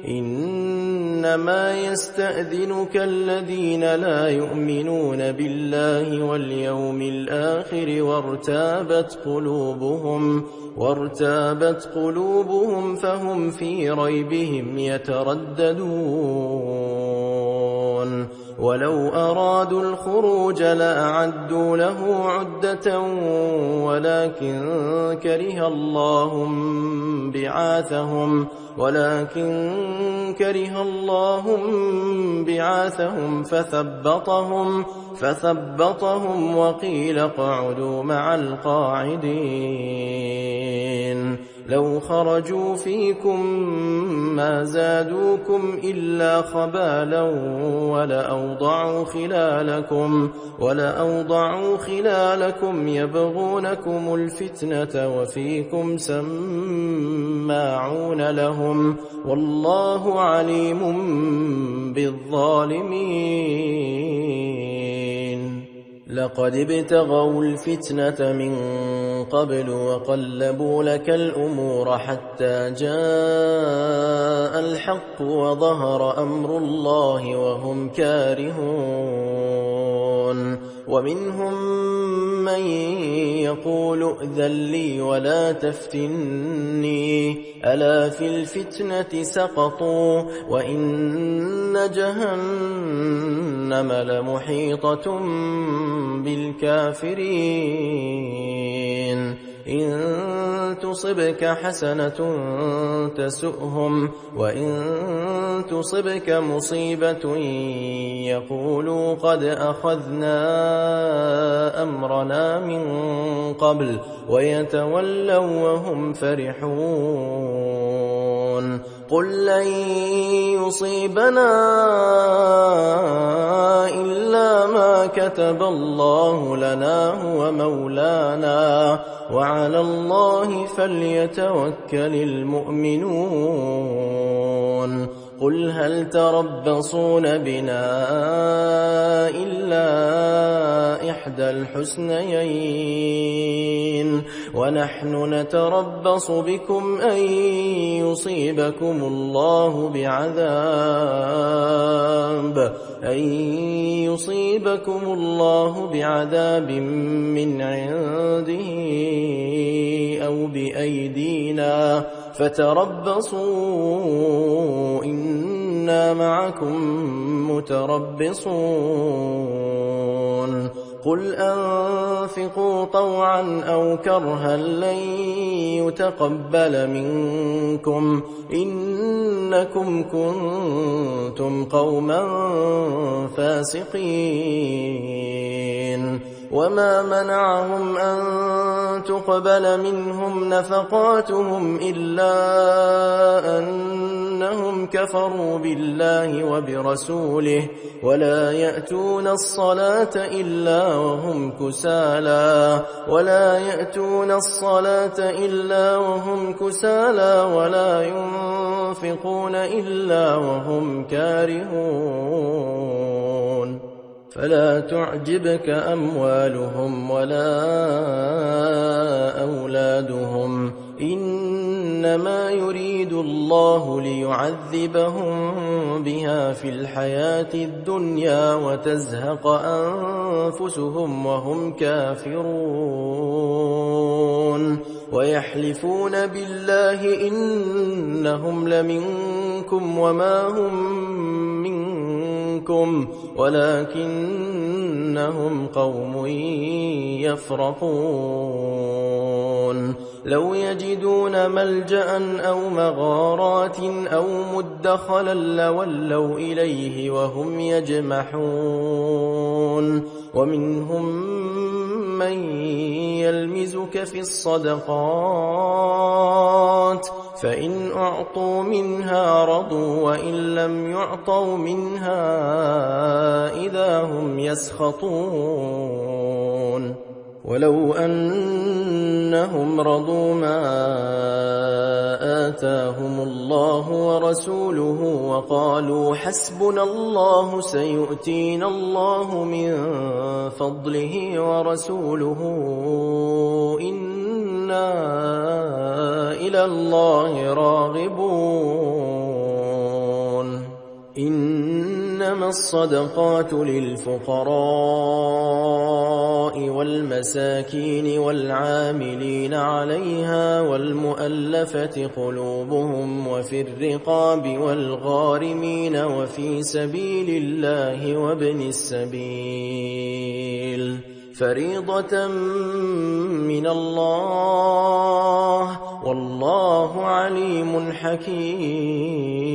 إنما يستأذنك الذين لا يؤمنون بالله واليوم الآخر وارتابت قلوبهم فهم في ريبهم يترددون. ولو أرادوا الخروج لأعدوا له عدة ولكن كره الله بعاثهم فثبطهم وقيل اقعدوا مع القاعدين. لو خرجوا فيكم ما زادوكم إلا خبالا ولأوضعوا خلالكم يبغونكم الفتنة وفيكم سماعون لهم والله عليم بالظالمين. لقد ابتغوا الفتنة من قبل وقلبوا لك الأمور حتى جاء الحق وظهر أمر الله وهم كارهون. ومنهم من يقول ائذن لي ولا تفتني ألا في الفتنة سقطوا وإن جهنم لمحيطة بالكافرين. إن تصبك حسنة تسؤهم وإن تصبك مصيبة يقولوا قد أخذنا أمرنا من قبل ويتولوا وهم فرحون. قل لن يصيبنا إلا ما كتب الله لنا هو مولانا وعلى الله فليتوكل المؤمنون. قل هل تربصون بنا إلا إحدى الحسنيين ونحن نتربص بكم أن يصيبكم الله بعذاب من عنده أو بأيدينا فتربصوا إنا معكم متربصون. قل أنفقوا طوعا أو كرها لن يتقبل منكم إنكم كنتم قوما فاسقين. وما منعهم أن تقبل منهم نفقاتهم إلا أنهم كفروا بالله وبرسوله ولا يأتون الصلاة إلا وهم كسالى ولا ينفقون إلا وهم كارهون. فلا تعجبك أموالهم ولا أولادهم إنما يريد الله ليعذبهم بها في الحياة الدنيا وتزهق أنفسهم وهم كافرون. ويحلفون بالله إنهم لمنكم وما هم منكم ولكنهم قوم يفرقون. لو يجدون ملجأ أو مغارات أو مدخلا لولوا إليه وهم يجمحون. ومنهم من يلمزك في الصدقات فإن أعطوا منها رضوا وإن لم يعطوا منها إذا هم يسخطون. ولو أنهم رضوا ما آتاهم الله ورسوله وقالوا حسبنا الله سيؤتينا الله من فضله ورسوله إنا إلى الله راغبون. إنما الصدقات للفقراء والمساكين والعاملين عليها والمؤلفة قلوبهم وفي الرقاب والغارمين وفي سبيل الله وابن السبيل فريضة من الله والله عليم حكيم.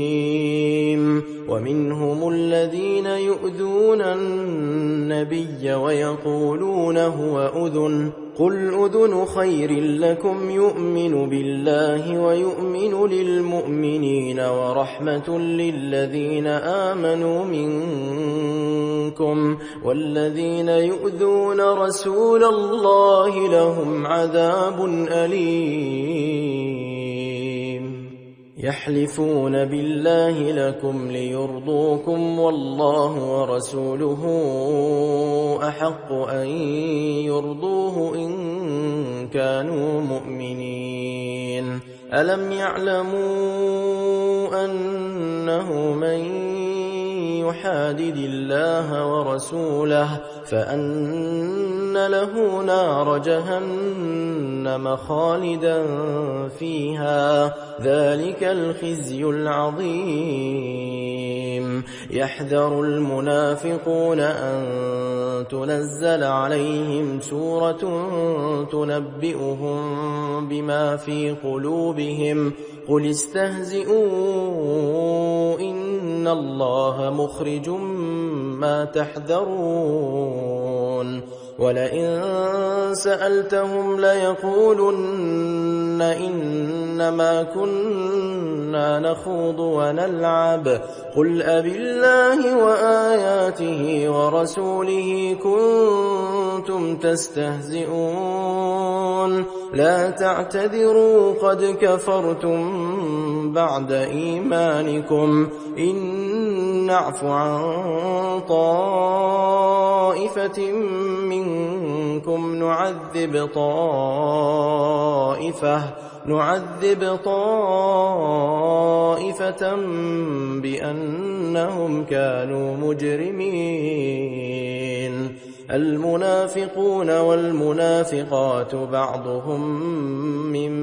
ومنهم الذين يؤذون النبي ويقولون هو أذن قل أذن خير لكم يؤمن بالله ويؤمن للمؤمنين ورحمة للذين آمنوا منكم والذين يؤذون رسول الله لهم عذاب أليم يحلفون بالله لكم ليرضوكم والله ورسوله أحق أن يرضوه إن كانوا مؤمنين ألم يعلموا أنه من يحادد الله ورسوله فأن له نار جهنم خالدا فيها ذلك الخزي العظيم يحذر المنافقون أن تنزل عليهم سورة تنبئهم بما في قلوبهم قل استهزئوا إن الله مخرج ما تحذرون ولئن سألتهم ليقولن إنما كنا نخوض ونلعب قل أبالله وآياته ورسوله كنتم تستهزئون لا تعتذروا قد كفرتم بعد إيمانكم إن نعف عن طائفة منكم نعذب طائفة بأنهم كانوا مجرمين المنافقون والمنافقات بعضهم من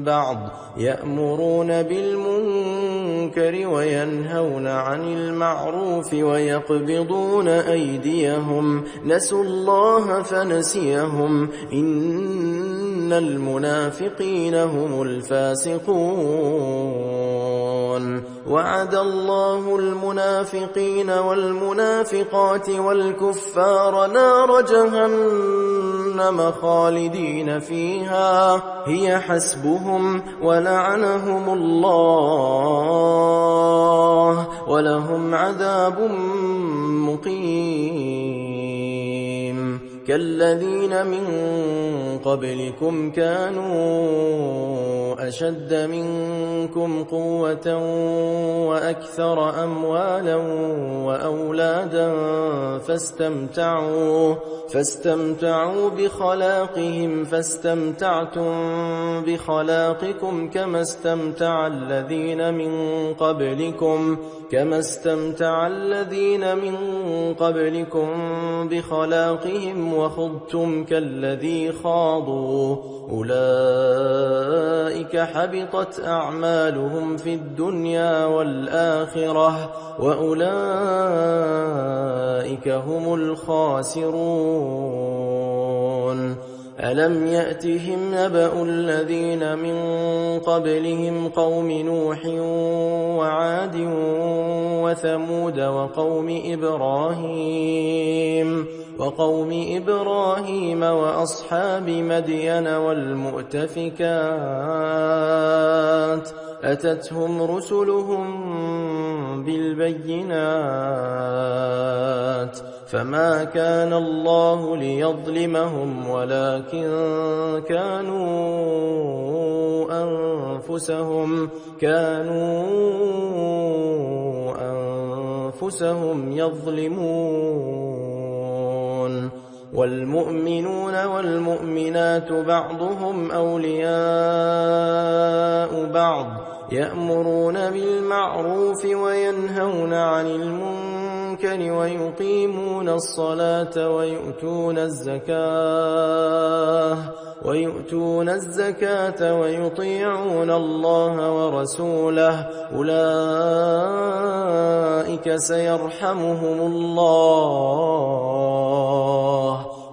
بعض يأمرون بالمنكر وينهون عن المعروف ويقبضون أيديهم نسوا الله فنسيهم إن المنافقين هم الفاسقون وعد الله المنافقين والمنافقات والكفار نار جهنم خالدين فيها هي حسبهم ولعنهم الله ولهم عذاب مقيم كالذين من قبلكم كانوا أشد منكم قوة وأكثر أموالا وأولادا فاستمتعوا بخلاقهم فاستمتعتم بخلاقكم كما استمتع الذين من قبلكم بخلاقهم وخضتم كالذي خاضوا أولئك حبطت أعمالهم في الدنيا والآخرة وأولئك هم الخاسرون ألم يأتهم نبأ الذين من قبلهم قوم نوح وعاد وثمود وقوم إبراهيم وأصحاب مدين والمؤتفكات أتتهم رسلهم بالبينات فما كان الله ليظلمهم ولكن كانوا أنفسهم يظلمون والمؤمنون والمؤمنات بعضهم أولياء بعض يأمرون بالمعروف وينهون عن المنكر ويقيمون الصلاة ويؤتون الزكاة ويطيعون الله ورسوله أولئك سيرحمهم الله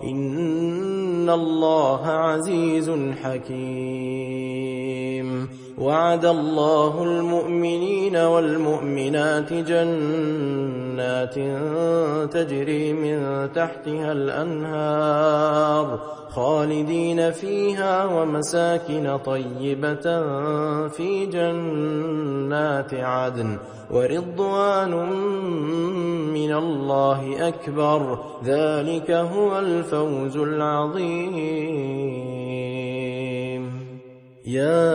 إن الله عزيز حكيم وعد الله المؤمنين والمؤمنات جنات تجري من تحتها الأنهار خالدين فيها ومساكن طيبة في جنات عدن ورضوان من الله أكبر ذلك هو الفوز العظيم. يا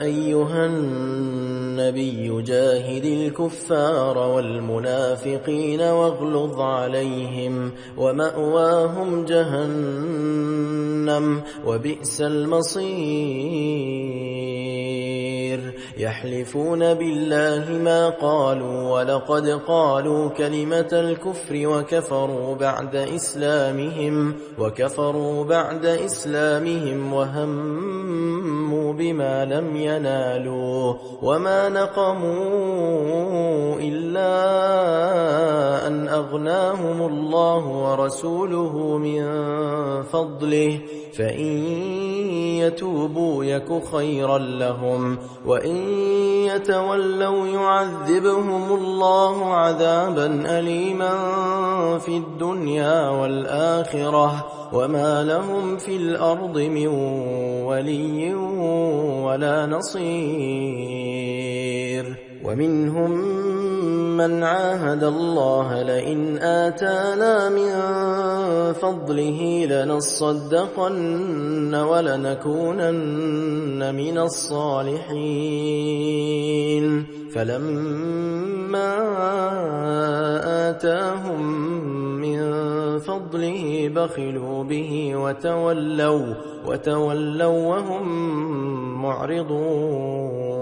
أيها النبي جاهد الكفار والمنافقين واغلظ عليهم ومأواهم جهنم وبئس المصير. يحلفون بالله ما قالوا ولقد قالوا كلمة الكفر وكفروا بعد إسلامهم وهموا بما لم ينالوا وما نقموا إلا أن أغناهم الله ورسوله من فضله فإن يتوبوا يك خيرا لهم وإن يتولوا يعذبهم الله عذابا أليما في الدنيا والآخرة وما لهم في الأرض من ولي ولا نصير. ومنهم من عاهد الله لئن آتانا من فضله لنصدقن ولنكونن من الصالحين فلما آتاهم من فضله بخلوا به وتولوا وهم معرضون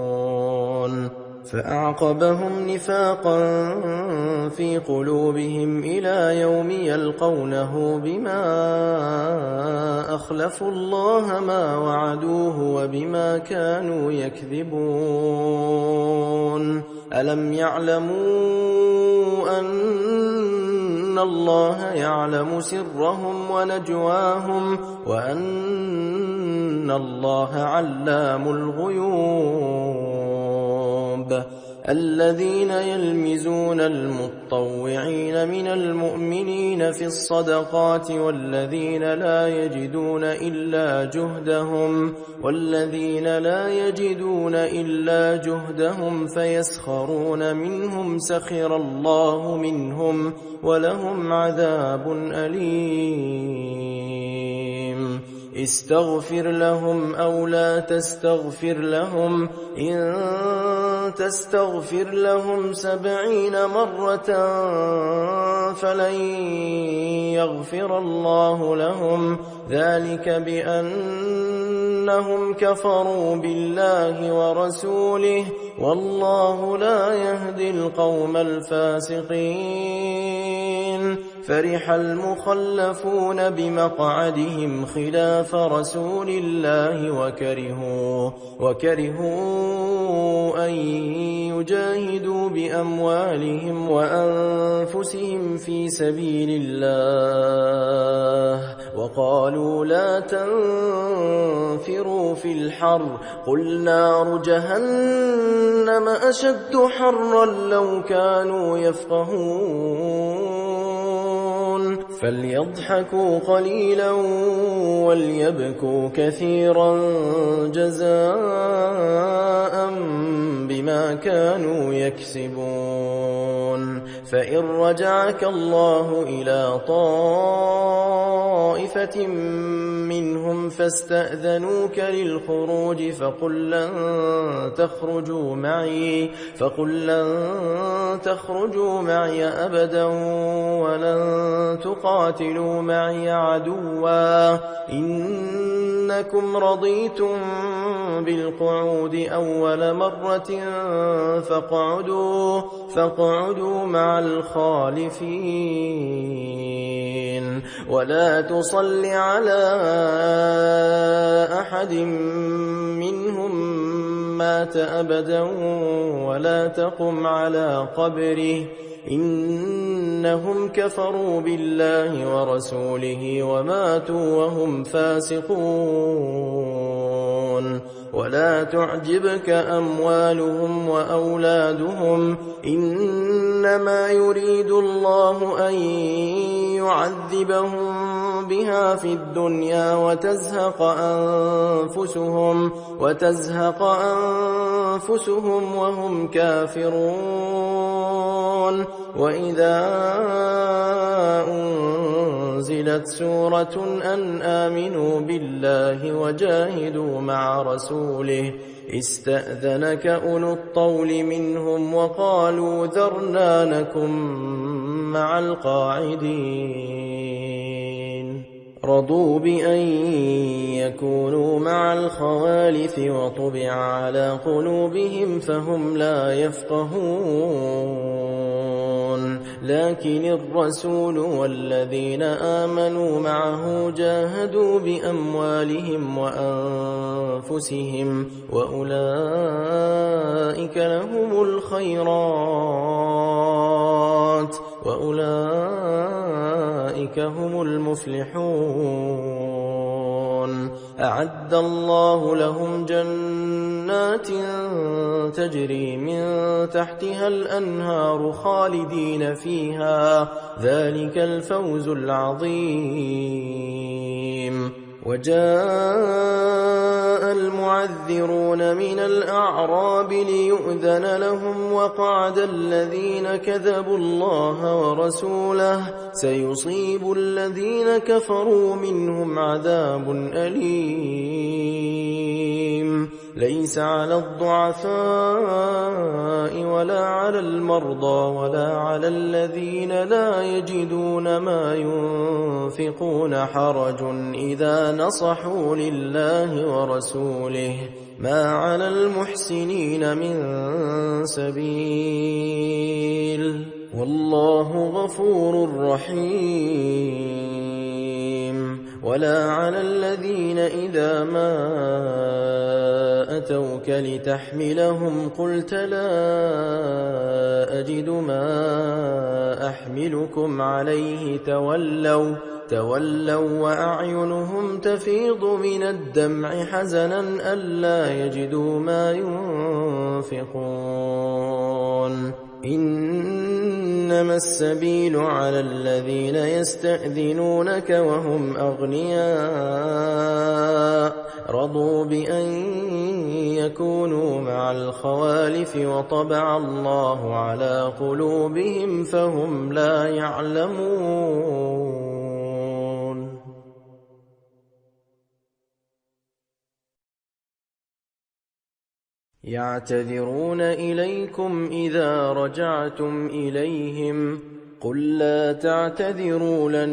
فأعقبهم نفاقا في قلوبهم إلى يوم يلقونه بما أخلفوا الله ما وعدوه وبما كانوا يكذبون. ألم يعلموا أن الله يعلم سرهم ونجواهم وأن الله علام الغيوب. الذين يلمزون المطوعين من المؤمنين في الصدقات والذين لا يجدون إلا جهدهم فيسخرون منهم سخر الله منهم ولهم عذاب أليم. استغفر لهم أو لا تستغفر لهم إن تستغفر لهم 70 مرة فلن يغفر الله لهم ذلك بأنهم كفروا بالله ورسوله والله لا يهدي القوم الفاسقين. فرح المخلفون بمقعدهم خلاف رسول الله وكرهوا أن يجاهدوا بأموالهم وأنفسهم في سبيل الله وقالوا لا تنفروا في الحر قل نار جهنم أشد حرا لو كانوا يفقهون. فليضحكوا قليلا وليبكوا كثيرا جزاء بما كانوا يكسبون. فإن رجعك الله إلى طائفة منهم فاستأذنوك للخروج فقل لن تخرجوا معي أبدا ولن تقاتلوا معي عدوا إنكم رضيتم بالقعود أول مرة فاقعدوا مع الخالفين ولا تصل على أحد منهم مات أبدا ولا تقم على قبره إنهم كفروا بالله ورسوله وماتوا وهم فاسقون ولا تعجبك أموالهم وأولادهم إنما يريد الله أن يعذبهم بها في الدنيا وتزهق أنفسهم وهم كافرون وإذا أنزلت سورة أن آمنوا بالله وجاهدوا مع رسوله استأذنك أولو الطول منهم وقالوا ذرنا نكن مع القاعدين رضوا بأن يكونوا مع الخوالف وطبع على قلوبهم فهم لا يفقهون لكن الرسول والذين آمنوا معه جاهدوا بأموالهم وأنفسهم وأولئك لهم الخيرات وأولئك هم المفلحون أعد الله لهم جنات تجري من تحتها الأنهار خالدين فيها ذلك الفوز العظيم وجاء المعذرون من الأعراب ليؤذن لهم وقعد الذين كذبوا الله ورسوله سيصيب الذين كفروا منهم عذاب أليم ليس على الضعفاء ولا على المرضى ولا على الذين لا يجدون ما ينفقون حرج إذا نصحوا لله ورسوله ما على المحسنين من سبيل والله غفور رحيم ولا على الذين إذا ما أتوك لتحملهم قلت لا أجد ما أحملكم عليه تولوا وأعينهم تفيض من الدمع حزنا ألا يجدوا ما ينفقون إنما السبيل على الذين يستأذنونك وهم أغنياء رضوا بأن يكونوا مع الخوالف وطبع الله على قلوبهم فهم لا يعلمون يعتذرون إليكم إذا رجعتم إليهم قل لا تعتذروا لن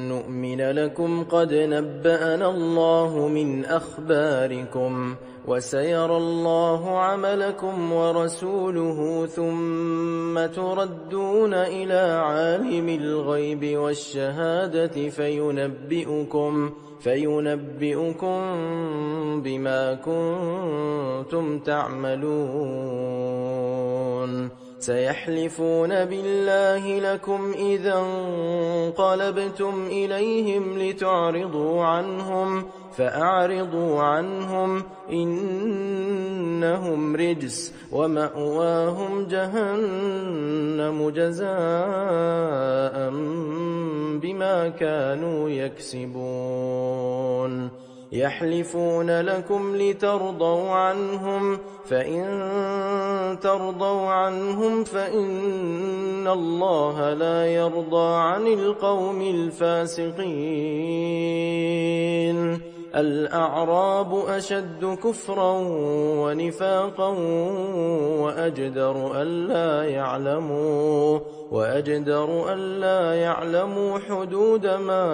نؤمن لكم قد نبأنا الله من أخباركم وسيرى الله عملكم ورسوله ثم تردون إلى عالم الغيب والشهادة فينبئكم بما كنتم تعملون سيحلفون بالله لكم إذا انقلبتم إليهم لتعرضوا عنهم فأعرضوا عنهم إنهم رجس ومأواهم جهنم جزاء بما كانوا يكسبون يحلفون لكم لترضوا عنهم فإن ترضوا عنهم فإن الله لا يرضى عن القوم الفاسقين الأعراب أشد كفرا ونفاقا وأجدر ألا يعلموا حدود ما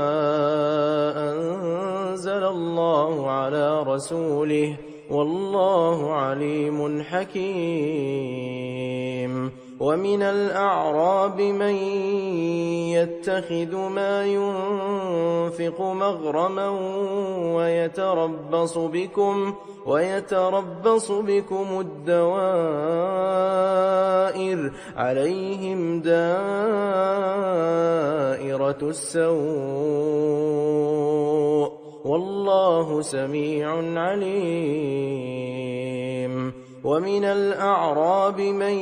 أنزل الله على رسوله والله عليم حكيم ومن الأعراب من يتخذ ما ينفق مغرما ويتربص بكم الدوائر عليهم دائرة السوء والله سميع عليم ومن الأعراب من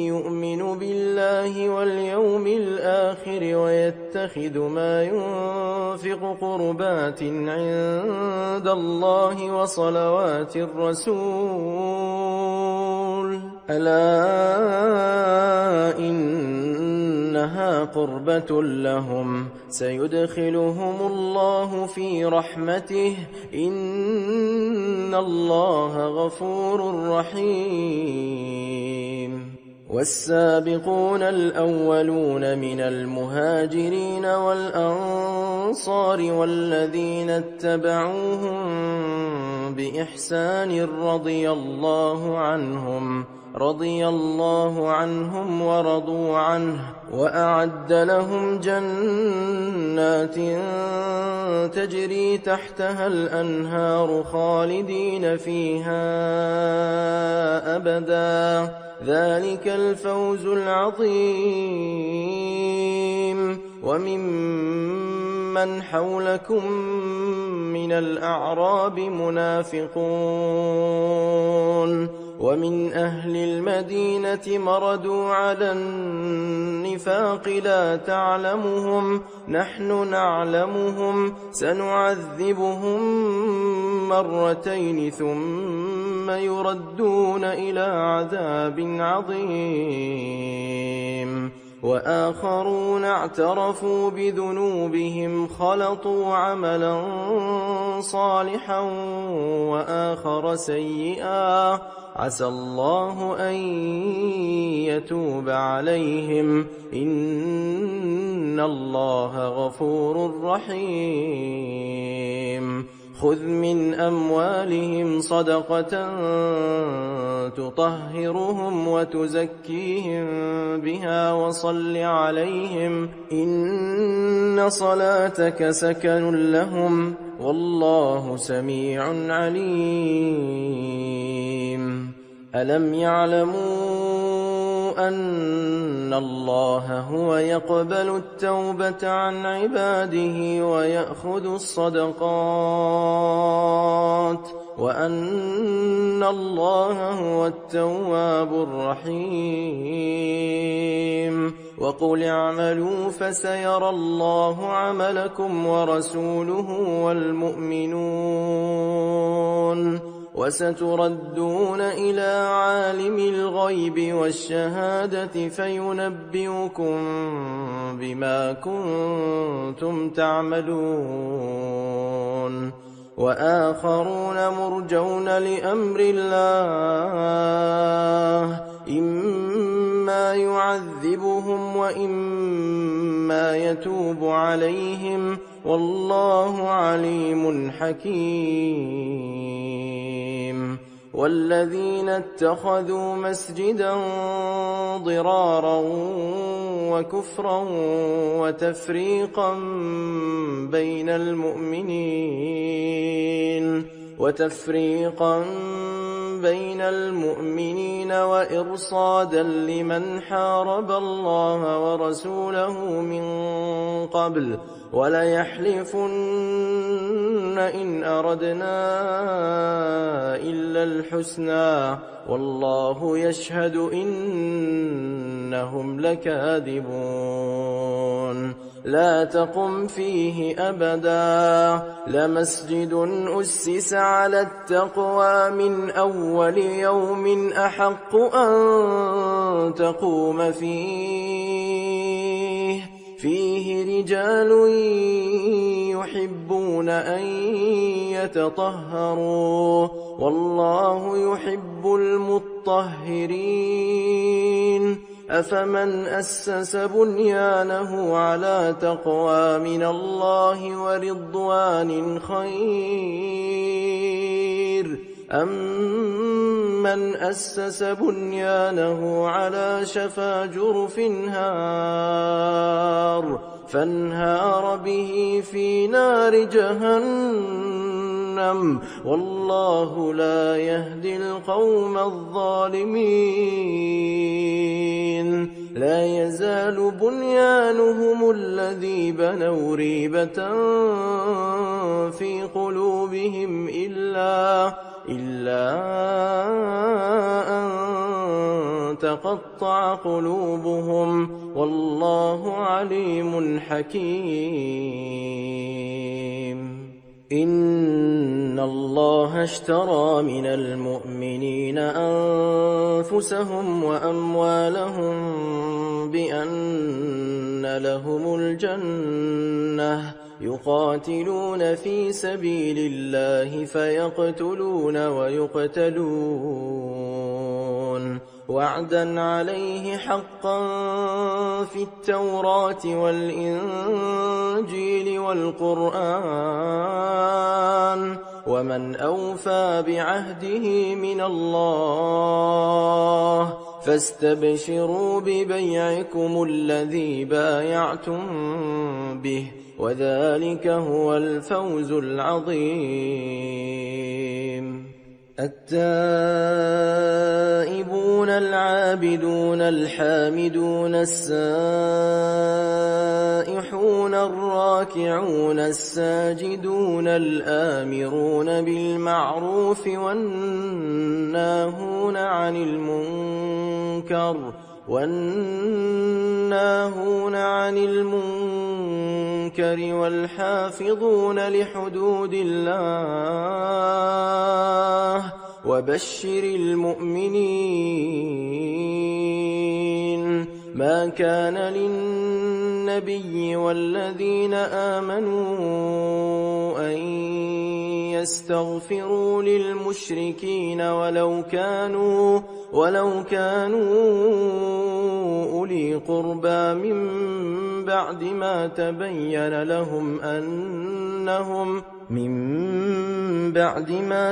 يؤمن بالله واليوم الآخر ويتخذ ما ينفق قربات عند الله وصلوات الرسول ألا إنها قربة لهم سيدخلهم الله في رحمته إن الله غفور رحيم والسابقون الأولون من المهاجرين والأنصار والذين اتبعوهم بإحسان رضي الله عنهم ورضوا عنه وأعد لهم جنات تجري تحتها الأنهار خالدين فيها أبدا ذلك الفوز العظيم وممن حولكم من الأعراب منافقون ومن أهل المدينة مردوا على النفاق لا تعلمهم نحن نعلمهم سنعذبهم مرتين ثم يردون إلى عذاب عظيم وآخرون اعترفوا بذنوبهم خلطوا عملا صالحا وآخر سيئا عسى الله أن يتوب عليهم إن الله غفور رحيم خذ من أموالهم صدقة تطهرهم وتزكيهم بها وصل عليهم إن صلاتك سكن لهم والله سميع عليم ألم يعلموا أن الله هو يقبل التوبة عن عباده ويأخذ الصدقات وأن الله هو التواب الرحيم وقل اعملوا فسيرى الله عملكم ورسوله والمؤمنون وستردون إلى عالم الغيب والشهادة فينبئكم بما كنتم تعملون وآخرون مرجون لأمر الله إما يعذبهم وإما يتوب عليهم والله عليم حكيم والذين اتخذوا مسجدا ضرارا وكفرا وتفريقا بين المؤمنين وإرصادا لمن حارب الله ورسوله من قبل وليحلفن إن أردنا إلا الحسنى والله يشهد إنهم لكاذبون لا تقم فيه أبدا لمسجد أسس على التقوى من أول يوم أحق أن تقوم فيه رجال يحبون أن يتطهروا والله يحب المطهرين أفمن أسس بنيانه على تقوى من الله ورضوان خير أَمَّنْ أَسَّسَ بُنْيَانَهُ عَلَى شَفَا جُرُفٍ هَارٍ فَانْهَارَ بِهِ فِي نَارِ جَهَنَّمَ وَاللَّهُ لَا يَهْدِي الْقَوْمَ الظَّالِمِينَ لا يزال بنيانهم الذي بنوا ريبة في قلوبهم إلا أن تقطع قلوبهم والله عليم حكيم إن الله اشترى من المؤمنين أنفسهم وأموالهم بأن لهم الجنة يقاتلون في سبيل الله فيقتلون ويقتلون وعدا عليه حقا في التوراة والإنجيل والقرآن ومن أوفى بعهده من الله فاستبشروا ببيعكم الذي بايعتم به وذلك هو الفوز العظيم التائبون العابدون الحامدون السائحون الراكعون الساجدون الآمرون بالمعروف والناهون عن المنكر والحافظون لحدود الله وبشر المؤمنين ما كان للنبي والذين آمنوا أن يستغفروا للمشركين ولو كانوا أولي قربى من بعد ما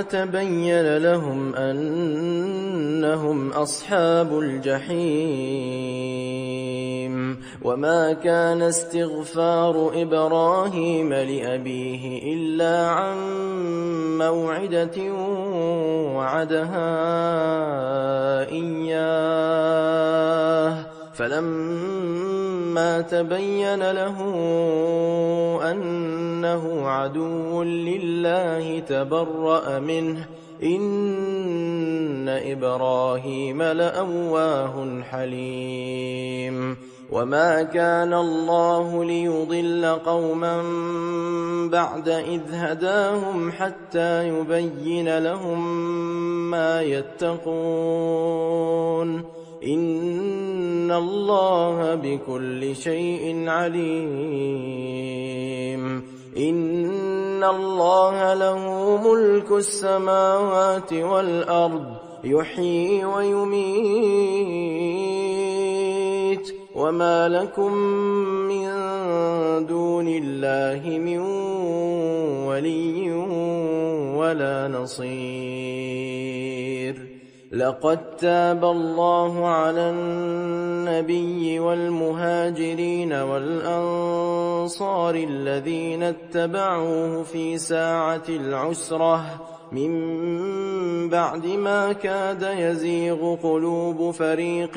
تبين لهم أنهم أصحاب الجحيم وما كان استغفار إبراهيم لأبيه إلا عن موعدة وعدها إياه فلما تبين له أنه عدو لله تبرأ منه إن إبراهيم لأواه حليم وما كان الله ليضل قوما بعد إذ هداهم حتى يبين لهم ما يتقون إن الله بكل شيء عليم إن الله له ملك السماوات والأرض يحيي ويميت وما لكم من دون الله من ولي ولا نصير لقد تاب الله على النبي والمهاجرين والأنصار الذين اتبعوه في ساعة العسرة من بعد ما كاد يزيغ قلوب فريق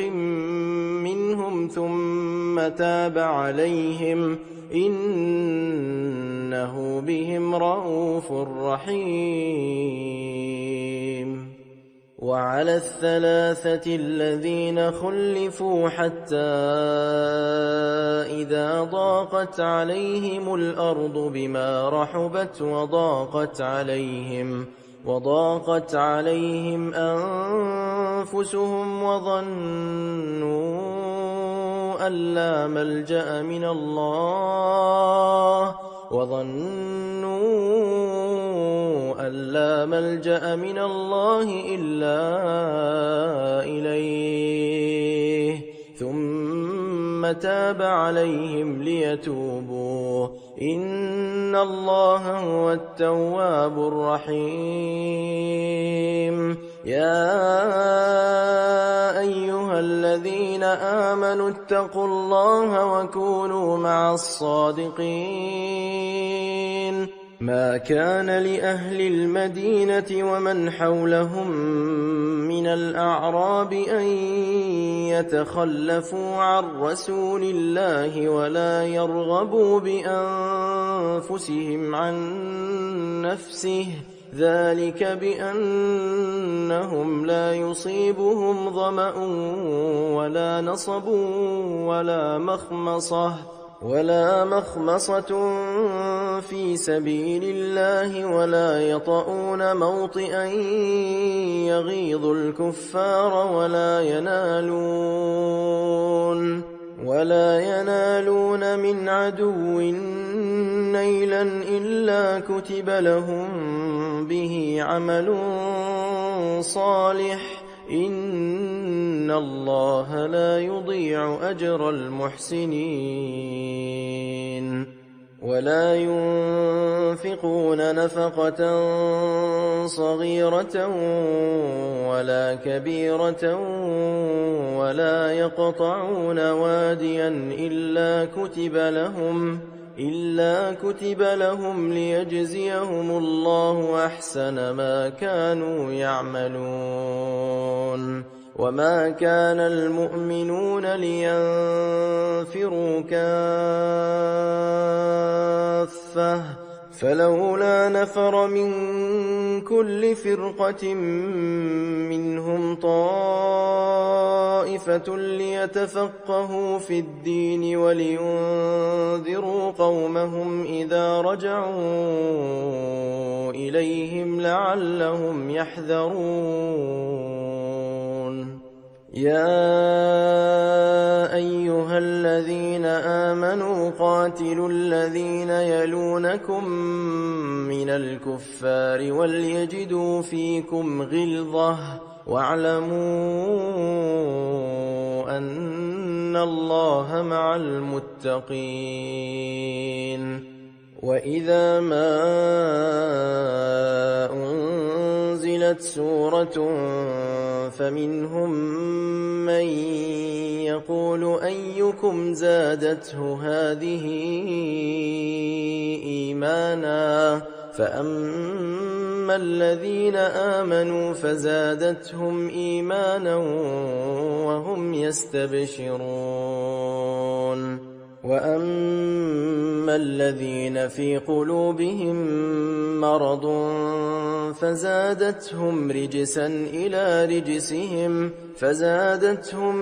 منهم ثم تاب عليهم إنه بهم رءوف رحيم وعلى الثلاثة الذين خلفوا حتى إذا ضاقت عليهم الأرض بما رحبت وضاقت عليهم أنفسهم وظنوا أن لا ملجأ من الله إلا إليه ثم ثم تاب عليهم ليتوبوا إن الله هو التواب الرحيم يا أيها الذين آمنوا اتقوا الله وكونوا مع الصادقين ما كان لأهل المدينة ومن حولهم من الأعراب أن يتخلفوا عن رسول الله ولا يرغبوا بأنفسهم عن نفسه ذلك بأنهم لا يصيبهم ظمأ ولا نصب ولا مخمصة في سبيل الله ولا يطؤون موطئا يغيظ الكفار ولا ينالون من عدو نيلا إلا كتب لهم به عمل صالح إن الله لا يضيع أجر المحسنين ولا ينفقون نفقة صغيرة ولا كبيرة ولا يقطعون واديا إلا كتب لهم ليجزيهم الله أحسن ما كانوا يعملون وما كان المؤمنون لينفروا كافة فلولا نفر من كل فرقة منهم طائفة ليتفقهوا في الدين ولينذروا قومهم إذا رجعوا إليهم لعلهم يحذرون يا أيها الذين آمنوا قاتلوا الذين يلونكم من الكفار وليجدوا فيكم غلظة واعلموا أن الله مع المتقين وإذا ما أنزلت سورة فمنهم من يقول أيكم زادته هذه إيمانا فأما الذين آمنوا فزادتهم إيمانا وهم يستبشرون وأما الذين في قلوبهم مرض فزادتهم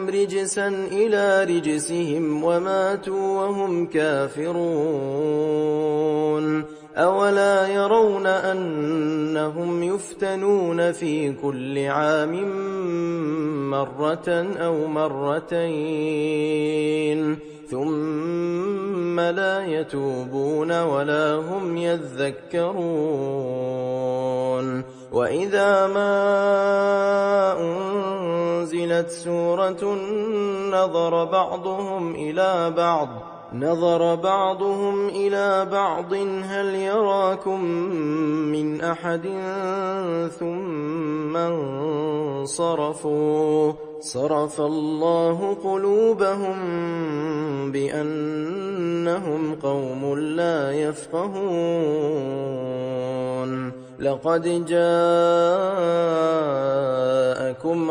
رجسا إلى رجسهم وماتوا وهم كافرون أولا يرون أنهم يفتنون في كل عام مرة أو مرتين ثم لا يتوبون ولا هم يذكرون وإذا ما أنزلت سورة نظر بعضهم إلى بعض هل يراكم من أحد ثم انصرفوا صرف الله قلوبهم بأنهم قوم لا يفقهون لقد جاءكم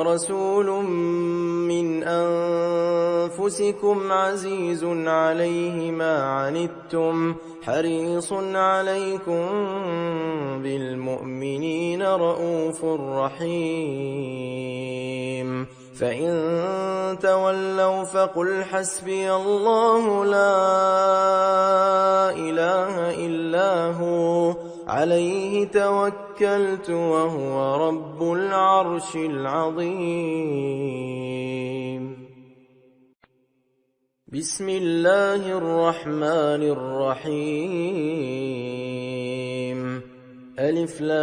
رسول من أنفسكم عزيز عليه ما عنتم حريص عليكم بالمؤمنين رءوف رحيم فإن تولوا فقل حسبي الله لا إله إلا هو عليه توكلت وهو رب العرش العظيم بسم الله الرحمن الرحيم ألف لام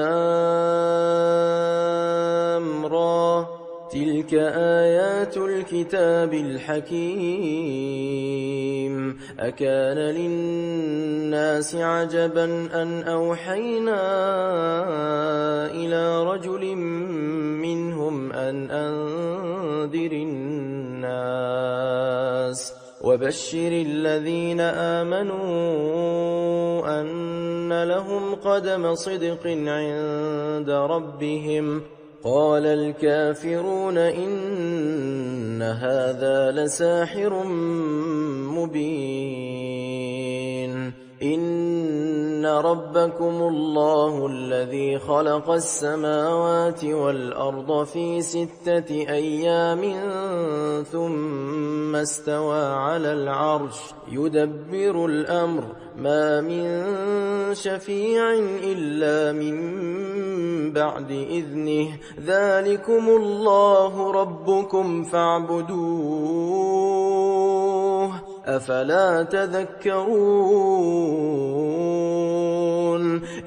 را تلك آيات الكتاب الحكيم أكان للناس عجبا أن أوحينا إلى رجل منهم أن أنذر الناس وبشر الذين آمنوا أن لهم قدم صدق عند ربهم قال الكافرون إن هذا لساحر مبين إن ربكم الله الذي خلق السماوات والأرض في 6 أيام ثم استوى على العرش يدبر الأمر ما من شفيع إلا من بعد إذنه ذلكم الله ربكم فاعبدوه أفلا تذكرون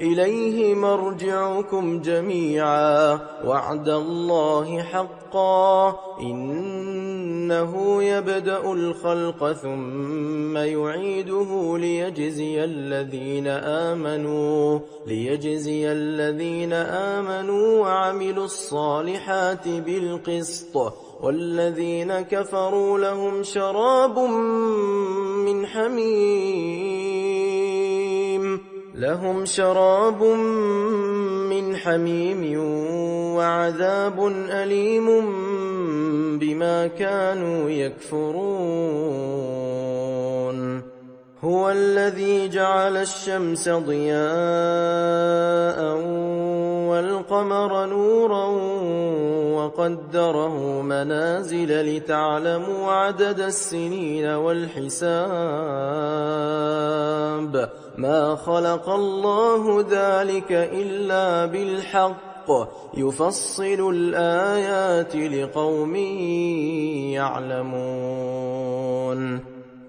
إليه مرجعكم جميعا وعد الله حقا إنه يبدأ الخلق ثم يعيده ليجزي الذين آمنوا وعملوا الصالحات بالقسط والذين كفروا لهم شراب من حميم وعذاب أليم بما كانوا يكفرون هو الذي جعل الشمس ضياء والقمر نورا وقدره منازل لتعلموا عدد السنين والحساب ما خلق الله ذلك إلا بالحق يفصل الآيات لقوم يعلمون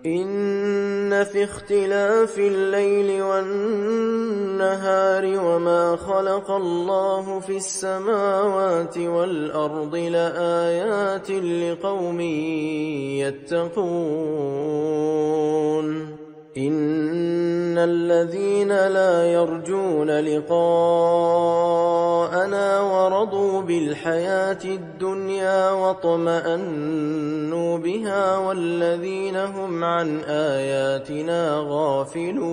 إن في اختلاف الليل والنهار وما خلق الله في السماوات والأرض لآيات لقوم يتقون إن الذين لا يرجون لقاءنا ورضوا بالحياة الدنيا واطمأنوا بها والذين هم عن آياتنا غافلون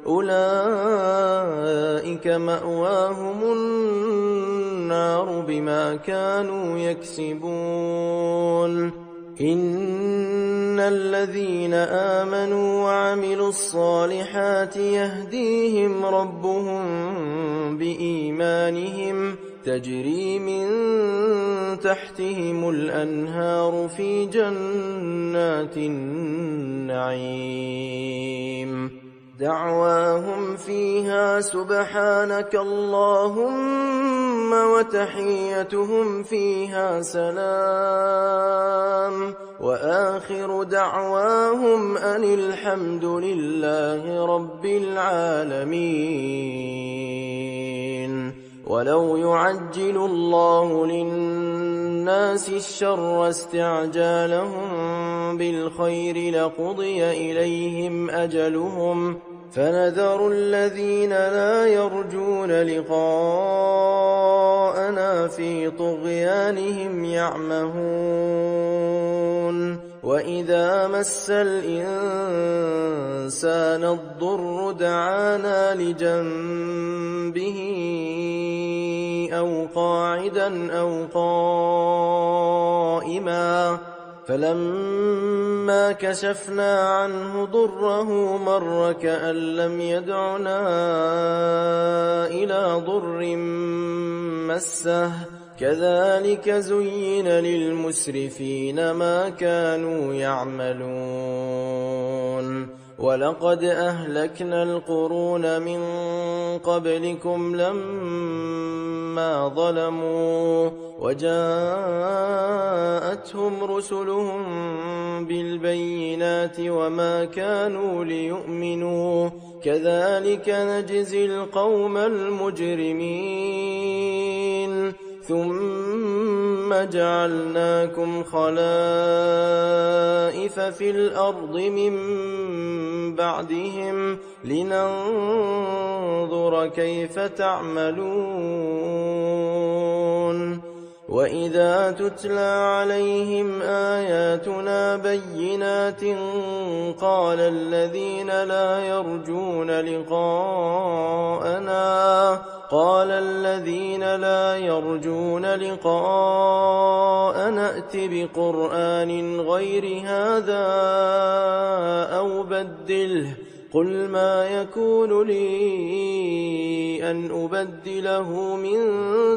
أولئك مأواهم النار بما كانوا يكسبون إن الذين آمنوا وعملوا الصالحات يهديهم ربهم بإيمانهم تجري من تحتهم الأنهار في جنات النعيم دعواهم فيها سبحانك اللهم وتحيتهم فيها سلام وآخر دعواهم أن الحمد لله رب العالمين ولو يعجل الله للناس الشر استعجالهم بالخير لقضي إليهم أجلهم فنذر الذين لا يرجون لقاءنا في طغيانهم يعمهون وإذا مس الإنسان الضر دعانا لجنبه أو قاعدا أو قائما فلما كشفنا عنه ضره مر كأن لم يدعنا إلى ضر مسه كذلك زين للمسرفين ما كانوا يعملون ولقد أهلكنا القرون من قبلكم لما ظلموا وجاءتهم رسلهم بالبينات وما كانوا ليؤمنوا كذلك نجزي القوم المجرمين ثم جعلناكم خلائف في الأرض من بعدهم لننظر كيف تعملون وإذا تتلى عليهم آياتنا بينات قال الذين لا يرجون لقاءنا ائت بقرآن غير هذا أو بدله قل ما يكون لي أن أبدله من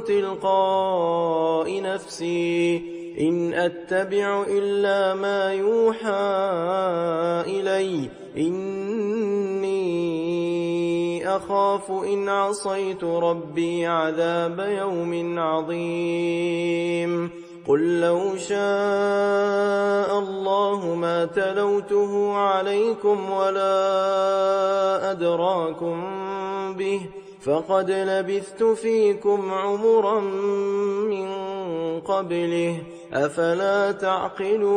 تلقاء نفسي إن أتبع إلا ما يوحى إلي إني أخاف إن عصيت ربي عذاب يوم عظيم قل لو شاء الله ما تلوته عليكم ولا أدراكم به فقد لبثت فيكم عمرا من قبله أفلا تعقلون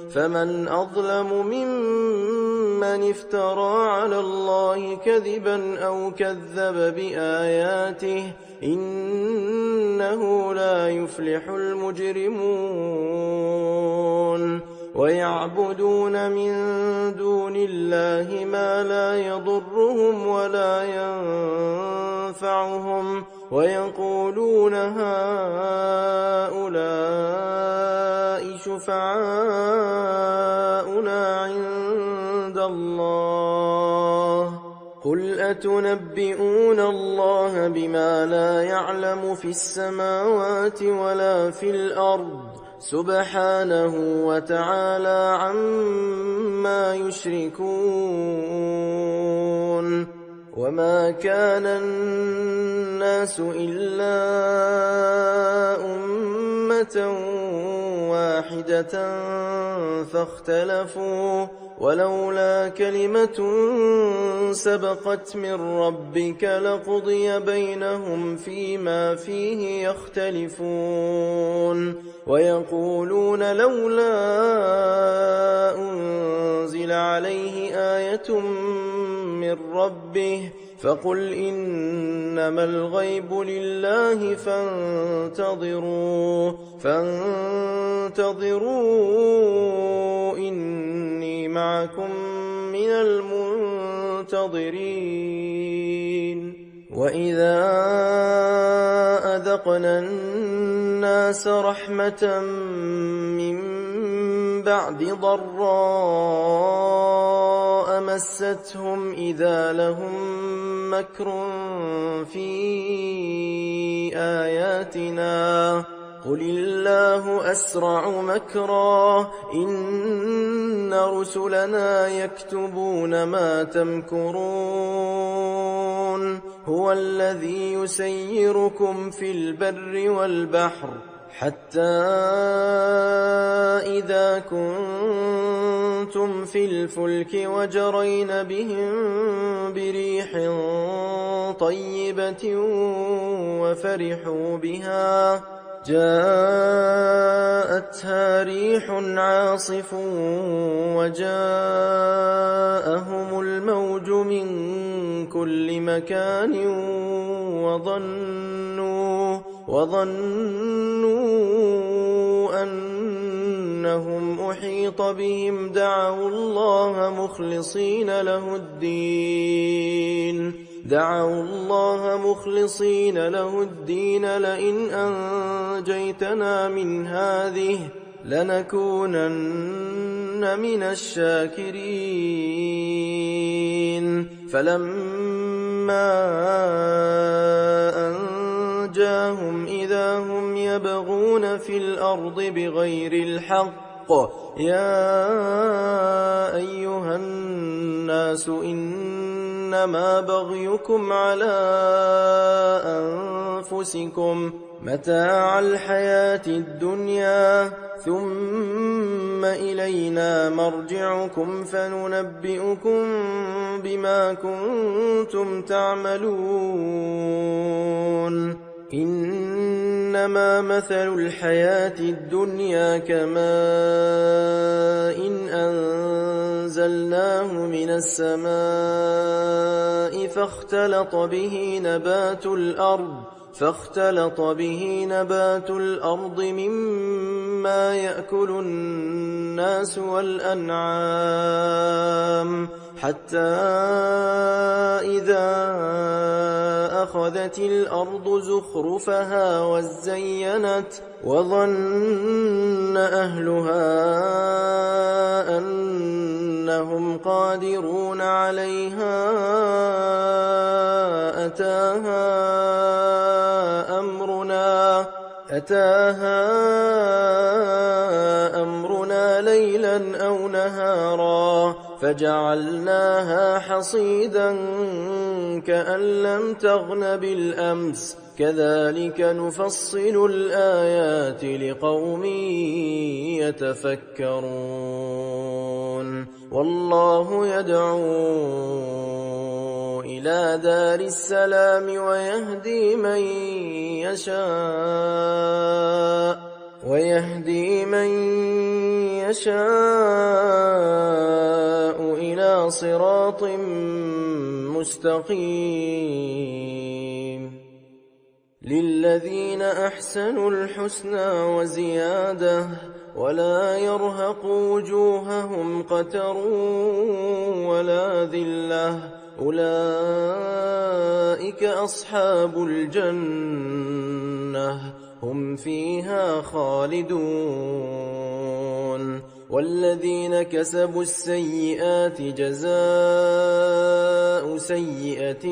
فمن أظلم ممن افترى على الله كذبا أو كذب بآياته إنه لا يفلح المجرمون ويعبدون من دون الله ما لا يضرهم ولا ينفعهم ويقولون هؤلاء شفعاؤنا عند الله قل أتنبئون الله بما لا يعلم في السماوات ولا في الأرض سبحانه وتعالى عما يشركون وما كان الناس إلا أمة واحدة فاختلفوا ولولا كلمة سبقت من ربك لقضي بينهم فيما فيه يختلفون ويقولون لولا أنزل عليه آية من ربه فقل إنما الغيب لله فانتظروا إني معكم من المنتظرين وإذا أذقنا الناس رحمة من بعد ضراء مستهم إذا لهم مكر في آياتنا قل الله أسرع مكرا إن رسلنا يكتبون ما تمكرون هو الذي يسيركم في البر والبحر حتى إذا كنتم في الفلك وجرين بهم بريح طيبة وفرحوا بها جاءتها ريح عاصف وجاءهم الموج من كل مكان وظنوا أنهم أحيط بهم دعوا الله مخلصين له الدين لئن أنجيتنا من هذه لنكونن من الشاكرين فلما أنجاهم إذا هم يبغون في الأرض بغير الحق يا أيها الناس إنما بغيكم على أنفسكم متاع الحياة الدنيا ثم إلينا مرجعكم فننبئكم بما كنتم تعملون إنما مثل الحياة الدنيا كماء إن أنزلناه من السماء فاختلط به نبات الأرض مما يأكل الناس والأنعام حتى إذا أخذت الأرض زخرفها وزينت وظن أهلها أنهم قادرون عليها أتاها أمرنا ليلا أو نهارا فجعلناها حصيدا كأن لم تغن بالأمس كذلك نفصل الآيات لقوم يتفكرون والله يدعو إلى دار السلام ويهدي من يشاء إلى صراط مستقيم للذين أحسنوا الحسنى وزيادة ولا يرهق وجوههم قتر ولا ذلة أولئك أصحاب الجنة هم فيها خالدون والذين كسبوا السيئات جزاء سيئة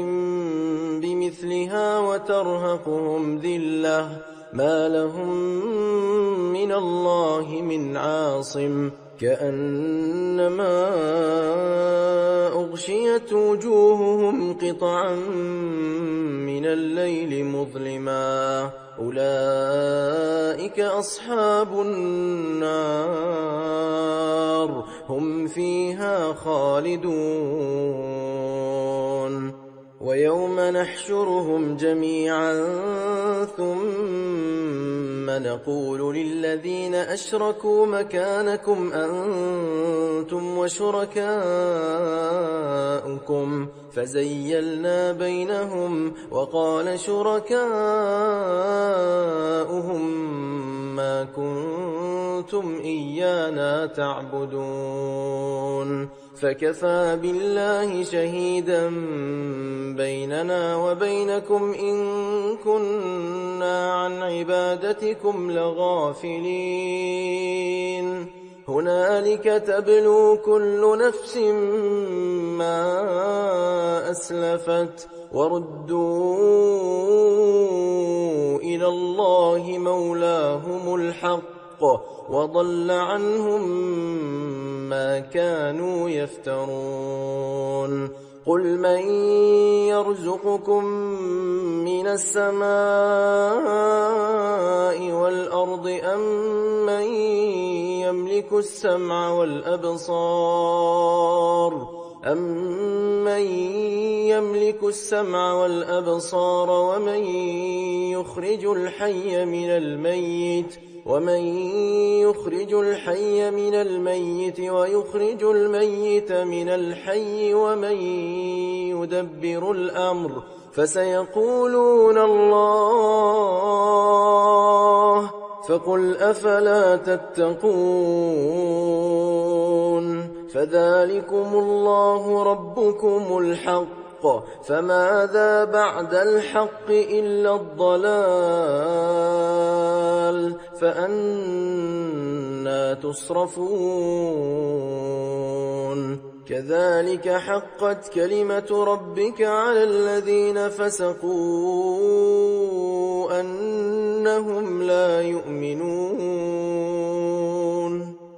بمثلها وترهقهم ذلة ما لهم من الله من عاصم كأنما أغشيت وجوههم قطعا من الليل مظلما أولئك أصحاب النار هم فيها خالدون ويوم نحشرهم جميعا ثم نقول للذين أشركوا مكانكم أنتم وشركاؤكم فزيلنا بينهم وقال شركاؤهم ما كنتم إيانا تعبدون فكفى بالله شهيدا بيننا وبينكم إن كنا عن عبادتكم لغافلين هنالك تبلو كل نفس ما أسلفت وردوا إلى الله مولاهم الحق وضل عنهم ما كانوا يفترون قل من يرزقكم من السماء والأرض أم من يملك السمع والأبصار ومن يخرج الحي من الميت ويخرج الميت من الحي ومن يدبر الأمر فسيقولون الله فقل أفلا تتقون فذلكم الله ربكم الحق فماذا بعد الحق إلا الضلال فأنى تصرفون كذلك حقت كلمة ربك على الذين فسقوا أنهم لا يؤمنون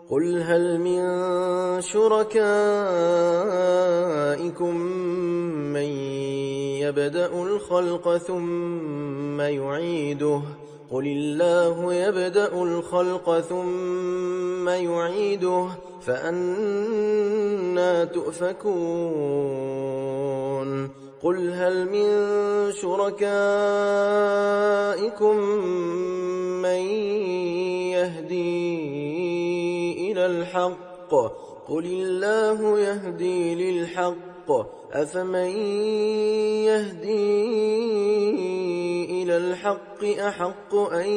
قل هل من شركائكم من يبدأ الخلق ثم يعيده قل الله يبدأ الخلق ثم يعيده فأنى تؤفكون قل هل من شركائكم من يهدي إلى الحق قل الله يهدي للحق أفمن يهدي إلى الحق أحق أن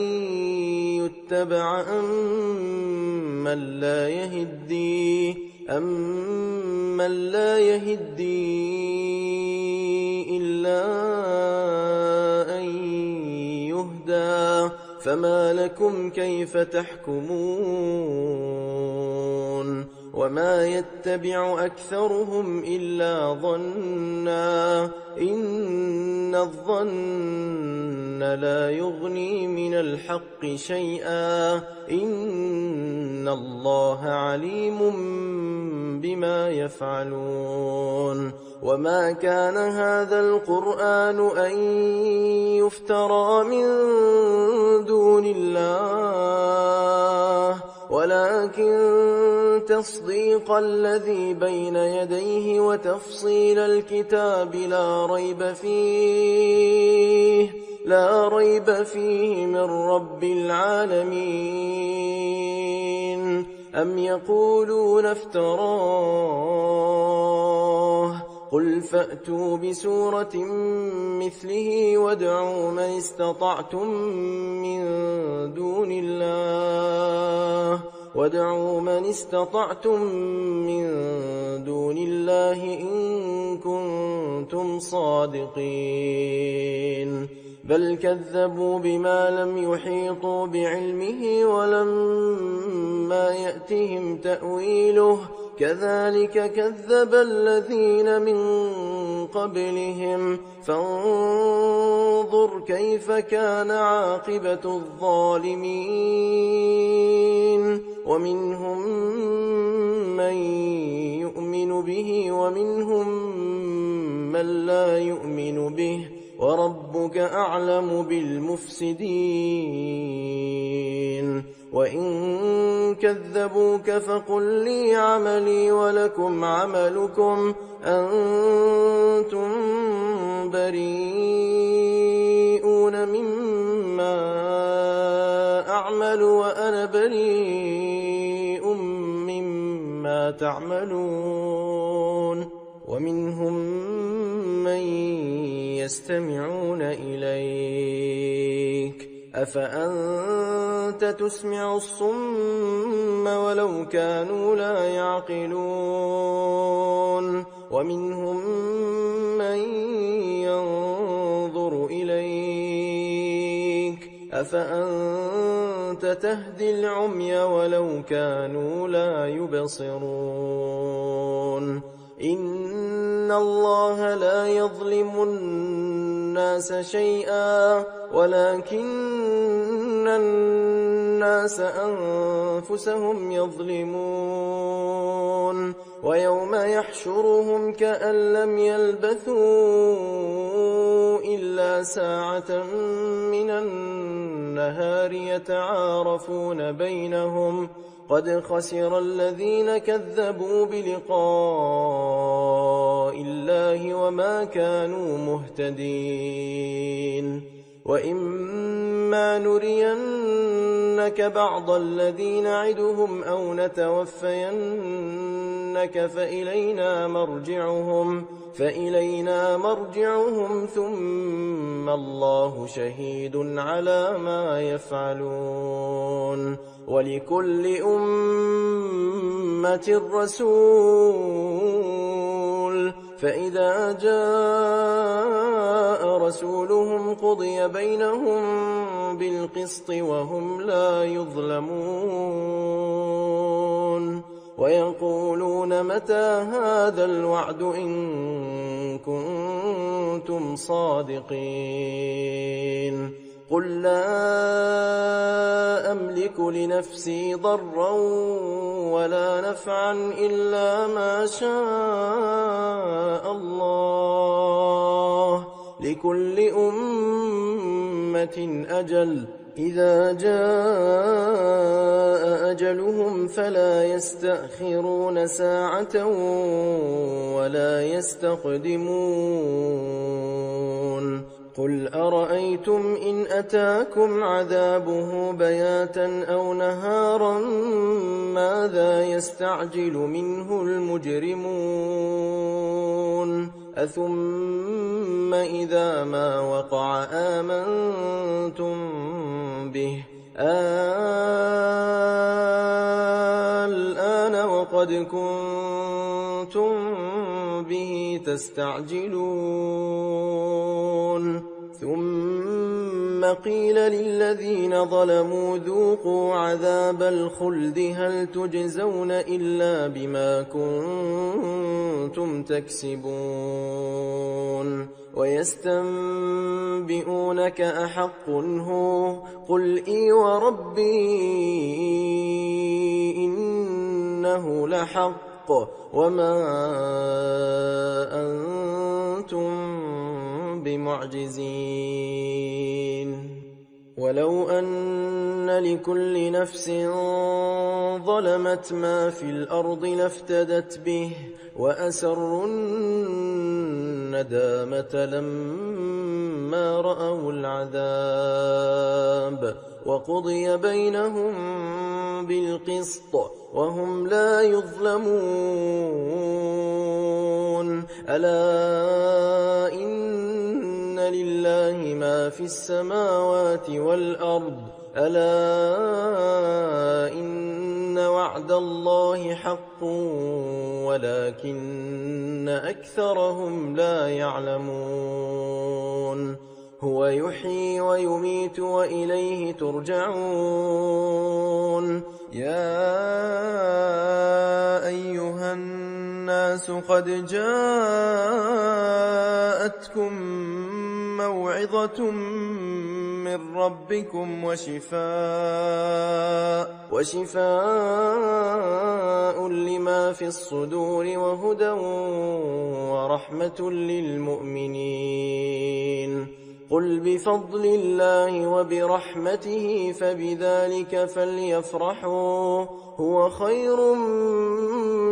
يتبع أمن لا يهدي إلا أن يهدى فما لكم كيف تحكمون وما يتبع أكثرهم إلا ظنا إن الظن لا يغني من الحق شيئا إن الله عليم بما يفعلون وما كان هذا القرآن أن يفترى من دون الله ولكن تصديق الذي بين يديه وتفصيل الكتاب لا ريب فيه من رب العالمين أم يقولون افتراه قل فأتوا بسورة مثله وادعوا من استطعتم من دون الله إن كنتم صادقين بل كذبوا بما لم يحيطوا بعلمه ولما يأتهم تأويله كذلك كذب الذين من قبلهم فانظر كيف كان عاقبة الظالمين ومنهم من يؤمن به ومنهم من لا يؤمن به وربك أعلم بالمفسدين وإن كذبوك فقل لي عملي ولكم عملكم أنتم بريئون مما أعمل وأنا بريء مما تعملون ومنهم من يستمعون إليك أفأنت تسمع الصم ولو كانوا لا يعقلون ومنهم من ينظر إليك أفأنت تهدي العمي ولو كانوا لا يبصرون إن الله لا يظلم الناس شيئا ولكن الناس أنفسهم يظلمون ويوم يحشرهم كأن لم يلبثوا إلا ساعة من النهار يتعارفون بينهم قد خسر الذين كذبوا بلقاء الله وما كانوا مهتدين وإما نرينك بعض الذي نعدهم أو نتوفينك فإلينا مرجعهم ثم الله شهيد على ما يفعلون ولكل أمة رسول فإذا جاء رسولهم قضي بينهم بالقسط وهم لا يظلمون ويقولون متى هذا الوعد إن كنتم صادقين قل لا أملك لنفسي ضرا ولا نفعا إلا ما شاء الله لكل أمة أجل إذا جاء أجلهم فلا يستأخرون ساعة ولا يستقدمون قل أرأيتم إن أتاكم عذابه بياتا أو نهارا ماذا يستعجل منه المجرمون أثم إذا ما وقع آمنتم به الآن وقد كنتم به تستعجلون ثم قيل للذين ظلموا ذوقوا عذاب الخلد هل تجزون إلا بما كنتم تكسبون ويستنبئونك أحق هو قل إي وربي إنه لحق وما أنتم بمعجزين ولو أن لكل نفس ظلمت ما في الأرض لافتدت به وأسروا الندامة لما رأوا العذاب وقضي بينهم بالقسط وهم لا يظلمون ألا إن لله ما في السماوات والأرض ألا إن وعد الله حق ولكن أكثرهم لا يعلمون هو يحيي ويميت وإليه ترجعون يا أيها الناس قد جاءتكم موعظة من ربكم وشفاء لما في الصدور وهدى ورحمة للمؤمنين قل بفضل الله وبرحمته فبذلك فليفرحوا هو خير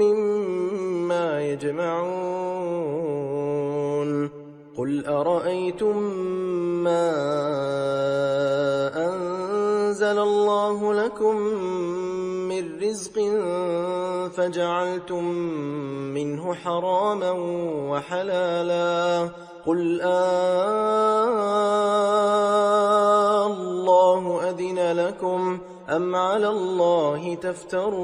مما يجمعون قل أرأيتم ما أنزل الله لكم من رزق فجعلتم منه حراما وحلالا قل الله أذن لكم أم على الله تفترون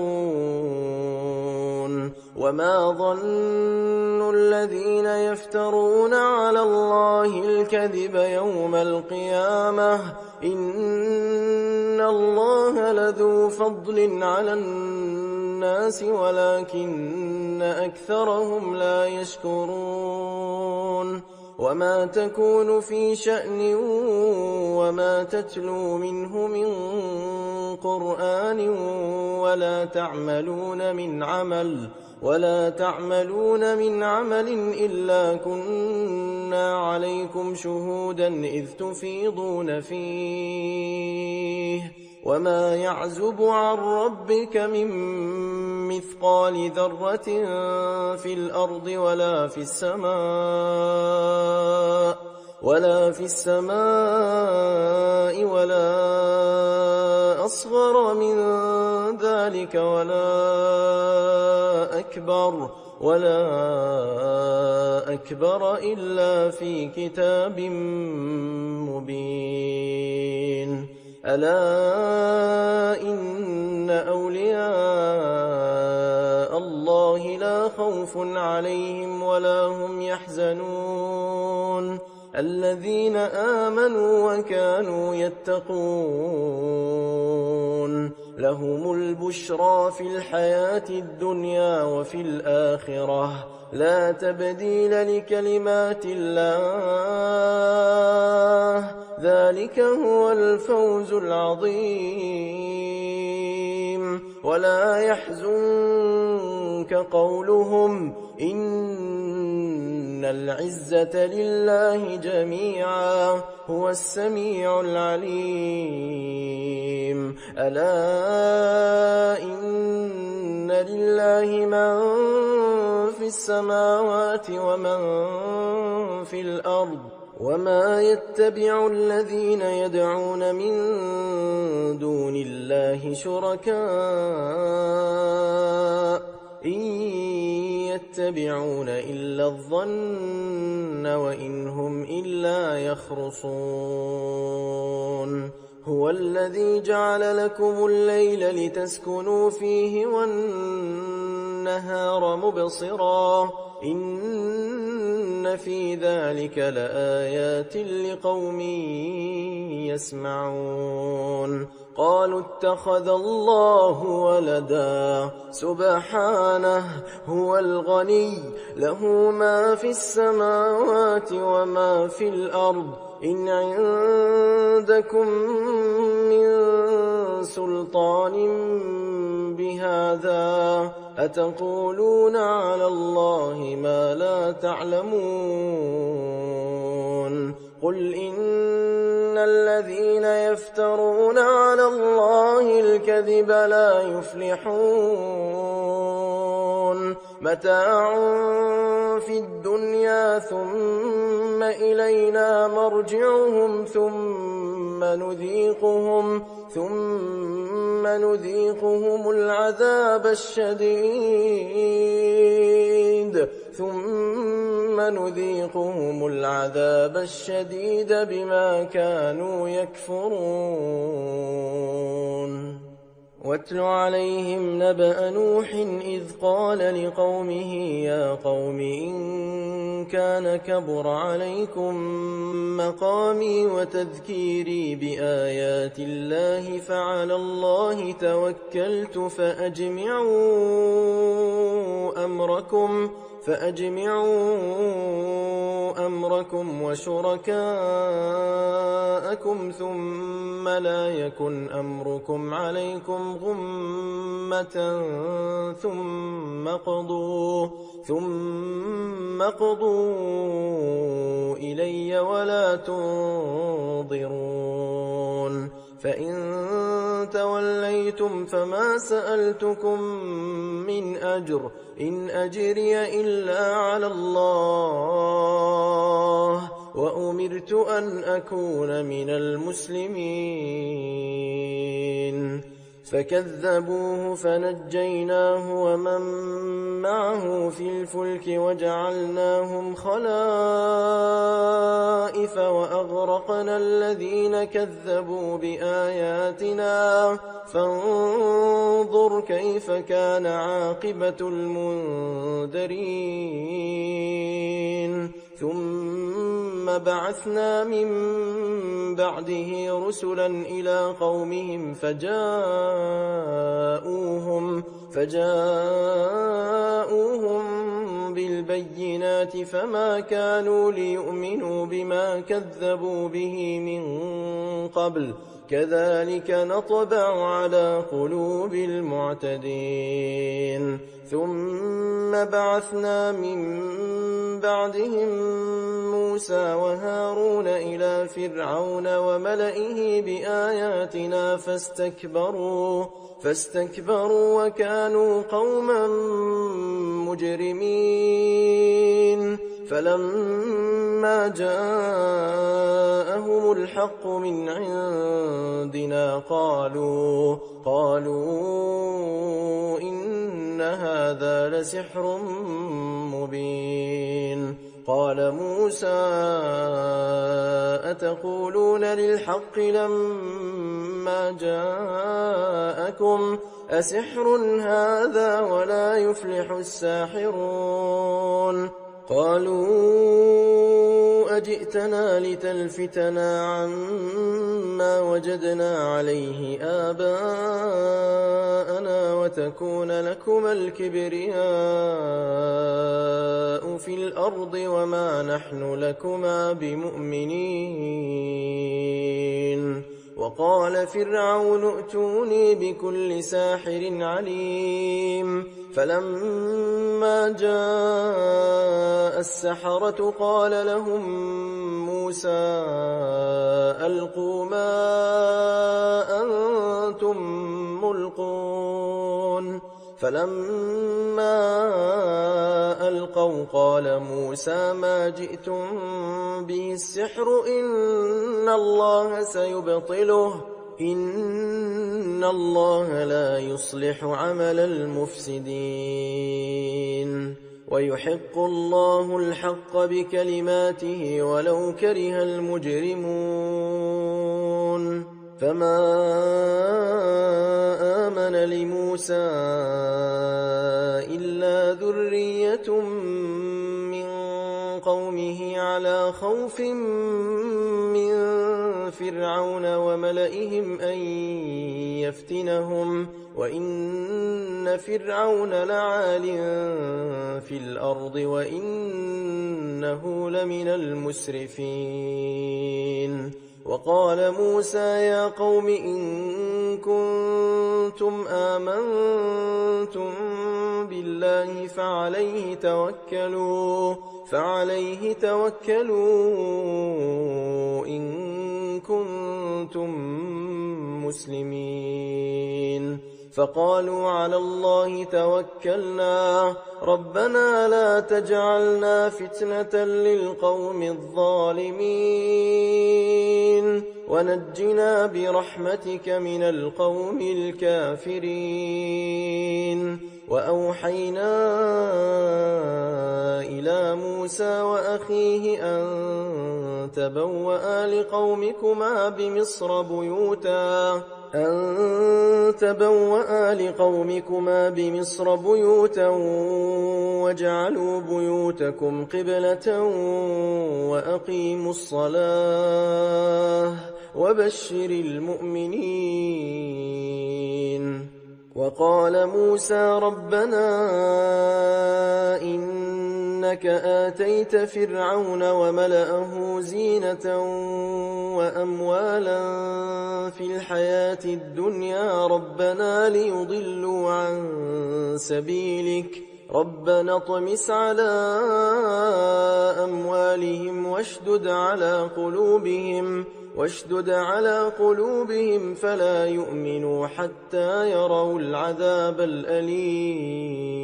وما ظن الذين يفترون على الله الكذب يوم القيامة إن الله لذو فضل على الناس ولكن أكثرهم لا يشكرون وما تكون في شأن وما تتلو منه من قرآن ولا تعملون من عمل إلا كنا عليكم شهودا إذ تفيضون فيه وما يعزب عن ربك من مثقال ذرة في الأرض ولا في السماء ولا أصغر من ذلك ولا أكبر إلا في كتاب مبين ألا إن أولياء الله لا خوف عليهم ولا هم يحزنون الذين آمنوا وكانوا يتقون لهم البشرى في الحياة الدنيا وفي الآخرة لا تبديل لكلمات الله ذلك هو الفوز العظيم ولا يحزنك قولهم إن العزة لله جميعا هو السميع العليم ألا إن لله من في السماوات ومن في الأرض وما يتبع الذين يدعون من دون الله شركاء إن يتبعون إلا الظن وإن هم إلا يخرصون هو الذي جعل لكم الليل لتسكنوا فيه والنهار مبصرا إن في ذلك لآيات لقوم يسمعون قالوا اتخذ الله ولدا سبحانه هو الغني له ما في السماوات وما في الأرض إن عندكم من سلطان بهذا أتقولون على الله ما لا تعلمون قل إن الذين يفترون على الله الكذب لا يفلحون متاع في الدنيا ثم إلينا مرجعهم ثم نذيقهم العذاب الشديد بما كانوا يكفرون واتل عليهم نبأ نوح إذ قال لقومه يا قوم إن كان كبر عليكم مقامي وتذكيري بآيات الله فعلى الله توكلت فأجمعوا أمركم وشركاءكم ثم لا يكن أمركم عليكم غمة ثم قضوا إلي ولا تنظرون فإن توليتم فما سألتكم من أجر إن أجري إلا على الله وأمرت أن أكون من المسلمين فكذبوه فنجيناه ومن معه في الفلك وجعلناهم خلائف وأغرقنا الذين كذبوا بآياتنا فانظر كيف كان عاقبة المنذرين ثم بعثنا من بعده رسلا إلى قومهم فجاءوهم بالبينات فما كانوا ليؤمنوا بما كذبوا به من قبل كذلك نطبع على قلوب المعتدين ثم بعثنا من بعدهم موسى وهارون إلى فرعون وملئه بآياتنا فاستكبروا وكانوا قوما مجرمين فلما جاءهم الحق من عندنا قالوا إن هذا لسحر مبين قال موسى أتقولون للحق لما جاءكم أسحر هذا ولا يفلح الساحرون قالوا أجئتنا لتلفتنا عما وجدنا عليه آباءنا وتكون لكما الكبرياء في الأرض وما نحن لكما بمؤمنين وقال فرعون ائتوني بكل ساحر عليم فلما جاء السحرة قال لهم موسى ألقوا ما أنتم ملقون فلما ألقوا قال موسى ما جئتم به السحر إن الله سيبطله إن الله لا يصلح عمل المفسدين ويحق الله الحق بكلماته ولو كره المجرمون فما آمن لموسى إلا ذرية من قومه على خوف من فرعون وملئهم أن يفتنهم وإن فرعون لعال في الأرض وإنه لمن المسرفين وقال موسى يا قوم إن كنتم آمنتم بالله فعليه توكلوا إن كنتم مسلمين فقالوا على الله توكلنا ربنا لا تجعلنا فتنة للقوم الظالمين ونجنا برحمتك من القوم الكافرين وأوحينا إلى موسى وأخيه أن تبوأ لقومكما بمصر بيوتا واجعلوا بيوتكم قبلة وأقيموا الصلاة وبشر المؤمنين وقال موسى ربنا إنك آتيت فرعون وملأه زينة وأموالا في الحياة الدنيا ربنا ليضلوا عن سبيلك ربنا اطمس على أموالهم واشدد على قلوبهم فلا يؤمنوا حتى يروا العذاب الأليم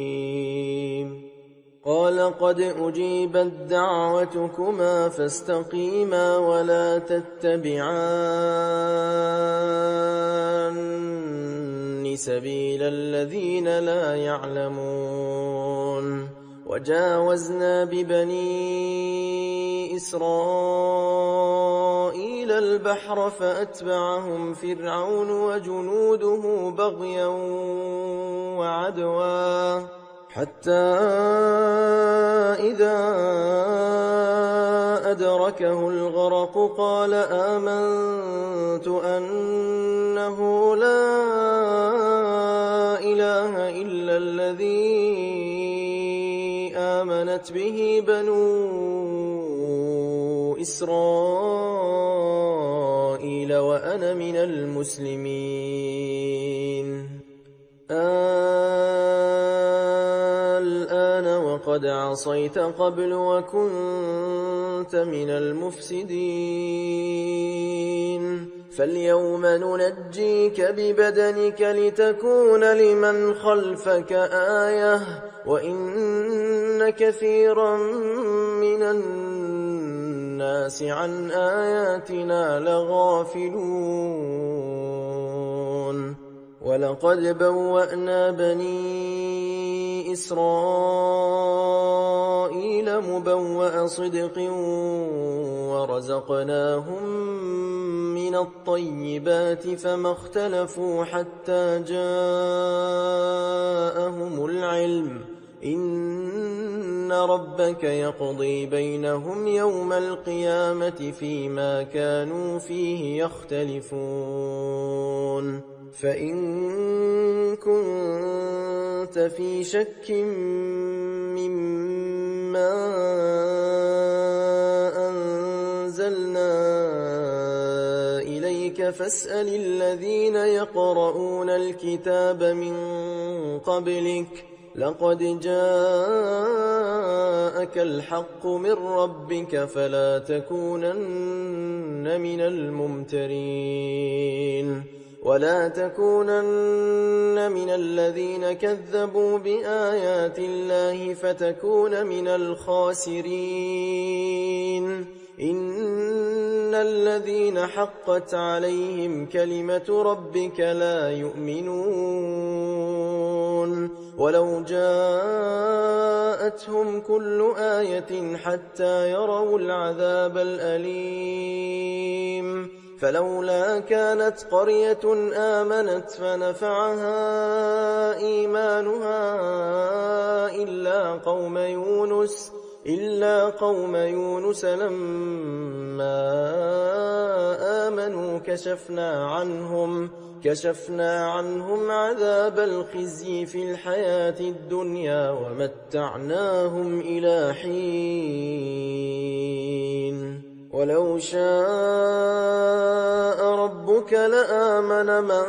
قال قد أجيبت دعوتكما فاستقيما ولا تتبعان سبيل الذين لا يعلمون وجاوزنا ببني إسرائيل البحر فأتبعهم فرعون وجنوده بغيا وعدوا حتى إذا أدركه الغرق قال آمنت أنه لا إله إلا الذي آمنت به بنو إسرائيل وأنا من المسلمين الآن وقد عصيت قبل وكنت من المفسدين فاليوم ننجيك ببدنك لتكون لمن خلفك آية وإن كثيرا من الناس عن آياتنا لغافلون ولقد بوأنا بني إسرائيل مبوأ صدق ورزقناهم من الطيبات فما اختلفوا حتى جاءهم العلم إن ربك يقضي بينهم يوم القيامة فيما كانوا فيه يختلفون فإن كنت في شك مما أنزلنا إليك فاسأل الذين يقرؤون الكتاب من قبلك لقد جاءك الحق من ربك فلا تكونن من الممترين ولا تكونن من الذين كذبوا بآيات الله فتكون من الخاسرين إن الذين حقت عليهم كلمة ربك لا يؤمنون ولو جاءتهم كل آية حتى يروا العذاب الأليم فلولا كانت قرية آمنت فنفعها إيمانها إلا قوم يونس لما آمنوا كشفنا عنهم عذاب الخزي في الحياة الدنيا ومتعناهم إلى حين ولو شاء ربك لآمن من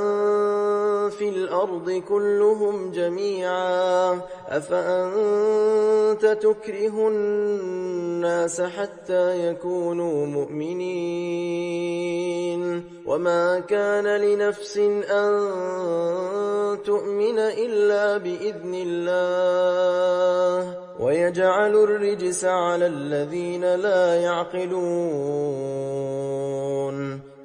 في الأرض كلهم جميعا أفأنت تكره الناس حتى يكونوا مؤمنين وما كان لنفس أن تؤمن إلا بإذن الله ويجعل الرجس على الذين لا يعقلون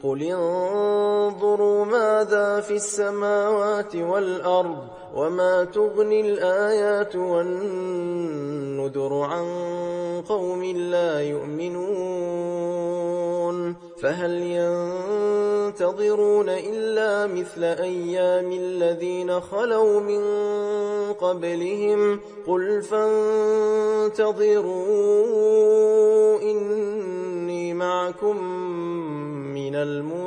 قل انظروا ماذا في السماوات والأرض وما تغني الآيات والنذر عن قوم لا يؤمنون فهل ينتظرون إلا مثل أيام الذين خلوا من قبلهم قل فانتظروا إني معكم من المنتظرين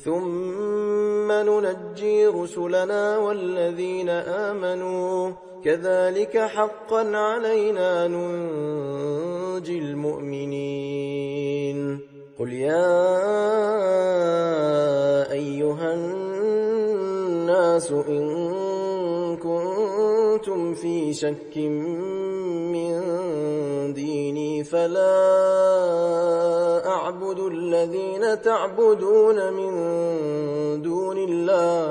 ثم ننجي رسلنا والذين آمنوا كذلك حقا علينا ننجي المؤمنين قل يا أيها الناس إن كنتم في شك من ديني فلا أعبد الذين تعبدون من دون الله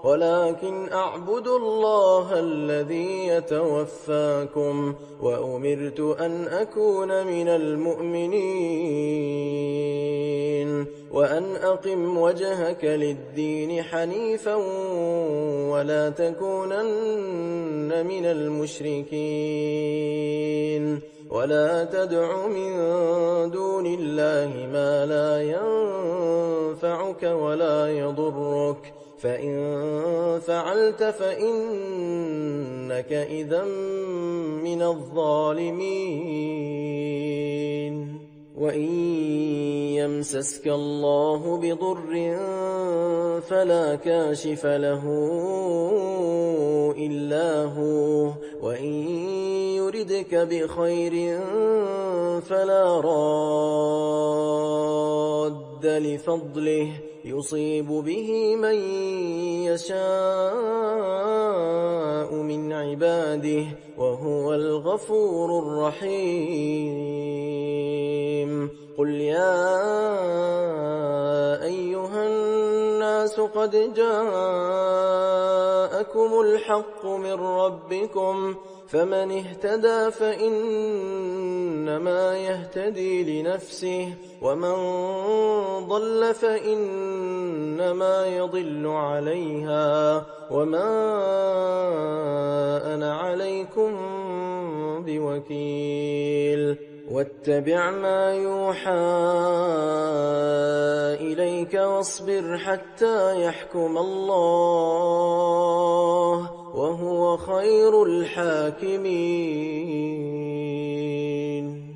ولكن أعبد الله الذي يتوفاكم وأمرت أن أكون من المؤمنين وأن أقم وجهك للدين حنيفا ولا تكونن من المشركين ولا تدع من دون الله ما لا ينفعك ولا يضرك فإن فعلت فإنك إذا من الظالمين وإن يمسسك الله بضر فلا كاشف له إلا هو وإن يردك بخير فلا راد لفضله يصيب به من يشاء من عباده وهو الغفور الرحيم قل يا أيها الناس قد جاءكم الحق من ربكم فمن اهتدى فإنما يهتدي لنفسه ومن ضل فإنما يضل عليها وما أنا عليكم بوكيل واتبع ما يوحى إليك واصبر حتى يحكم الله وهو خير الحاكمين.